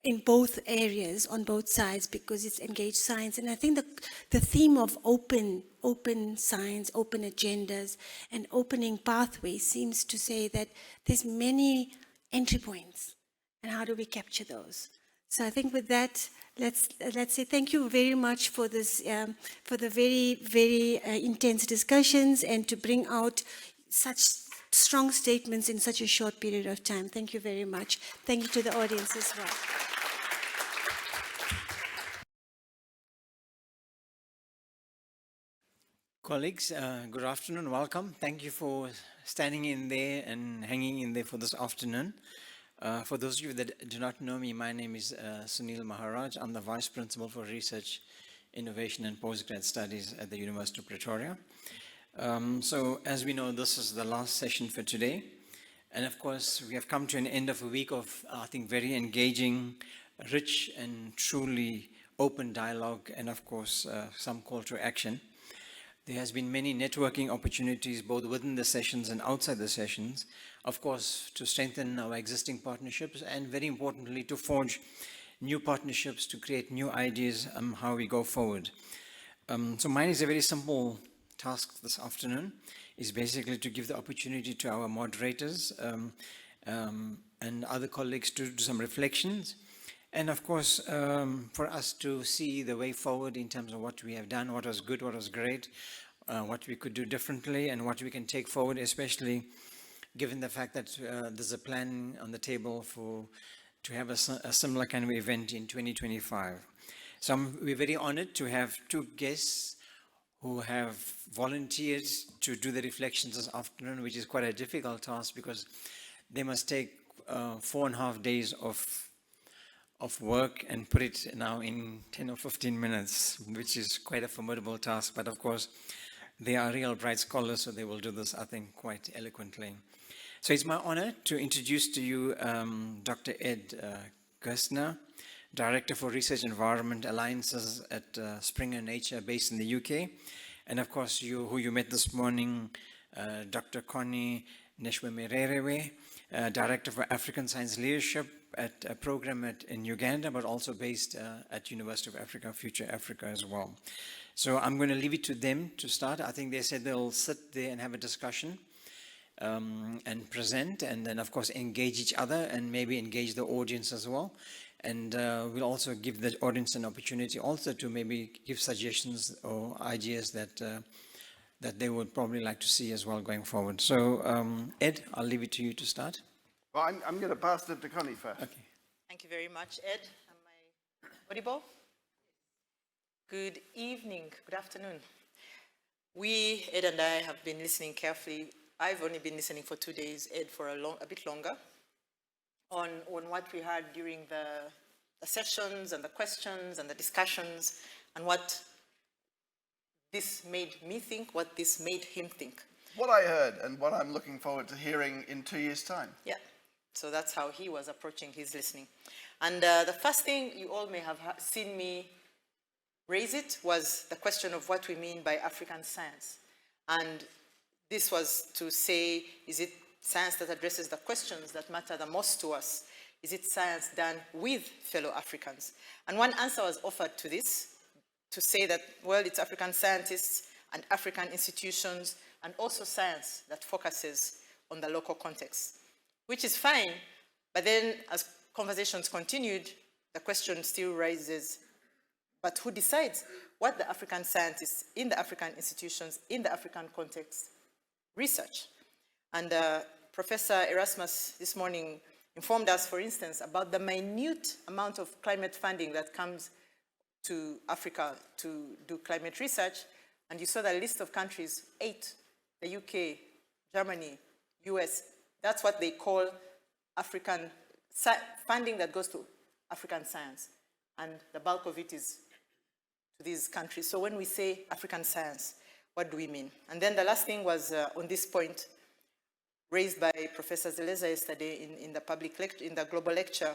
In both areas, on both sides, because it's engaged science. And I think the theme of open science, open agendas, and opening pathways seems to say that there's many entry points, and how do we capture those? So I think with that, let's say thank you very much for this, for the very, very intense discussions, and to bring out such strong statements in such a short period of time. Thank you very much. Thank you to the audience as well. Colleagues, good afternoon, welcome. Thank you for standing in there and hanging in there for this afternoon. For those of you that do not know me, my name is Sunil Maharaj. I'm the Vice Principal for Research, Innovation and Postgrad Studies at the University of Pretoria. So as we know, this is the last session for today. And of course, we have come to an end of a week of, I think, very engaging, rich and truly open dialogue, and of course, some call to action. There has been many networking opportunities, both within the sessions and outside the sessions, of course, to strengthen our existing partnerships, and very importantly, to forge new partnerships, to create new ideas on how we go forward. So mine is a very simple task this afternoon, is basically to give the opportunity to our moderators and other colleagues to do some reflections. And of course, for us to see the way forward in terms of what we have done, what was good, what was great, what we could do differently, and what we can take forward, especially given the fact that there's a plan on the table to have a similar kind of event in 2025. So we're very honored to have 2 guests who have volunteered to do the reflections this afternoon, which is quite a difficult task because they must take 4.5 days of work and put it now in 10 or 15 minutes, which is quite a formidable task. But of course, they are real bright scholars, so they will do this, I think, quite eloquently. So it's my honor to introduce to you Dr. Ed Gerstner, Director for Research Environment Alliances at Springer Nature, based in the UK. And of course, who you met this morning, Dr. Connie Neshwemererewe, Director for African Science Leadership at a program in Uganda, but also based at University of Africa, Future Africa as well. So I'm going to leave it to them to start. I think they said they'll sit there and have a discussion and present, and then of course engage each other and maybe engage the audience as well. And we'll also give the audience an opportunity also to maybe give suggestions or ideas that they would probably like to see as well going forward. So Ed, I'll leave it to you to start. Well, I'm going to pass it to Connie first. Okay. Thank you very much, Ed. Am I audible? Good evening, good afternoon. We, Ed and I, have been listening carefully. I've only been listening for 2 days, Ed for a bit longer, on what we had during the sessions and the questions and the discussions, and what this made me think, what this made him think. What I heard and what I'm looking forward to hearing in 2 years' time. Yeah. So that's how he was approaching his listening. And the first thing you all may have seen me raise it was the question of what we mean by African science. And this was to say, is it science that addresses the questions that matter the most to us? Is it science done with fellow Africans? And one answer was offered to this, to say that, well, it's African scientists and African institutions and also science that focuses on the local context, which is fine. But then as conversations continued, the question still rises, but who decides what the African scientists in the African institutions, in the African context, research? And Professor Erasmus this morning informed us, for instance, about the minute amount of climate funding that comes to Africa to do climate research. And you saw the list of countries, 8, the UK, Germany, US. That's what they call African funding that goes to African science. And the bulk of it is to these countries. So when we say African science, what do we mean? And then the last thing was on this point raised by Professor Zeleza yesterday in the public lecture, in the global lecture,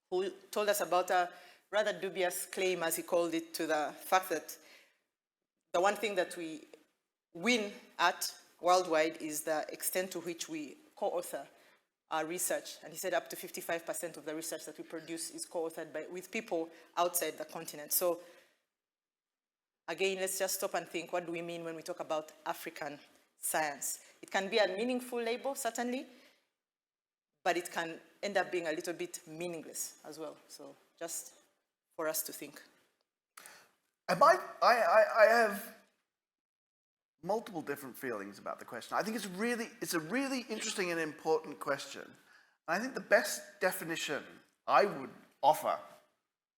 who told us about a rather dubious claim, as he called it, to the fact that the one thing that we win at worldwide is the extent to which we co-author our research. And he said up to 55% of the research that we produce is co-authored with people outside the continent. So again, let's just stop and think, what do we mean when we talk about African science? It can be a meaningful label, certainly, but it can end up being a little bit meaningless as well. So just for us to think. I have multiple different feelings about the question. I think it's a really interesting and important question. And I think the best definition I would offer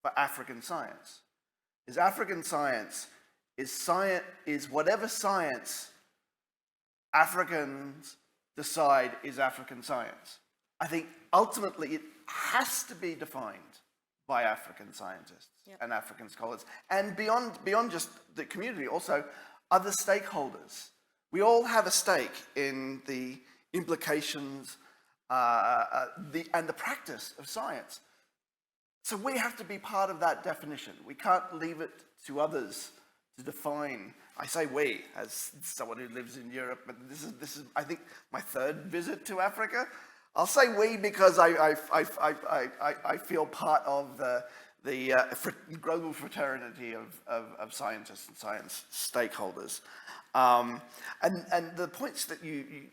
for African science is whatever science Africans decide is African science. I think ultimately it has to be defined by African scientists and African scholars, and beyond just the community, also other stakeholders. We all have a stake in the implications and the practice of science. So we have to be part of that definition. We can't leave it to others to define. I say we, as someone who lives in Europe, but this is I think my third visit to Africa. I'll say we because I feel part of the global fraternity of scientists and science stakeholders. And the points that you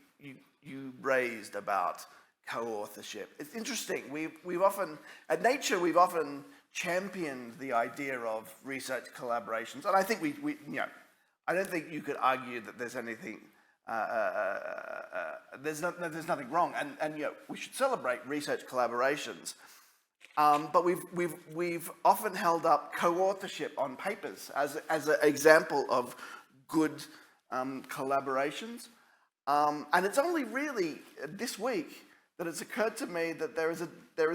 raised about co-authorship, it's interesting. We've often, at Nature, we've often championed the idea of research collaborations, and I think I don't think you could argue that there's anything. There's nothing wrong, and we should celebrate research collaborations. But we've often held up co-authorship on papers as an example of good collaborations. And it's only really this week that it's occurred to me that there is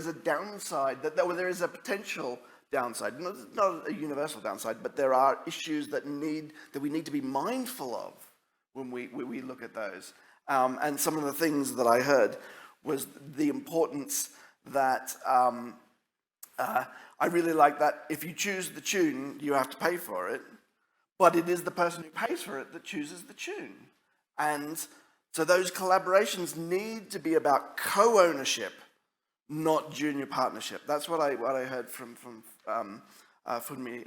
a downside, that there is a potential downside. Not a universal downside, but there are issues that we need to be mindful of when we look at those. And some of the things that I heard was the importance that I really like that if you choose the tune, you have to pay for it, but it is the person who pays for it that chooses the tune. And so those collaborations need to be about co-ownership, not junior partnership. That's what I heard from Funmi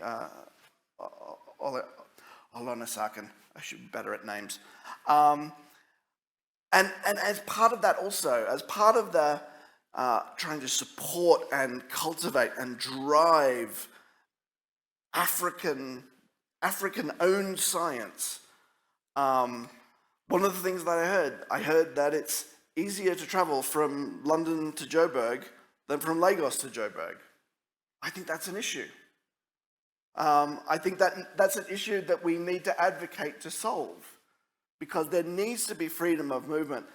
Olonasakan. I should be better at names. And as part of that also, as part of the trying to support and cultivate and drive African-owned science, one of the things that I heard that it's easier to travel from London to Joburg than from Lagos to Joburg. I think that's an issue. I think that's an issue that we need to advocate to solve, because there needs to be freedom of movement.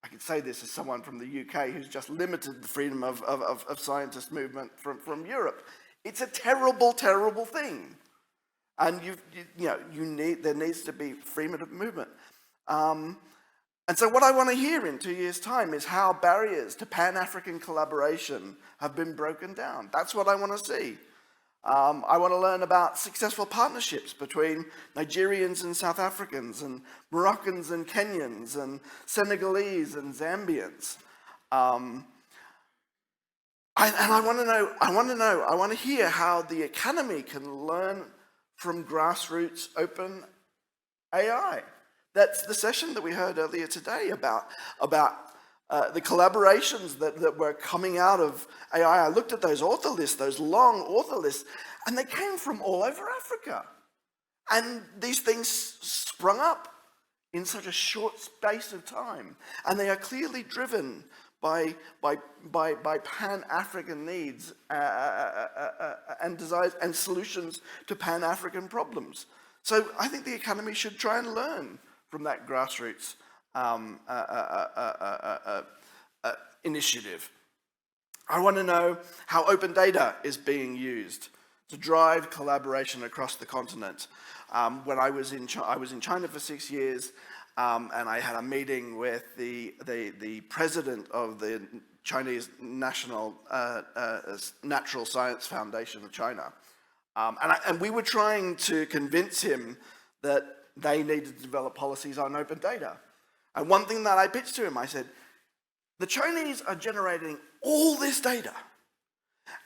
I can say this as someone from the UK who's just limited the freedom of scientist movement from Europe. It's a terrible, terrible thing. And there needs to be freedom of movement. And so what I want to hear in 2 years' time is how barriers to Pan-African collaboration have been broken down. That's what I want to see. I want to learn about successful partnerships between Nigerians and South Africans, and Moroccans and Kenyans, and Senegalese and Zambians. And I want to hear how the economy can learn from grassroots open AI. That's the session that we heard earlier today about the collaborations that were coming out of AI. I looked at those author lists, those long author lists, and they came from all over Africa. And these things sprung up in such a short space of time. And they are clearly driven by Pan-African needs and desires and solutions to Pan-African problems. So I think the economy should try and learn from that grassroots initiative. I want to know how open data is being used to drive collaboration across the continent. When I was in China for 6 years, and I had a meeting with the president of the Chinese National Natural Science Foundation of China. And we were trying to convince him that they needed to develop policies on open data. And one thing that I pitched to him, I said, the Chinese are generating all this data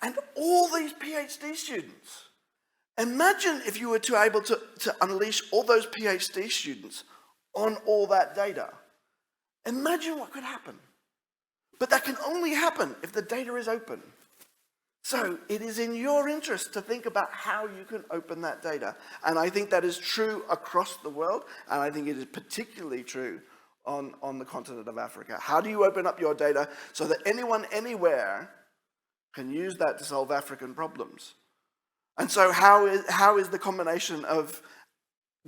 and all these PhD students. Imagine if you were to able to unleash all those PhD students on all that data. Imagine what could happen. But that can only happen if the data is open. So it is in your interest to think about how you can open that data. And I think that is true across the world, and I think it is particularly true on the continent of Africa. How do you open up your data so that anyone, anywhere can use that to solve African problems? And so how is the combination of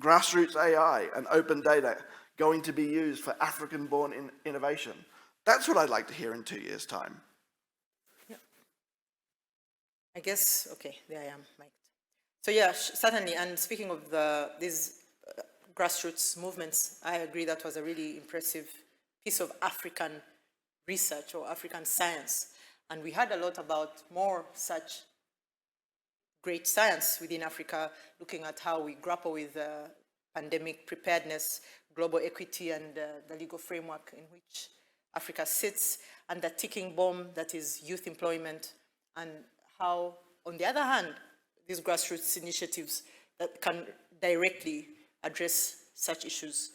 grassroots AI and open data going to be used for African-born innovation? That's what I'd like to hear in 2 years' time. I guess, okay, there I am, Mike. So yeah, certainly, and speaking of these grassroots movements, I agree that was a really impressive piece of African research or African science. And we heard a lot about more such great science within Africa, looking at how we grapple with pandemic preparedness, global equity, and the legal framework in which Africa sits, and the ticking bomb that is youth employment, and how, on the other hand, these grassroots initiatives that can directly address such issues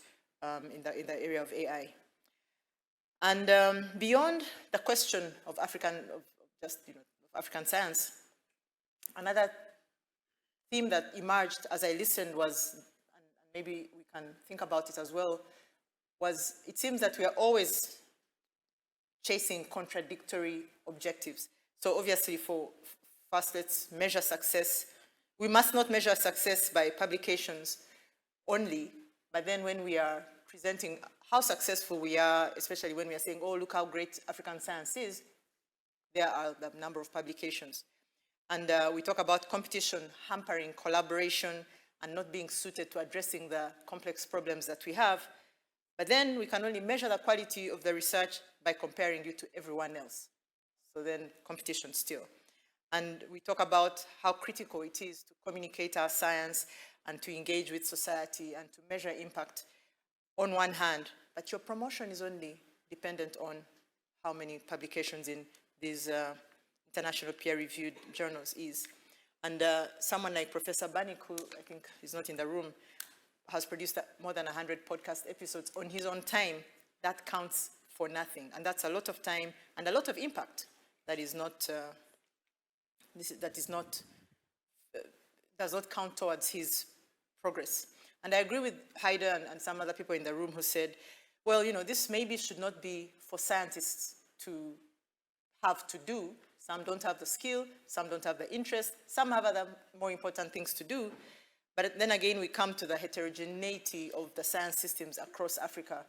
in the area of AI. And beyond the question of African science, another theme that emerged as I listened was, and maybe we can think about it as well, was it seems that we are always chasing contradictory objectives. So obviously, first let's measure success. We must not measure success by publications only, but then when we are presenting how successful we are, especially when we are saying, oh, look how great African science is, there are the number of publications. And we talk about competition hampering collaboration and not being suited to addressing the complex problems that we have. But then we can only measure the quality of the research by comparing you to everyone else. So then competition still. And we talk about how critical it is to communicate our science and to engage with society and to measure impact on one hand, but your promotion is only dependent on how many publications in these international peer-reviewed journals is. And someone like Professor Banik, who I think is not in the room, has produced more than 100 podcast episodes on his own time. That counts for nothing. And that's a lot of time and a lot of impact that is not, does not count towards his progress. And I agree with Haider and some other people in the room who said, well, you know, this maybe should not be for scientists to have to do. Some don't have the skill, some don't have the interest, some have other more important things to do. But then again, we come to the heterogeneity of the science systems across Africa.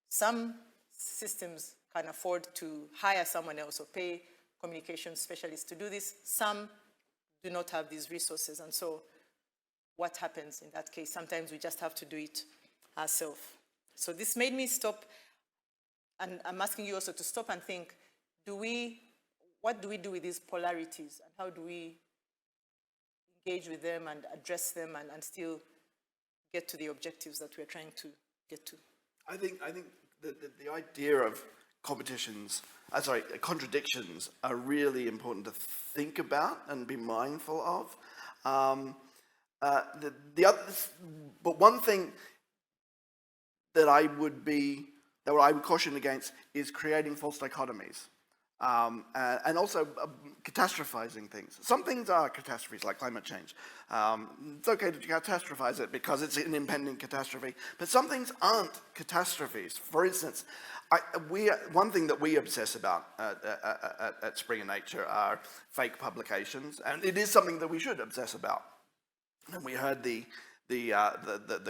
Some systems can afford to hire someone else or pay communication specialists to do this. Some do not have these resources. And so what happens in that case? Sometimes we just have to do it ourselves. So this made me stop, and I'm asking you also to stop and think, what do we do with these polarities, and how do we engage with them and address them and still get to the objectives that we're trying to get to? I think the idea of contradictions are really important to think about and be mindful of. But one thing that I would caution against is creating false dichotomies. And also catastrophizing things. Some things are catastrophes, like climate change. It's okay to catastrophize it because it's an impending catastrophe, but some things aren't catastrophes. For instance, one thing that we obsess about at Springer Nature are fake publications, and it is something that we should obsess about. And we heard the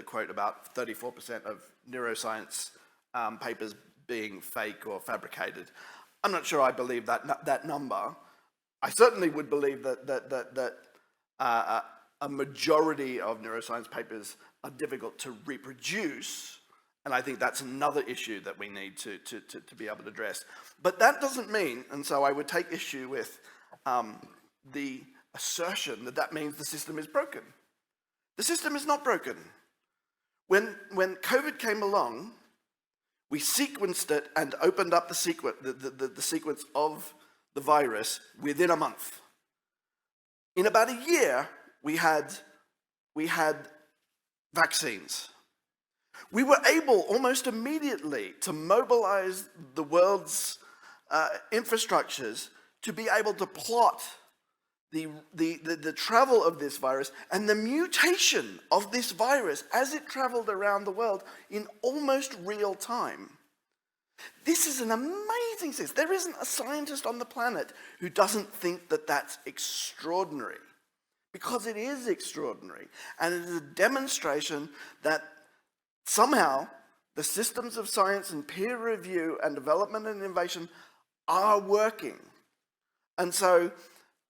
quote about 34% of neuroscience papers being fake or fabricated. I'm not sure I believe that number. I certainly would believe that a majority of neuroscience papers are difficult to reproduce, and I think that's another issue that we need to be able to address. But that doesn't mean, and so I would take issue with the assertion that means the system is broken. The system is not broken. When COVID came along, we sequenced it and opened up the sequence of the virus within a month. In about a year, we had vaccines. We were able almost immediately to mobilize the world's infrastructures to be able to plot the travel of this virus and the mutation of this virus as it traveled around the world in almost real time. This is an amazing thing. There isn't a scientist on the planet who doesn't think that that's extraordinary, because it is extraordinary. And it is a demonstration that somehow the systems of science and peer review and development and innovation are working. And so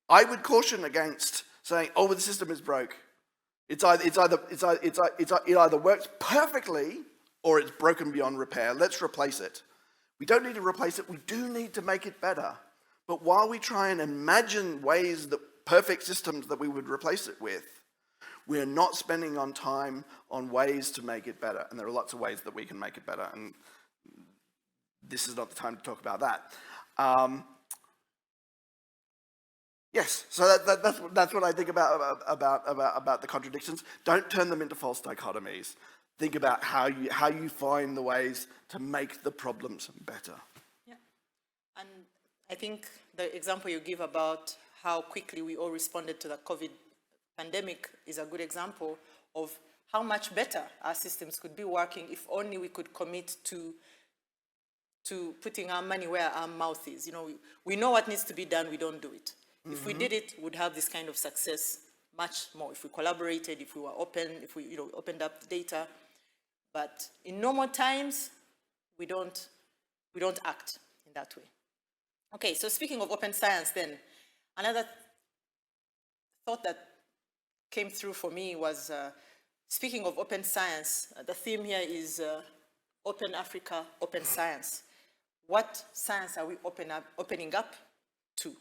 I would caution against saying, "Oh, the system is broke." It either works perfectly or it's broken beyond repair. Let's replace it. We don't need to replace it. We do need to make it better. But while we try and imagine ways that perfect systems that we would replace it with, we're not spending on time on ways to make it better. And there are lots of ways that we can make it better. And this is not the time to talk about that. Yes, so that's what I think about the contradictions. Don't turn them into false dichotomies. Think about how you find the ways to make the problems better. Yeah, and I think the example you give about how quickly we all responded to the COVID pandemic is a good example of how much better our systems could be working if only we could commit to putting our money where our mouth is. You know, we know what needs to be done, we don't do it. If we did it, we'd have this kind of success much more. If we collaborated, if we were open, if we opened up the data. But in normal times, we don't act in that way. Okay, so speaking of open science then, another thought that came through for me was, speaking of open science, the theme here is Open Africa, Open Science. What science are we opening up to?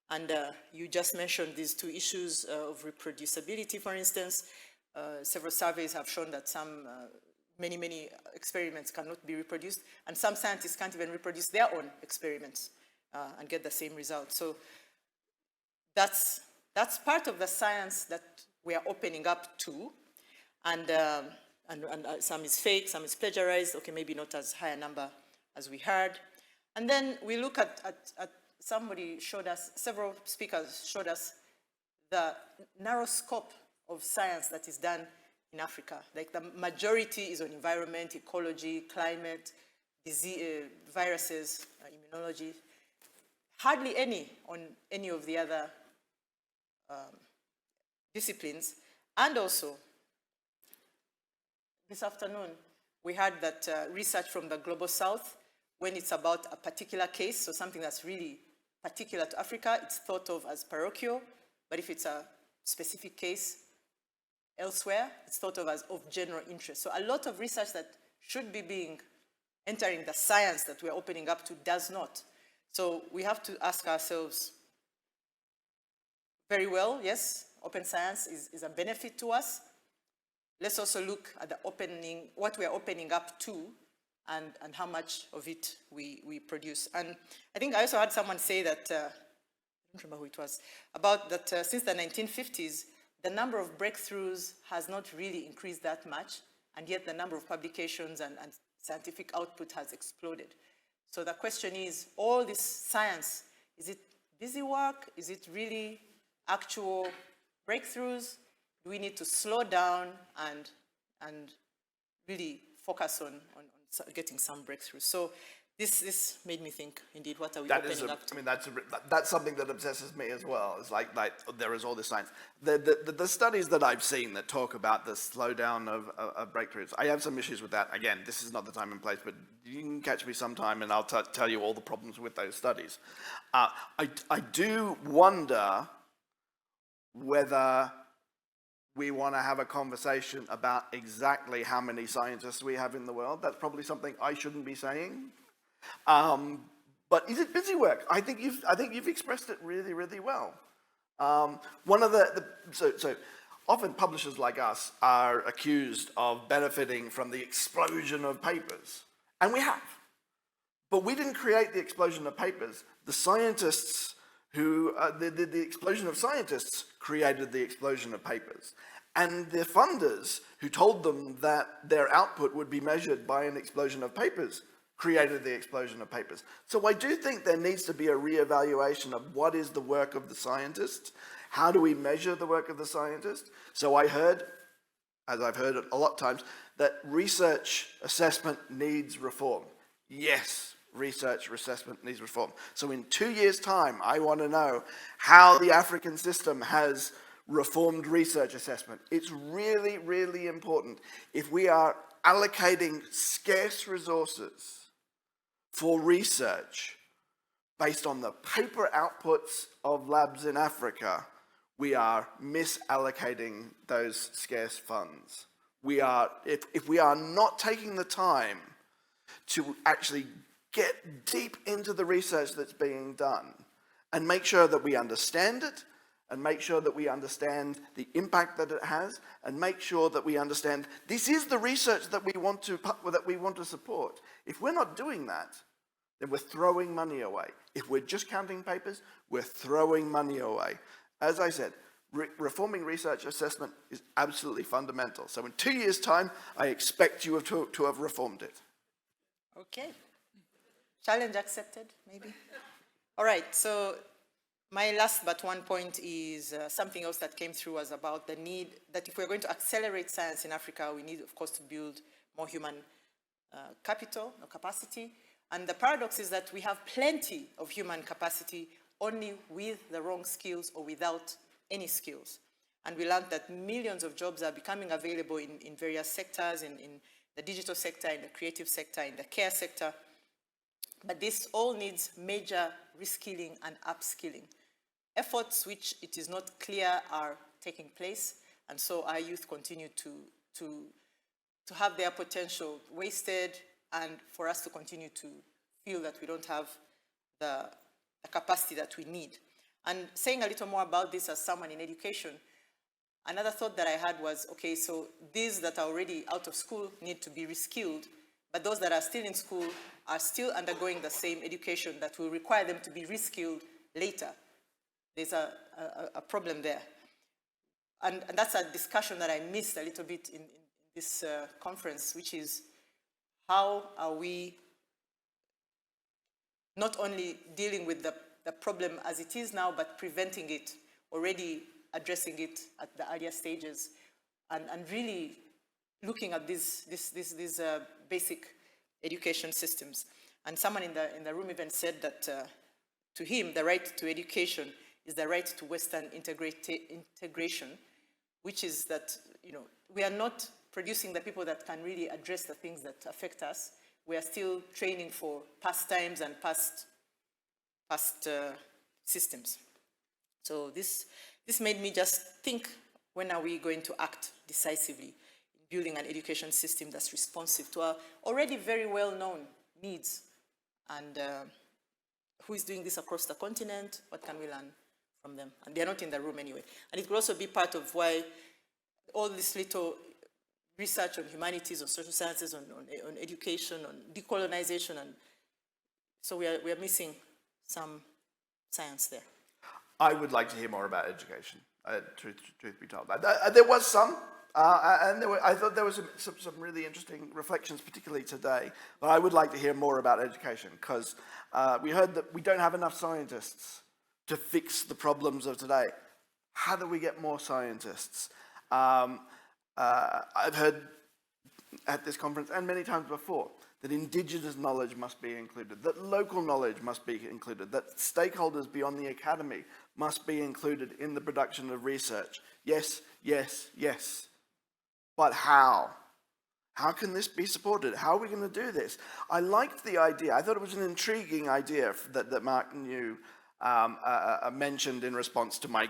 And you just mentioned these two issues of reproducibility, for instance. Several surveys have shown that many experiments cannot be reproduced, and some scientists can't even reproduce their own experiments and get the same results. So that's part of the science that we are opening up to, and some is fake, some is plagiarized. Okay, maybe not as high a number as we heard. And then we look at somebody showed us, several speakers showed us the narrow scope of science that is done in Africa. Like the majority is on environment, ecology, climate, disease, viruses, immunology. Hardly any on any of the other disciplines. And also, this afternoon, we heard that research from the Global South, when it's about a particular case, so something that's really particular to Africa, it's thought of as parochial, but if it's a specific case elsewhere, it's thought of as of general interest. So a lot of research that should be entering the science that we're opening up to does not. So we have to ask ourselves, very well, yes, open science is a benefit to us. Let's also look at the opening, what we're opening up to, and how much of it we produce. And I think I also heard someone say that, I don't remember who it was, about that since the 1950s, the number of breakthroughs has not really increased that much, and yet the number of publications and scientific output has exploded. So the question is, all this science, is it busy work? Is it really actual breakthroughs? Do we need to slow down and really focus on getting some breakthroughs? So this made me think, indeed, what are we opening up to? I mean, that's something that obsesses me as well. It's like there is all this science. The studies that I've seen that talk about the slowdown of breakthroughs, I have some issues with that. Again, this is not the time and place, but you can catch me sometime and I'll tell you all the problems with those studies. I do wonder whether we want to have a conversation about exactly how many scientists we have in the world. That's probably something I shouldn't be saying. But is it busy work? I think you've expressed it really, really well. One of so often publishers like us are accused of benefiting from the explosion of papers, and we have. But we didn't create the explosion of papers. The scientists who, the explosion of scientists created the explosion of papers. And the funders who told them that their output would be measured by an explosion of papers created the explosion of papers. So I do think there needs to be a reevaluation of what is the work of the scientist, how do we measure the work of the scientist. So I heard, as I've heard a lot of times, that research assessment needs reform. Yes, research assessment needs reform. So in 2 years' time, I want to know how the African system has reformed research assessment. It's really, really important. If we are allocating scarce resources for research based on the paper outputs of labs in Africa, we are misallocating those scarce funds. We are, if we are not taking the time to actually get deep into the research that's being done and make sure that we understand it, and make sure that we understand the impact that it has, and make sure that we understand this is the research that we want to support. If we're not doing that, then we're throwing money away. If we're just counting papers, we're throwing money away. As I said, reforming research assessment is absolutely fundamental. So in 2 years' time, I expect you to have reformed it. Okay. Challenge accepted, maybe? All right, so my last but one point is something else that came through was about the need that if we're going to accelerate science in Africa, we need, of course, to build more human capital or capacity. And the paradox is that we have plenty of human capacity only with the wrong skills or without any skills. And we learned that millions of jobs are becoming available in various sectors, in the digital sector, in the creative sector, in the care sector. But this all needs major reskilling and upskilling. Efforts which it is not clear are taking place, and so our youth continue to have their potential wasted, and for us to continue to feel that we don't have the capacity that we need. And saying a little more about this as someone in education, another thought that I had was, okay, so these that are already out of school need to be reskilled, but those that are still in school are still undergoing the same education that will require them to be reskilled later. There's a problem there. And that's a discussion that I missed a little bit in this conference, which is how are we not only dealing with the problem as it is now, but preventing it, already addressing it at the earlier stages, and really looking at these basic education systems. And someone in the room even said that to him, the right to education is the right to Western integration, which is that, we are not producing the people that can really address the things that affect us. We are still training for past times and past systems. So this made me just think, when are we going to act decisively in building an education system that's responsive to our already very well-known needs. And who is doing this across the continent? What can we learn from them? And they're not in the room anyway. And it could also be part of why all this little research on humanities, on social sciences, on education, on decolonization, and so we are missing some science there. I would like to hear more about education, truth be told. There was some, and I thought there was some really interesting reflections, particularly today, but I would like to hear more about education, because we heard that we don't have enough scientists to fix the problems of today. How do we get more scientists? I've heard at this conference, and many times before, that indigenous knowledge must be included, that local knowledge must be included, that stakeholders beyond the academy must be included in the production of research. Yes, yes, yes. But how? How can this be supported? How are we going to do this? I liked the idea. I thought it was an intriguing idea that Mark New mentioned in response to my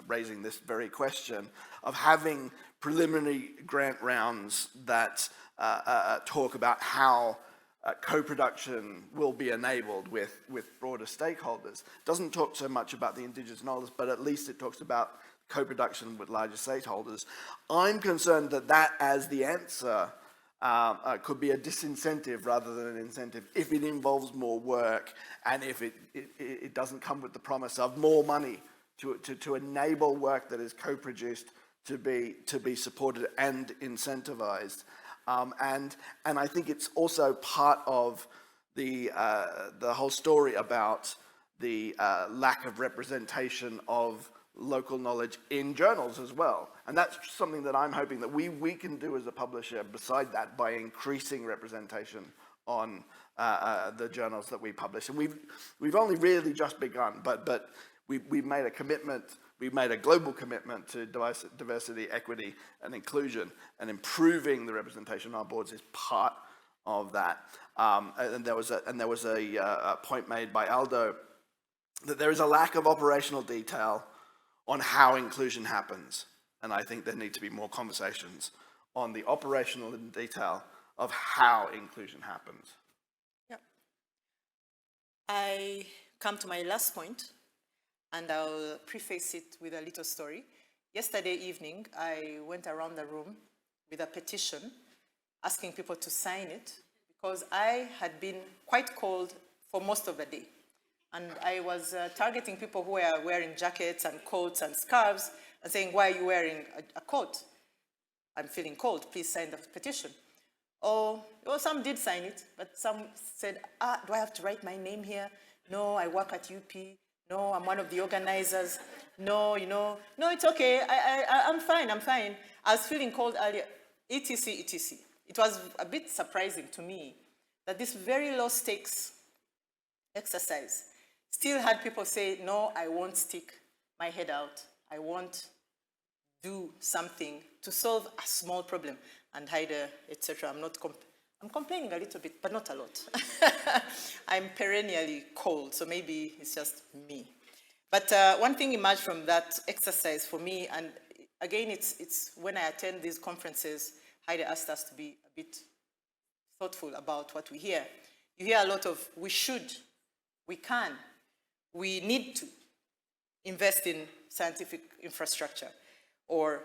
raising this very question of having preliminary grant rounds that talk about how co-production will be enabled with broader stakeholders. Doesn't talk so much about the indigenous knowledge, but at least it talks about co-production with larger stakeholders. I'm concerned that as the answer could be a disincentive rather than an incentive if it involves more work and if it doesn't come with the promise of more money to enable work that is co-produced to be supported and incentivized. And I think it's also part of the whole story about the lack of representation of local knowledge in journals as well. And that's something that I'm hoping that we can do as a publisher beside that by increasing representation on the journals that we publish. And we've only really just begun, but we've made a commitment. We've made a global commitment to diversity, equity, and inclusion, and improving the representation on our boards is part of that. And there was a point made by Aldo that there is a lack of operational detail on how inclusion happens, and I think there need to be more conversations on the operational detail of how inclusion happens. Yep. I come to my last point, and I'll preface it with a little story. Yesterday evening, I went around the room with a petition asking people to sign it because I had been quite cold for most of the day. And I was targeting people who were wearing jackets and coats and scarves and saying, why are you wearing a coat? I'm feeling cold, please sign the petition. Well, some did sign it, but some said, do I have to write my name here? No, I work at UP. No, I'm one of the organizers. No, no, it's okay. I'm fine. I was feeling cold earlier, etc., etc. It was a bit surprising to me that this very low stakes exercise still had people say, no, I won't stick my head out. I won't do something to solve a small problem. And Heide, etc. I'm complaining a little bit, but not a lot. I'm perennially cold, so maybe it's just me. But one thing emerged from that exercise for me, and again, it's when I attend these conferences, Heide asked us to be a bit thoughtful about what we hear. You hear a lot of we should, we can, we need to invest in scientific infrastructure or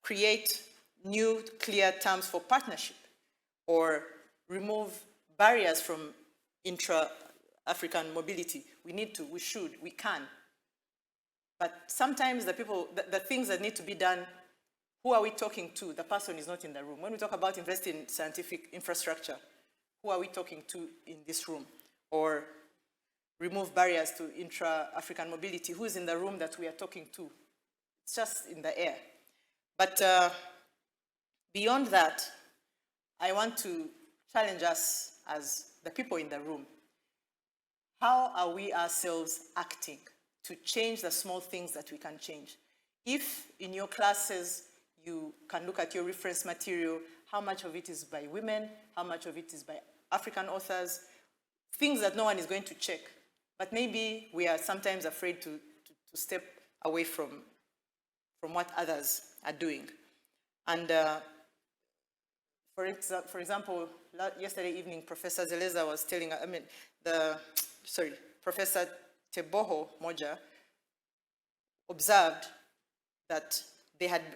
create new clear terms for partnership or remove barriers from intra-African mobility. We need to, we should, we can. But sometimes the things that need to be done, who are we talking to? The person is not in the room. When we talk about investing in scientific infrastructure, who are we talking to in this room? Or remove barriers to intra-African mobility, who is in the room that we are talking to? It's just in the air. But beyond that, I want to challenge us as the people in the room. How are we ourselves acting to change the small things that we can change? If in your classes you can look at your reference material, how much of it is by women, how much of it is by African authors, things that no one is going to check. But maybe we are sometimes afraid to step away from what others are doing. And for example, yesterday evening, Professor Zeleza was telling, Professor Teboho Moja observed that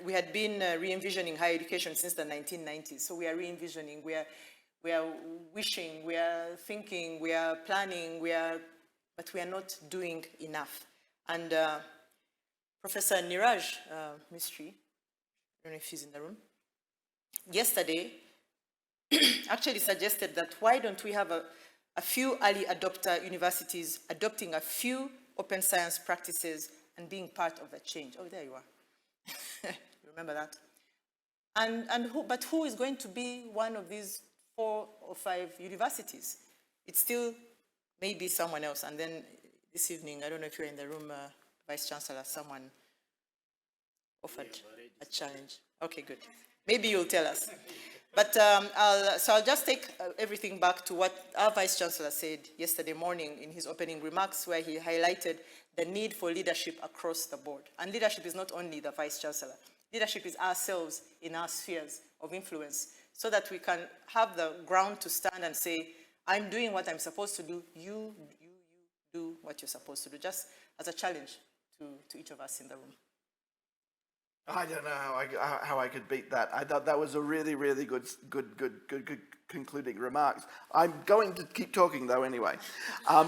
we had been re-envisioning higher education since the 1990s. So we are re-envisioning, we are wishing, we are thinking, we are planning, but we are not doing enough. And Professor Niraj Mistry, I don't know if she's in the room, yesterday actually suggested that why don't we have a few early adopter universities adopting a few open science practices and being part of the change. Oh, there you are. Remember that? But who is going to be one of these 4 or 5 universities? It's still maybe someone else. And then this evening, I don't know if you're in the room, Vice Chancellor, someone offered a challenge. Okay, good. Maybe you'll tell us. But I'll just take everything back to what our Vice Chancellor said yesterday morning in his opening remarks, where he highlighted the need for leadership across the board. And leadership is not only the Vice Chancellor. Leadership is ourselves in our spheres of influence, so that we can have the ground to stand and say, I'm doing what I'm supposed to do, you do what you're supposed to do, just as a challenge to each of us in the room. I don't know how I could beat that. I thought that was a really, really good concluding remarks. I'm going to keep talking though anyway,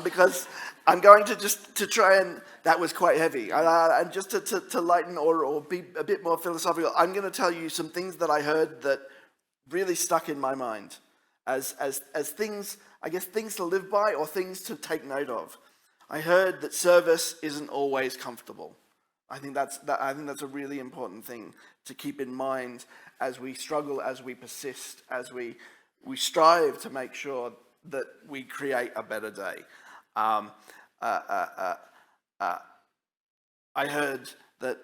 because I'm going to just try and, that was quite heavy. And just to lighten or be a bit more philosophical, I'm going to tell you some things that I heard that really stuck in my mind as things, I guess, things to live by or things to take note of. I heard that service isn't always comfortable. I think that's a really important thing to keep in mind as we struggle, as we persist, as we strive to make sure that we create a better day. I heard that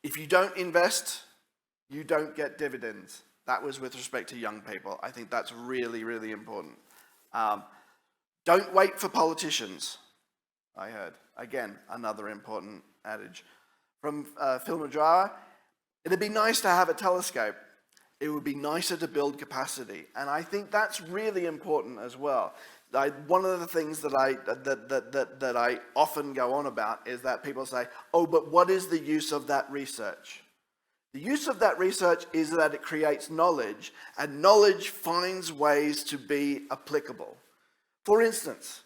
if you don't invest, you don't get dividends. That was with respect to young people. I think that's really, really important. Don't wait for politicians, I heard. Again, another important adage. From Phil Majara, it'd be nice to have a telescope. It would be nicer to build capacity. And I think that's really important as well. One of the things that I often go on about is that people say, oh, but what is the use of that research? The use of that research is that it creates knowledge, and knowledge finds ways to be applicable. For instance,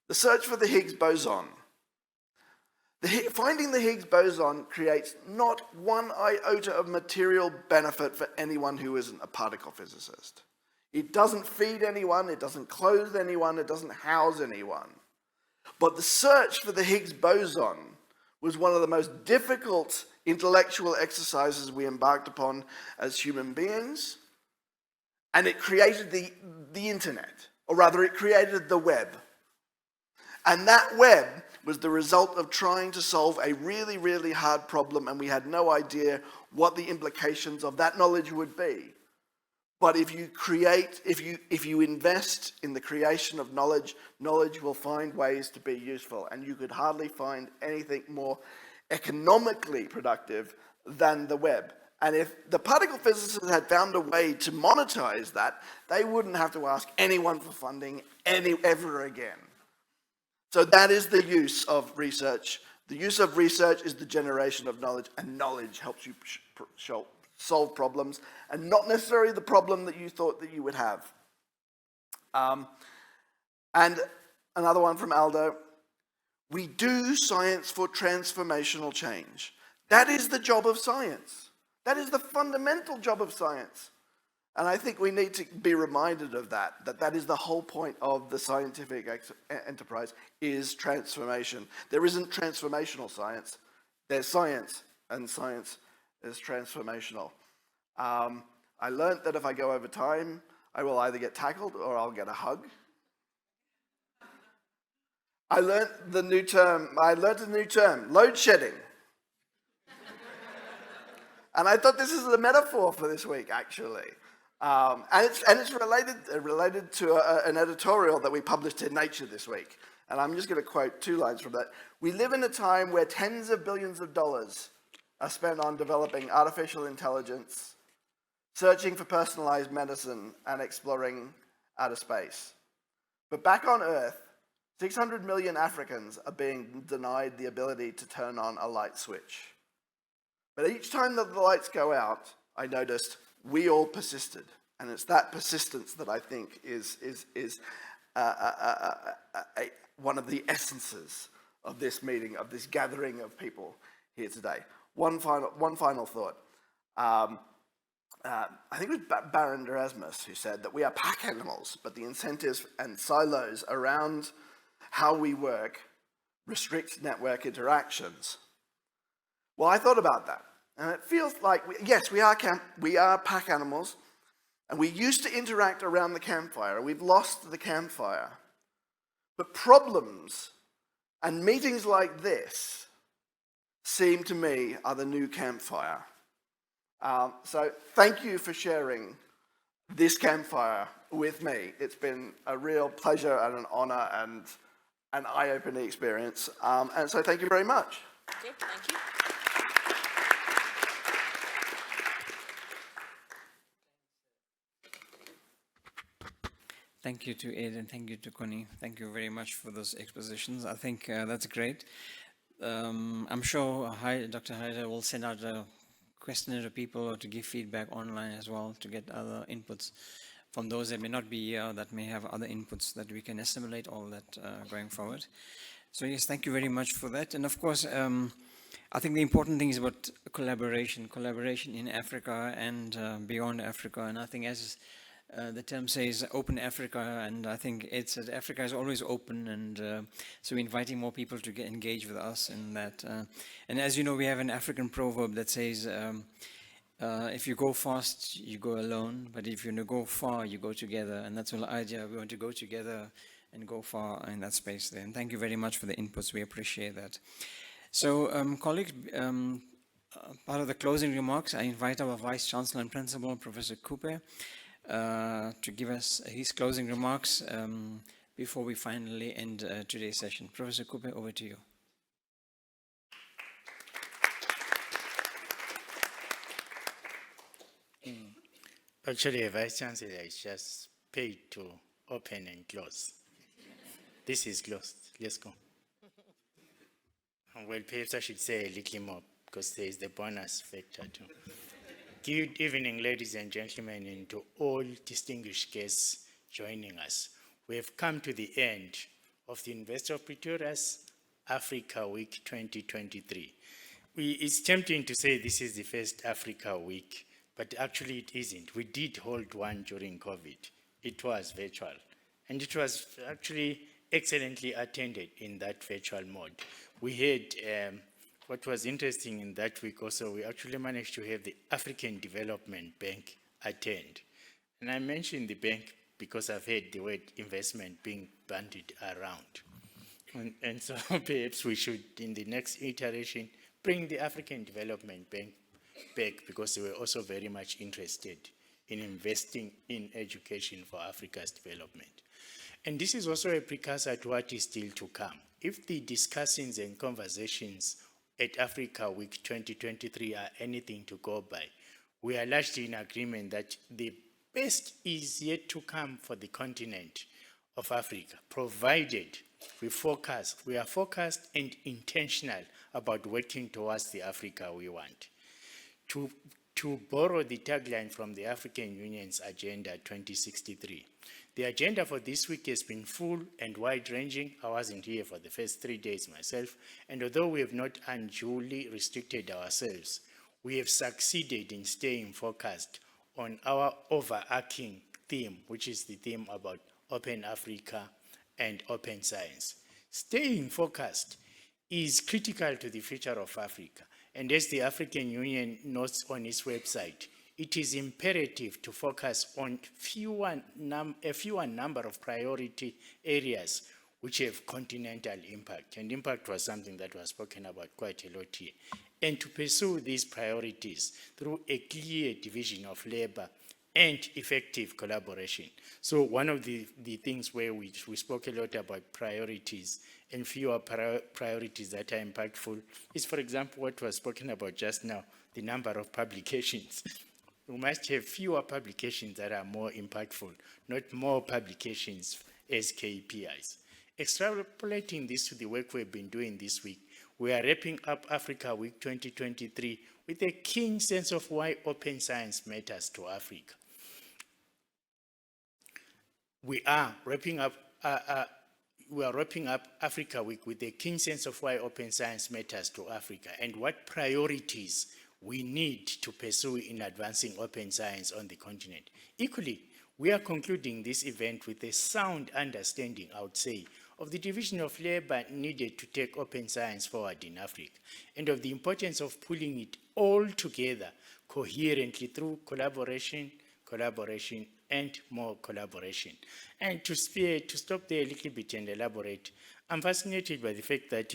the search for the Higgs boson. Finding the Higgs boson creates not one iota of material benefit for anyone who isn't a particle physicist. It doesn't feed anyone, it doesn't clothe anyone, it doesn't house anyone. But the search for the Higgs boson was one of the most difficult intellectual exercises we embarked upon as human beings, and it created the internet, or rather it created the web. And that web was the result of trying to solve a really, really hard problem, and we had no idea what the implications of that knowledge would be. But if you invest in the creation of knowledge, knowledge will find ways to be useful, and you could hardly find anything more economically productive than the web. And if the particle physicists had found a way to monetize that, they wouldn't have to ask anyone for funding ever again. So that is the use of research. The use of research is the generation of knowledge, and knowledge helps you solve problems, and not necessarily the problem that you thought that you would have. And another one from Aldo, we do science for transformational change. That is the job of science. That is the fundamental job of science. And I think we need to be reminded of that is the whole point of the scientific enterprise, is transformation. There isn't transformational science, there's science, and science is transformational. I learned that if I go over time, I will either get tackled or I'll get a hug. I learned a new term, load shedding. And I thought this is a metaphor for this week, actually. And it's related to an editorial that we published in Nature this week. And I'm just going to quote 2 lines from that. We live in a time where tens of billions of dollars are spent on developing artificial intelligence, searching for personalized medicine and exploring outer space. But back on Earth, 600 million Africans are being denied the ability to turn on a light switch. But each time that the lights go out, I noticed we all persisted. And it's that persistence that I think is one of the essences of this meeting, of this gathering of people here today. One final thought. I think it was Baron Erasmus who said that we are pack animals, but the incentives and silos around how we work restrict network interactions. Well, I thought about that, and it feels like, yes, we are pack animals, and we used to interact around the campfire, and we've lost the campfire. But problems and meetings like this seem to me are the new campfire. So thank you for sharing this campfire with me. It's been a real pleasure and an honor and an eye-opening experience. And so thank you very much. Okay, thank you. Thank you to Ed and thank you to Connie. Thank you very much for those expositions. I think that's great. I'm sure Dr. Haider will send out a questionnaire to people or to give feedback online as well to get other inputs from those that may not be here, that may have other inputs that we can assimilate all that going forward. So yes, thank you very much for that. And of course, I think the important thing is about collaboration in Africa and beyond Africa. And I think as the term says, open Africa, and I think it's that Africa is always open, and so we're inviting more people to get engaged with us in that. And as you know, we have an African proverb that says, if you go fast, you go alone, but if you go far, you go together. And that's the idea. We want to go together and go far in that space there. And thank you very much for the inputs. We appreciate that. So, colleagues, part of the closing remarks, I invite our Vice Chancellor and Principal, Professor Cooper, to give us his closing remarks before we finally end today's session. Professor Cooper, over to you. Actually, a Vice Chancellor is just paid to open and close. This is closed. Let's go. Well, perhaps I should say a little more, because there is the bonus factor too. Good evening, ladies and gentlemen, and to all distinguished guests joining us. We have come to the end of the University of Pretoria's Africa Week 2023. It's tempting to say this is the first Africa Week, but actually it isn't. We did hold one during COVID. It was virtual, and it was actually excellently attended in that virtual mode. We had what was interesting in that week also, we actually managed to have the African Development Bank attend. And I mentioned the bank because I've heard the word investment being bandied around. And so perhaps we should, in the next iteration, bring the African Development Bank back, because they were also very much interested in investing in education for Africa's development. And this is also a precursor to what is still to come. If the discussions and conversations at Africa Week 2023 are anything to go by, we are largely in agreement that the best is yet to come for the continent of Africa, provided we are focused and intentional about working towards the Africa we want. To borrow the tagline from the African Union's Agenda 2063, the agenda for this week has been full and wide-ranging. I wasn't here for the first 3 days myself, and although we have not unduly restricted ourselves, we have succeeded in staying focused on our overarching theme, which is the theme about open Africa and open science. Staying focused is critical to the future of Africa, and as the African Union notes on its website, it is imperative to focus on a fewer number of priority areas which have continental impact. And impact was something that was spoken about quite a lot here. And to pursue these priorities through a clear division of labor and effective collaboration. So one of the things where we spoke a lot about priorities and fewer priorities that are impactful is, for example, what was spoken about just now, the number of publications. we must have fewer publications that are more impactful, not more publications as KPIs. Extrapolating this to the work we've been doing this week, we are wrapping up Africa Week 2023 with a keen sense of why open science matters to Africa. We are wrapping up Africa Week with a keen sense of why open science matters to Africa and what priorities we need to pursue in advancing open science on the continent. Equally, we are concluding this event with a sound understanding, I would say, of the division of labor needed to take open science forward in Africa, and of the importance of pulling it all together coherently through collaboration, and more collaboration. And to stop there a little bit and elaborate, I'm fascinated by the fact that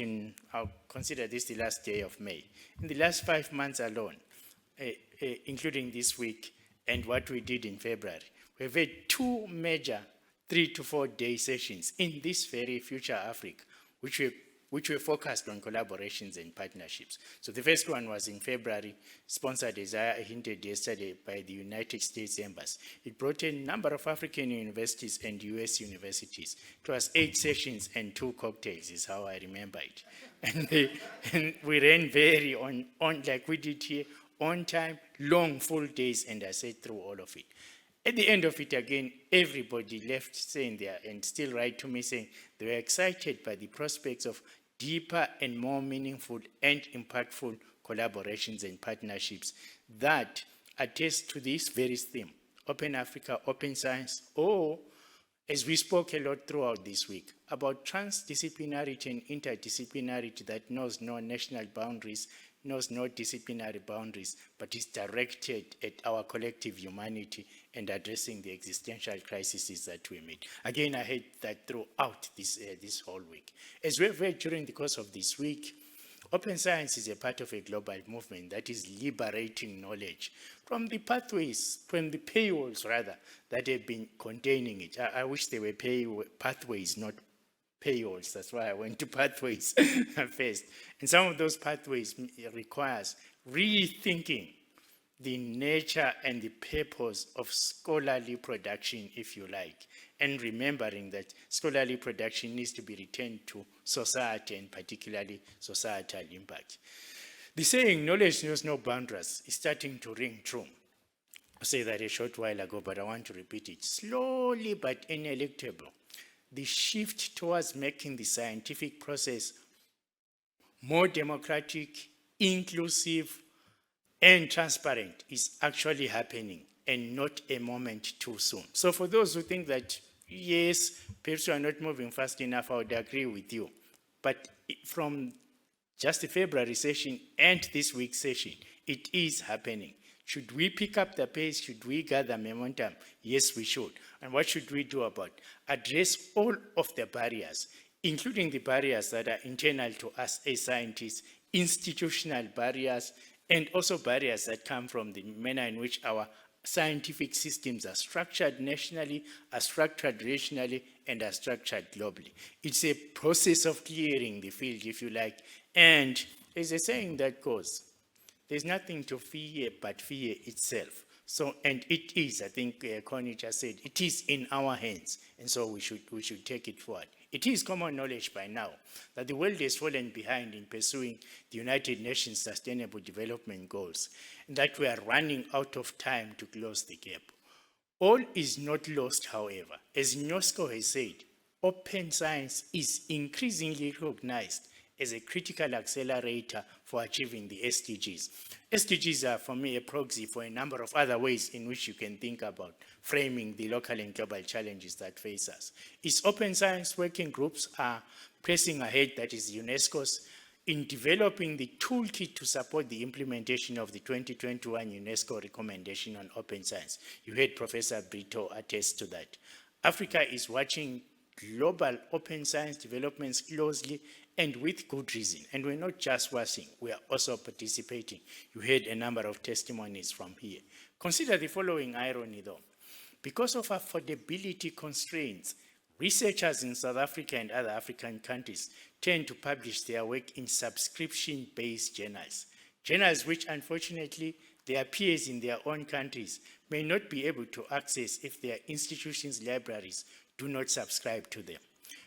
I'll consider this the last day of May. In the last 5 months alone, including this week and what we did in February, we've had 2 major 3 to 4 day sessions in this very future Africa, which were focused on collaborations and partnerships. So the first one was in February, sponsored, as I hinted yesterday, by the United States Embassy. It brought a number of African universities and US universities. It was 8 sessions and 2 cocktails is how I remember it. And we ran very on like we did here, on time, long, full days, and I sat through all of it. At the end of it, again, everybody left saying there, and still write to me saying they were excited by the prospects of deeper and more meaningful and impactful collaborations and partnerships that attest to this very theme, Open Africa, Open Science, or, as we spoke a lot throughout this week, about transdisciplinarity and interdisciplinarity that knows no national boundaries, knows no disciplinary boundaries, but is directed at our collective humanity and addressing the existential crises that we meet. Again, I heard that throughout this whole week. As we've heard during the course of this week, open science is a part of a global movement that is liberating knowledge from the pathways, from the paywalls rather, that have been containing it. I wish they were pathways, not paywalls. That's why I went to pathways first. And some of those pathways requires rethinking the nature and the purpose of scholarly production, if you like, and remembering that scholarly production needs to be returned to society and particularly societal impact. The saying, knowledge knows no boundaries, is starting to ring true. I said that a short while ago, but I want to repeat it. Slowly but ineluctable, the shift towards making the scientific process more democratic, inclusive, and transparent is actually happening, and not a moment too soon. So for those who think that, yes, perhaps we are not moving fast enough, I would agree with you. But from just the February session and this week's session, it is happening. Should we pick up the pace? Should we gather momentum? Yes, we should. And what should we do about it? Address all of the barriers, including the barriers that are internal to us as scientists, institutional barriers, and also barriers that come from the manner in which our scientific systems are structured nationally, are structured regionally, and are structured globally. It's a process of clearing the field, if you like. And there's a saying that goes, there's nothing to fear but fear itself. So, and it is, I think Connie just said, it is in our hands, and so we should take it forward. It is common knowledge by now that the world has fallen behind in pursuing the United Nations Sustainable Development Goals, and that we are running out of time to close the gap. All is not lost, however. As UNESCO has said, open science is increasingly recognized as a critical accelerator for achieving the SDGs. SDGs are, for me, a proxy for a number of other ways in which you can think about framing the local and global challenges that face us. Its open science working groups are pressing ahead, that is UNESCO's, in developing the toolkit to support the implementation of the 2021 UNESCO recommendation on open science. You heard Professor Brito attest to that. Africa is watching global open science developments closely and with good reason. And we're not just watching, we are also participating. You heard a number of testimonies from here. Consider the following irony though. Because of affordability constraints, researchers in South Africa and other African countries tend to publish their work in subscription-based journals. Journals which unfortunately their peers in their own countries may not be able to access if their institutions' libraries do not subscribe to them.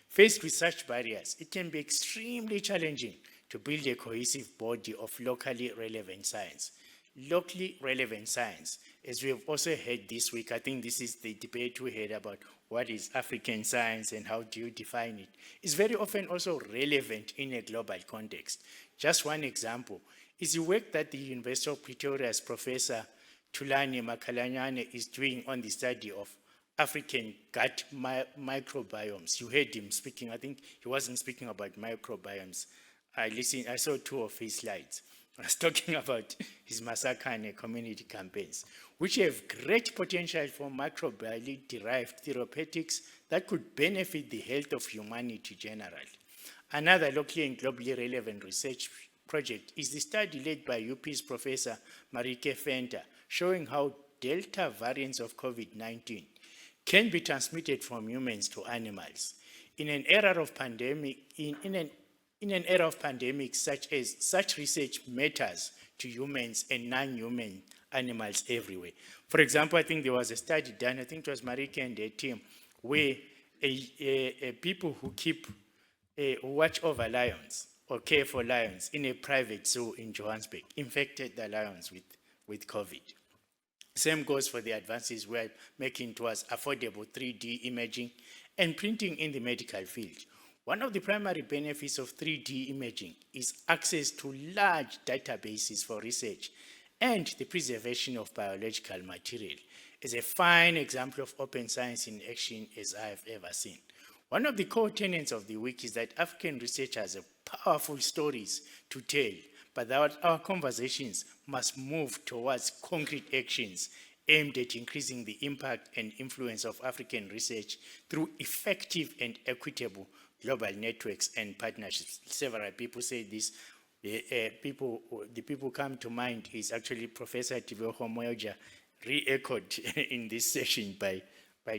Faced with such barriers, it can be extremely challenging to build a cohesive body of locally relevant science. Locally relevant science, as we have also heard this week, I think this is the debate we had about what is African science and how do you define it, is very often also relevant in a global context. Just one example is the work that the University of Pretoria's Professor Thulani Makalanyane is doing on the study of African gut microbiomes. You heard him speaking. I think he wasn't speaking about microbiomes. I saw two of his slides. I was talking about his Masakane community campaigns, which have great potential for microbially derived therapeutics that could benefit the health of humanity generally. Another locally and globally relevant research project is the study led by UP's Professor Marike Fenter, showing how Delta variants of COVID-19 can be transmitted from humans to animals. In an era of pandemics such research matters to humans and non-human animals everywhere. For example, I think there was a study done, I think it was Marike and their team, where people who watch over lions or care for lions in a private zoo in Johannesburg infected the lions with COVID. Same goes for the advances we're making towards affordable 3D imaging and printing in the medical field. One of the primary benefits of 3D imaging is access to large databases for research and the preservation of biological material. It's a fine example of open science in action as I have ever seen. One of the core tenets of the week is that African researchers have powerful stories to tell, but our conversations must move towards concrete actions aimed at increasing the impact and influence of African research through effective and equitable global networks and partnerships. Several people say this. The people come to mind is actually Professor Tiboho Moyoja, re-echoed in this session by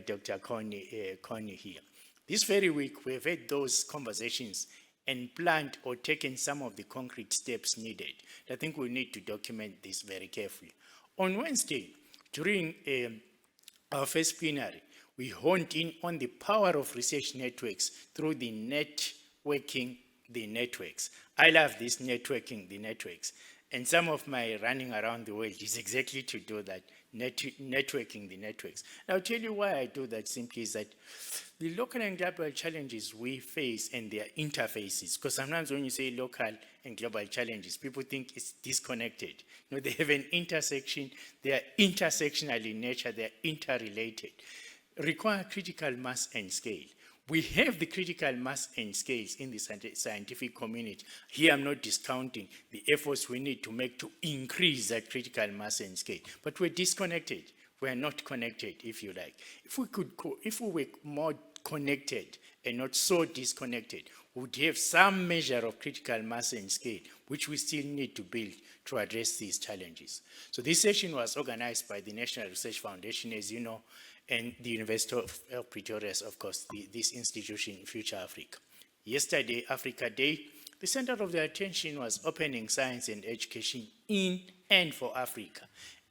Dr. Connie here. This very week, we have had those conversations and planned or taken some of the concrete steps needed. I think we need to document this very carefully. On Wednesday, during our first plenary, we honed in on the power of research networks through the networking the networks. I love this networking the networks. And some of my running around the world is exactly to do that, networking the networks. And I'll tell you why I do that simply is that the local and global challenges we face and their interfaces, because sometimes when you say local and global challenges, people think it's disconnected. You know, they have an intersection, they are intersectional in nature, they are interrelated, require critical mass and scale. We have the critical mass and scales in the scientific community. Here I'm not discounting the efforts we need to make to increase that critical mass and scale, but we're disconnected. We're not connected, if you like. If we were more connected and not so disconnected, we would have some measure of critical mass and scale, which we still need to build to address these challenges. So this session was organized by the National Research Foundation, as you know, and the University of Pretoria, of course, this institution, Future Africa. Yesterday, Africa Day, the center of the attention was opening science and education in and for Africa,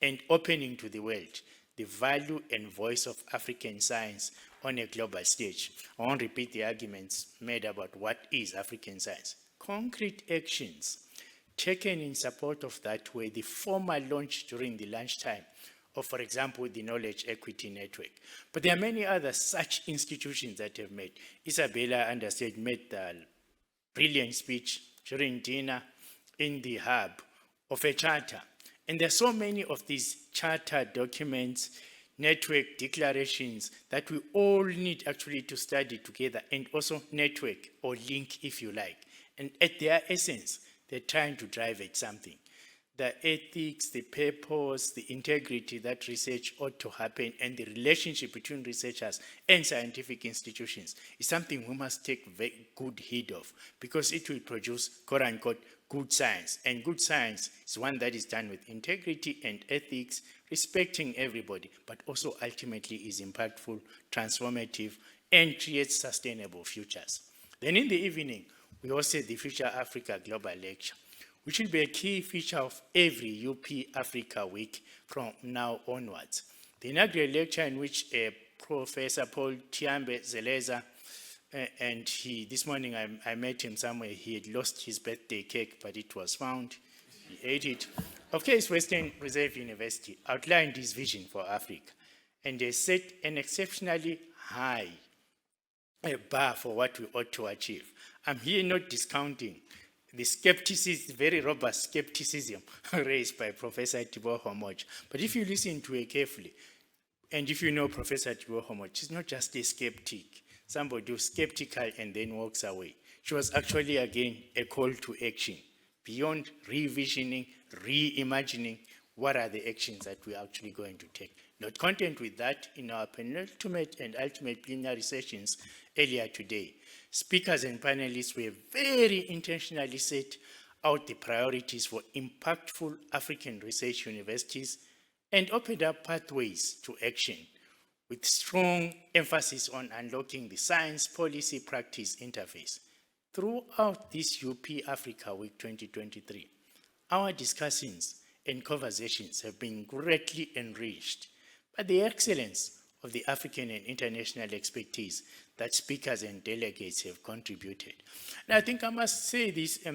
and opening to the world the value and voice of African science on a global stage. I won't repeat the arguments made about what is African science. Concrete actions taken in support of that were the formal launch during the lunchtime of, for example, the Knowledge Equity Network. But there are many other such institutions that have made. Isabella, I understand, made the brilliant speech during dinner in the hub of a charter. And there are so many of these charter documents, network declarations that we all need actually to study together and also network or link, if you like. And at their essence, they're trying to drive at something. The ethics, the purpose, the integrity that research ought to happen, and the relationship between researchers and scientific institutions is something we must take very good heed of, because it will produce, quote unquote, good science. And good science is one that is done with integrity and ethics, respecting everybody, but also ultimately is impactful, transformative, and creates sustainable futures. Then in the evening, we hosted the Future Africa Global Lecture, which will be a key feature of every UP Africa Week from now onwards. The inaugural lecture in which Professor Paul Tiambe Zeleza, and this morning I met him somewhere, he had lost his birthday cake, but it was found, he ate it. Of Case Western Reserve University outlined his vision for Africa, and they set an exceptionally high bar for what we ought to achieve. I'm here not discounting the skepticism, very robust skepticism raised by Professor Tibor Homoj. But if you listen to it carefully, and if you know Professor Tibor Homoj, she's not just a skeptic, somebody who's skeptical and then walks away. She was actually, again, a call to action, beyond revisioning, reimagining what are the actions that we're actually going to take. Not content with that, in our penultimate and ultimate plenary sessions earlier today, speakers and panelists were very intentionally set out the priorities for impactful African research universities and opened up pathways to action with strong emphasis on unlocking the science policy practice interface. Throughout this UP Africa Week 2023, our discussions and conversations have been greatly enriched by the excellence of the African and international expertise that speakers and delegates have contributed. And I think I must say this, I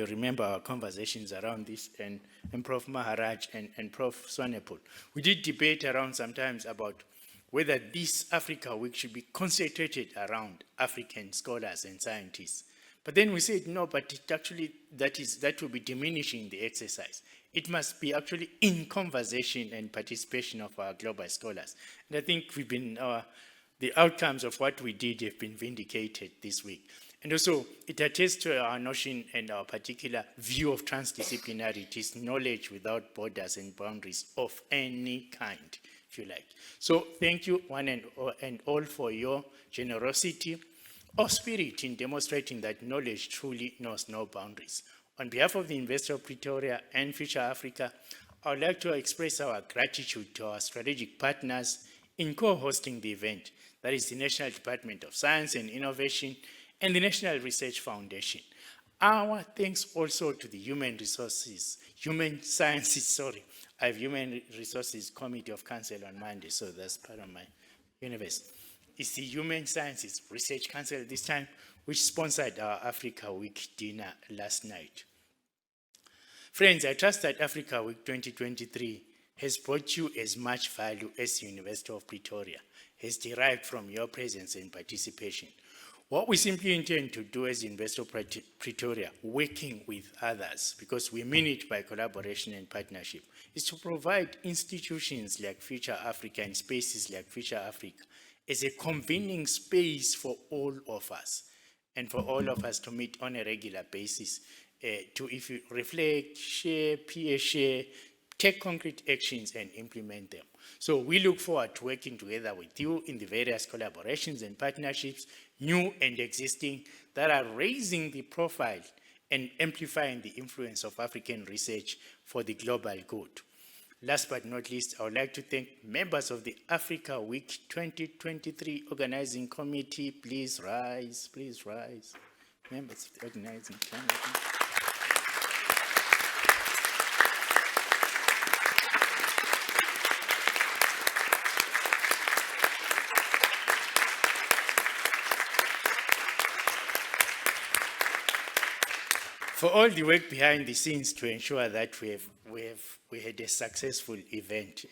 remember our conversations around this, and Prof. Maharaj and Prof. Swanepoel. We did debate around sometimes about whether this Africa Week should be concentrated around African scholars and scientists. But then we said, no, but it actually, that will be diminishing the exercise. It must be actually in conversation and participation of our global scholars. And I think we've been, the outcomes of what we did have been vindicated this week. And also, it attests to our notion and our particular view of transdisciplinary. It is knowledge without borders and boundaries of any kind, if you like. So thank you one and all for your generosity or spirit in demonstrating that knowledge truly knows no boundaries. On behalf of the University of Pretoria and Future Africa, I would like to express our gratitude to our strategic partners in co-hosting the event, that is the National Department of Science and Innovation and the National Research Foundation. Our thanks also to the Human Resources Committee of Council on Monday, so that's part of my university. It's the Human Sciences Research Council this time, which sponsored our Africa Week dinner last night. Friends, I trust that Africa Week 2023 has brought you as much value as the University of Pretoria has derived from your presence and participation. What we simply intend to do as the University of Pretoria, working with others, because we mean it by collaboration and partnership, is to provide institutions like Future Africa and spaces like Future Africa as a convening space for all of us, and for all of us to meet on a regular basis, to if you reflect, share, peer share, take concrete actions and implement them. So we look forward to working together with you in the various collaborations and partnerships, new and existing, that are raising the profile and amplifying the influence of African research for the global good. Last but not least, I would like to thank members of the Africa Week 2023 Organizing Committee. Please rise, please rise. Members of the Organizing Committee. For all the work behind the scenes to ensure that we had a successful event.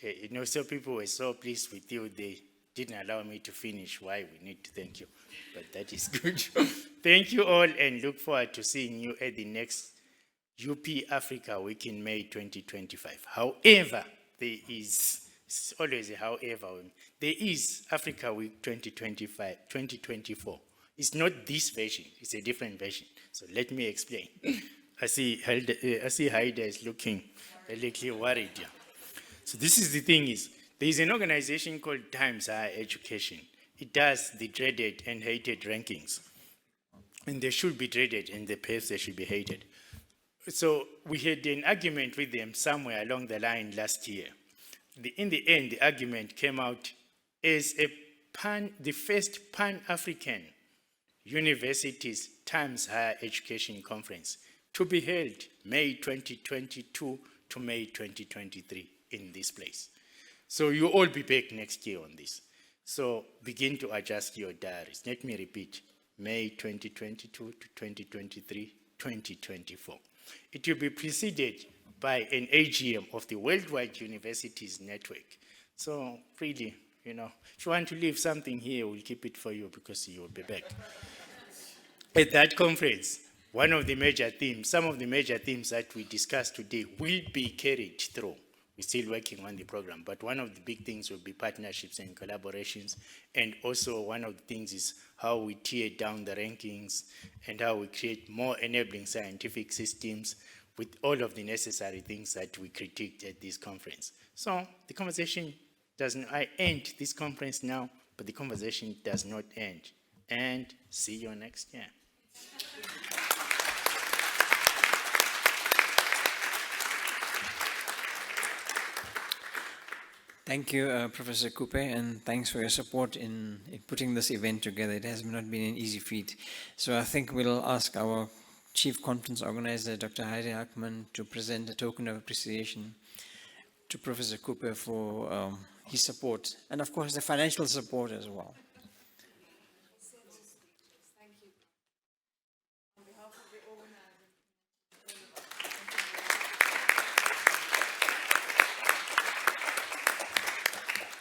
So people were so pleased with you, they didn't allow me to finish why we need to thank you, but that is good. Thank you all and look forward to seeing you at the next UP Africa Week in May 2025. However, there is, it's always a however, there is Africa Week 2024. It's not this version, it's a different version. So let me explain. I see Haida is looking a little worried. Yeah. So this is the thing is, there is an organization called Times Higher Education. It does the dreaded and hated rankings. And they should be dreaded, and the perhaps they should be hated. So we had an argument with them somewhere along the line last year. In the end, the argument came out as the first Pan-African Universities Times Higher Education Conference to be held May 2022 to May 2023 in this place. So you'll all be back next year on this. So begin to adjust your diaries. Let me repeat, May 2022 to 2023, 2024. It will be preceded by an AGM of the Worldwide Universities Network. So really, you know, if you want to leave something here, we'll keep it for you because you will be back. At that conference, one of the major themes, some of the major themes that we discussed today will be carried through. We're still working on the program, but one of the big things will be partnerships and collaborations. And also one of the things is how we tear down the rankings and how we create more enabling scientific systems with all of the necessary things that we critiqued at this conference. So the conversation doesn't end this conference now, but the conversation does not end. And see you next year. Thank you, Professor Coupe, and thanks for your support in putting this event together. It has not been an easy feat. So I think we'll ask our Chief Conference Organizer, Dr. Heidi Hackman, to present a token of appreciation to Professor Coupe for his support, and of course the financial support as well.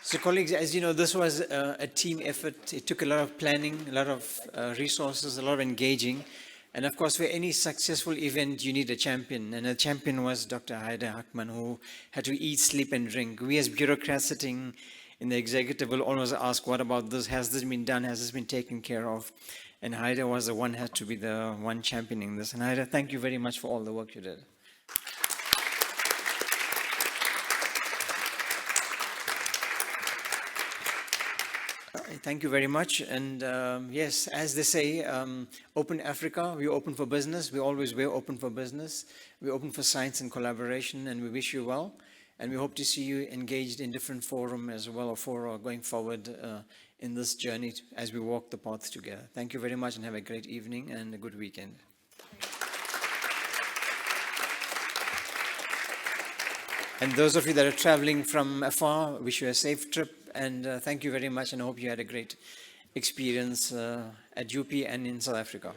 So colleagues, as you know, this was a team effort. It took a lot of planning, a lot of resources, a lot of engaging. And of course, for any successful event, you need a champion. And a champion was Dr. Heidi Hackman, who had to eat, sleep, and drink. We as bureaucrats sitting in the executive will always ask, what about this? Has this been done? Has this been taken care of? And Heidi was the one, had to be the one championing this. And Heidi, thank you very much for all the work you did. Thank you very much. And yes, as they say, open Africa, we're open for business. We always were open for business. We're open for science and collaboration, and we wish you well. And we hope to see you engaged in different forum as well, or fora going forward in this journey as we walk the path together. Thank you very much, and have a great evening and a good weekend. And those of you that are traveling from afar, wish you a safe trip. And thank you very much, and I hope you had a great experience at UP and in South Africa.